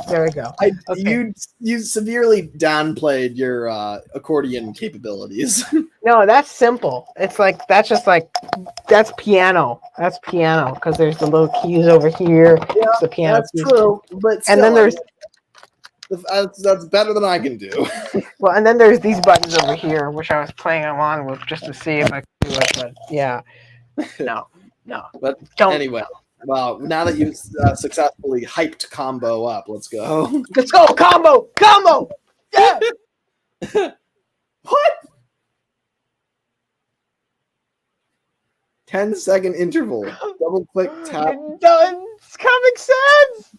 There we go. Okay. You severely downplayed your accordion capabilities. No, that's simple. It's like that's piano. That's piano because there's the little keys over here. Yeah, the piano that's keys. true. But still, and then there's that's better than I can do. well, and then there's these buttons over here, which I was playing along with just to see if I could do it. But yeah, no. But Don't. anyway, well, now that you've successfully hyped combo up, let's go. Let's go, combo. Yeah. What? 10-second interval. Double click tap. It's Comic Sans.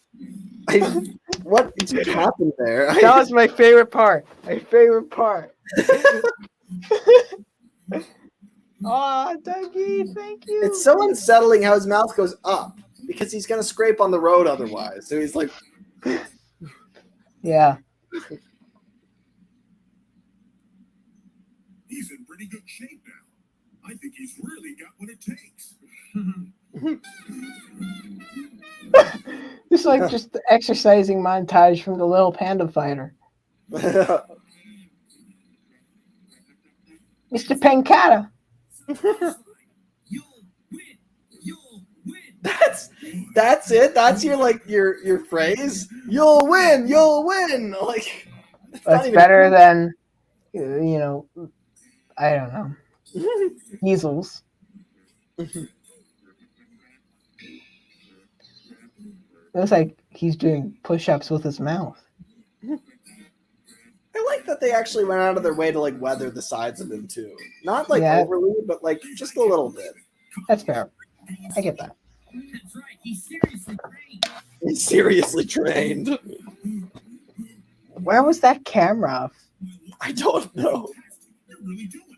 What just happened there? That was my favorite part. Oh, Dougie, thank you. It's so unsettling how his mouth goes up because he's gonna scrape on the road otherwise. So he's like, yeah. He's in pretty good shape now. I think he's really got what it takes. It's like just the exercising montage from the Little Panda Fighter. Mr. Pancata. That's it. That's your phrase. You'll win. Like that's better than I don't know. Measles. It looks like he's doing push-ups with his mouth. I like that they actually went out of their way to weather the sides of him too. Not overly, but just a little bit. That's fair. I get that. That's right. He's seriously trained. He's seriously trained. Where was that camera? I don't know. You're really doing it.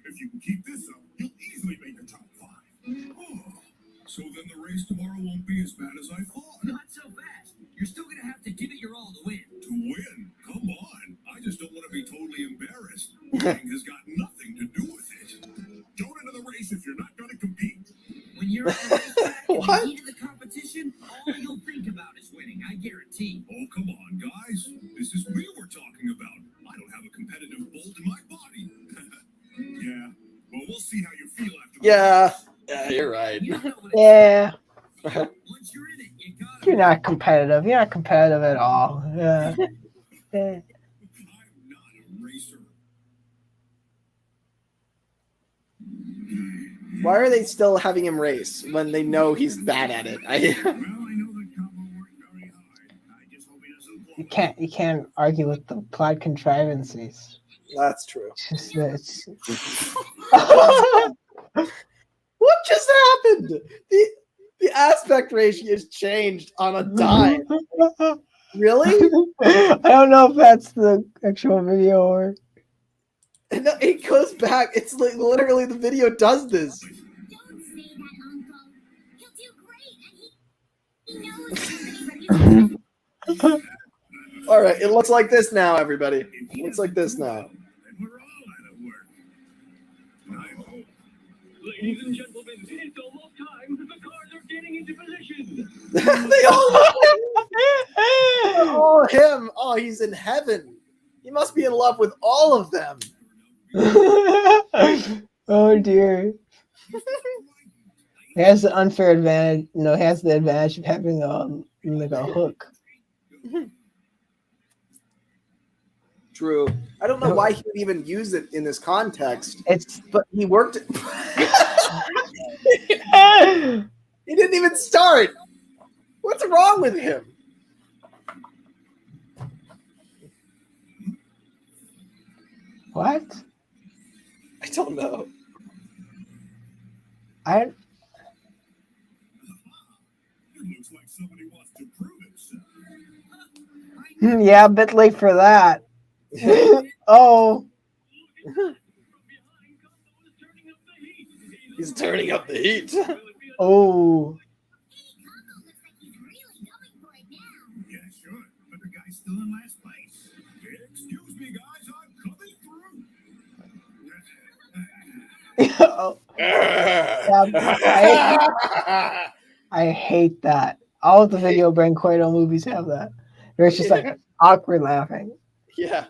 If you can keep this up, you'll easily make the top 5. Oh, so then the race tomorrow won't be as bad as I thought. Not so fast. You're still going to have to give it your all to win. To win? Come on. I just don't want to be totally embarrassed. Winning has got nothing to do with it. Don't enter the race if you're not going to compete. When you're on the racetrack and What? the heat of the competition, all you'll think about is winning, I guarantee. Oh, come on, guys. This is me we're talking about. I don't have a competitive bolt in my body. Yeah. Well, we'll see how you feel after the race. Yeah, you're right. You know what it's Yeah. like. Once you're in it, you gotta You're not competitive. You're not competitive at all. Yeah. Yeah. I'm not a racer. Why are they still having him race when they know he's bad at it? Well, I know that combo worked very hard. I just hope he doesn't blow You can't argue with the plot contrivances. That's true. It's just What just happened? The aspect ratio has changed on a dime. Really? I don't know if that's the actual video or. No, it goes back. It's literally the video does this. Don't say that, Uncle. He'll do great, and he knows somebody's ready. All right, it looks like this now, everybody. It looks like this now. And we're all out of work. I hope. Ladies and gentlemen, it's almost time. The cars are getting into position. They all him. Oh, he's in heaven. He must be in love with all of them. Oh dear. He has the unfair advantage. No, he has the advantage of having a hook. True. I don't know why he would even use it in this context. It's But he worked. He didn't even start. What's wrong with him? what? don't know. It looks like somebody wants to prove himself. Yeah, a bit late for that. Oh. He's turning up the heat. Oh. Yeah, sure. But the guy's still in last place. Excuse me, guys. I'm coming through. I hate that. All of the video Brinquedo movies have that. Where it's just like awkward laughing. Yeah.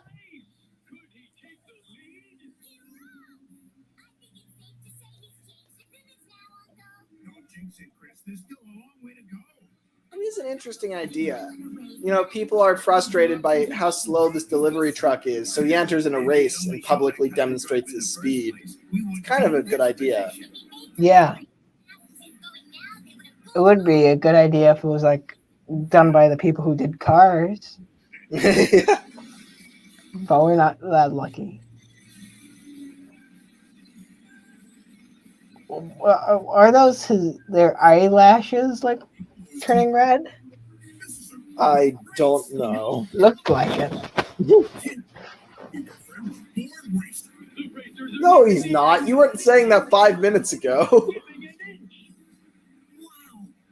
I mean, it's an interesting idea. You know, people are frustrated by how slow this delivery truck is, so he enters in a race and publicly demonstrates his speed. It's kind of a good idea. Yeah. It would be a good idea if it was like done by the people who did Cars. But we're not that lucky. Are those their eyelashes like turning red? I don't know. Looked like it. No, he's not. You weren't saying that 5 minutes ago. Wow,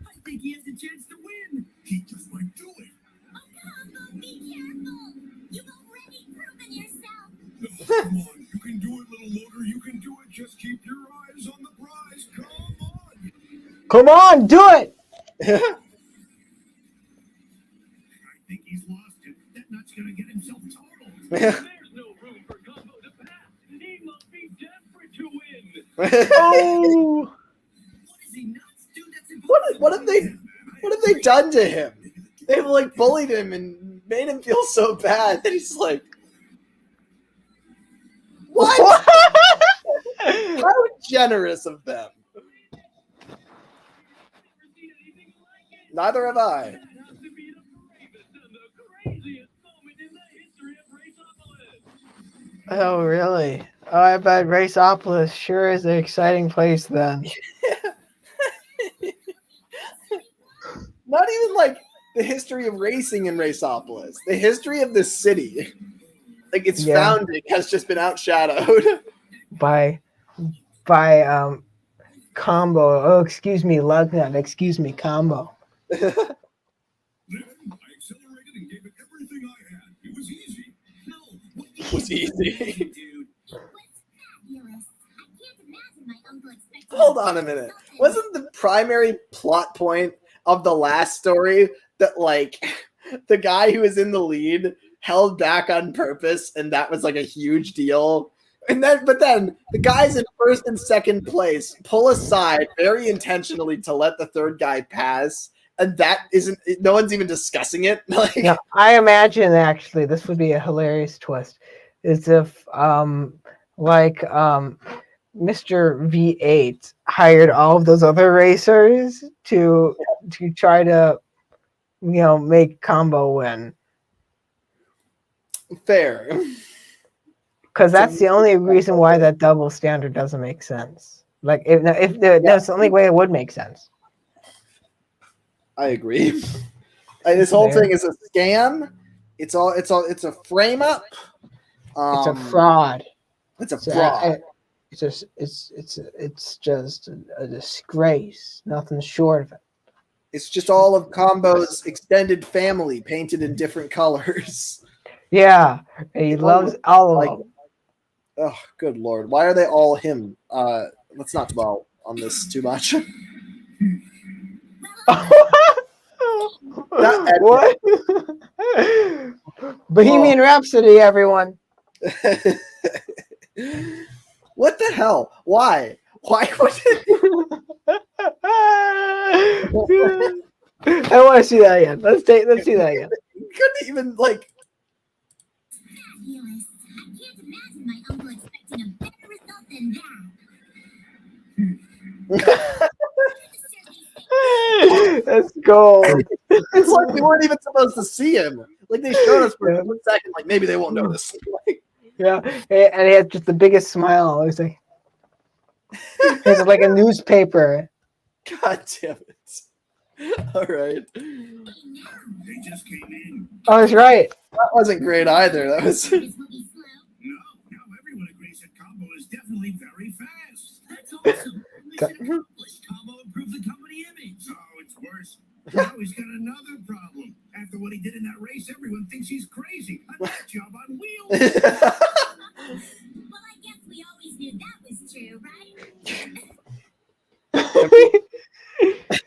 I think he has a chance to win. He just might do it. Oh, Combo, be careful. You've already proven yourself. Come on, you can do it, little motor. You can do it. Just keep your eyes on the prize. Come on. Come on, do it! I think he's lost it. That nut's gonna get himself totaled. There's no room for Combo to pass. He must be desperate to win. Oh! What is he nuts, dude? That's impossible. What have they done to him? They've like bullied him and made him feel so bad that he's like, what? How generous of them. Neither have I. That has to be the bravest and the craziest moment in the history of Raceopolis. Oh, really? Oh, I bet Raceopolis sure is an exciting place then. Not even like the history of racing in Raceopolis. The history of the city. Like its founding has just been outshadowed. By Combo. Oh, excuse me, Lugnut. Excuse me, Combo. Then I accelerated and gave it everything I had. It was easy. No, It was easy. dude. Fabulous. I can't imagine my uncle expecting. Hold on a minute. Wasn't the primary plot point of the last story that like the guy who was in the lead held back on purpose and that was like a huge deal? But then the guys in first and second place pull aside very intentionally to let the third guy pass, and that isn't. No one's even discussing it. Like, Yeah, I imagine actually this would be a hilarious twist. Is if Mr. V8 hired all of those other racers to try to make Combo win. fair. Because that's the only reason why that double standard doesn't make sense. Like that's the only way it would make sense. I agree. This whole thing is a scam. It's a frame up. It's a fraud. It's a fraud. It's just a disgrace. Nothing short of it. It's just all of Combo's extended family painted in different colors. Yeah, he loves all of them. Oh, good Lord. Why are they all him? Let's not dwell on this too much. What? Bohemian Rhapsody, everyone. What the hell? Why? Why would it? I want to see that again. Let's see that again. You couldn't even like. Fabulous. I can't imagine my uncle expecting a better result than that. Let's go. It's like we weren't even supposed to see him. Like they showed us for a second. Like maybe they won't notice. Like, Yeah, and he had just the biggest smile. It was like, it's like a newspaper. God damn it. All right. They just came in. Oh, that's right. That wasn't great either. That was. No, now everyone agrees that Combo is definitely very fast. That's awesome. Mission accomplished. Combo improved the company image. Oh, it's worse. Now he's got another problem. After what he did in that race, everyone thinks he's crazy. A nut job on wheels. Well, I guess we always knew that was true, right?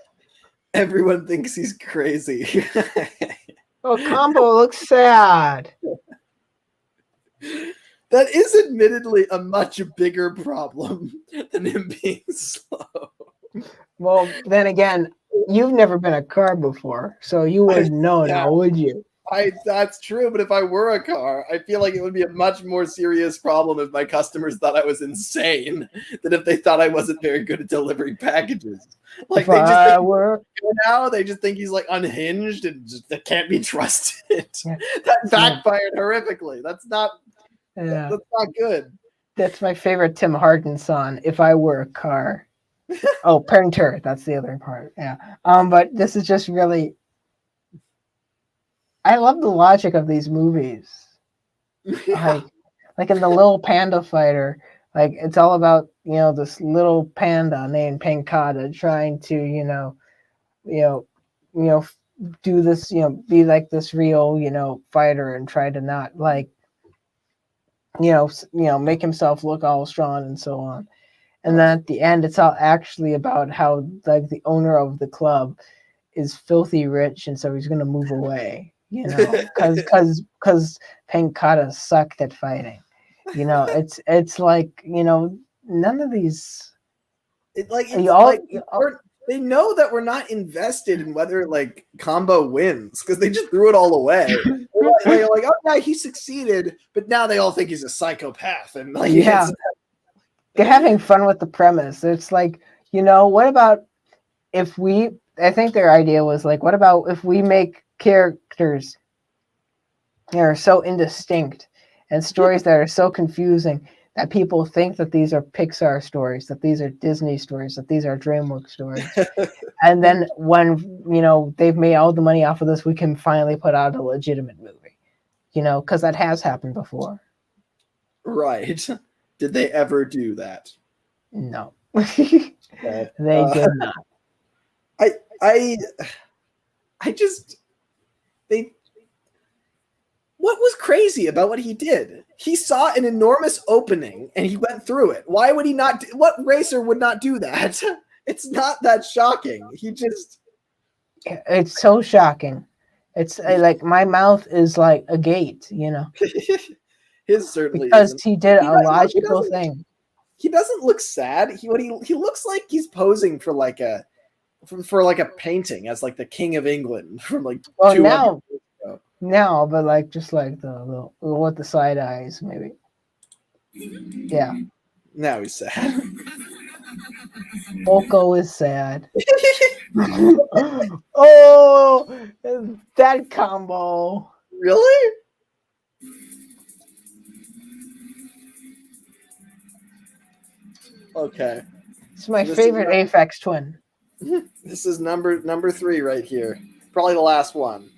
Everyone thinks he's crazy. Oh, Combo looks sad. That is admittedly a much bigger problem than him being slow. Well, then again, you've never been a car before, so you wouldn't know Yeah. now, would you? That's true, but if I were a car, I feel like it would be a much more serious problem if my customers thought I was insane than if they thought I wasn't very good at delivering packages. Like If they just I think were, now they just think he's like unhinged and just that can't be trusted. Yeah. That backfired horrifically. That's not yeah, good. that's my favorite Tim Horton song. If I were a car. Oh, Painter. That's the other part. Yeah. But this is just really. I love the logic of these movies. Yeah. Like in the Little Panda Fighter, like it's all about this little panda named Pancata trying to do this be like this real fighter and try to not like make himself look all strong and so on. And then at the end, it's all actually about how like the owner of the club is filthy rich, and so he's going to move away. Because Pancata sucked at fighting. It's like none of these. They know that we're not invested in whether like Combo wins because they just threw it all away. They're like, oh yeah, he succeeded, but now they all think he's a psychopath and like they're having fun with the premise. It's like what about if I think their idea was like, what about if we make characters that are so indistinct and stories that are so confusing that people think that these are Pixar stories, that these are Disney stories, that these are DreamWorks stories. And then when, they've made all the money off of this, we can finally put out a legitimate movie, because that has happened before. Right. Did they ever do that? No. They did not. What was crazy about what he did? He saw an enormous opening and he went through it. Why would he not? What racer would not do that? It's not that shocking. It's so shocking. It's like my mouth is like a gate, His certainly because isn't. he did a logical thing. He doesn't look sad. He looks like he's posing for like a painting as like the King of England from like. Well, now, but like just like the with the side eyes, maybe. Yeah. Now he's sad. Volko is sad. Oh, that combo. Really? Okay. It's my favorite Aphex Twin. This is number 3 right here. Probably the last one.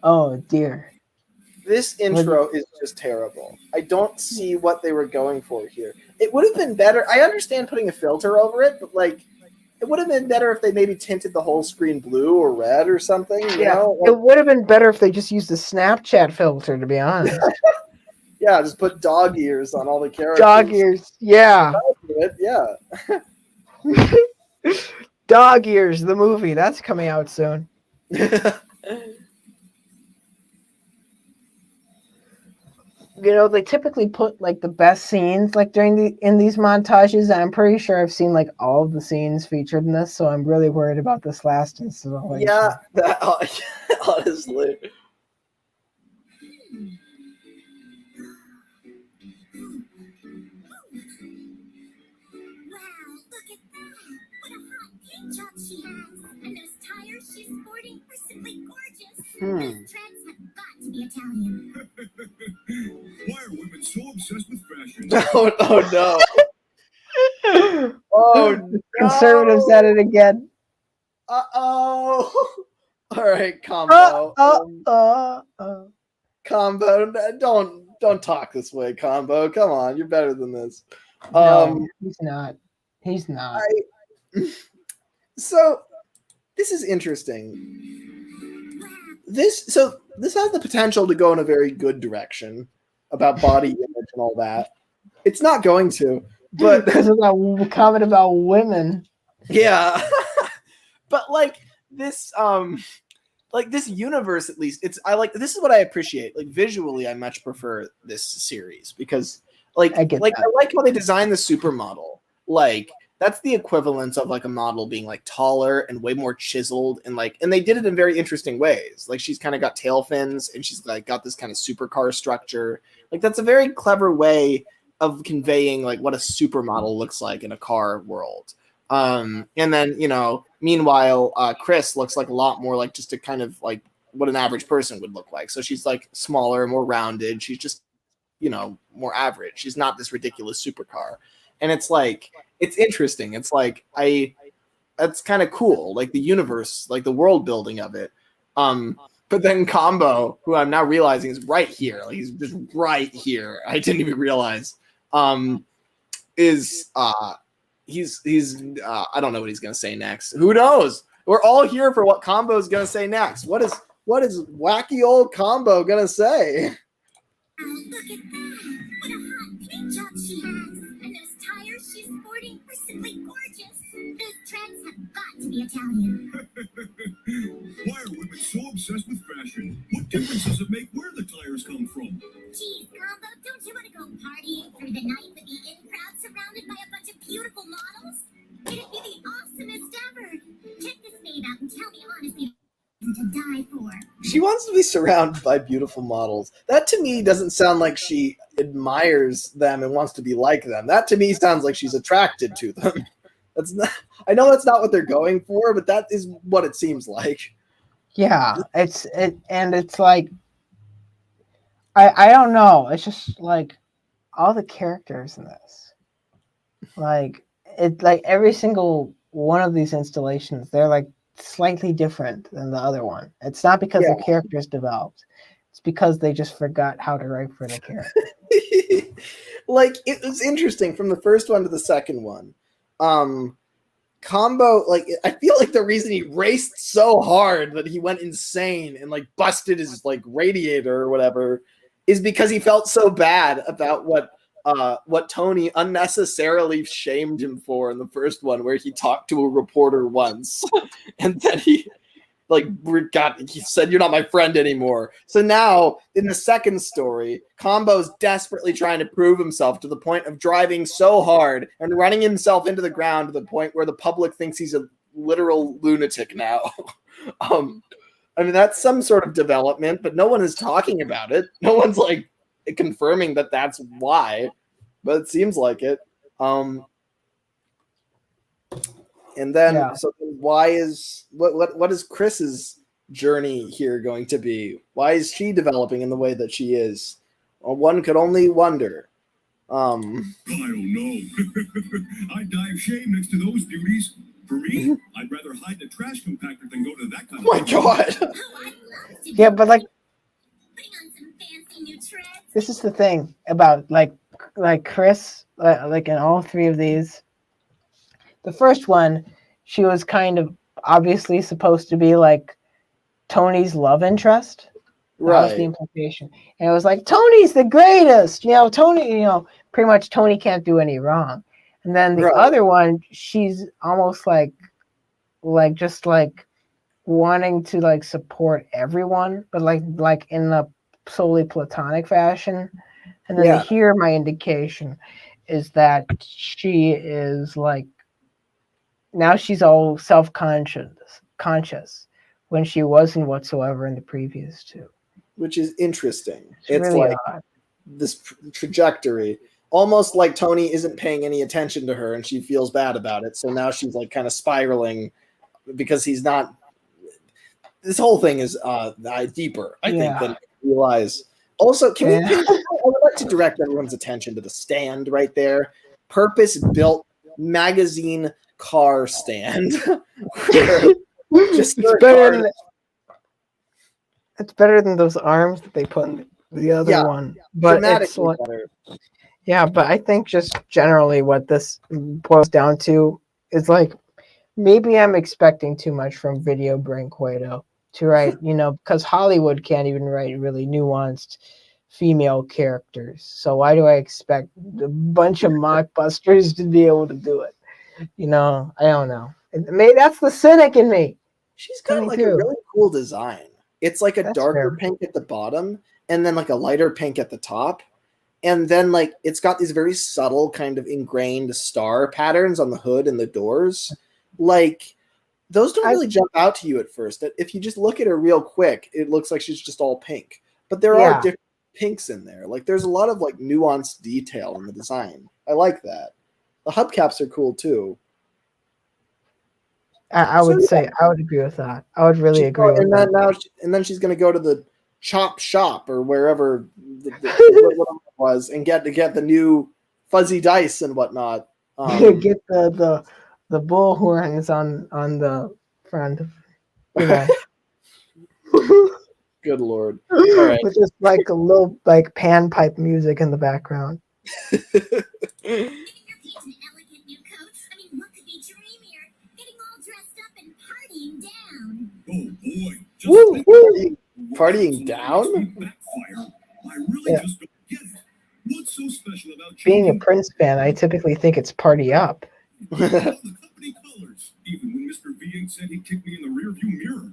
Oh dear. This intro is just terrible. I don't see what they were going for here. It would have been better. I understand putting a filter over it, but like it would have been better if they maybe tinted the whole screen blue or red or something. You know? It would have been better if they just used the Snapchat filter, to be honest. Yeah, just put dog ears on all the characters. Dog ears, yeah. Yeah. Dog Ears, the movie, that's coming out soon. They typically put like the best scenes like in these montages, and I'm pretty sure I've seen like all of the scenes featured in this, so I'm really worried about this last installation. Yeah, honestly. Job she has, and those tires she's sporting are simply gorgeous. Those treads have got to be Italian. Why are women so obsessed with fashion? Oh no. Oh no. Conservatives at it again. Uh-oh. All right, Combo. Combo, don't talk this way, Combo. Come on, you're better than this. No, he's not. He's not. So this is interesting. This has the potential to go in a very good direction about body image and all that. It's not going to, but because of that comment about women. Yeah. But this universe, at least, this is what I appreciate. Like visually, I much prefer this series because I like how they designed the supermodel. Like that's the equivalent of like a model being like taller and way more chiseled and they did it in very interesting ways. Like she's kind of got tail fins and she's like got this kind of supercar structure. Like that's a very clever way of conveying like what a supermodel looks like in a car world. And then, meanwhile, Chris looks like a lot more like just a kind of like what an average person would look like. So she's like smaller, more rounded. She's just, more average. She's not this ridiculous supercar. And it's like, it's interesting. It's like, that's kind of cool. Like the universe, like the world building of it. But then Combo, who I'm now realizing is right here. Like he's just right here. I didn't even realize, he's I don't know what he's gonna say next. Who knows? We're all here for what Combo's gonna say next. What is wacky old Combo gonna say? Look at that! What a hot paint job she has! And those tires she's sporting are simply gorgeous! Those treads have got to be Italian. Why are women so obsessed with fashion? What difference does it make where the tires come from? Geez, Combo, don't you want to go partying through the night with the in-crowd surrounded by a bunch of beautiful models? It'd be the awesomest ever! Check this babe out and tell me honestly to die for. She wants to be surrounded by beautiful models. That to me doesn't sound like she admires them and wants to be like them. That to me sounds like she's attracted to them. That's not. I know that's not what they're going for, but that is what it seems like. Yeah, it's like I don't know. It's just like all the characters in this. Like every single one of these installations, they're like slightly different than the other one. It's not because the characters developed. It's because they just forgot how to write for the character. Like it was interesting from the first one to the second one. Combo, like I feel like the reason he raced so hard that he went insane and like busted his like radiator or whatever is because he felt so bad about what Tony unnecessarily shamed him for in the first one, where he talked to a reporter once and then he said, "You're not my friend anymore." So now in the second story, Combo's desperately trying to prove himself to the point of driving so hard and running himself into the ground to the point where the public thinks he's a literal lunatic now. I mean, that's some sort of development, but no one is talking about it. No one's like confirming that that's why, but it seems like it. And then, so why is what is Chris's journey here going to be? Why is she developing in the way that she is? Well, one could only wonder. I don't know. I'd die of shame next to those beauties. For me, I'd rather hide in a trash compactor than go to that kind of. Oh my god! Yeah, but like, Putting on some fancy new treads. this is the thing about like Chris, like in all three of these. The first one, she was kind of obviously supposed to be like Tony's love interest. That was the implication. And it was like, Tony's the greatest. Tony, pretty much Tony can't do any wrong. And then the other one, she's almost like just like wanting to like support everyone, but like in a solely platonic fashion. And then here my indication is that she is like, now she's all self-conscious when she wasn't whatsoever in the previous two. Which is interesting. It's really like odd. This trajectory, almost like Tony isn't paying any attention to her and she feels bad about it. So now she's like kind of spiraling because he's not. This whole thing is deeper, I think, realize. Also, can we? Yeah. I would like to direct everyone's attention to the stand right there. Purpose-built magazine car stand. Just it's better than those arms that they put in the other one. But it's dramatically better. yeah, but I think just generally what this boils down to is like maybe I'm expecting too much from Video Brinquedo to write, because Hollywood can't even write really nuanced female characters. So why do I expect a bunch of mockbusters to be able to do it? I don't know. Maybe that's the cynic in me. She's got like a really cool design. It's like a darker pink at the bottom and then like a lighter pink at the top. And then like it's got these very subtle kind of ingrained star patterns on the hood and the doors. Like those don't really jump out to you at first. If you just look at her real quick, it looks like she's just all pink. But there are different pinks in there. Like there's a lot of like nuanced detail in the design. I like that. The hubcaps are cool too. I would say I would agree with that. I would really agree with that. And then she's going to go to the chop shop or wherever whatever it was and get the new fuzzy dice and whatnot. Get the bull horns on the front. Good Lord! All right. With just like a little like panpipe music in the background. Oh boy! Just partying down? I really just don't get it. What's so special about being a Prince fan? I typically think it's party up. all the company colors, even when Mr. V8 said he'd kick me in the rearview mirror.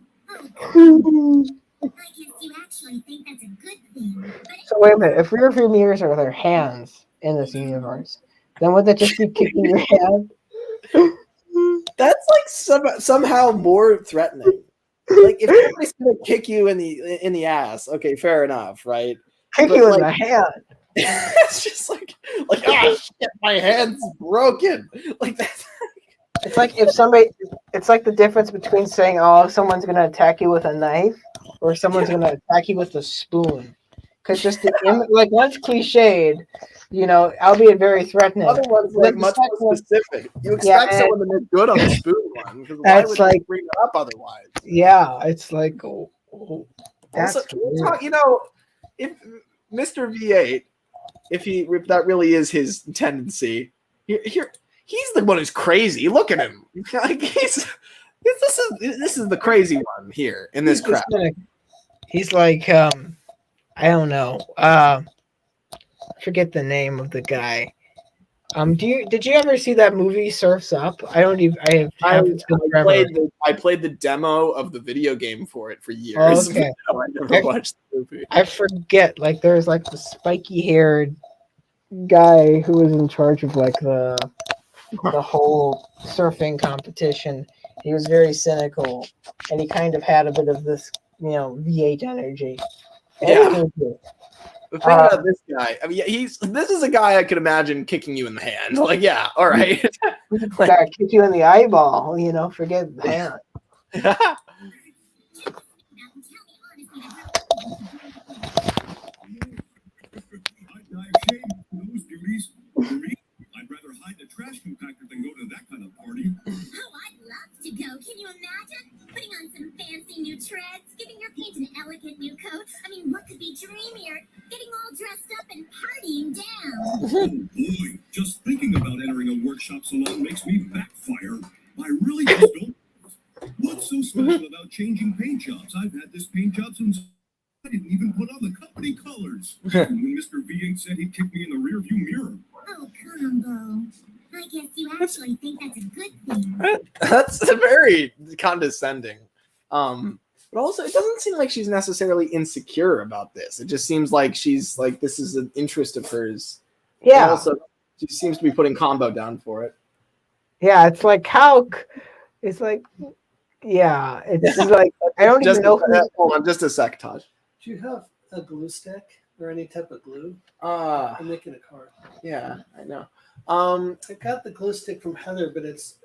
I guess you actually think that's a good thing. So wait a minute. If rearview mirrors are their hands in this universe, then would that just be kicking your hand? That's like somehow more threatening. Like if somebody's gonna kick you in the ass, okay, fair enough, right? Kick you in the hand. It's just like shit, my hand's broken. Like that's. It's like if somebody. It's like the difference between saying, "Oh, someone's gonna attack you with a knife," or someone's gonna attack you with a spoon. Because just like one's cliched, albeit very threatening. Other one's like much more specific. You expect someone to make good on the spoon one, because why would you bring it up otherwise? Yeah, it's like. That's also, can we talk? If Mr. V8, if that really is his tendency, he's the one who's crazy. Look at him. Like this is the crazy one here in this crowd. He's like I don't know. Forget the name of the guy. Did you ever see that movie Surf's Up? I don't even. I played the demo of the video game for it for years. Oh, okay. I never watched the movie. I forget. Like there's like the spiky-haired guy who was in charge of like the whole surfing competition. He was very cynical, and he kind of had a bit of this, V8 energy. Yeah. The thing about this guy, I mean, this is a guy I could imagine kicking you in the hand. Like, yeah, all right. Kick you in the eyeball, forget the hand. I'd rather hide the trash compactor than go to that kind of party. Oh, I'd love to go. Can you imagine? Putting on some fancy new treads, giving your paint an elegant new coat. I mean, what could be dreamier? Getting all dressed up and partying down. Oh boy, just thinking about entering a workshop salon makes me backfire. I really just don't. What's so special about changing paint jobs? I've had this paint job since I didn't even put on the company colors. When Mr. V8 said he'd kick me in the rearview mirror. Oh, combo. I guess you actually think that's a good thing. That's very condescending. But also, it doesn't seem like she's necessarily insecure about this. It just seems like she's like, this is an interest of hers. Yeah. And also, she seems to be putting combo down for it. Yeah, it's like it's like, yeah, it's like I don't even know. Hold on, just a sec, Taj. Do you have a glue stick or any type of glue? I'm making a card. Yeah, I know. I got the glue stick from Heather, but it's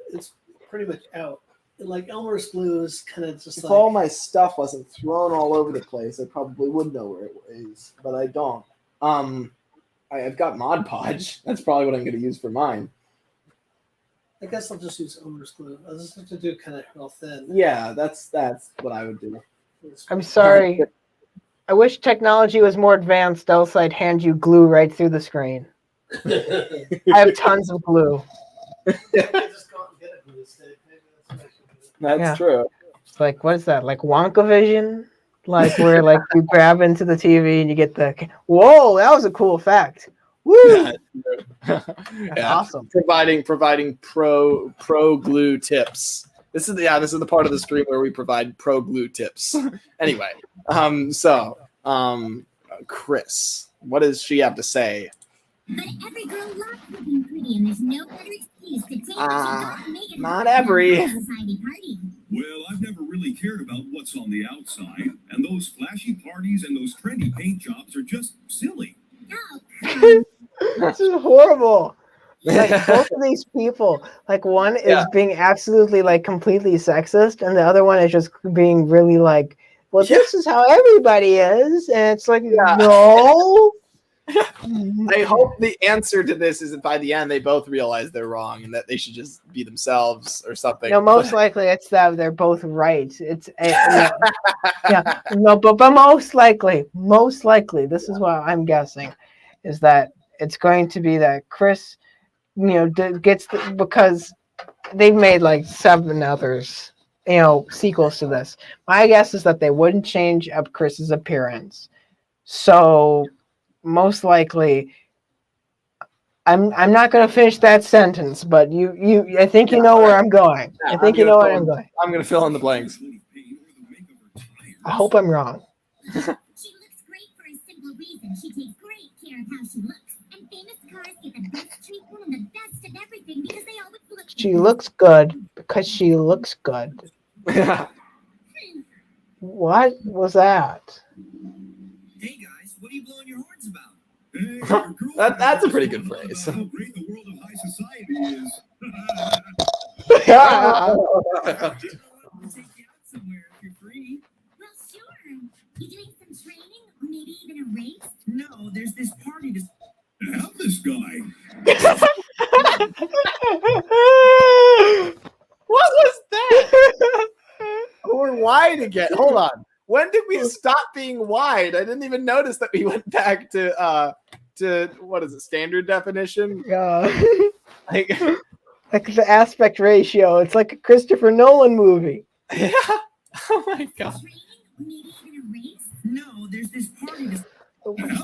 pretty much out. like Elmer's glue is kind of just If like all my stuff wasn't thrown all over the place, I probably would know where it is, but I don't. I've got Mod Podge. That's probably what I'm going to use for mine. I guess I'll just use Elmer's glue. I'll just have to do kind of real thin. Yeah, that's what I would do. I'm sorry. I wish technology was more advanced, else I'd hand you glue right through the screen. I have tons of glue. Just go out and get it from the state. Maybe that's what I should do. That's true. It's like, what is that? Like Wonka Vision? Like where like you grab into the TV and you get the whoa, that was a cool effect. Woo! Yeah, That's awesome. Providing pro glue tips. This is the part of the stream where we provide pro glue tips. Anyway, Chris, what does she have to say? But every girl loves looking pretty, and there's no better excuse to take what you make it Not every. society party. Well, I've never really cared about what's on the outside, and those flashy parties and those trendy paint jobs are just silly. Oh, This is horrible. Like both of these people, like one is being absolutely like completely sexist, and the other one is just being really like, well, this is how everybody is, and it's like, no. I hope the answer to this is that by the end they both realize they're wrong and that they should just be themselves or something. No, most likely it's that they're both right. It's but most likely, this is what I'm guessing, is that it's going to be that Chris, gets because they've made like 7 others, sequels to this. My guess is that they wouldn't change up Chris's appearance, so most likely. I'm not going to finish that sentence, but I think you know where I'm going. Yeah, I think you know where I'm going. I'm going to fill in the blanks. I hope I'm wrong. she looks great for a simple reason. She takes great care of how she looks. And famous cars get the best treatment and the best of everything because they always look She looks good because she looks good. What was that? Hey guys, what are you blowing your horns about? That's a pretty good phrase. How great the world of high society is. I'll take you out somewhere if you're free. Well, sure. You doing some training or maybe even a race? No, there's this party to... Have this guy. What was that? We're wide again. Hold on. When did we stop being wide? I didn't even notice that we went back to what is it, standard definition? Yeah. Like the aspect ratio. It's like a Christopher Nolan movie. Yeah. Oh my god. Training or maybe even a race? No, there's this party to...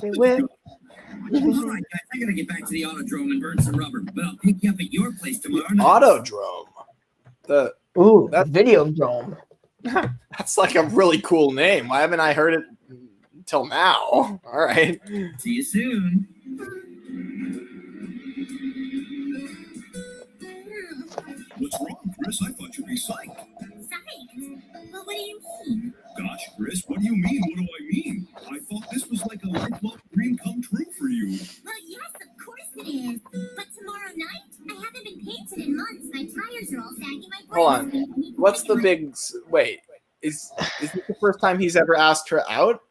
They win. All right, guys, I gotta get back to the autodrome and burn some rubber, but I'll pick you up at your place tomorrow night. Autodrome. That's Videodrome. That's like a really cool name. Why haven't I heard it until now? All right. See you soon. What's wrong, Chris? I thought you'd be psyched. Psyched? Well, what do you mean? Gosh, Chris, what do you mean? What do I mean? I thought this was like a lifelong dream come true for you. Well, yes, of course it is. But tomorrow night, I haven't been painted in months. My tires are all saggy. My Hold brakes on. are leaking. What's the big wait? Is this the first time he's ever asked her out?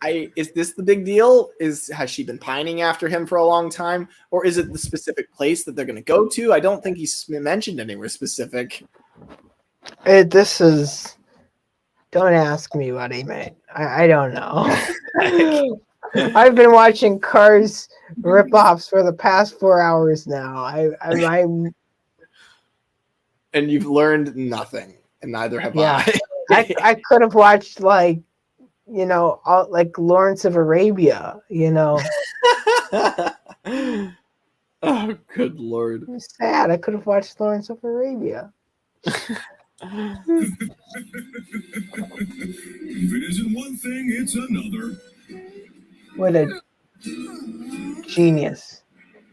Is this the big deal? Has she been pining after him for a long time, or is it the specific place that they're going to go to? I don't think he's mentioned anywhere specific. This is. Don't ask me what he made. I don't know. I've been watching Cars rip-offs for the past 4 hours now. I'm And you've learned nothing, and neither have Yeah. I. I could have watched like Lawrence of Arabia. Oh, good lord! I'm sad. I could have watched Lawrence of Arabia. If it isn't one thing, it's another. What a genius!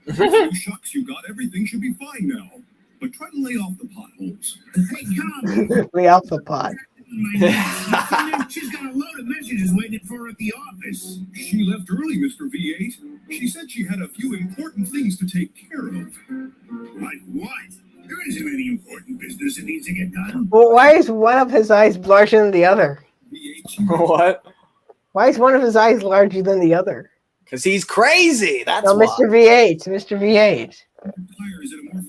No shucks, you got everything should be fine now. But try to lay off the potholes. Hey, Tom. The Alpha Pod. She's got a load of messages waiting for her at the office. She left early, Mr. V8. She said she had a few important things to take care of. Like what? There isn't any important business that needs to get done. Well, why is one of his eyes larger than the other? What? Why is one of his eyes larger than the other? Because he's crazy. That's No, why. Mr. V8. Mr. V8.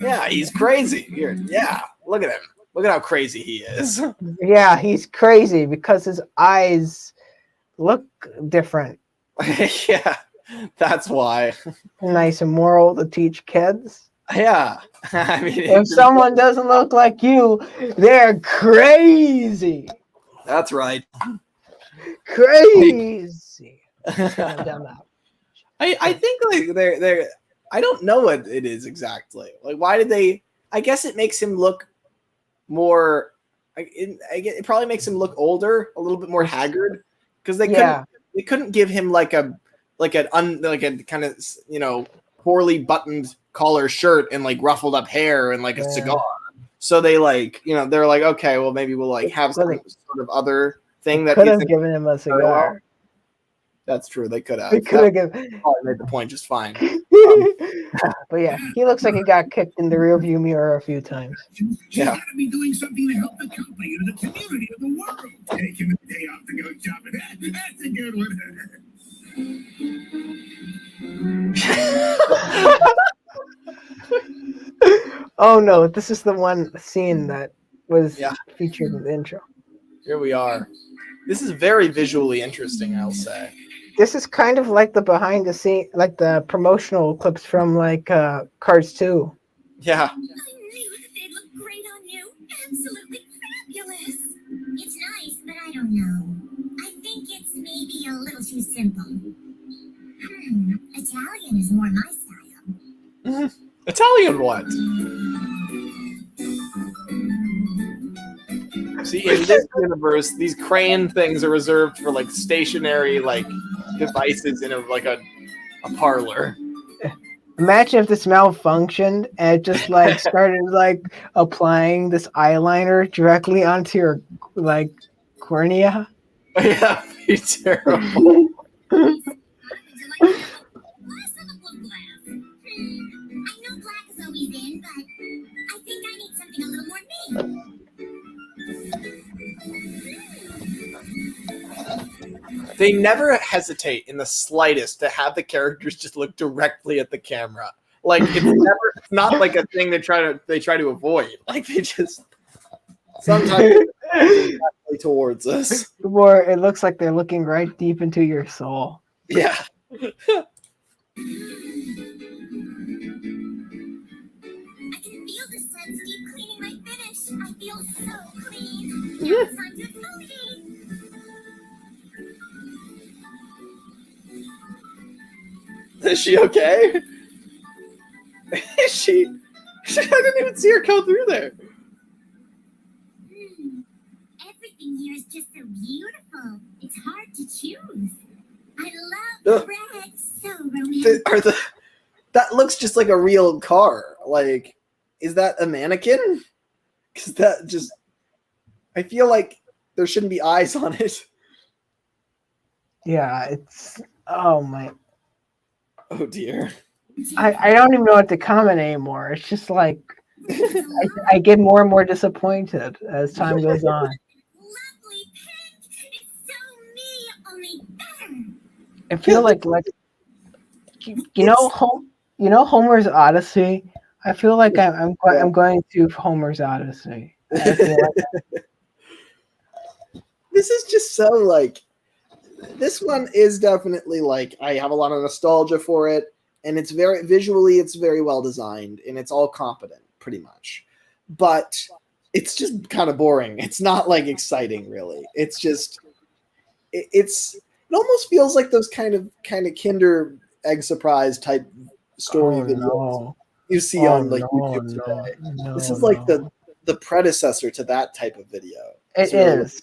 Yeah, he's crazy. Here, yeah, look at him. Look at how crazy he is. Yeah, he's crazy because his eyes look different. Yeah, that's why. Nice and moral to teach kids. Yeah, I mean, If someone doesn't look like you, they're crazy. that's right. Crazy. I think like they're I don't know what it is exactly. Like, why did they? I guess it makes him look more. It probably makes him look older, a little bit more haggard, because they couldn't give him like a kind of, you know, poorly buttoned collar shirt and like ruffled up hair and like a cigar. So they like, you know, they're like, okay, well maybe we'll like have some sort of other thing that could have given him a cigar. That's true. They could have. They could have given. Probably made the point just fine. But yeah, he looks like he got kicked in the rearview mirror a few times. She's got to be doing something to help the company or the community or the world. Taking a day off to go shopping. That's a good one. Oh no, this is the one scene that was featured in the intro. Here we are. This is very visually interesting, I'll say. This is kind of like the behind the scene, like the promotional clips from like Cars 2. Yeah. I knew that they'd look great on you. Absolutely fabulous. It's nice, but I don't know. I think it's maybe a little too simple. Italian is more my style. Italian what? See, in this universe, these crane things are reserved for like stationary like devices in a parlor. Imagine if this malfunctioned and it just like started like applying this eyeliner directly onto your like cornea. Yeah, be terrible. I know black is always in, but I think I need something a little more me. They never hesitate in the slightest to have the characters just look directly at the camera. Like it's not like a thing they try to avoid. Like they just sometimes directly towards us. Or it looks like they're looking right deep into your soul. Yeah. I can feel the sun's deep cleaning my finish. I feel so clean. Now it's time to exfoliate. Is she okay? Is she? I didn't even see her go through there. Everything here is just so beautiful. It's hard to choose. I love the red. So romantic. That looks just like a real car. Like, is that a mannequin? Because that just, I feel like there shouldn't be eyes on it. Yeah, it's, oh my. Oh dear. I don't even know what to comment anymore. It's just like, I get more and more disappointed as time goes on. Lovely pink. It's so me, only better. I feel like you know Homer's Odyssey. I feel like I'm going through Homer's Odyssey. I feel like This is just so like. This one is definitely like I have a lot of nostalgia for it, and it's very visually, it's very well designed, and it's all competent pretty much. But it's just kind of boring. It's not like exciting, really. It's just it almost feels like those kind of Kinder Egg Surprise type story videos you see on like YouTube today. This is like the predecessor to that type of video. It is.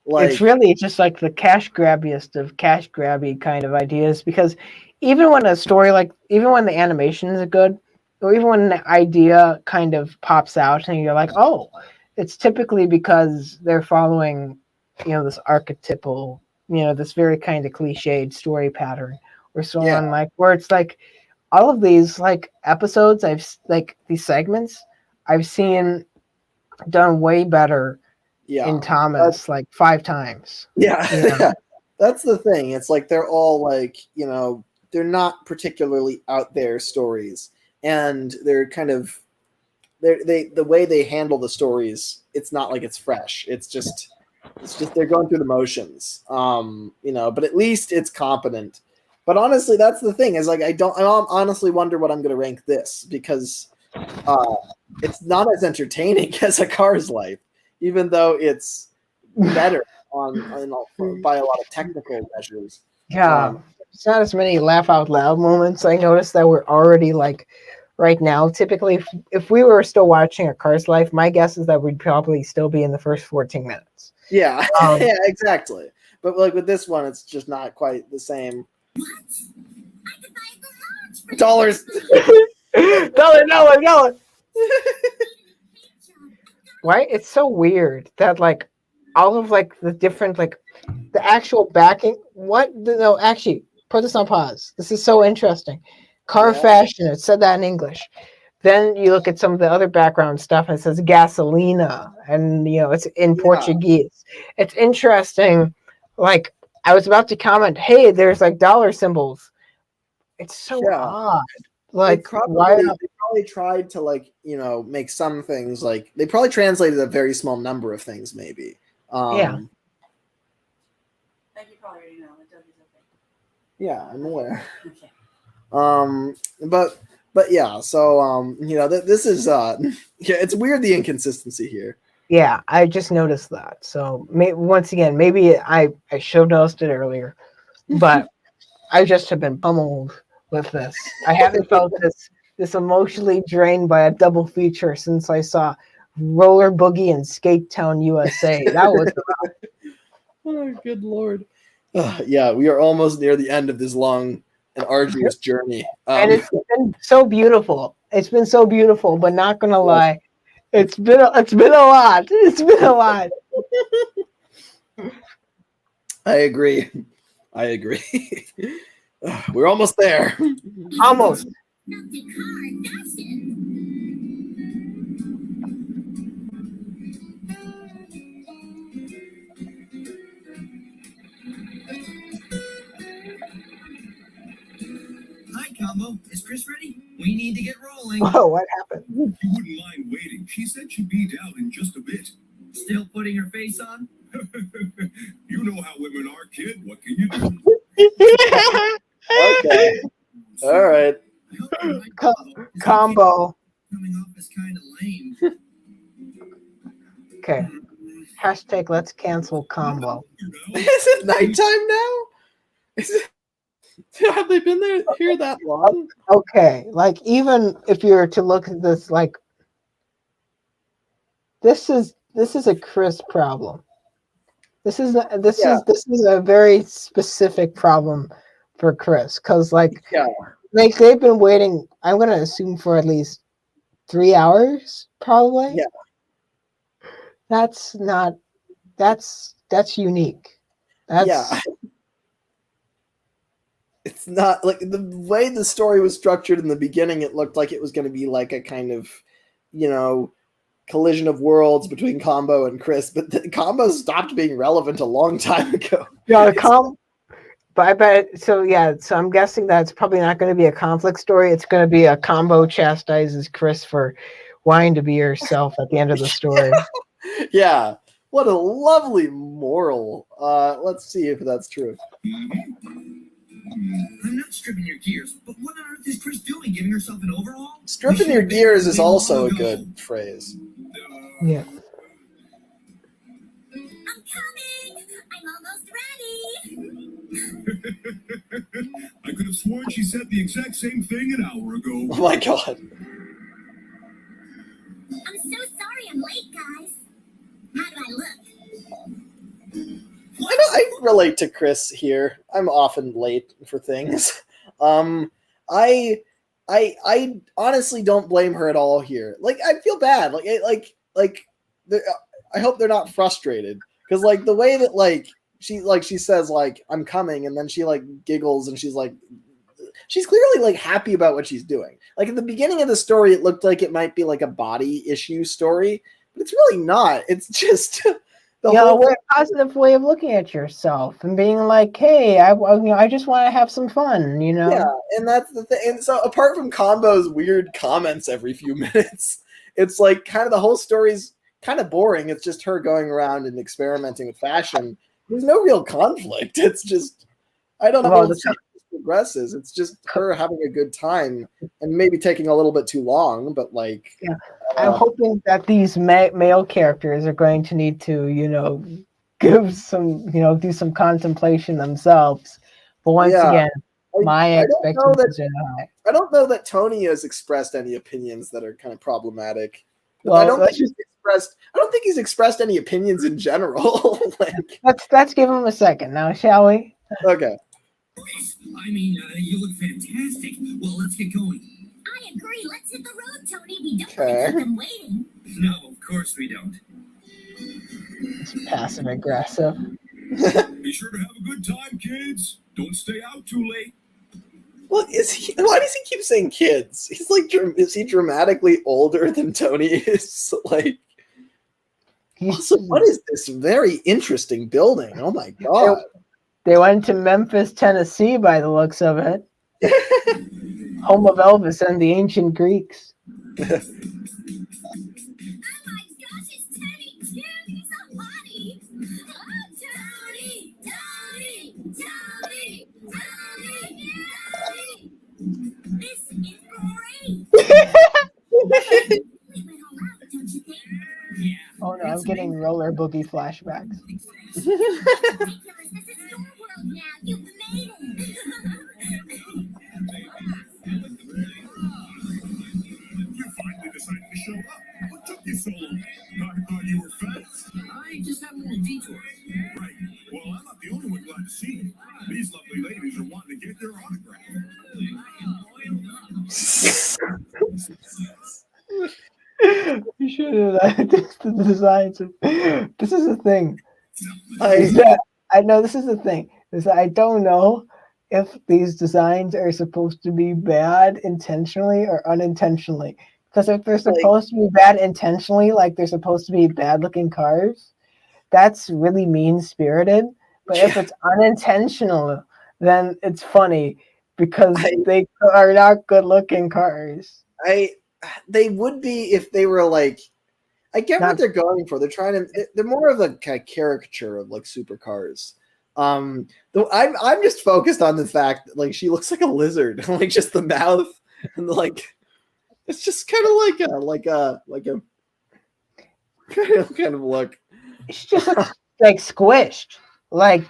Like, it's really just like the cash grabbiest of cash grabby kind of ideas, because even when a story even when the animation is good, or even when the idea kind of pops out and you're like, oh, it's typically because they're following, this archetypal, this very kind of cliched story pattern or so on, like where it's like all of these like episodes, these segments, I've seen done way better Yeah. in Thomas like 5 times. Yeah. You know? Yeah. That's the thing. It's like they're all like, they're not particularly out there stories, and they're kind of the way they handle the stories, it's not like it's fresh. It's just they're going through the motions. But at least it's competent. But honestly, that's the thing, is like I honestly wonder what I'm going to rank this, because it's not as entertaining as A Car's Life, even though it's better by a lot of technical measures. Yeah. It's not as many laugh out loud moments. I noticed that we're already like right now. Typically, if we were still watching A Car's Life, my guess is that we'd probably still be in the first 14 minutes. Yeah, yeah, exactly. But like with this one, it's just not quite the same. What? I could buy a garage for Dollars. Dollar. Why? It's so weird that like all of like the different like the actual backing. What? No, actually, put this on pause. This is so interesting. Car fashion. It said that in English. Then you look at some of the other background stuff, and it says gasolina, and it's in Portuguese. It's interesting. Like I was about to comment, hey, there's like dollar symbols. It's so odd. Like they probably tried to like make some things, like they probably translated a very small number of things, maybe. Yeah. Like you probably already know, it does okay. Yeah, I'm aware. Okay. But yeah, so this is it's weird, the inconsistency here. Yeah, I just noticed that. So once again, maybe I should have noticed it earlier, but I just have been pummeled with this. I haven't felt this emotionally drained by a double feature since I saw Roller Boogie and Skate Town USA. That was oh, good Lord. Yeah, we are almost near the end of this long and arduous journey. And it's been so beautiful. It's been so beautiful, but not gonna lie, it's been a lot. It's been a lot. I agree. We're almost there. Almost. Not the car, that's it. Hi, Combo. Is Chris ready? We need to get rolling. Whoa, what happened? You wouldn't mind waiting. She said she'd be down in just a bit. Still putting her face on? You know how women are, kid. What can you do? Okay. All right. Combo. Coming off as kind of lame. Okay. Hashtag let's cancel combo. Is it nighttime now? Have they been here that long? Okay, like even if you were to look at this, like this is a Chris problem. This is a very specific problem for Chris, because like they've been waiting. I'm gonna assume for at least 3 hours, probably. Yeah. That's unique. It's not like the way the story was structured in the beginning. It looked like it was going to be like a kind of, collision of worlds between Combo and Chris, but the Combo stopped being relevant a long time ago. Yeah, but I bet so. Yeah, so I'm guessing that it's probably not going to be a conflict story. It's going to be a Combo chastises Chris for wanting to be herself at the end of the story. Yeah, what a lovely moral. Let's see if that's true. I'm not stripping your gears, but what on earth is Chris doing? Giving herself an overhaul? Stripping your gears is also a good phrase. Yeah. I'm coming. I'm almost ready. I could have sworn she said the exact same thing an hour ago. Oh my god. I'm so sorry I'm late, guys. How do I look? I relate to Chris here. I'm often late for things. I honestly don't blame her at all here. Like, I feel bad. I hope they're not frustrated, because like the way that she says like I'm coming, and then she like giggles and she's like she's clearly like happy about what she's doing. Like at the beginning of the story, it looked like it might be like a body issue story, but it's really not. It's just the whole a positive way of looking at yourself and being like, hey, I just want to have some fun, Yeah, and that's the thing. And so apart from Combo's weird comments every few minutes, it's like kind of the whole story's kind of boring. It's just her going around and experimenting with fashion. There's no real conflict. It's just I don't know how it progresses. It's just her having a good time and maybe taking a little bit too long, but like I'm hoping that these male characters are going to need to, give some, do some contemplation themselves. But once again, my expectations are high. I don't know that Tony has expressed any opinions that are kind of problematic. Well, I don't think he's expressed any opinions in general. Like, let's give him a second now, shall we? Okay. I mean, you look fantastic. Well, let's get going. I agree. Let's hit the road, Tony. We don't want to keep them waiting. No, of course we don't. It's passive aggressive. Be sure to have a good time, kids. Don't stay out too late. Well, why does he keep saying kids? He's like, is he dramatically older than Tony is? Like, also, what is this very interesting building? Oh my god. They went to Memphis, Tennessee, by the looks of it. Home of Elvis and the ancient Greeks. Oh my gosh, it's Tony too. He's a hottie. Oh, Tony, Tony, Tony, Tony, Tony. This is great. Oh no, I'm getting roller boogie flashbacks. This is your world now. You've made it. You finally decided to show up. What took you so long? I thought you were fast. I just have a little detour. Right. Well, I'm not the only one glad to see you. These lovely ladies are wanting to get their autograph. You should have the designs. This is the thing. I know this is the thing. Is I don't know if these designs are supposed to be bad intentionally or unintentionally. Because if they're supposed to be bad intentionally, like they're supposed to be bad looking cars, that's really mean spirited. But if it's unintentional, then it's funny because they are not good looking cars. They would be if they were like, I get what they're going for. They're more of a caricature of like supercars. Though I'm just focused on the fact that like she looks like a lizard, like just the mouth and like it's just kind of like a kind of look. It's just like squished, like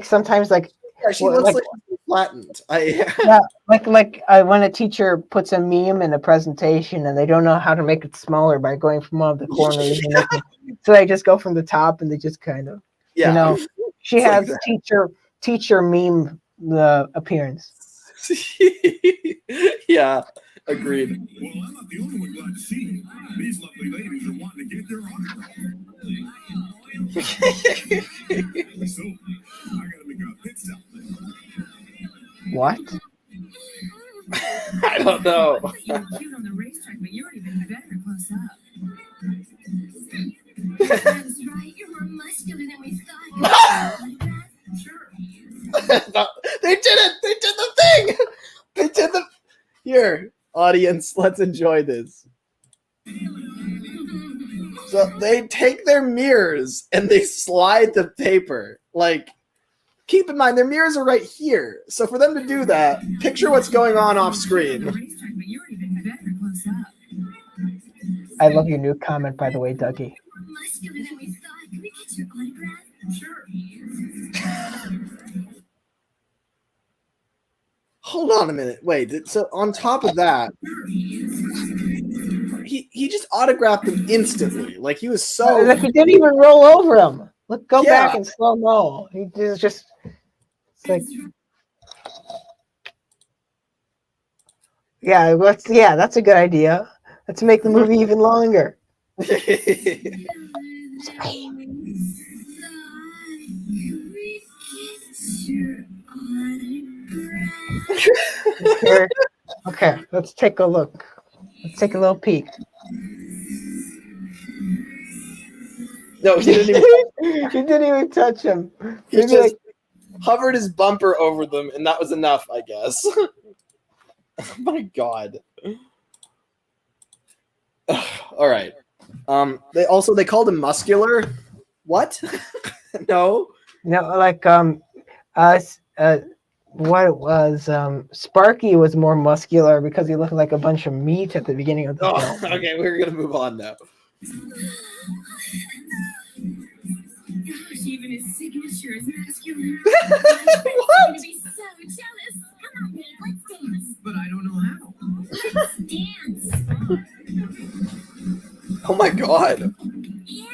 sometimes like she looks like flattened. Like when a teacher puts a meme in a presentation and they don't know how to make it smaller by going from one of the corners, so they just go from the top and they just kind of she has like teacher meme the appearance. Yeah, agreed. Well, I'm not the only one glad to see you. These lovely ladies are wanting to get their autograph. So, I gotta make a pit stop. What? I don't know. You're cute on the racetrack, but you're even better close up. That's right. You're more muscular than we thought. Sure. They did it! They did the thing! They did the... Here, audience, let's enjoy this. So they take their mirrors and they slide the paper. Like, keep in mind, their mirrors are right here. So for them to do that, picture what's going on off screen. I love your new comment, by the way, Dougie. Muscular than we thought. Can we get your autograph? Sure. Hold on a minute. Wait, so on top of that, he just autographed them instantly. Like he was so... Like he didn't even roll over him. Look, go back in slow-mo. He just... It's like... Yeah, that's a good idea. Let's make the movie even longer. Here. Okay, let's take a look. Let's take a little peek. No, he didn't even. She didn't even touch him. He Maybe just hovered his bumper over them, and that was enough, I guess. Oh my god. All right. They called him muscular. What? No. like what it was, Sparky was more muscular because he looked like a bunch of meat at the beginning of the Oh, film. okay, we're gonna move on now. Gosh, even his signature is masculine. I'm gonna be so jealous. Come on, babe, let's dance. But I don't know how. Let's dance. Oh my god. Yeah.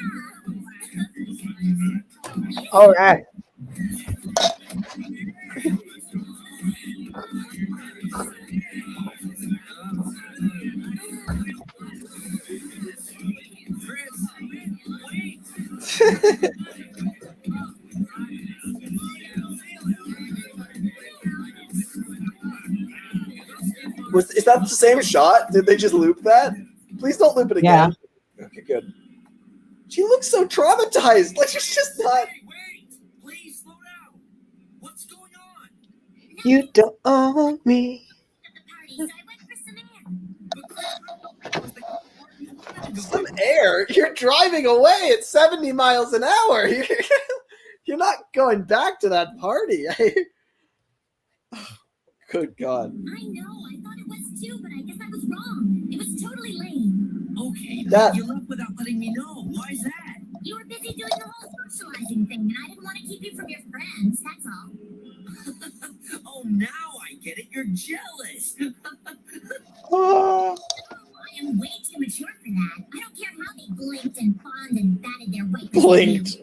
All right. Is that the same shot? Did they just loop that? Please don't loop it again. Yeah. Okay, good. She looks so traumatized. Like she's just not. Wait! Please slow down. What's going on? You don't own me. At the party, so I went for some air. Some air? You're driving away at 70 miles an hour. You're not going back to that party. Good God. I know, I thought it was too, but I guess I was wrong. It was totally lame. Okay, That- you left without letting me know. Why's that? You were busy doing the whole socializing thing, and I didn't want to keep you from your friends, that's all. Oh, now I get it. You're jealous. Oh. I am way too mature for that. I don't care how they blinked and fawned and batted their white Blinked.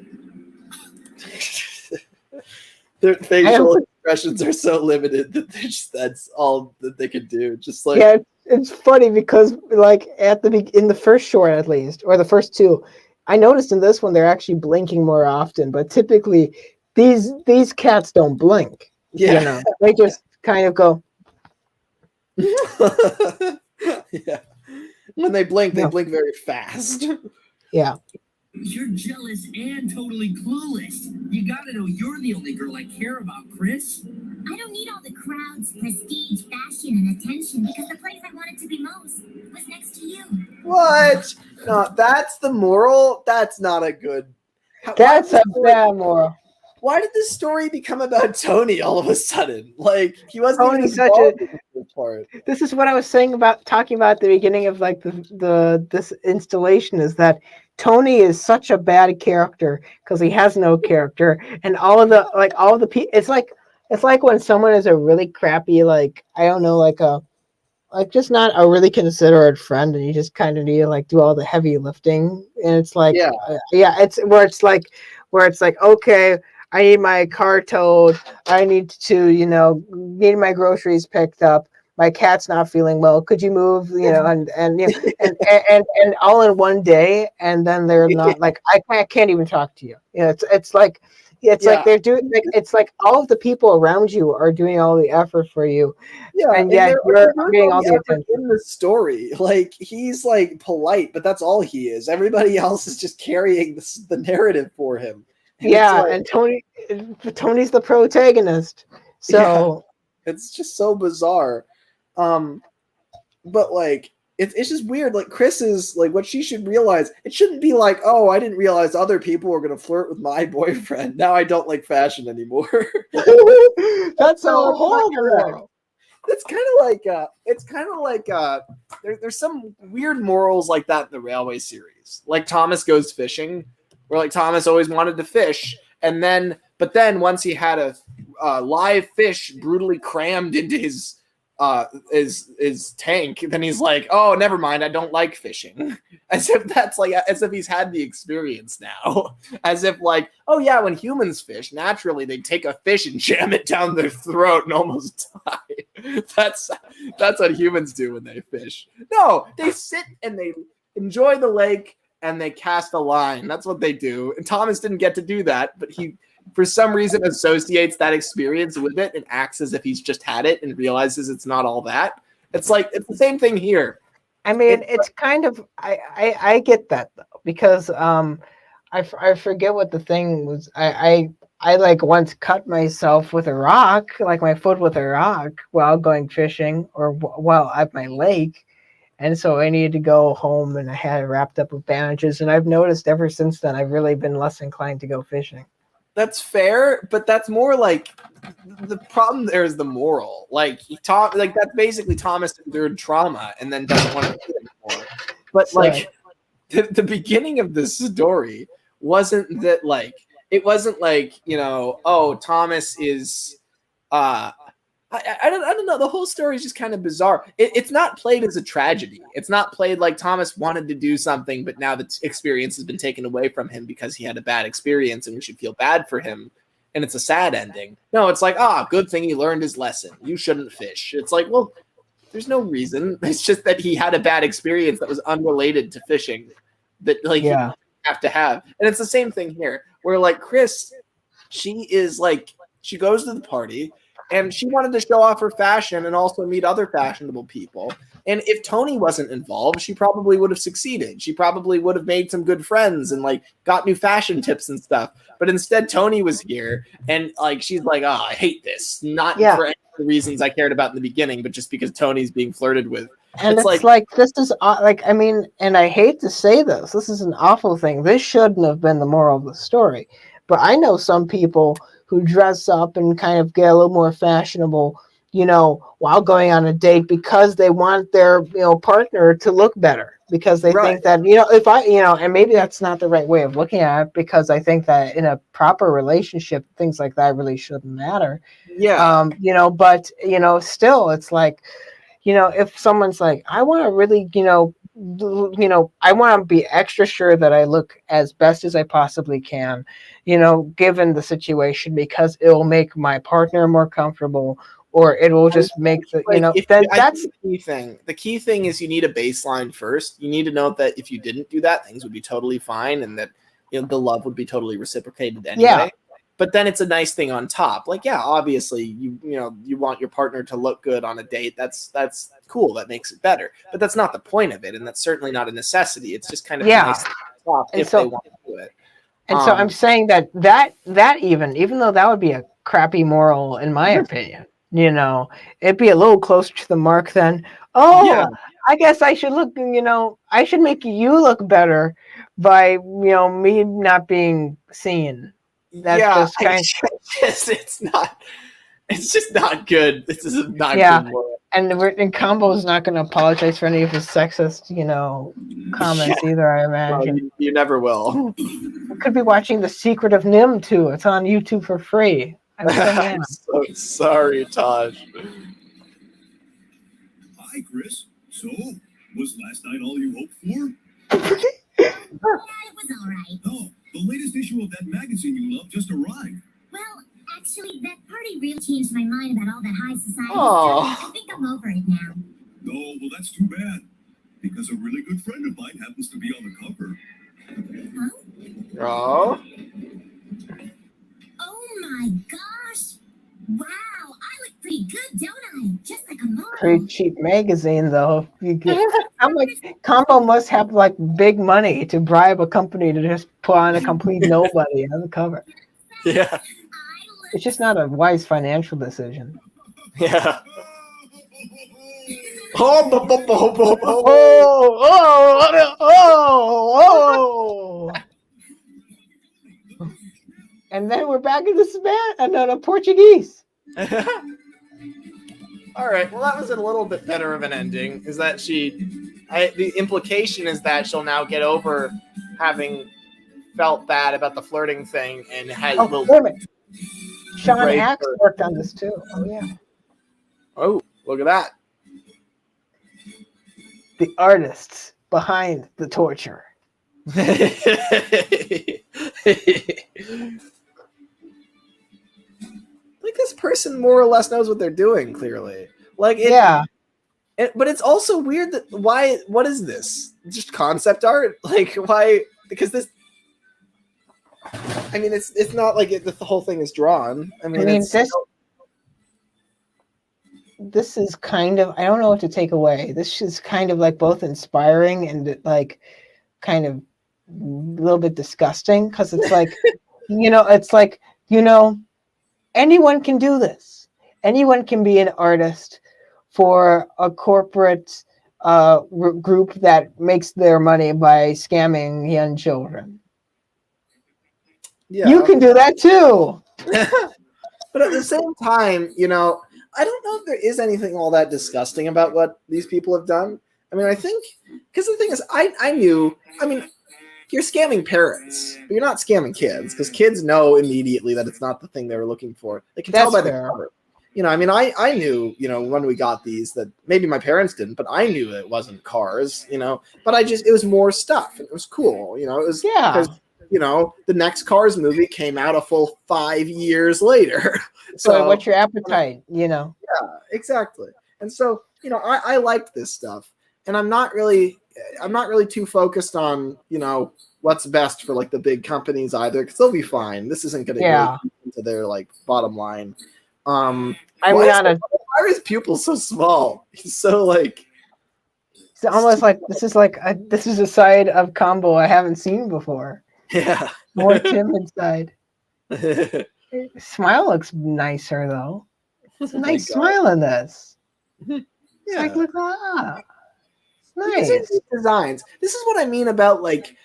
Their facial expressions are so limited that that's all that they can do. Just like Yeah, it's funny because like in the first short at least, or the first two, I noticed in this one they're actually blinking more often, but typically these cats don't blink. yeah. You know, they just kind of go. Yeah. When they blink No. very fast. Yeah. You're jealous and totally clueless. You gotta know you're the only girl I care about, Chris. I don't need all the crowds, prestige, fashion, and attention because the place I wanted to be most was next to you. What? No, that's the moral. That's not a good. That's a bad moral. Why did this story become about Tony all of a sudden? Like he wasn't even Tony's such involved in this part. This is what I was saying about talking about at the beginning of like this installation is that Tony is such a bad character because he has no character, and all of the people. It's like when someone is a really crappy, like I don't know, like just not a really considerate friend, and you just kind of need to like do all the heavy lifting, and it's like it's where it's like okay, I need my car towed, I need to need my groceries picked up, my cat's not feeling well, could you move, and and all in one day, and then they're not like I can't even talk to you. It's like they're doing it's like all of the people around you are doing all the effort for you. Yeah, and yet you're getting all the attention in the story. Like he's like polite, but that's all he is. Everybody else is just carrying the narrative for him. And and Tony's the protagonist. So it's just so bizarre. But like it's just weird. Like Chris is like what she should realize. It shouldn't be like, oh, I didn't realize other people were gonna flirt with my boyfriend. Now I don't like fashion anymore. That's so horrible. It's kind of like there's some weird morals like that in the Railway series. Like Thomas Goes Fishing, where like Thomas always wanted to fish, but then once he had a live fish brutally crammed into his tank, then he's like, oh, never mind, I don't like fishing. As if he's had the experience now. As if like, oh yeah, when humans fish, naturally they take a fish and jam it down their throat and almost die. That's what humans do when they fish. No, they sit and they enjoy the lake and they cast a line. That's what they do. And Thomas didn't get to do that, but he for some reason associates that experience with it and acts as if he's just had it and realizes it's not all that. It's like it's the same thing here. I mean, it's kind of I get that though, because I forget what the thing was. I like once cut myself with a rock, like my foot with a rock, while going fishing or while at my lake, and so I needed to go home and I had it wrapped up with bandages. And I've noticed ever since then I've really been less inclined to go fishing. That's fair, but that's more like the problem there is the moral. Like like that's basically Thomas endured trauma and then doesn't want to do it anymore. But like the beginning of this story wasn't that like it wasn't like, you know, oh, Thomas is I don't know. The whole story is just kind of bizarre. It's not played as a tragedy. It's not played like Thomas wanted to do something, but now the experience has been taken away from him because he had a bad experience and we should feel bad for him. And it's a sad ending. No, it's like, good thing he learned his lesson. You shouldn't fish. It's like, well, there's no reason. It's just that he had a bad experience that was unrelated to fishing that like you have to have. And it's the same thing here where like Chris, she goes to the party. And she wanted to show off her fashion and also meet other fashionable people. And if Tony wasn't involved, she probably would have succeeded. She probably would have made some good friends and like got new fashion tips and stuff. But instead, Tony was here, and like she's like, I hate this. Not for any of the reasons I cared about in the beginning, but just because Tony's being flirted with. And it's like this is like, I mean, and I hate to say this. This is an awful thing. This shouldn't have been the moral of the story. But I know some people who dress up and kind of get a little more fashionable, you know, while going on a date because they want their, you know, partner to look better because they think that, you know, if I, you know, and maybe that's not the right way of looking at it because I think that in a proper relationship, things like that really shouldn't matter. Yeah. You know, but, you know, still it's like, you know, if someone's like, I want to really, you know, I want to be extra sure that I look as best as I possibly can, you know, given the situation, because it will make my partner more comfortable, or it will just make the, you know, that's the key thing. The key thing is you need a baseline first. You need to know that if you didn't do that, things would be totally fine, and that, you know, the love would be totally reciprocated anyway. Yeah. But then it's a nice thing on top. Like, yeah, obviously you want your partner to look good on a date. That's cool. That makes it better. But that's not the point of it, and that's certainly not a necessity. It's just kind of nice to top if they want to do it. And so I'm saying that even though that would be a crappy moral in my opinion, you know, it'd be a little closer to the mark than, I guess I should look, you know, I should make you look better by, you know, me not being seen. That's it's just not good. This is not good moral. And Combo's not going to apologize for any of his sexist, you know, comments either, I imagine. No, you never will. We could be watching The Secret of Nim, too. It's on YouTube for free. I'm so sorry, Taj. Hi, Chris. So, was last night all you hoped for? Yeah, it was all right. Oh, the latest issue of that magazine you love just arrived. Well, actually, that party really changed my mind about all that high society stuff. I think I'm over it now. Oh, well, that's too bad. Because a really good friend of mine happens to be on the cover. Huh? Oh. Oh my gosh! Wow, I look pretty good, don't I? Just like a model. Pretty cheap magazine, though. How much Combo must have like big money to bribe a company to just put on a complete nobody on the cover. Yeah. It's just not a wise financial decision. Yeah. And then we're back in the Spanish and then a Portuguese. All right. Well, that was a little bit better of an ending. Is that the implication is that she'll now get over having felt bad about the flirting thing and has a little. Sean Axe worked on this too. Oh yeah. Oh, look at that. The artists behind the torture. Like this person more or less knows what they're doing, clearly. Like but it's also weird that what is this? Just concept art? Like why? Because this I mean, it's not like the whole thing is drawn. I mean it's this is kind of, I don't know what to take away. This is kind of like both inspiring and like kind of a little bit disgusting, because it's like, it's like, anyone can do this. Anyone can be an artist for a corporate group that makes their money by scamming young children. Yeah. You can do that too. But at the same time, I don't know if there is anything all that disgusting about what these people have done. I mean, I think, because the thing is, I knew, I mean, you're scamming parents, but you're not scamming kids, because kids know immediately that it's not the thing they were looking for. They can tell by the cover. I mean, I knew, when we got these, that maybe my parents didn't, but I knew it wasn't Cars, but it was more stuff. It was cool, it was, because, the next Cars movie came out a full 5 years later. So what's your appetite, Yeah, exactly. And so, I liked this stuff, and I'm not really too focused on, what's best for like the big companies either, because they'll be fine. This isn't going to go into their like bottom line. Why are his pupils so small? He's so like, it's almost like this is a side of Combo I haven't seen before. Yeah, more timid side. Smile looks nicer though. It's a nice smile in this. It's like, look at that. It's nice. These designs. This is what I mean about like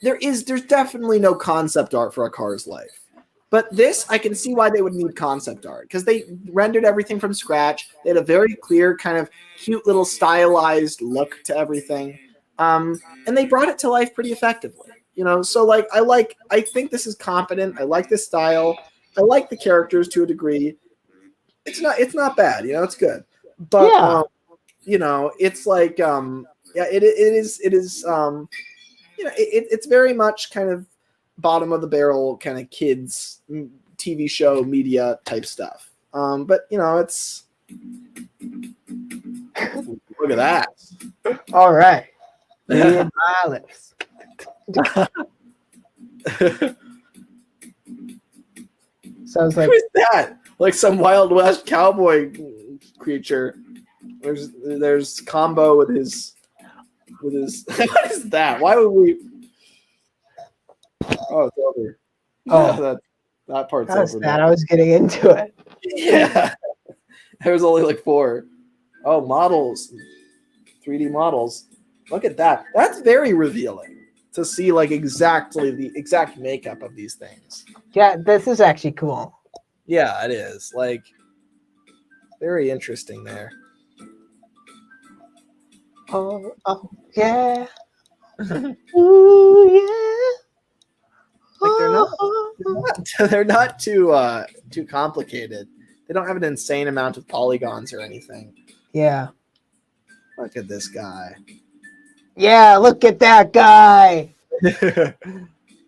there's definitely no concept art for A Car's Life. But this, I can see why they would need concept art, because they rendered everything from scratch. They had a very clear, kind of cute little stylized look to everything. And they brought it to life pretty effectively. So like I think this is competent. I like this style. I like the characters to a degree. It's not bad, it's good. But it's like it's very much kind of bottom of the barrel kind of kids TV show media type stuff. But it's look at that. All right. My lips. Sounds like, who is that? Like some Wild West cowboy creature. There's Combo with his what is that? Why would we? Oh, it's over. Oh, that part's over. That I was getting into it. Yeah, there was only like 4. Oh, models, 3D models. Look at that. That's very revealing to see like exactly the exact makeup of these things. Yeah, this is actually cool. Yeah, it is. Like very interesting there. Oh yeah. Ooh yeah. Like they're not too complicated. They don't have an insane amount of polygons or anything. Yeah. Look at this guy. Yeah, look at that guy.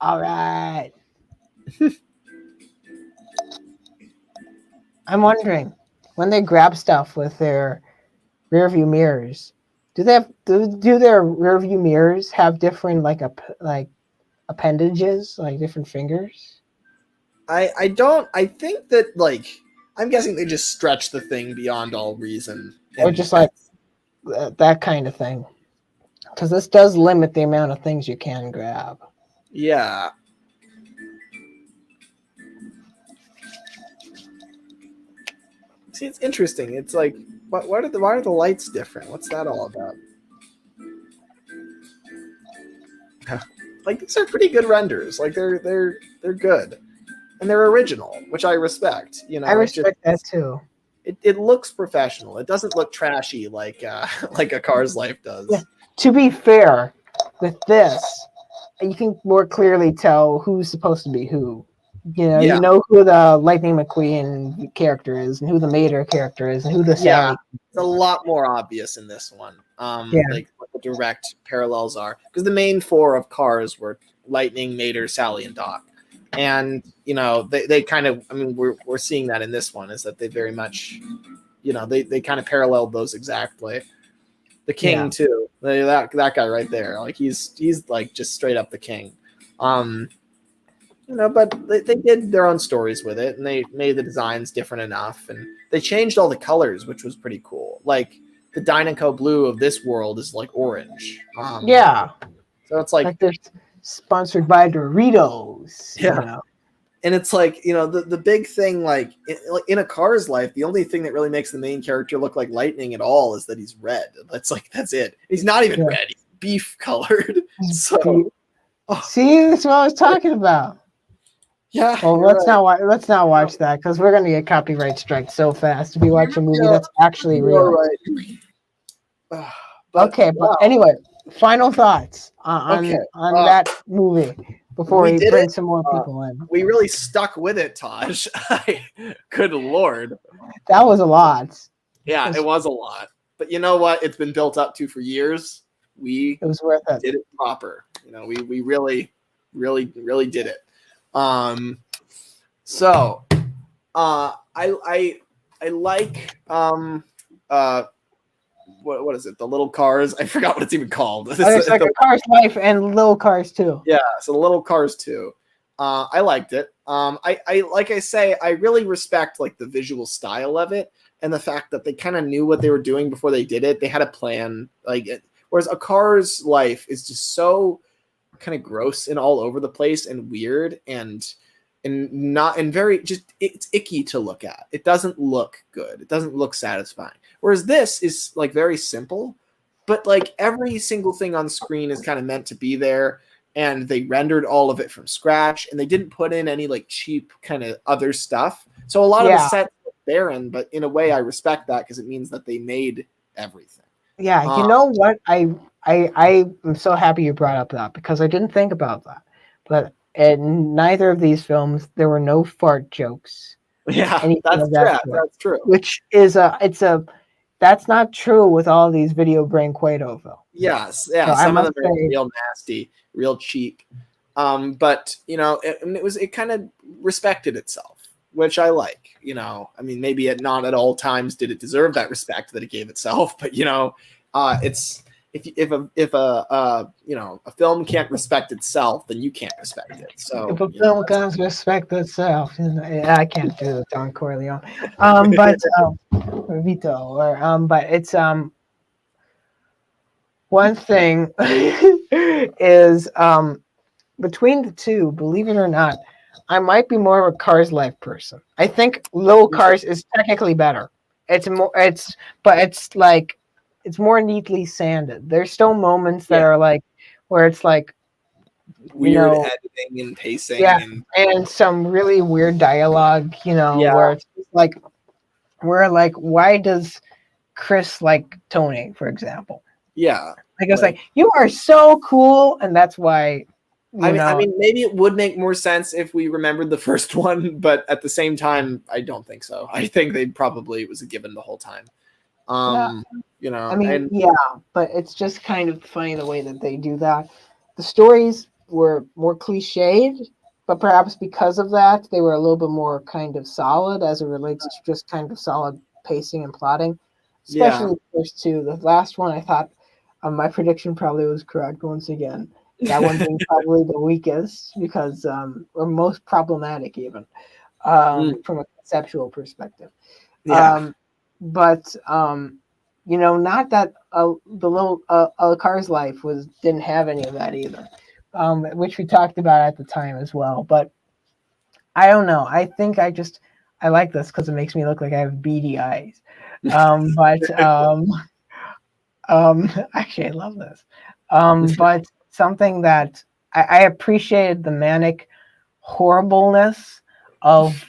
All right. I'm wondering, when they grab stuff with their rear view mirrors, do their rear view mirrors have different like appendages, like different fingers? I don't. I think that like I'm guessing they just stretch the thing beyond all reason, or just like that kind of thing. Because this does limit the amount of things you can grab. Yeah. See, it's interesting. It's like, why are the lights different? What's that all about? Like, these are pretty good renders. Like, they're good, and they're original, which I respect. I respect that too. It looks professional. It doesn't look trashy like A Car's Life does. Yeah. To be fair, with this, you can more clearly tell who's supposed to be who. You know who the Lightning McQueen character is, and who the Mater character is, and who the Sally. It's a lot more obvious in this one. Like what the direct parallels are, because the main 4 of Cars were Lightning, Mater, Sally, and Doc, and they kind of. I mean, we're seeing that in this one, is that they very much, they kind of paralleled those exactly. The King too. That guy right there, like he's like just straight up the King. but they did their own stories with it, and they made the designs different enough, and they changed all the colors, which was pretty cool. Like the Dynaco blue of this world is like orange. Yeah. So it's like they're sponsored by Doritos. Yeah. You know? And it's like, the big thing, like in A Car's Life, the only thing that really makes the main character look like Lightning at all is that he's red. That's it. He's not even red. He's beef colored. So see, that's what I was talking about. Yeah. Well, let's not watch that because we're gonna get copyright strike so fast if we watch a movie that's actually real. Right. But anyway, final thoughts on that movie before we bring some more people in. We really stuck with it, Taj. Good Lord. That was a lot. Yeah, it was a lot. But you know what? It's been built up to for years. It was worth it. Did it proper. We really, really, really did it. So I like what is it? The Little Cars. I forgot what it's even called. It's like A Car's Life and Little Cars 2. Yeah, so the Little Cars 2. I liked it. I like I say, I really respect like the visual style of it and the fact that they kind of knew what they were doing before they did it. They had a plan. Whereas A Car's Life is just so kind of gross and all over the place and weird and very just, it's icky to look at. It doesn't look good. It doesn't look satisfying. Whereas this is like very simple, but like every single thing on screen is kind of meant to be there, and they rendered all of it from scratch, and they didn't put in any like cheap kind of other stuff. So a lot of the sets are barren, but in a way I respect that because it means that they made everything. Yeah, you know what? I am so happy you brought up that because I didn't think about that. But in neither of these films, there were no fart jokes. Yeah, that's true. Which is that's not true with all these video Brinquedo films. Yes, yeah, so some of them are real nasty, real cheap. But it kind of respected itself, which I like. I mean, maybe not at all times did it deserve that respect that it gave itself, but it's if a film can't respect itself, then you can't respect it. So if a film can't respect itself, I can't do the Don Corleone. But Vito, but it's one thing is between the two, believe it or not, I might be more of a Cars Life person. I think Little Cars is technically better. It's more neatly sanded. There's still moments that are like where it's like weird editing and pacing, and some really weird dialogue. Where it's like why does Chris like Tony, for example? Yeah, like it's like you are so cool, and that's why. I mean, maybe it would make more sense if we remembered the first one, but at the same time, I don't think so. I think it was a given the whole time. But it's just kind of funny the way that they do that. The stories were more cliched, but perhaps because of that, they were a little bit more kind of solid as it relates to just kind of solid pacing and plotting, especially the first two. The last one, I thought my prediction probably was correct once again. That one being probably the weakest because, or most problematic even, from a conceptual perspective. Yeah. But not that the Little Car's Life didn't have any of that either, which we talked about at the time as well. But I don't know. I think I like this because it makes me look like I have beady eyes. Actually, I love this. But something that I appreciated the manic horribleness of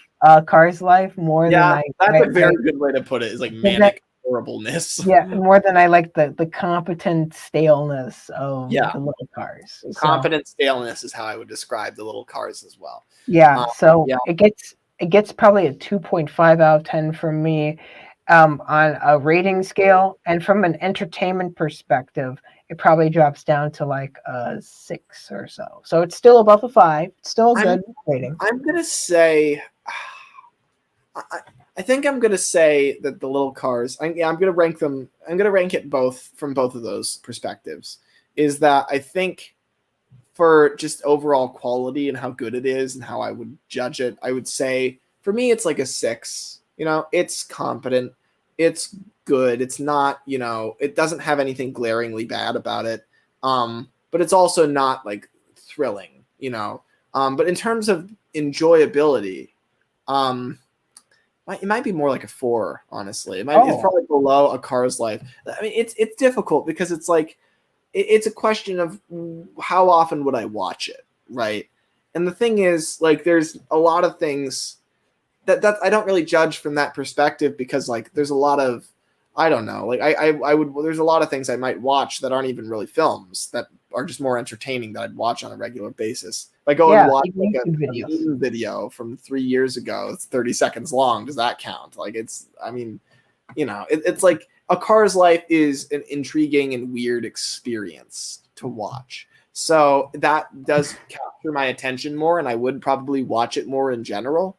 Car's Life more than that's a very good way to put it. Is like manic horribleness. Yeah, more than I like the competent staleness of the Little Cars. Competent staleness is how I would describe the Little Cars as well. Yeah, it gets probably a 2.5 out of 10 from me on a rating scale, and from an entertainment perspective, it probably drops down to like a 6 or so. So it's still above a 5. It's still a good rating. I'm gonna say, I think I'm gonna say that the Little Cars. I'm gonna rank them. I'm gonna rank it both from both of those perspectives. Is that I think for just overall quality and how good it is and how I would judge it, I would say for me it's like a 6. You know, it's competent, it's good, it's not, you know, it doesn't have anything glaringly bad about it, but it's also not like thrilling, you know. But in terms of enjoyability, it might be more like a 4, honestly. It's probably below A Car's Life. I mean, it's difficult because it's like it's a question of how often would I watch it, right? And the thing is, like, there's a lot of things that I don't really judge from that perspective because, like, there's a lot of, I don't know, like I would, there's a lot of things I might watch that aren't even really films that are just more entertaining that I'd watch on a regular basis. If I go and watch like a meme video from 3 years ago, it's 30 seconds long. Does that count? Like, it's, I mean, you know, it's like A Car's Life is an intriguing and weird experience to watch. So that does capture my attention more, and I would probably watch it more in general.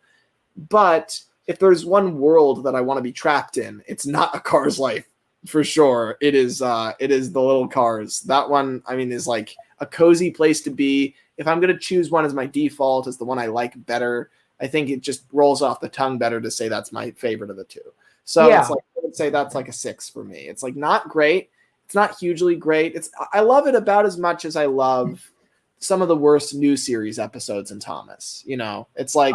But if there's one world that I want to be trapped in, it's not A Car's Life for sure. It is The Little Cars. That one, I mean, is like a cozy place to be. If I'm going to choose one as my default, as the one I like better, I think it just rolls off the tongue better to say that's my favorite of the two. So it's like, I would say that's like a 6 for me. It's like not great. It's not hugely great. I love it about as much as I love some of the worst new series episodes in Thomas. You know, it's like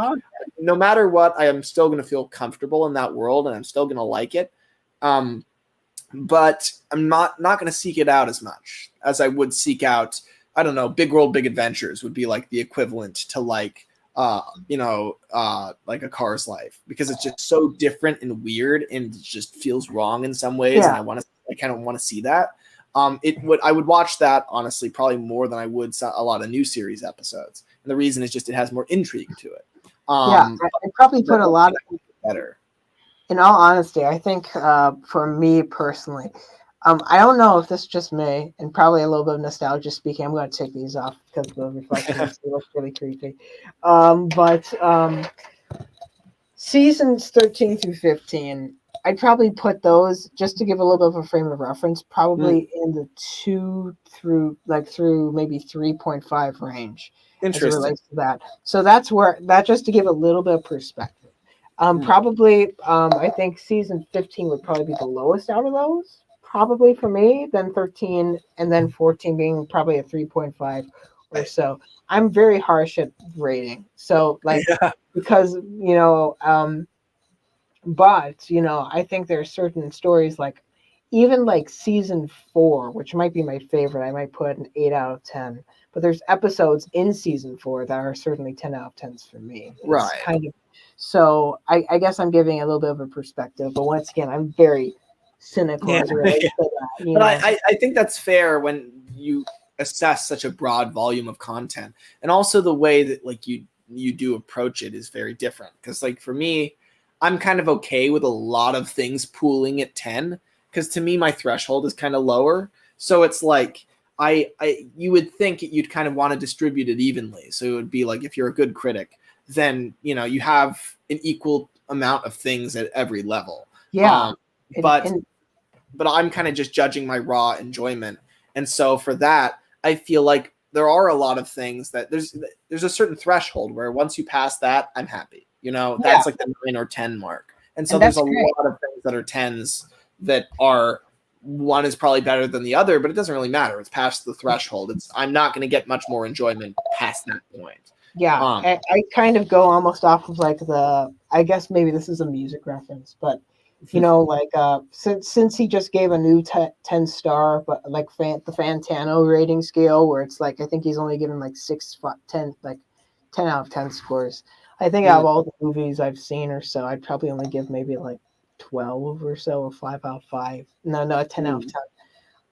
no matter what, I am still going to feel comfortable in that world, and I'm still going to like it. But I'm not going to seek it out as much as I would seek out, I don't know, Big World, Big Adventures would be like the equivalent to like, like A Car's Life, because it's just so different and weird and it just feels wrong in some ways. And I kind of want to see that. I would watch that honestly probably more than I would a lot of new series episodes. And the reason is just it has more intrigue to it. I probably put a lot of better. In all honesty, I think for me personally, I don't know if this is just me, and probably a little bit of nostalgia speaking. I'm going to take these off because the reflections look really creepy. But seasons 13 through 15, I'd probably put those, just to give a little bit of a frame of reference, probably in the 2 through maybe 3.5 range. Interesting. As it relates to that. So that's just to give a little bit of perspective. Probably, I think season 15 would probably be the lowest out of those. Probably for me, then 13, and then 14 being probably a 3.5 or so. I'm very harsh at rating. So, like, because, you know, but, you know, I think there are certain stories, like, even like season 4, which might be my favorite, I might put an 8 out of 10. But there's episodes in season 4 that are certainly 10 out of 10s for me. It's kind of, so I guess I'm giving a little bit of a perspective. But once again, I'm very cynical as it relates to that. But I think that's fair when you assess such a broad volume of content, and also the way that like you do approach it is very different. Because like for me, I'm kind of okay with a lot of things pooling at 10, because to me my threshold is kind of lower. So it's like you would think you'd kind of want to distribute it evenly. So it would be like, if you're a good critic, then you know you have an equal amount of things at every level. But I'm kind of just judging my raw enjoyment. And so for that, I feel like there are a lot of things that there's a certain threshold where once you pass that, I'm happy. You know, that's like the 9 or 10 mark. And so there's a lot of things that are 10s that are, one is probably better than the other, but it doesn't really matter. It's past the threshold. I'm not going to get much more enjoyment past that point. Yeah, I kind of go almost off of like I guess maybe this is a music reference, but you know, like since he just gave a new 10 star, but like the Fantano rating scale, where it's like I think he's only given like 6, 10, like 10 out of 10 scores. I think out of all the movies I've seen or so, I'd probably only give maybe like 12 or so, or 5 out of 5. No, 10 out of 10.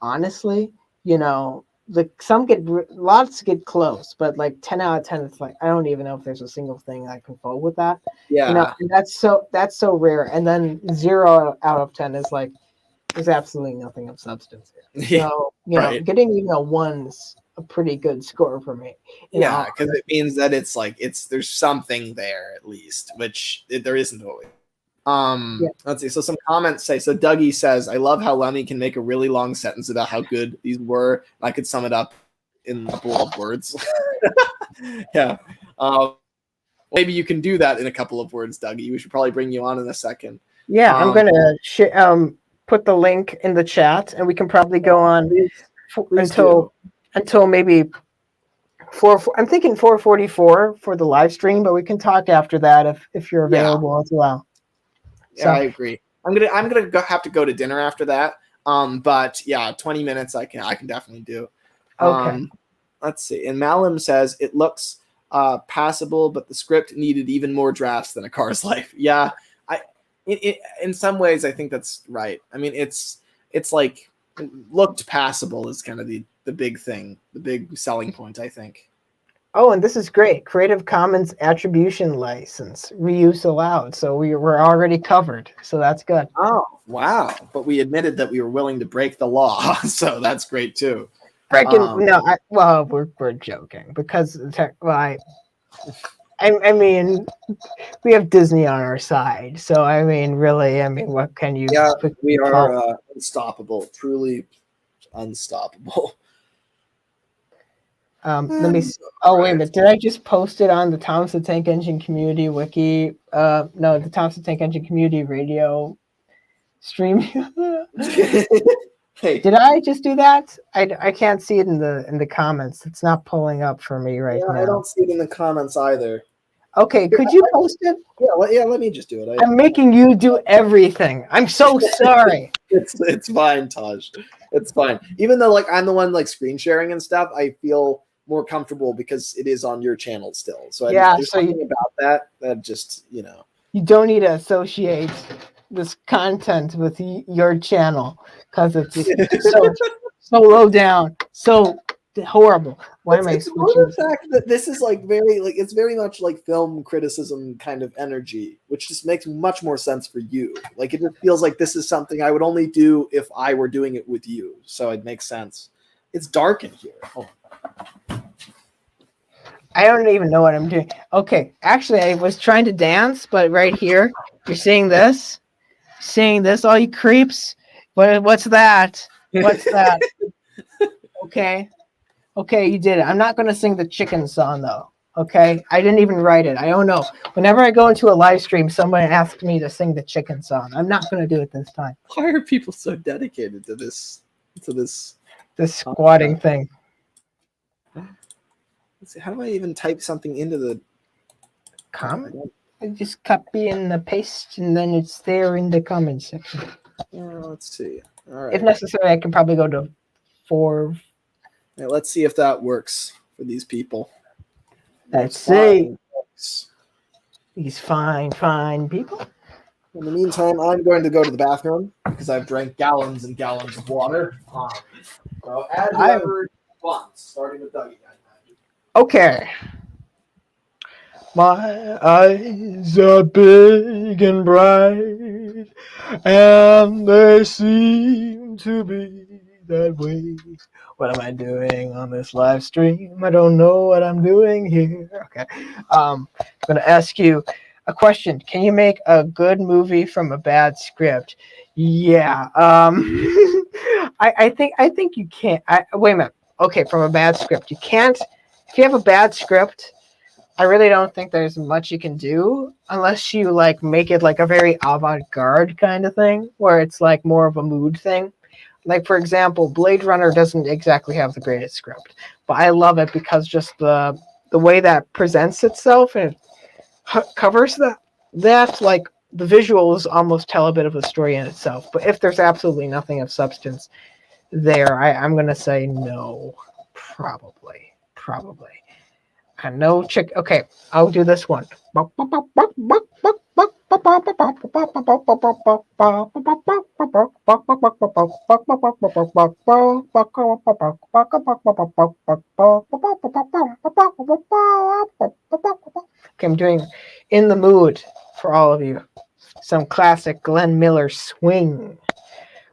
Honestly, you know, lots get close, but like 10 out of 10, it's like I don't even know if there's a single thing I can follow with that. Yeah, you know, and that's so rare. And then 0 out of 10 is like there's absolutely nothing of substance here. So you know, getting even a 1's a pretty good score for me. Yeah, because it means that it's like there's something there at least, which there isn't always. Let's see. So some comments say, so Dougie says, I love how Lemmy can make a really long sentence about how good these were. I could sum it up in the bowl of words. Yeah. Maybe you can do that in a couple of words, Dougie. We should probably bring you on in a second. Yeah, I'm gonna put the link in the chat, and we can probably go on until maybe 4. I'm thinking 4:44 for the live stream, but we can talk after that if you're available as well. Yeah, I agree. I'm gonna have to go to dinner after that. But yeah, 20 minutes I can definitely do. Okay. Let's see. And Malum says it looks passable, but the script needed even more drafts than A Car's Life. Yeah, in some ways I think that's right. I mean, it's like looked passable is kind of the big thing, the big selling point, I think. Oh, and this is great. Creative Commons attribution license, reuse allowed. So we're already covered. So that's good. Oh, wow. But we admitted that we were willing to break the law. So that's great too. We're joking because I mean, we have Disney on our side. So I mean, really, I mean, what can you? Yeah, we are unstoppable, truly unstoppable. Let me see. Oh, wait a minute. Did I just post it on the Thomas the Tank Engine Community Wiki? No, the Thomas the Tank Engine Community Radio stream. Hey. Did I just do that? I can't see it in the comments. It's not pulling up for me now. I don't see it in the comments either. Okay, could you post it? Yeah, let me just do it. I'm making you do everything. I'm so sorry. It's fine, Taj. It's fine. Even though I'm the one screen sharing and stuff, I feel more comfortable because it is on your channel still. So there's something about that just you don't need to associate this content with your channel because it's so low down, so horrible. Why am I switching? The fact that this is it's very much like film criticism kind of energy, which just makes much more sense for you. It just feels like this is something I would only do if I were doing it with you. So it makes sense. It's dark in here. Oh. I don't even know what I'm doing. Okay, actually, I was trying to dance, but right here, you're seeing this? Seeing this, all you creeps? What's that? What's that? Okay, you did it. I'm not going to sing the chicken song, though. Okay, I didn't even write it. I don't know. Whenever I go into a live stream, someone asks me to sing the chicken song. I'm not going to do it this time. Why are people so dedicated to this squatting thing? Let's see, how do I even type something into the comment? I just copy and paste, and then it's there in the comment section. Let's see. All right. If necessary, I can probably go to 4. Yeah, let's see if that works for these people. Let's see. These fine people. In the meantime, I'm going to go to the bathroom because I've drank gallons and gallons of water. So add whoever wants, starting with Dougie. Okay. My eyes are big and bright, and they seem to be that way. What am I doing on this live stream? I don't know what I'm doing here. Okay. I'm going to ask you a question. Can you make a good movie from a bad script? Yeah. I think you can't. Wait a minute. Okay, from a bad script. You can't. If you have a bad script, I really don't think there's much you can do unless you make it a very avant-garde kind of thing where it's more of a mood thing. For example, Blade Runner doesn't exactly have the greatest script, but I love it because just the way that presents itself and it covers that the visuals almost tell a bit of a story in itself. But if there's absolutely nothing of substance there, I'm going to say no, probably. And no chick. Okay, I'll do this one. Okay, I'm doing In the Mood for all of you. Some classic Glenn Miller swing,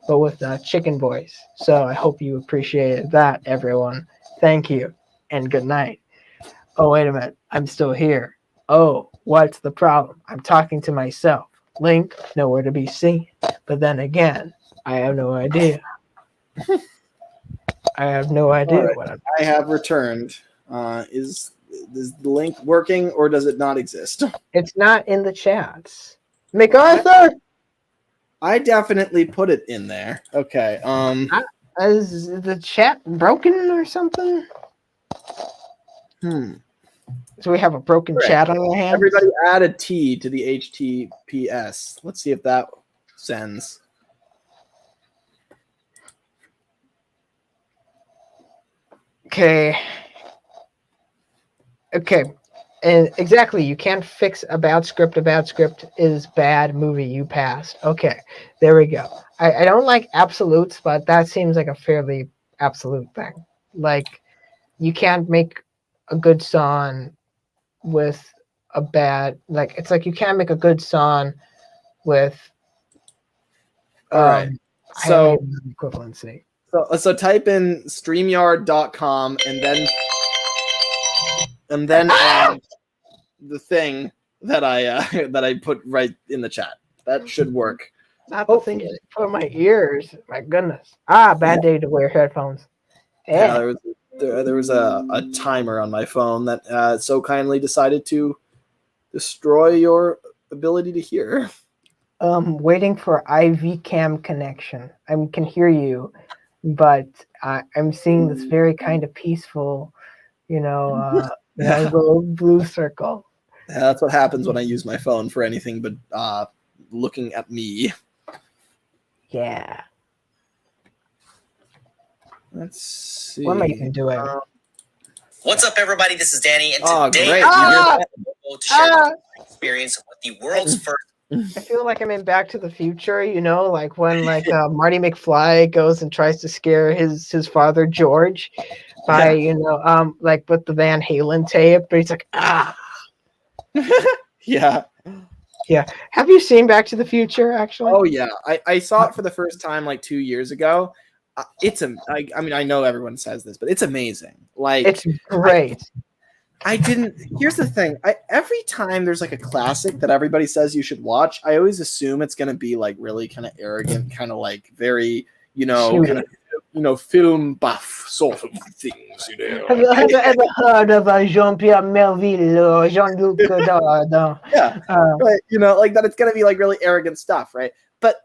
but with the chicken voice. So I hope you appreciated that, everyone. Thank you, and good night. Oh, wait a minute. I'm still here. Oh, what's the problem? I'm talking to myself. Link, nowhere to be seen. But then again, I have no idea. I have no idea right. what I have returned. Is the link working or does it not exist? it's not in the chats. MacArthur, I definitely put it in there. Okay. is the chat broken or something? So we have a broken Right. chat on our hands. Everybody add a T to the HTTPS. Let's see if that sends. Okay. And exactly, you can't fix a bad script. A bad script is bad movie. You passed. Okay, there we go. I don't like absolutes, but that seems like a fairly absolute thing. Like, you can't make a good song with a bad, like, it's like you can't make a good song with All right. I don't So even know the equivalency. so type in StreamYard.com and then add the thing that I put right in the chat. That should work. Not the thing for my ears. My goodness. Bad day to wear headphones. Yeah, there was a timer on my phone that so kindly decided to destroy your ability to hear. Waiting for IV cam connection. I can hear you, but I'm seeing this very kind of peaceful, little blue circle. Yeah, that's what happens when I use my phone for anything but looking at me. Yeah. Let's see. What am I even doing? What's up, everybody? This is Danny, and today great. I'm going to share my experience with the world's first. I feel like I'm in Back to the Future, like when Marty McFly goes and tries to scare his father George by like with the Van Halen tape, but he's like Yeah. Have you seen Back to the Future actually? Oh yeah, I saw it for the first time like 2 years ago. I mean I know everyone says this, but it's amazing. Like it's great. Here's the thing. Every time there's like a classic that everybody says you should watch, I always assume it's going to be like really kind of arrogant, kind of like very, kind of, film buff sort of things, Have you ever heard of Jean-Pierre Melville or Jean-Luc Godard? Yeah, right. Like that it's going to be like really arrogant stuff, right? But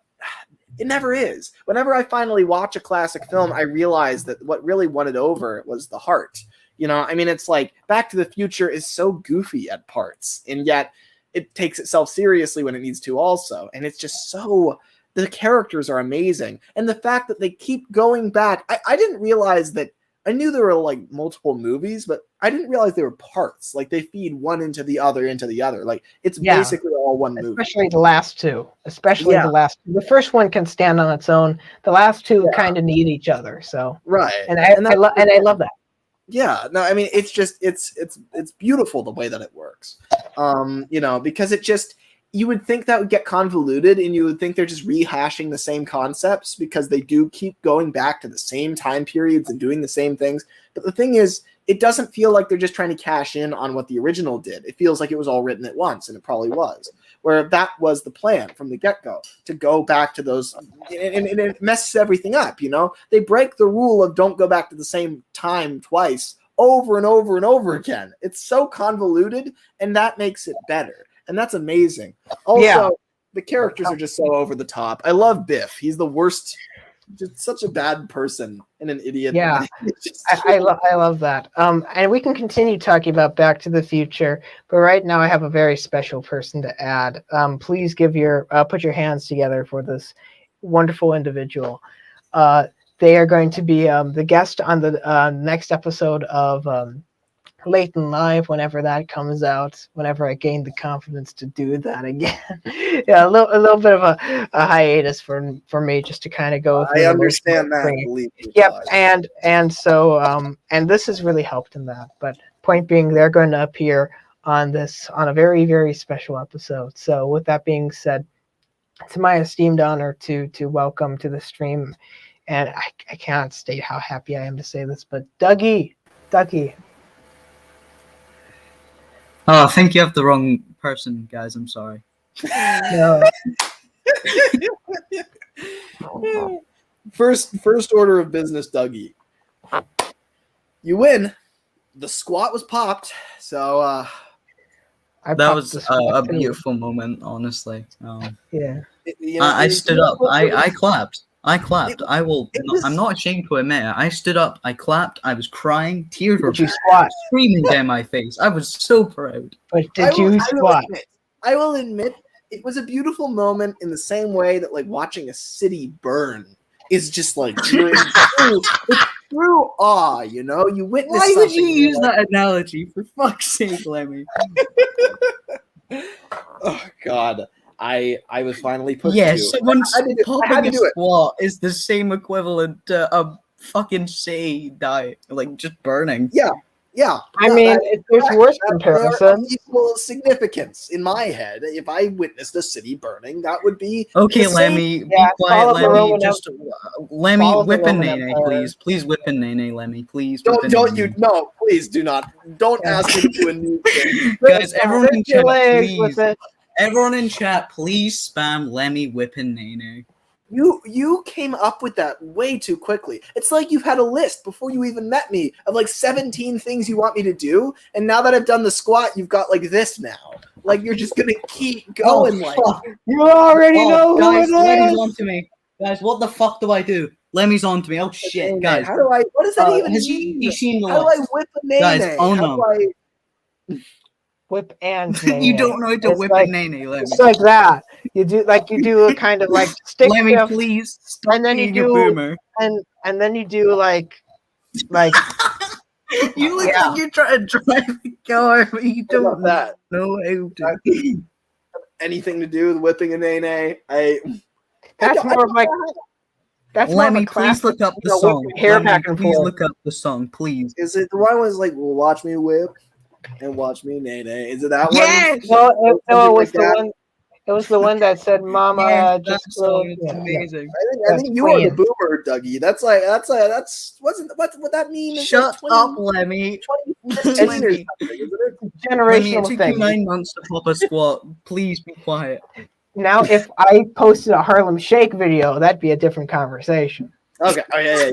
it never is. Whenever I finally watch a classic film, I realize that what really won it over was the heart. I mean, it's like Back to the Future is so goofy at parts, and yet it takes itself seriously when it needs to also. And it's just the characters are amazing. And the fact that they keep going back, I didn't realize that. I knew there were like multiple movies, but I didn't realize they were parts. Like they feed one into the other. Like it's basically all one movie. Especially the last two. The last two. The first one can stand on its own. The last two kind of need each other. So right. And I love that. Yeah, no, I mean it's just it's beautiful the way that it works. Because it just you would think that would get convoluted and you would think they're just rehashing the same concepts because they do keep going back to the same time periods and doing the same things. But the thing is, it doesn't feel like they're just trying to cash in on what the original did. It feels like it was all written at once, and it probably was. Where that was the plan from the get-go, to go back to those, and it messes everything up, They break the rule of don't go back to the same time twice over and over and over again. It's so convoluted, and that makes it better. And that's amazing. Also, the characters are just so over the top. I love Biff. He's the worst, just such a bad person and an idiot. Yeah, I love that. And we can continue talking about Back to the Future, but right now I have a very special person to add. Please put your hands together for this wonderful individual. They are going to be the guest on the next episode of Late and Live, whenever that comes out, whenever I gain the confidence to do that again. Yeah, a little bit of a hiatus for me, just to kind of go through. I understand that. Yep, and this has really helped in that. But point being, they're going to appear on a very, very special episode. So with that being said, it's my esteemed honor to welcome to the stream, and I cannot state how happy I am to say this, but Dougie. Oh, I think you have the wrong person, guys. I'm sorry. No. First order of business, Dougie. You win. The squat was popped, so that was a beautiful moment, honestly. Yeah. I stood up. I clapped. I clapped. I'm not ashamed to admit it. I stood up. I clapped. I was crying. Tears were streaming down my face. I was so proud. But did you squat? I will admit, it was a beautiful moment in the same way that like watching a city burn is just like it's true awe, you know? You witness Why something. would you use that analogy? For fuck's sake, Lemmy. Oh God. I was finally put to. Someone's popping a squat is the same equivalent to a fucking city die, like just burning. Yeah. I mean, there's worse comparison. Equal significance in my head. If I witnessed a city burning, that would be okay. Lemmy, be quiet. Lemmy, just Lemmy, whip and Nene, please. Please whip and Nene, Lemmy, please. No, please do not. Don't ask me to do a new thing. Guys, everyone in chat, please. Everyone in chat, please spam Lemmy, whip and Nene. You came up with that way too quickly. It's like you've had a list before you even met me of like 17 things you want me to do, and now that I've done the squat, you've got like this now. Like you're just gonna keep going. You already know who it is. Lemmy's on to me. Guys, what the fuck do I do? Lemmy's on to me. Oh shit, guys. How do I? What does that even mean? How do I whip a Nene? Guys, oh no. Whip and Nene. You don't know how to whip a Nene, Lemmy. It's like that. You do a kind of like stick Lemmy, shift, please. And then you do boomer. and then you do like you look like you're trying to drive the car, but you don't know how to. Anything to do with whipping a Nene? That's more like. That's Lemmy, please look up the song. Hair Lemmy, back and please forth. look up the song, please. Is it the one was like, well, watch me whip and watch me Nene? Is it that one? Yes! No, it was the one. It was the one that said, "Mama, just song. It's amazing." I think you are the boomer, Dougie. That's what that mean? Shut up, Lemmy. Generational It took thing. you 9 months to pop a squat. Please be quiet. Now, if I posted a Harlem Shake video, that'd be a different conversation. Okay. Oh yeah.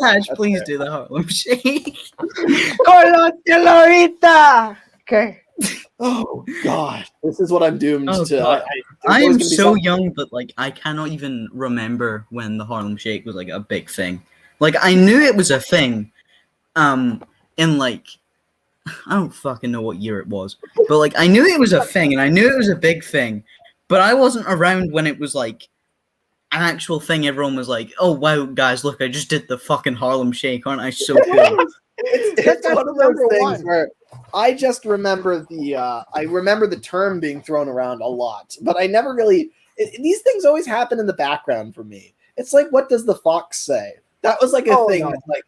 Taj, please do the Harlem Shake. Okay. Oh God, this is what I'm doomed to. I am so young, but like I cannot even remember when the Harlem Shake was like a big thing. Like I knew it was a thing, in like I don't fucking know what year it was, but like I knew it was a thing, and I knew it was a big thing, but I wasn't around when it was like an actual thing. Everyone was like, "Oh wow, guys, look, I just did the fucking Harlem Shake, aren't I so cool?" It's one of those things where I just remember the term being thrown around a lot, but I never really. These things always happen in the background for me. It's like, what does the fox say? That was like a thing. No. That's like,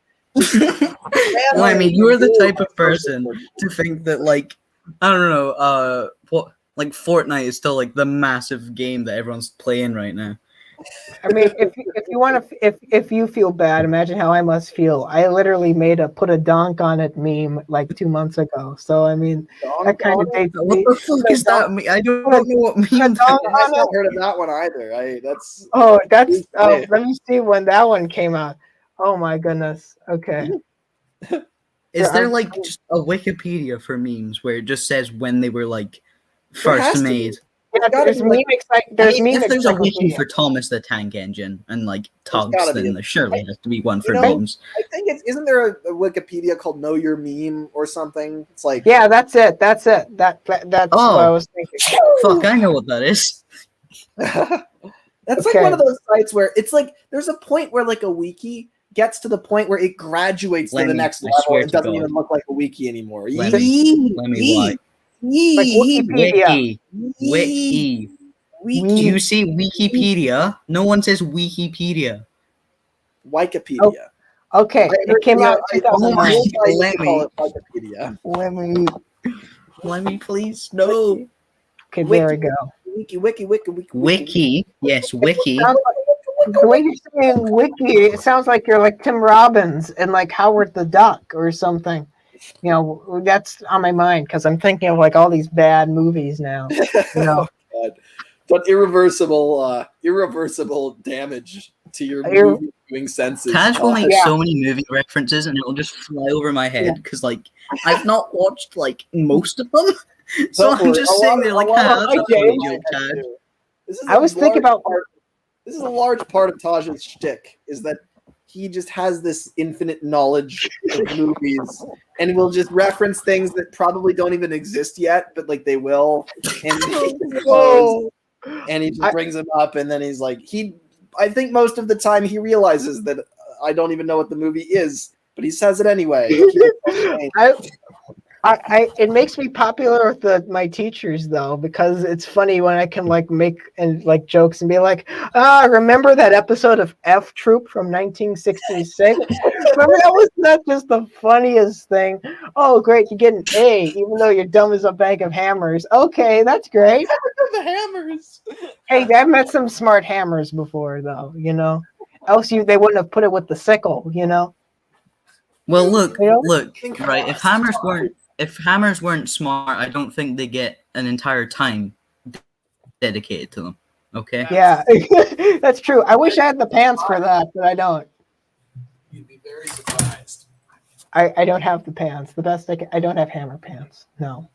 well, I mean, you're the type of person to think that, like, I don't know, what, like, Fortnite is still like the massive game that everyone's playing right now. I mean, if you feel bad, imagine how I must feel. I literally made a put a donk on it meme like 2 months ago. So I mean, that kind of dates what the fuck is that? I don't know what meme. I've not heard of that one either. Let me see when that one came out. Oh my goodness. Okay. Is there like just a Wikipedia for memes where it just says when they were like first made? Yeah, there's if there's a wiki for Thomas the Tank Engine and like Tugs, then there surely has to be one for memes. I think isn't there a Wikipedia called Know Your Meme or something? It's like that's it. That's what I was thinking. Fuck, I know what that is. That's like one of those sites where it's like there's a point where like a wiki gets to the point where it graduates to the next level. It doesn't even look like a wiki anymore. Let me why. Like Wikipedia. Wiki. Do you see Wikipedia? No one says Wikipedia. Wikipedia. Okay, it came out. Let me please. No. Okay, there we go. Wiki. Yes, wiki. The way you're saying wiki, it sounds like you're like Tim Robbins and like Howard the Duck or something. You know, that's on my mind because I'm thinking of like all these bad movies now. You know, but irreversible damage to your movie doing senses. Taj will make Yeah. so many movie references, and it'll just fly over my head because, like, I've not watched like most of them, so Don't I'm worry, just a sitting lot there of- like, a lot "Ah, of- that's a I funny do. joke, Taj." This is I was thinking about. This is a large part of Taj's shtick, is that he just has this infinite knowledge of movies, and will just reference things that probably don't even exist yet, but like they will, and Oh. and he just brings them up, and then he's like, I think most of the time he realizes that I don't even know what the movie is, but he says it anyway. It makes me popular with my teachers though, because it's funny when I can like make and like jokes and be like, remember that episode of F Troop from 1966? Remember that's just the funniest thing. Oh great, you get an A even though you're dumb as a bag of hammers. Okay, that's great. The hammers. Hey, I've met some smart hammers before though, you know. Else they wouldn't have put it with the sickle, you know. Well, look, You know? right. If hammers weren't smart, I don't think they get an entire time dedicated to them. Okay. Yeah, that's true. I wish I had the pants for that, but I don't. You'd be very surprised. I don't have the pants. The best I don't have hammer pants. No.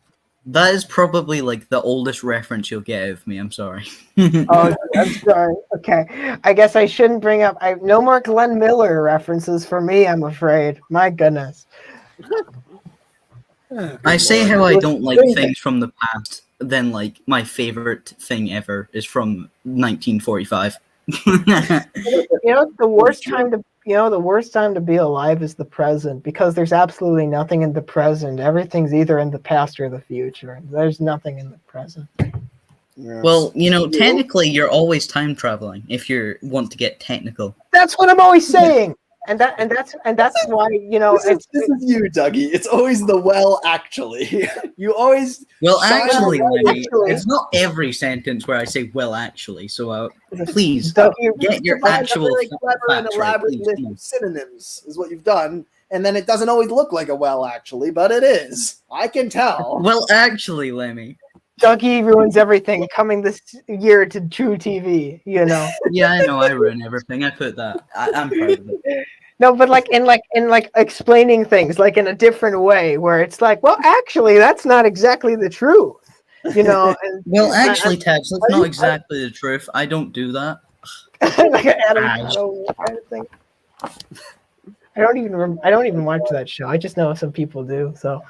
That is probably like the oldest reference you'll get out of me. I'm sorry. Oh, I'm sorry. Okay, I guess I shouldn't bring up. No more Glenn Miller references for me. I'm afraid. My goodness. I say how I don't like things from the past, then like my favorite thing ever is from 1945. The worst time to be alive is the present, because there's absolutely nothing in the present. Everything's either in the past or the future. There's nothing in the present. Yeah. Well, technically you're always time traveling if you want to get technical. That's what I'm always saying. And that's why this is you, Dougie. It's always the well, actually. You always actually, Lemmy, actually. it's not every sentence where I say well, actually. So please Dougie, get your actual clever and facts right, elaborate please. list of synonyms is what you've done, and then it doesn't always look like a well, actually, but it is. I can tell. Well, actually, Lemmy. Dougie ruins everything coming this year to True TV, Yeah, I know I ruin everything. I put that. I'm proud of it. No, but in explaining things like in a different way, where it's like, well, actually, that's not exactly the truth, And, well, actually, Taj, that's not exactly the truth. I don't do that. like an Adam kind of thing. I don't even watch that show. I just know some people do. So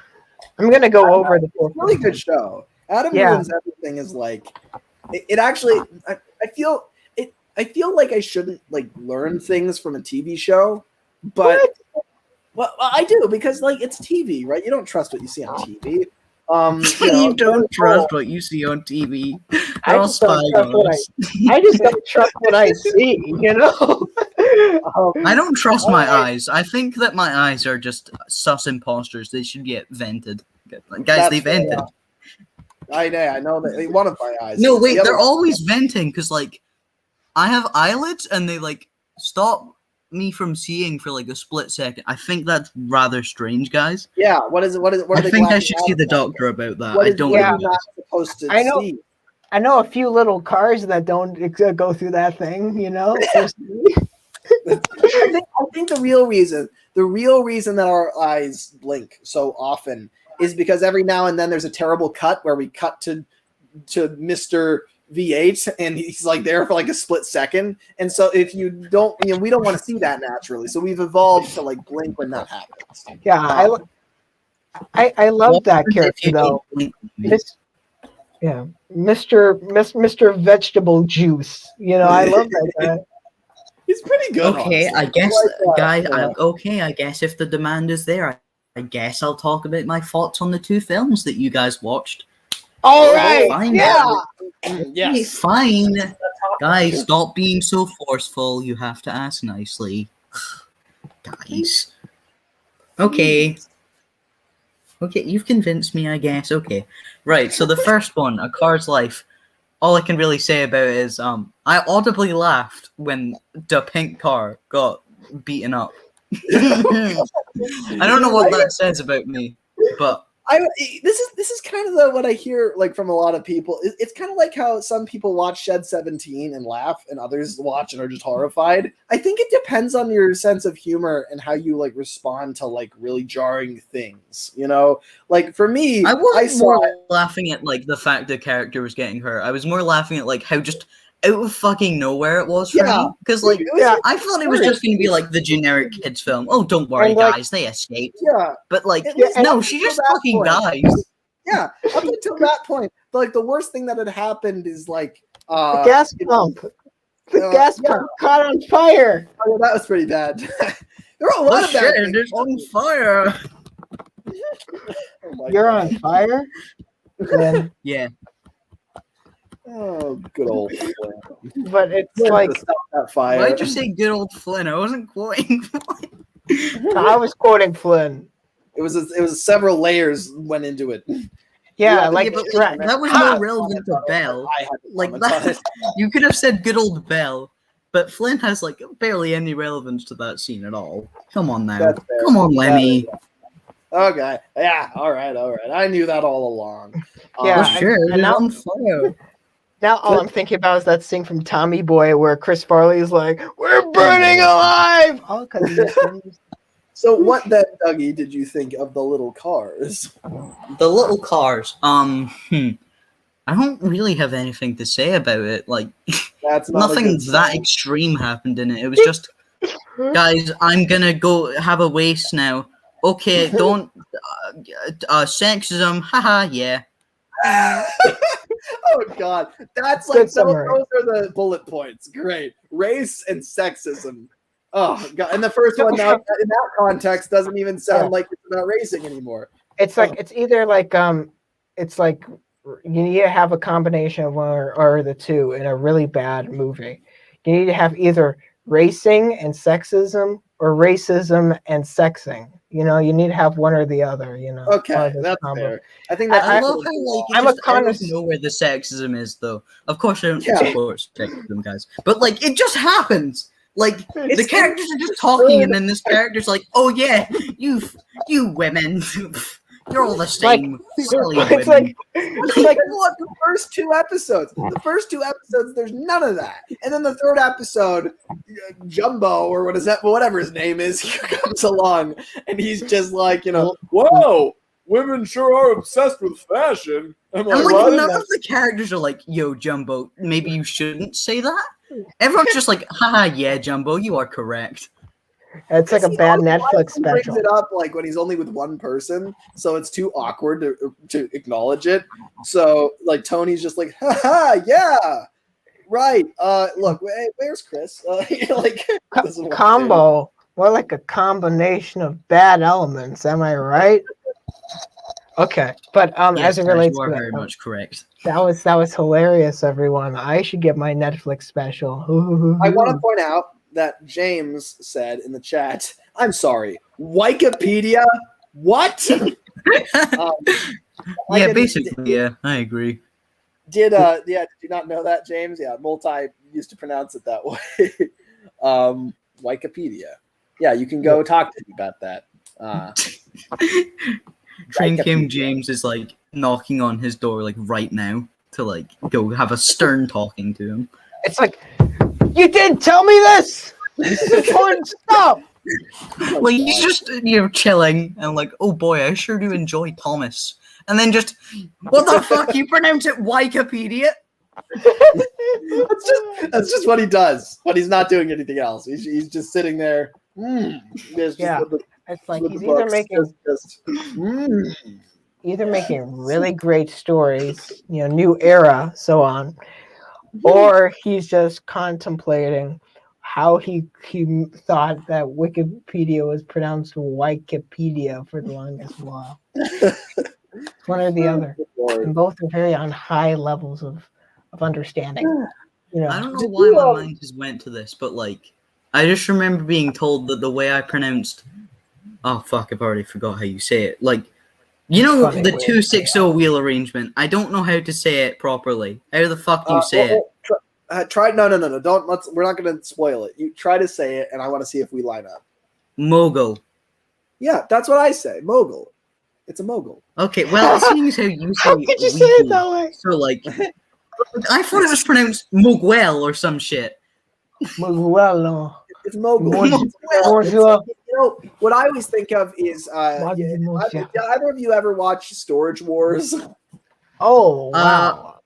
I'm gonna go over the. It's a really good show. Adam Ruins Everything is like it actually. I feel like I shouldn't learn things from a TV show. But well, I do, because it's TV, right? You don't trust what you see on TV. You don't trust what you see on TV. I just don't trust what I see. I don't trust my eyes. I think that my eyes are just sus imposters. They should get vented. Guys, they vented. I know that one of my eyes. No, wait, they're always venting because I have eyelids and they stop me from seeing for a split second. I think that's rather strange, guys. Yeah, what is it? I think I should see the doctor about that. I don't know. Not supposed to see. I know a few little cars that don't go through that thing. I think the real reason that our eyes blink so often is because every now and then there's a terrible cut where we cut to Mr. V8 and he's there for a split second, and so if you don't, we don't want to see that naturally, so we've evolved to blink when that happens. Yeah, I love that character though. Mr. Vegetable Juice. I love that guy. He's pretty good. Okay, honestly. I guess, guys. I guess if the demand is there, I guess I'll talk about my thoughts on the two films that you guys watched. All right. Fine. Yeah. Yes. Fine. Guys, stop being so forceful. You have to ask nicely. Guys. Okay. Okay, you've convinced me, I guess. Okay. Right, so the first one, A Car's Life. All I can really say about it is I audibly laughed when the pink car got beaten up. I don't know what that says about me, but This is kind of what I hear like from a lot of people. It's kind of like how some people watch Shed 17 and laugh, and others watch and are just horrified. I think it depends on your sense of humor and how you like respond to like really jarring things. You know, like for me, I wasn't saw more laughing at like the fact the character was getting hurt. I was more laughing at like how just out of fucking nowhere it was for me. Because like I thought it was just going to be like the generic kids film. Oh, don't worry, And, like, guys, they escaped. Yeah, But like, least no, up she until just that fucking point. dies. Yeah, up until that point, like the worst thing that had happened is like the gas pump. The gas pump caught on fire. Oh, yeah, that was pretty bad. There are a lot The of bad shed things. is on fire. Oh my You're God. on fire? Then, Yeah. Oh, good old Flynn. but it's Flynn like, to stop that fire. Why'd you say good old Flynn? I wasn't quoting Flynn. I was quoting Flynn. It was several layers went into it. Yeah, like but Shrek. that was more relevant to Belle. I had to Like comment on that, it. you could have said good old Belle, but Flynn has like barely any relevance to that scene at all. Come on now. That's fair. Come on, Lemmy. Okay. Yeah. All right. I knew that all along. Yeah, The shed and is now- on fire. Now all I'm thinking about is that scene from Tommy Boy where Chris Farley's like, "We're burning alive!" All because So what then, Dougie, did you think of the little cars? The little cars. I don't really have anything to say about it. Like, That's not nothing a good that sign. extreme happened in it. It was just, guys, I'm gonna go have a waste now. Okay, don't sexism. Haha, yeah. Oh God, that's Good like those summary. are the bullet points. Great, race and sexism. Oh God, and the first one now in that context doesn't even sound like it's about racing anymore. it's like it's either like it's like you need to have a combination of one or the two in a really bad movie. You need to have either racing and sexism or racism and sexing. You know, you need to have one or the other. You know. Okay, that's fair. I think that's I love how like I'm a I don't connoisseur. know where the sexism is though. Of course, I don't Yeah. support sexism, guys. But like, it just happens. Like the It's- characters are just talking, and then this character's like, "Oh yeah, you women, you're all the same." Silly It's women. it's like what the first two episodes. The first two episodes, there's none of that, and then the third episode, Jumbo or what is that? Whatever his name is, he comes along and he's just like, whoa, women sure are obsessed with fashion. I'm And like, what? none of the characters are like, "Yo, Jumbo, maybe you shouldn't say that." Everyone's just like, "Haha, yeah, Jumbo, you are correct." it's like a bad He Netflix brings special. it up like when he's only with one person, so it's too awkward to acknowledge it. So like Tony's just like, haha, yeah, right. Look, where's Chris? Like doesn't want to. Combo, more like a combination of bad elements. Am I right? Okay, but Yes, as it guys, relates you are to very that, much correct. that was hilarious, everyone. I should get my Netflix special. I want to point out that James said in the chat, I'm sorry, Wikipedia? What? Yeah, basically, yeah, I agree. Did you not know that, James? Yeah, Multi used to pronounce it that way. Wikipedia. Yeah, you can go talk to me about that. Train Kim James is like knocking on his door like right now to like go have a stern talking to him. It's like, you didn't tell me this. This is important stuff. Like he's just chilling and like, oh boy, I sure do enjoy Thomas. And then just, what the fuck? You pronounce it Wikipedia? That's just what he does, but he's not doing anything else. He's just sitting there. It's like he's either making either making really great stories, new era, so on, or he's just contemplating how he thought that Wikipedia was pronounced Wikipedia for the longest while. One or the other, and both are very on high levels of understanding. I don't know why my mind just went to this, but like, I just remember being told that the way I pronounced, oh fuck, I've already forgot how you say it. Like, the 260 wheel arrangement. I don't know how to say it properly. How the fuck do you say it? Try. No. Don't. We're not going to spoil it. You try to say it, and I want to see if we line up. Mogul. Yeah, that's what I say. Mogul. It's a mogul. Okay, well, seeing as how you say How could you say it weebly, that way? so like, I thought it was pronounced Moguel or some shit. Well, no. It's mogul. Bonjour. It's like, what I always think of is did either of you ever watch Storage Wars? Oh wow.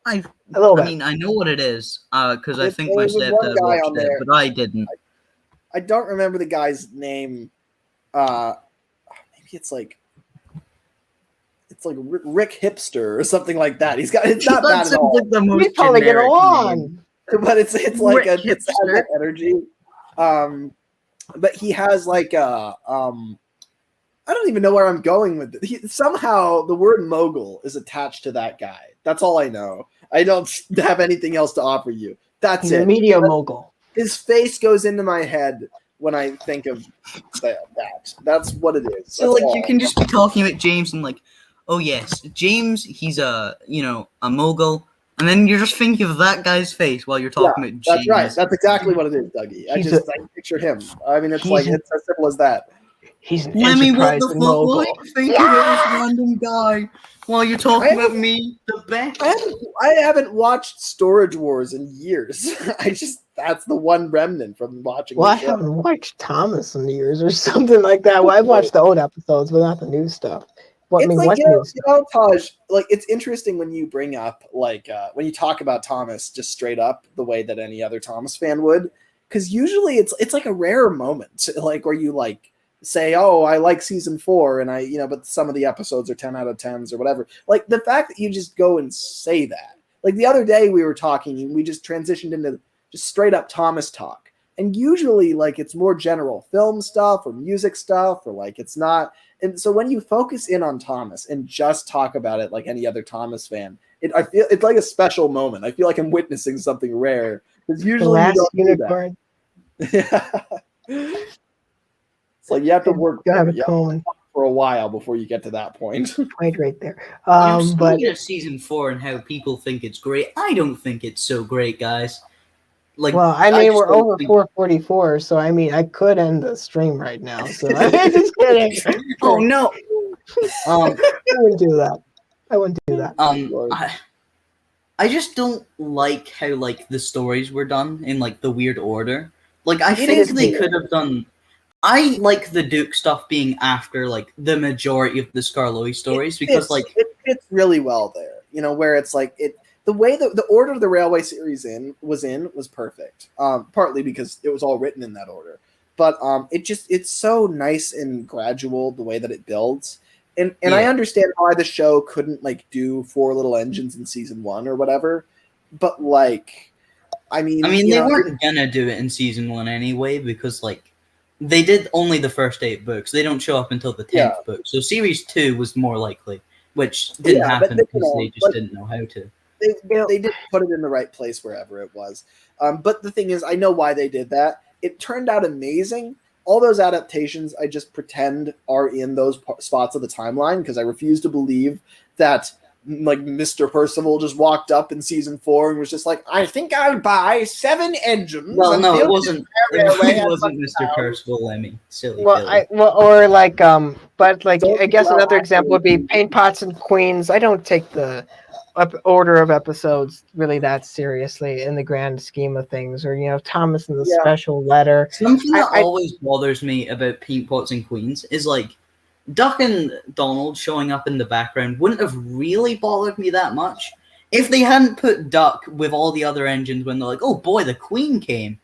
I little bit. mean, I know what it is, because I think my There was one stepdad guy watched on it, there. but I didn't. I don't remember the guy's name. Maybe it's like Rick Hipster or something like that. It's not bad at all. Like the most We probably get generic along. name. But it's like Rick it's has that energy. But he has like I don't even know where I'm going with it. Somehow the word mogul is attached to that guy. That's all I know. I don't have anything else to offer you. That's it. A media mogul. His face goes into my head when I think of that. That's what it is. So like you can just be talking about James and like, oh yes, James, he's a mogul, and then you're just thinking of that guy's face while you're talking about James. That's right. That's exactly what it is, Dougie. I picture him. I mean, it's as simple as that. He's an Lemmy, what the fuck? mogul. Why are you thinking of this random guy while you're talking about me, the best? I haven't watched Storage Wars in years. That's the one remnant from watching. Well, I haven't watched Thomas in years or something like that. Well, I've watched the old episodes, but not the new stuff. What Taj, like it's interesting when you bring up like when you talk about Thomas just straight up the way that any other Thomas fan would, because usually it's like a rare moment, like where you like say, oh, I like season 4 and but some of the episodes are 10 out of 10s or whatever. Like the fact that you just go and say that, like the other day we were talking and we just transitioned into just straight up Thomas talk. And usually like it's more general film stuff or music stuff or like it's not. And so when you focus in on Thomas and just talk about it like any other Thomas fan, I feel it's like a special moment. I feel like I'm witnessing something rare. Because usually you don't do that. Yeah. It's like you have to work for a while before you get to that point. Right there. But season 4 and how people think it's great. I don't think it's so great, guys. Like, well, I mean, we're over 4:44, so I mean, I could end the stream right now. So I'm just kidding. Oh no. I wouldn't do that. I wouldn't do that. I just don't like how like the stories were done in like the weird order. Like I think they could have done. I like the Duke stuff being after like the majority of the Scarloey stories because it fits really well there. Where it's like the way that the order of the Railway series was perfect. Partly because it was all written in that order, but it's so nice and gradual the way that it builds. And I understand why the show couldn't like do 4 little engines in season 1 or whatever, but like, I mean, they weren't gonna do it in season 1 anyway because like they did only the first 8 books. They don't show up until the 10th book. So series 2 was more likely, which didn't happen because they just didn't know how to. They didn't put it in the right place wherever it was. But the thing is, I know why they did that. It turned out amazing. All those adaptations, I just pretend are in those spots of the timeline because I refuse to believe that like Mr. Percival just walked up in season 4 and was just like, I think I'll buy 7 engines. Well, no, it wasn't. It wasn't Mr. Percival, Lemmy. Silly. But like, I guess another example would be Paint Pots and Queens. I don't take the order of episodes really that seriously in the grand scheme of things, or Thomas and the special letter. Something that always bothers me about Paint Pots and Queens is like Duck and Donald showing up in the background wouldn't have really bothered me that much if they hadn't put Duck with all the other engines when they're like, oh boy, the Queen came.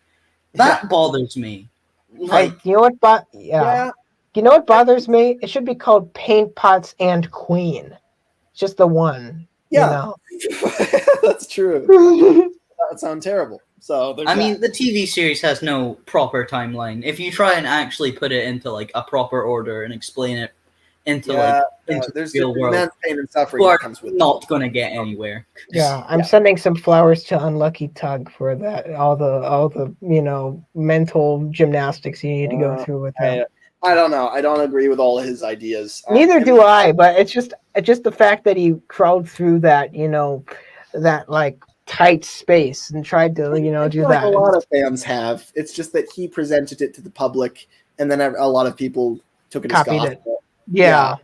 That bothers me. Like, you know what? You know what bothers me? It should be called Paint Pots and Queen. It's just the one. Yeah, that's true. That would sound terrible. So I mean, the TV series has no proper timeline. If you try and actually put it into like a proper order and explain it into there's real world, pain and suffering that comes with not going to get anywhere. Yeah, I'm sending some flowers to Unlucky Tug for that. All the mental gymnastics you need to go through with that. I don't know. I don't agree with all of his ideas. Neither do I, but it's just the fact that he crawled through that, that like tight space and tried to, do that. A lot of fans have. It's just that he presented it to the public, and then a lot of people took it as gospel. Yeah.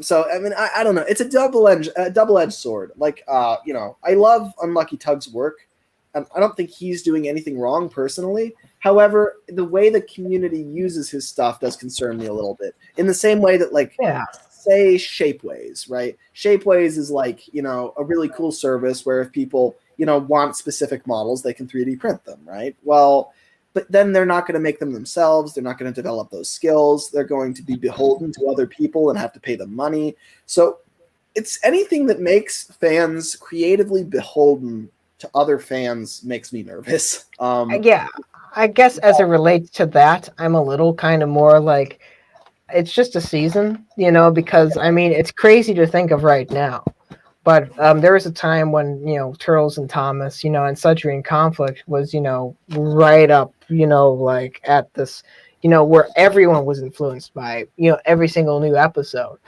So I mean, I don't know. It's a double-edged sword. Like, I love Unlucky Tug's work, and I don't think he's doing anything wrong personally. However, the way the community uses his stuff does concern me a little bit. In the same way that, like, say Shapeways, right? Shapeways is like, a really cool service where if people, want specific models, they can 3D print them, right? Well, but then they're not going to make them themselves. They're not going to develop those skills. They're going to be beholden to other people and have to pay them money. So it's anything that makes fans creatively beholden to other fans makes me nervous. Yeah, I guess as it relates to that, I'm a little kind of more like, it's just a season, because I mean, it's crazy to think of right now. But there was a time when, Turtles and Thomas, and Sudbury Conflict was, right up, like at this, where everyone was influenced by, every single new episode.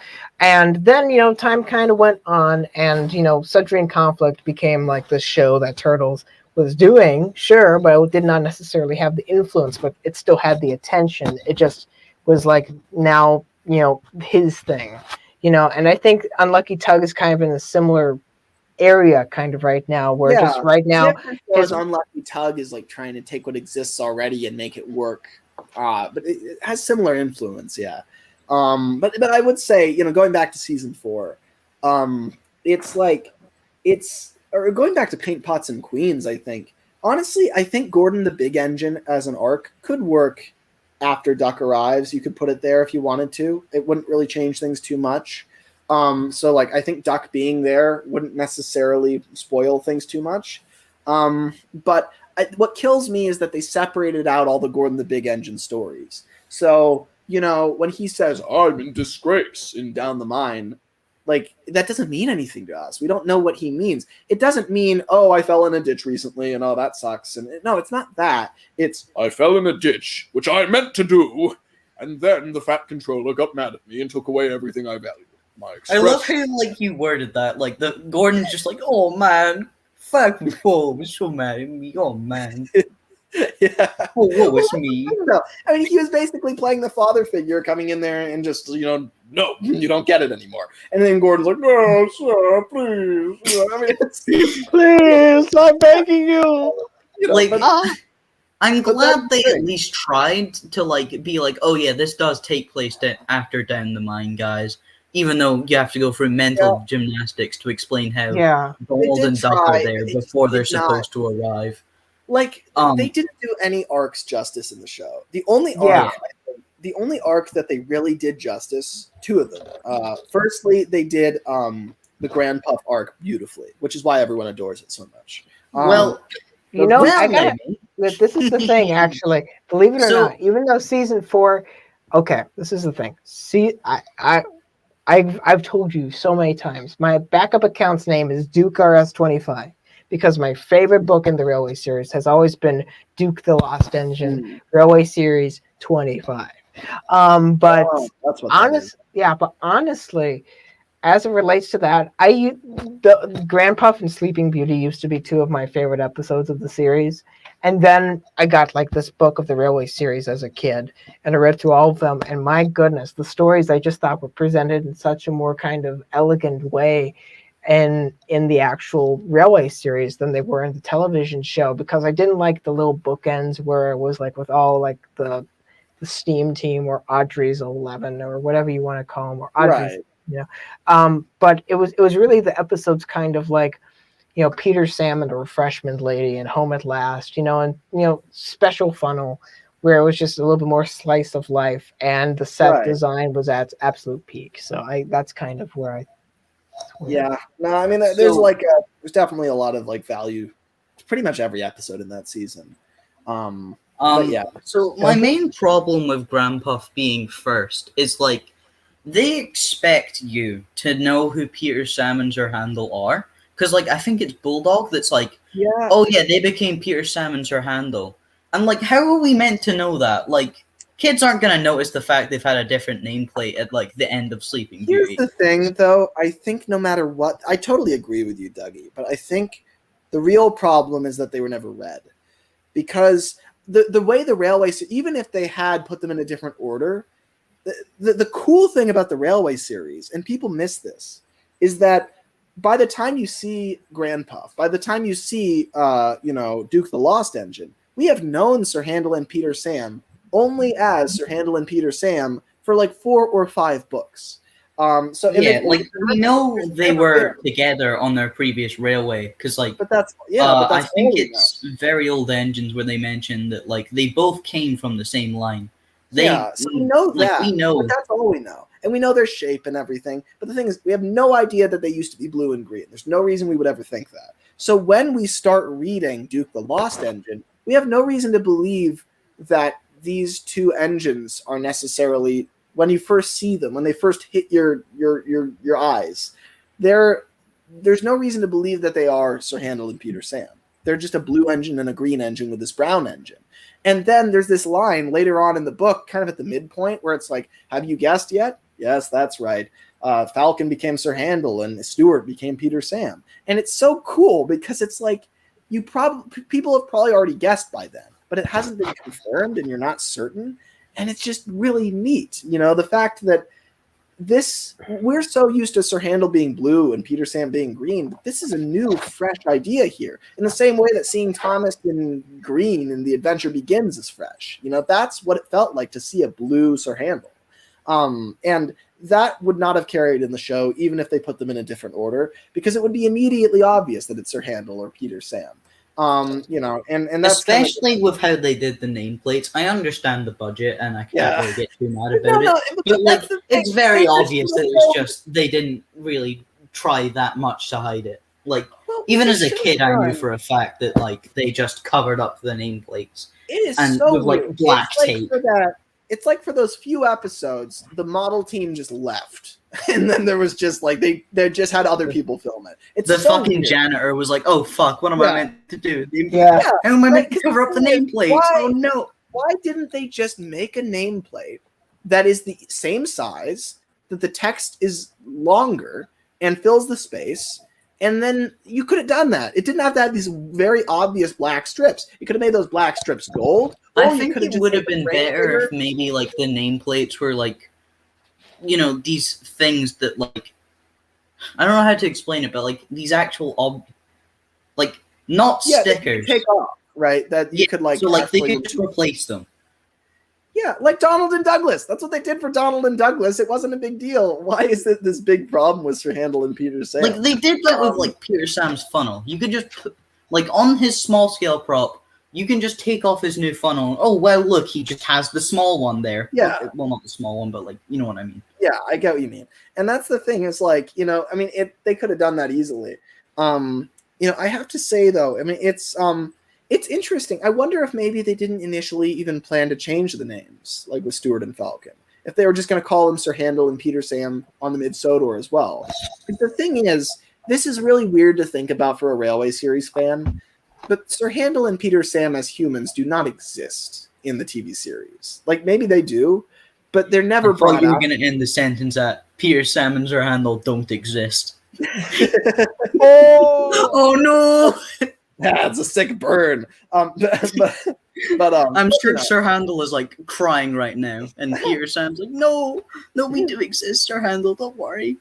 And then, time kind of went on and, Sudbury Conflict became like this show that Turtles was doing, sure, but it did not necessarily have the influence, but it still had the attention. It just was like now, his thing. And I think Unlucky Tug is kind of in a similar area kind of right now, where just right now his Unlucky Tug is like trying to take what exists already and make it work. But it has similar influence, yeah. But I would say, going back to season 4, or going back to Paint Pots and Queens, I think. Honestly, I think Gordon the Big Engine as an arc could work after Duck arrives. You could put it there if you wanted to. It wouldn't really change things too much. So like I think Duck being there wouldn't necessarily spoil things too much. But what kills me is that they separated out all the Gordon the Big Engine stories. So, when he says, I'm in disgrace in Down the Mine, like, that doesn't mean anything to us. We don't know what he means. It doesn't mean, oh, I fell in a ditch recently and oh, that sucks. And no, it's not that. It's, I fell in a ditch, which I meant to do. And then the fat controller got mad at me and took away everything I valued. I love how, like, you worded that. Like, Gordon's just like, oh, man, fat controller was so mad at me. Oh, man. Yeah. Oh, what was me? I don't know. I mean, he was basically playing the father figure, coming in there and just, no, you don't get it anymore. And then Gordon's like, no, sir, please. I mean, please, I'm begging you. I'm glad they at least tried to, like, be like, oh, yeah, this does take place after Down the Mine, guys. Even though you have to go through mental gymnastics to explain how Donald and Duck are there before they're supposed to arrive. Like, they didn't do any arcs justice in the show. The only arc that they really did justice, 2 of them. Firstly, they did the Grand Puff arc beautifully, which is why everyone adores it so much. This is the thing, actually. Believe it or not, even though season 4, okay, this is the thing. See, I've told you so many times, my backup account's name is Duke RS25. Because my favorite book in the Railway series has always been Duke the Lost Engine, Railway Series 25. But honestly, as it relates to that, the Grand Puff and Sleeping Beauty used to be 2 of my favorite episodes of the series. And then I got like this book of the Railway series as a kid, and I read through all of them. And my goodness, the stories I just thought were presented in such a more kind of elegant way and in the actual Railway series than they were in the television show, because I didn't like the little bookends where it was like with all like the steam team or Audrey's 11 or whatever you want to call them, or Audrey's, but it was really the episodes kind of like, Peter Salmon, the refreshment lady, and Home at Last, and Special Funnel, where it was just a little bit more slice of life, and the set design was at its absolute peak. So that's kind of where I. Yeah, no, I mean, there's definitely a lot of like value to pretty much every episode in that season. But yeah. So my main problem with Grand Puff being first is like they expect you to know who Peter Salmons or Handel are, because like I think it's Bulldog that's like, oh yeah, they became Peter Salmons or Handel. I'm like, how are we meant to know that? Like, kids aren't going to notice the fact they've had a different nameplate at, like, the end of Sleeping Beauty. Here's the thing, though. I think no matter what... I totally agree with you, Dougie. But I think the real problem is that they were never read. Because the way the Railway... Even if they had put them in a different order, the cool thing about the Railway series, and people miss this, is that by the time you see Grand Puff, by the time you see Duke the Lost Engine, we have known Sir Handel and Peter Sam only as Sir Handel and Peter Sam for like 4 or 5 books. We know they were together on their previous Railway because, like, I think it's very old engines where they mentioned that, like, they both came from the same line. So we know that. We know, but that's all we know, and we know their shape and everything. But the thing is, we have no idea that they used to be blue and green. There's no reason we would ever think that. So when we start reading Duke the Lost Engine, we have no reason to believe that these two engines are necessarily, when you first see them, when they first hit your eyes, there's no reason to believe that they are Sir Handel and Peter Sam. They're just a blue engine and a green engine with this brown engine. And then there's this line later on in the book, kind of at the midpoint, where it's like, have you guessed yet? Yes, that's right. Falcon became Sir Handel and Stuart became Peter Sam. And it's so cool because it's like, people have probably already guessed by then, but it hasn't been confirmed and you're not certain. And it's just really neat. The fact that we're so used to Sir Handel being blue and Peter Sam being green, but this is a new, fresh idea here. In the same way that seeing Thomas in green in The Adventure Begins is fresh. That's what it felt like to see a blue Sir Handel. And that would not have carried in the show, even if they put them in a different order, because it would be immediately obvious that it's Sir Handel or Peter Sam. And that's especially with how they did the nameplates. I understand the budget, and I can't really get too mad about it. But it's very obvious that it's just they didn't really try that much to hide it. Like, even as a kid, I knew for a fact that like they just covered up the nameplates. It is so with like black tape. It's like for those few episodes, the model team just left. And then there was just like, they just had other people film it. It's the so fucking weird. janitor was like, oh fuck, what am I meant to do? How am I meant to cover up the nameplate? Oh no. Why didn't they just make a nameplate that is the same size, that the text is longer and fills the space? And then you could have done that. It didn't have to have these very obvious black strips. You could have made those black strips gold. I think it would have been better if maybe like the nameplates were like, these things that like, I don't know how to explain it, but like these actual not stickers. Take off, right? That you could like. So like they could just replace them. Yeah, like Donald and Douglas. That's what they did for Donald and Douglas. It wasn't a big deal. Why is it this big problem with Sir Handel and Peter Sam? Like they did that with like Peter Sam's funnel. You could just put, like on his small scale prop, you can just take off his new funnel. Oh well, look, he just has the small one there. Yeah. Well, not the small one, but like you know what I mean. Yeah, I get what you mean. And that's the thing. Is like they could have done that easily. I have to say though, it's interesting. I wonder if maybe they didn't initially even plan to change the names, like with Stuart and Falcon. If they were just going to call them Sir Handel and Peter Sam on the mid-Sodor as well. But the thing is, this is really weird to think about for a Railway series fan, but Sir Handel and Peter Sam as humans do not exist in the TV series. Like, maybe they do, but they're never brought up. You're going to end the sentence at Peter Sam and Sir Handel don't exist. Oh no! That's a sick burn. But I'm sure Sir Handel is like crying right now, and Peter Sam's like, "No, we do exist, Sir Handel. Don't worry.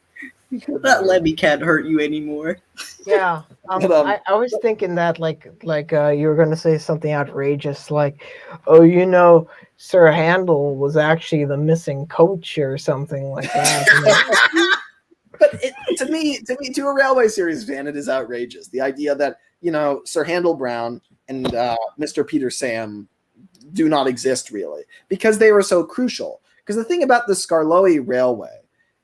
That Lemmy can't hurt you anymore." Yeah, I was thinking that like you were going to say something outrageous, like, "Oh, Sir Handel was actually the missing coach or something like that." But to me, to a Railway series fan, it is outrageous. The idea that Sir Handel Brown and Mr. Peter Sam do not exist really, because they were so crucial. Because the thing about the Skarloey Railway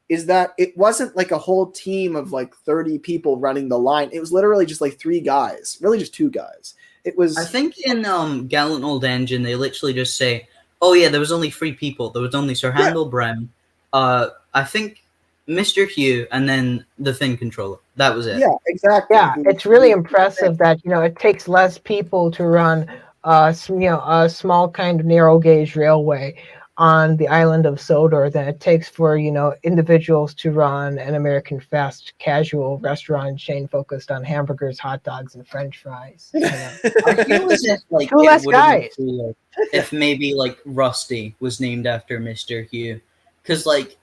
is that it wasn't like a whole team of like 30 people running the line. It was literally just like 3 guys, really just 2 guys. It was. I think in Gallant Old Engine they literally just say, "Oh yeah, there was only 3 people. There was only Sir Handel Brown. I think Mr. Hugh, and then the Fin Controller. That was it." Yeah, exactly. Yeah, it's really impressive that it takes less people to run a small kind of narrow gauge railway on the island of Sodor than it takes for individuals to run an American fast casual restaurant chain focused on hamburgers, hot dogs, and French fries. I feel as if like 2 less guys. If maybe like Rusty was named after Mr. Hugh. because like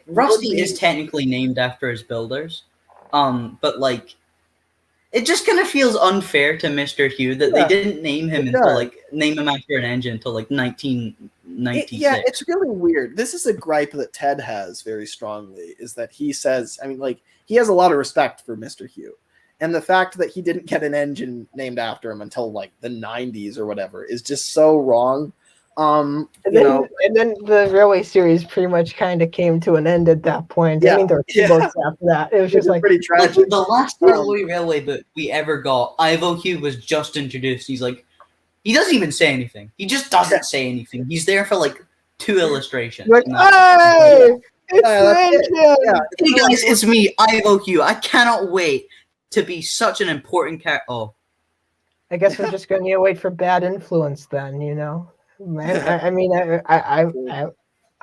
Rusty is technically named after his builders, but like it just kind of feels unfair to Mr. Hugh that they didn't name him name him after an engine until like 1996. It's really weird. This is a gripe that Ted has very strongly, is that he says, I mean, like, he has a lot of respect for Mr. Hugh. And the fact that he didn't get an engine named after him until like the 90s or whatever is just so wrong. And then the Railway series pretty much kind of came to an end at that point. I mean, there were two books after that. It was just like pretty tragic. The last Railway book we ever got, Ivo Hugh was just introduced. He's like, he doesn't even say anything. He just doesn't say anything. He's there for like 2 illustrations. Like, hey, it's Hey guys, it's me, Ivo Hugh. I cannot wait to be such an important character. Oh, I guess we're just going to wait for Bad Influence then, you know. I'm fine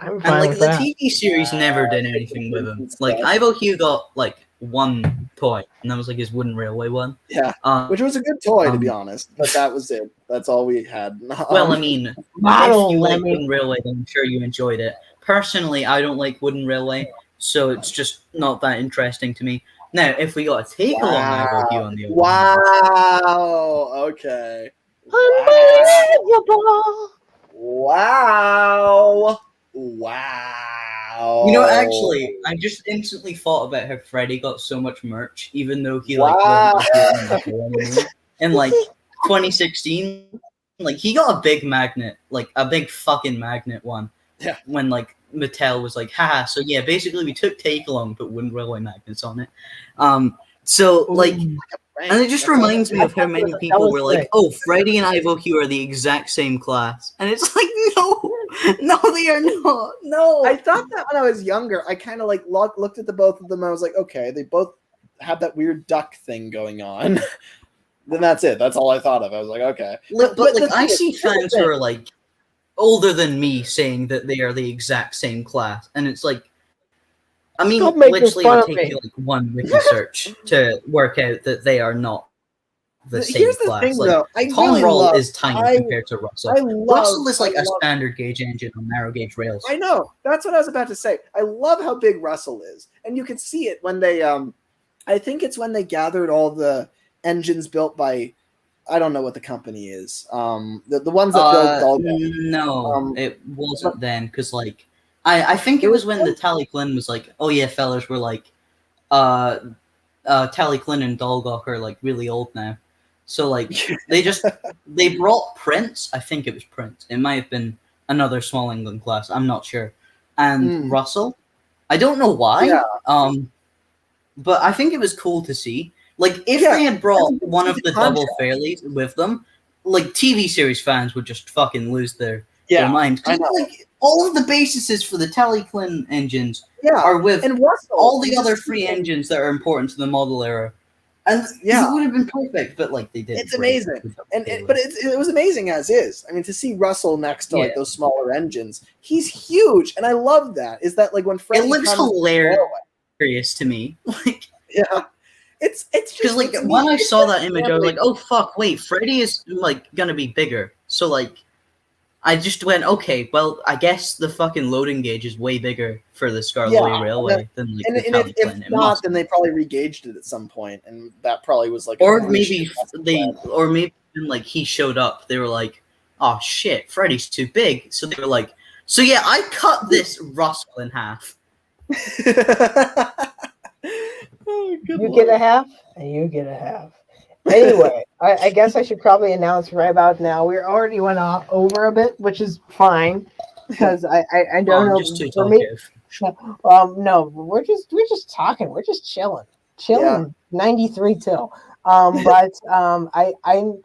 and like with the that. TV series never did anything with him. Like Ivo Hugh got like 1 toy, and that was like his wooden railway one. Yeah, which was a good toy to be honest, but that was it. That's all we had. Well, I mean, if you like wooden railway, then I'm sure you enjoyed it. Personally, I don't like wooden railway, so it's just not that interesting to me. Now, if we got a take along Ivo Hugh on the open, okay. Unbelievable. Wow. You know, actually, I just instantly thought about how Freddie got so much merch, even though he like in like 2016, like he got a big magnet, like a big fucking magnet one. Yeah. When like Mattel was like, haha, so yeah, basically we took take along, but wooden railway magnets on it. So like, and it just reminds me of how many people were like, oh, Freddie and Ivo Hugh are the exact same class, and it's like, no, they are not. No, I thought that when I was younger. I kind of like looked at the both of them. I was like, okay, they both have that weird duck thing going on. Then that's it. That's all I thought of. I was like, okay. But like, I see fans who are like older than me saying that they are the exact same class, and it's like, I mean, literally, it would take you like 1 wiki search to work out that they are not the same class. Thing, like, though, Tom really Roll is tiny compared to Russell. Russell is like a love standard gauge engine on narrow gauge rails. I know. That's what I was about to say. I love how big Russell is, and you can see it when they. I think it's when they gathered all the engines built by. I don't know what the company is. The ones that built all. No, it wasn't then, because like. I think it was when the Tally Klin was like, oh yeah, fellas, we're like, Tally Klin and Dolgok are like really old now. So like, they brought Prince, I think it was Prince. It might have been another Small England class, I'm not sure. And Russell. I don't know why. But I think it was cool to see. Like, if they had brought one of the double Fairleys with them, like TV series fans would just fucking lose their mind. Like, all of the bases for the Tally Klin engines are with all the other free engines that are important to the model era. And it would have been perfect, but like they didn't. It's amazing. But it was amazing as is. I mean, to see Russell next to like those smaller engines, he's huge. And I love that. Is that like when Freddie it looks hilarious to me. Like, it's just because like when I saw that image, I was like, oh fuck, wait, Freddie is like gonna be bigger. So like I just went, okay, well, I guess the fucking loading gauge is way bigger for the Scarlet Railway than like the Tally Klin. If not, then they probably regauged it at some point, and that probably was like. Or maybe like he showed up, they were like, oh shit, Freddy's too big, so they were like, so yeah, I cut this Russell in half. You get a half, and you get a half. Anyway, I guess I should probably announce right about now. We already went over a bit, which is fine because I don't know. Just for me, no, we're just talking. We're just chilling. 93 till. But I'm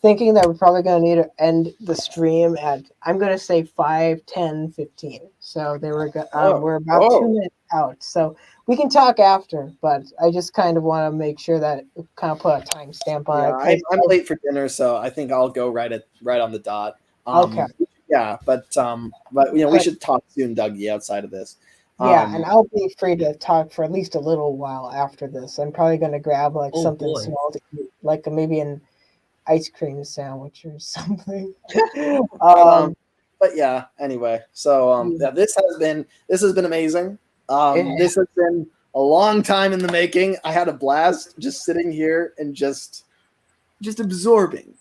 thinking that we're probably going to need to end the stream at, I'm going to say 5, 10, 15. So we're about 2 minutes out. So we can talk after, but I just kind of want to make sure that kind of put a timestamp on it. I'm late for dinner, so I think I'll go right on the dot. Okay. Yeah, but you know, we should talk soon, Dougie, outside of this. Yeah, and I'll be free to talk for at least a little while after this. I'm probably going to grab like something small to eat, like maybe an ice cream sandwich or something. But yeah, anyway. So yeah, this has been amazing. This has been a long time in the making. I had a blast just sitting here and just absorbing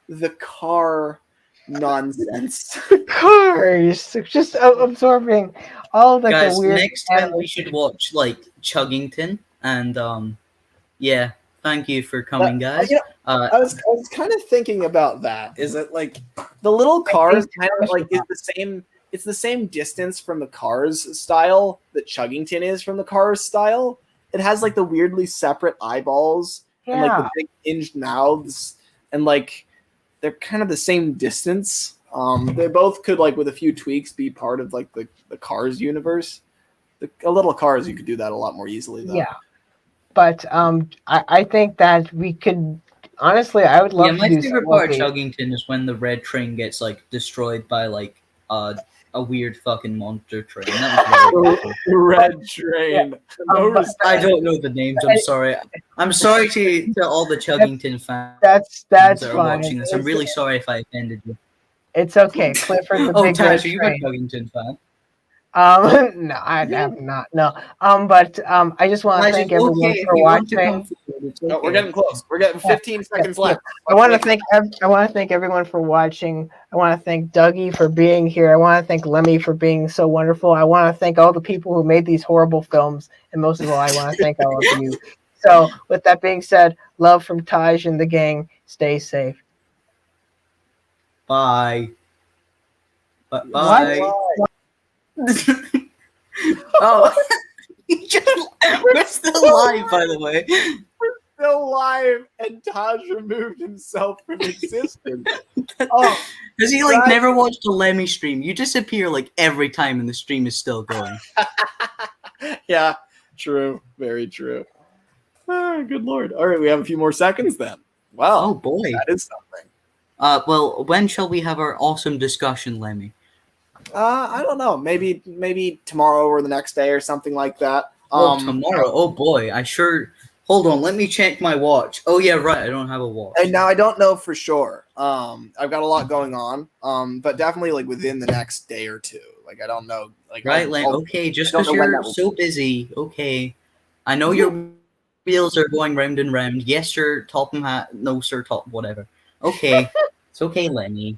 the car nonsense. Cars, just absorbing all like Guys, the weird. next time we should watch like Chuggington, and yeah, thank you for coming, guys. I was kind of thinking about that. Is it like the little cars kind of like is the same? It's the same distance from the Cars style that Chuggington is from the Cars style. It has like the weirdly separate eyeballs and like the big hinged mouths, and like they're kind of the same distance. They both could, like with a few tweaks, be part of like the Cars universe. A little Cars, you could do that a lot more easily though. Yeah, but I think that we could. Honestly, I would love to do. My favorite part of Chuggington is when the red train gets like destroyed by like a weird fucking monster train. That was the red train. I don't know the names. I'm sorry. I'm sorry to all the Chuggington fans. That's that are fine. watching this. I'm really sorry if I offended you. It's okay. Clifford the Big Taj, Red are you Train. a Chuggington fan? No, I am not. No. But I just want to thank everyone for watching. No, we're getting close. We're getting 15 seconds left. I want to thank everyone for watching. I want to thank Dougie for being here. I want to thank Lemmy for being so wonderful. I want to thank all the people who made these horrible films, and most of all, I want to thank all of you. So, with that being said, love from Taj and the gang. Stay safe. Bye. Bye. Oh, we're still live, by the way. We're still live, and Taj removed himself from existence. Oh, because he like never watched a Lemmy stream. You disappear like every time, and the stream is still going. Yeah, true, very true. Oh, good lord! All right, we have a few more seconds then. Wow, oh boy, that is something. Well, when shall we have our awesome discussion, Lemmy? I don't know. Maybe tomorrow or the next day or something like that. Tomorrow. Oh boy, I sure. Hold on, let me check my watch. Oh yeah, right. I don't have a watch. And now I don't know for sure. I've got a lot going on. But definitely like within the next day or two. Like I don't know. Like right, okay. Just because you're so busy. Okay, I know your wheels are going round and round. Yes, sir. Topham hat. No, sir. Top. Whatever. Okay, it's okay, Lemmy.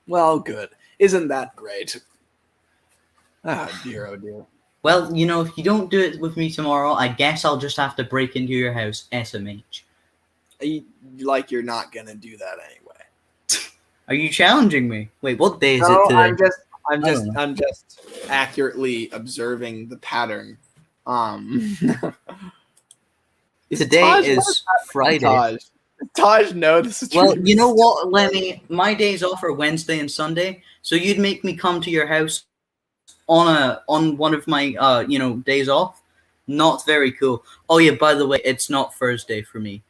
Well, good. Isn't that great? Oh dear. Well, you know, if you don't do it with me tomorrow, I guess I'll just have to break into your house, SMH. Like you're not gonna do that anyway. Are you challenging me? Wait, what day is it today? I'm just accurately observing the pattern. Today is Friday. Taj, no, this is well, you know what, Lemmy? My days off are Wednesday and Sunday, so you'd make me come to your house on one of my days off. Not very cool. Oh yeah, by the way, it's not Thursday for me.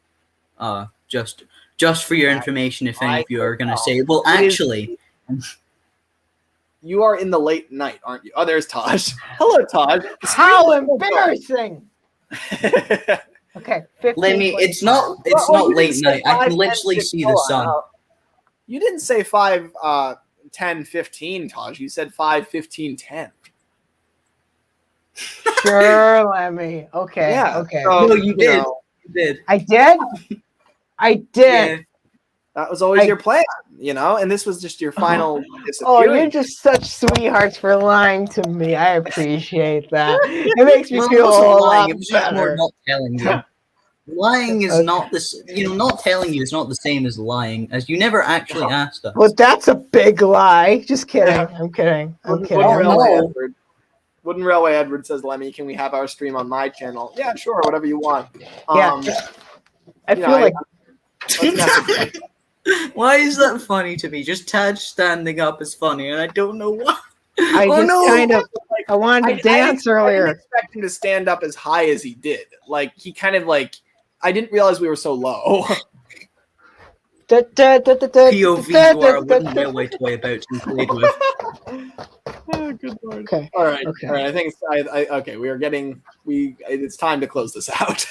Just for your information, if any of you are gonna say, well, actually, you are in the late night, aren't you? Oh, there's Taj. Hello, Taj. How embarrassing! Okay, 15, Lemmy, it's not late night. I can literally see the sun. You didn't say 5, 10, 15, Taj. You said 5, 15, 10. Sure, Lemmy. Okay. Yeah. Okay. So, no, you did. You did. I did. I did. Yeah. That was always your plan, and this was just your final disappearance. Oh, you're just such sweethearts for lying to me. I appreciate that. It makes me feel a lot better. Not telling you. Lying is not this. Not telling you is not the same as lying, as you never actually asked us. Well, that's a big lie. Just kidding. I'm kidding. Wooden Railway Edward says, Lemmy, can we have our stream on my channel? Yeah, sure, whatever you want. Yeah. I feel like. Why is that funny to me? Just Taj standing up is funny, and I don't know why. I wanted to dance earlier. I didn't expect him to stand up as high as he did. Like, he kind of like, I didn't realize we were so low. POV, you are a wooden railway toy about to be played with. Oh, good lord. Okay. All right. Okay. All right. I think it's okay. It's time to close this out.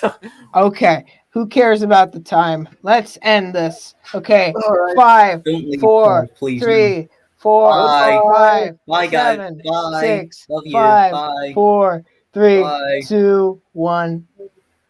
Okay. Who cares about the time? Let's end this. Okay. All right. 5, Don't leave, 4, please. 3, 4, Bye. 5, Bye, guys. 7, Bye. 6, Love you. 5, Bye. 4, 3, Bye. 2, 1.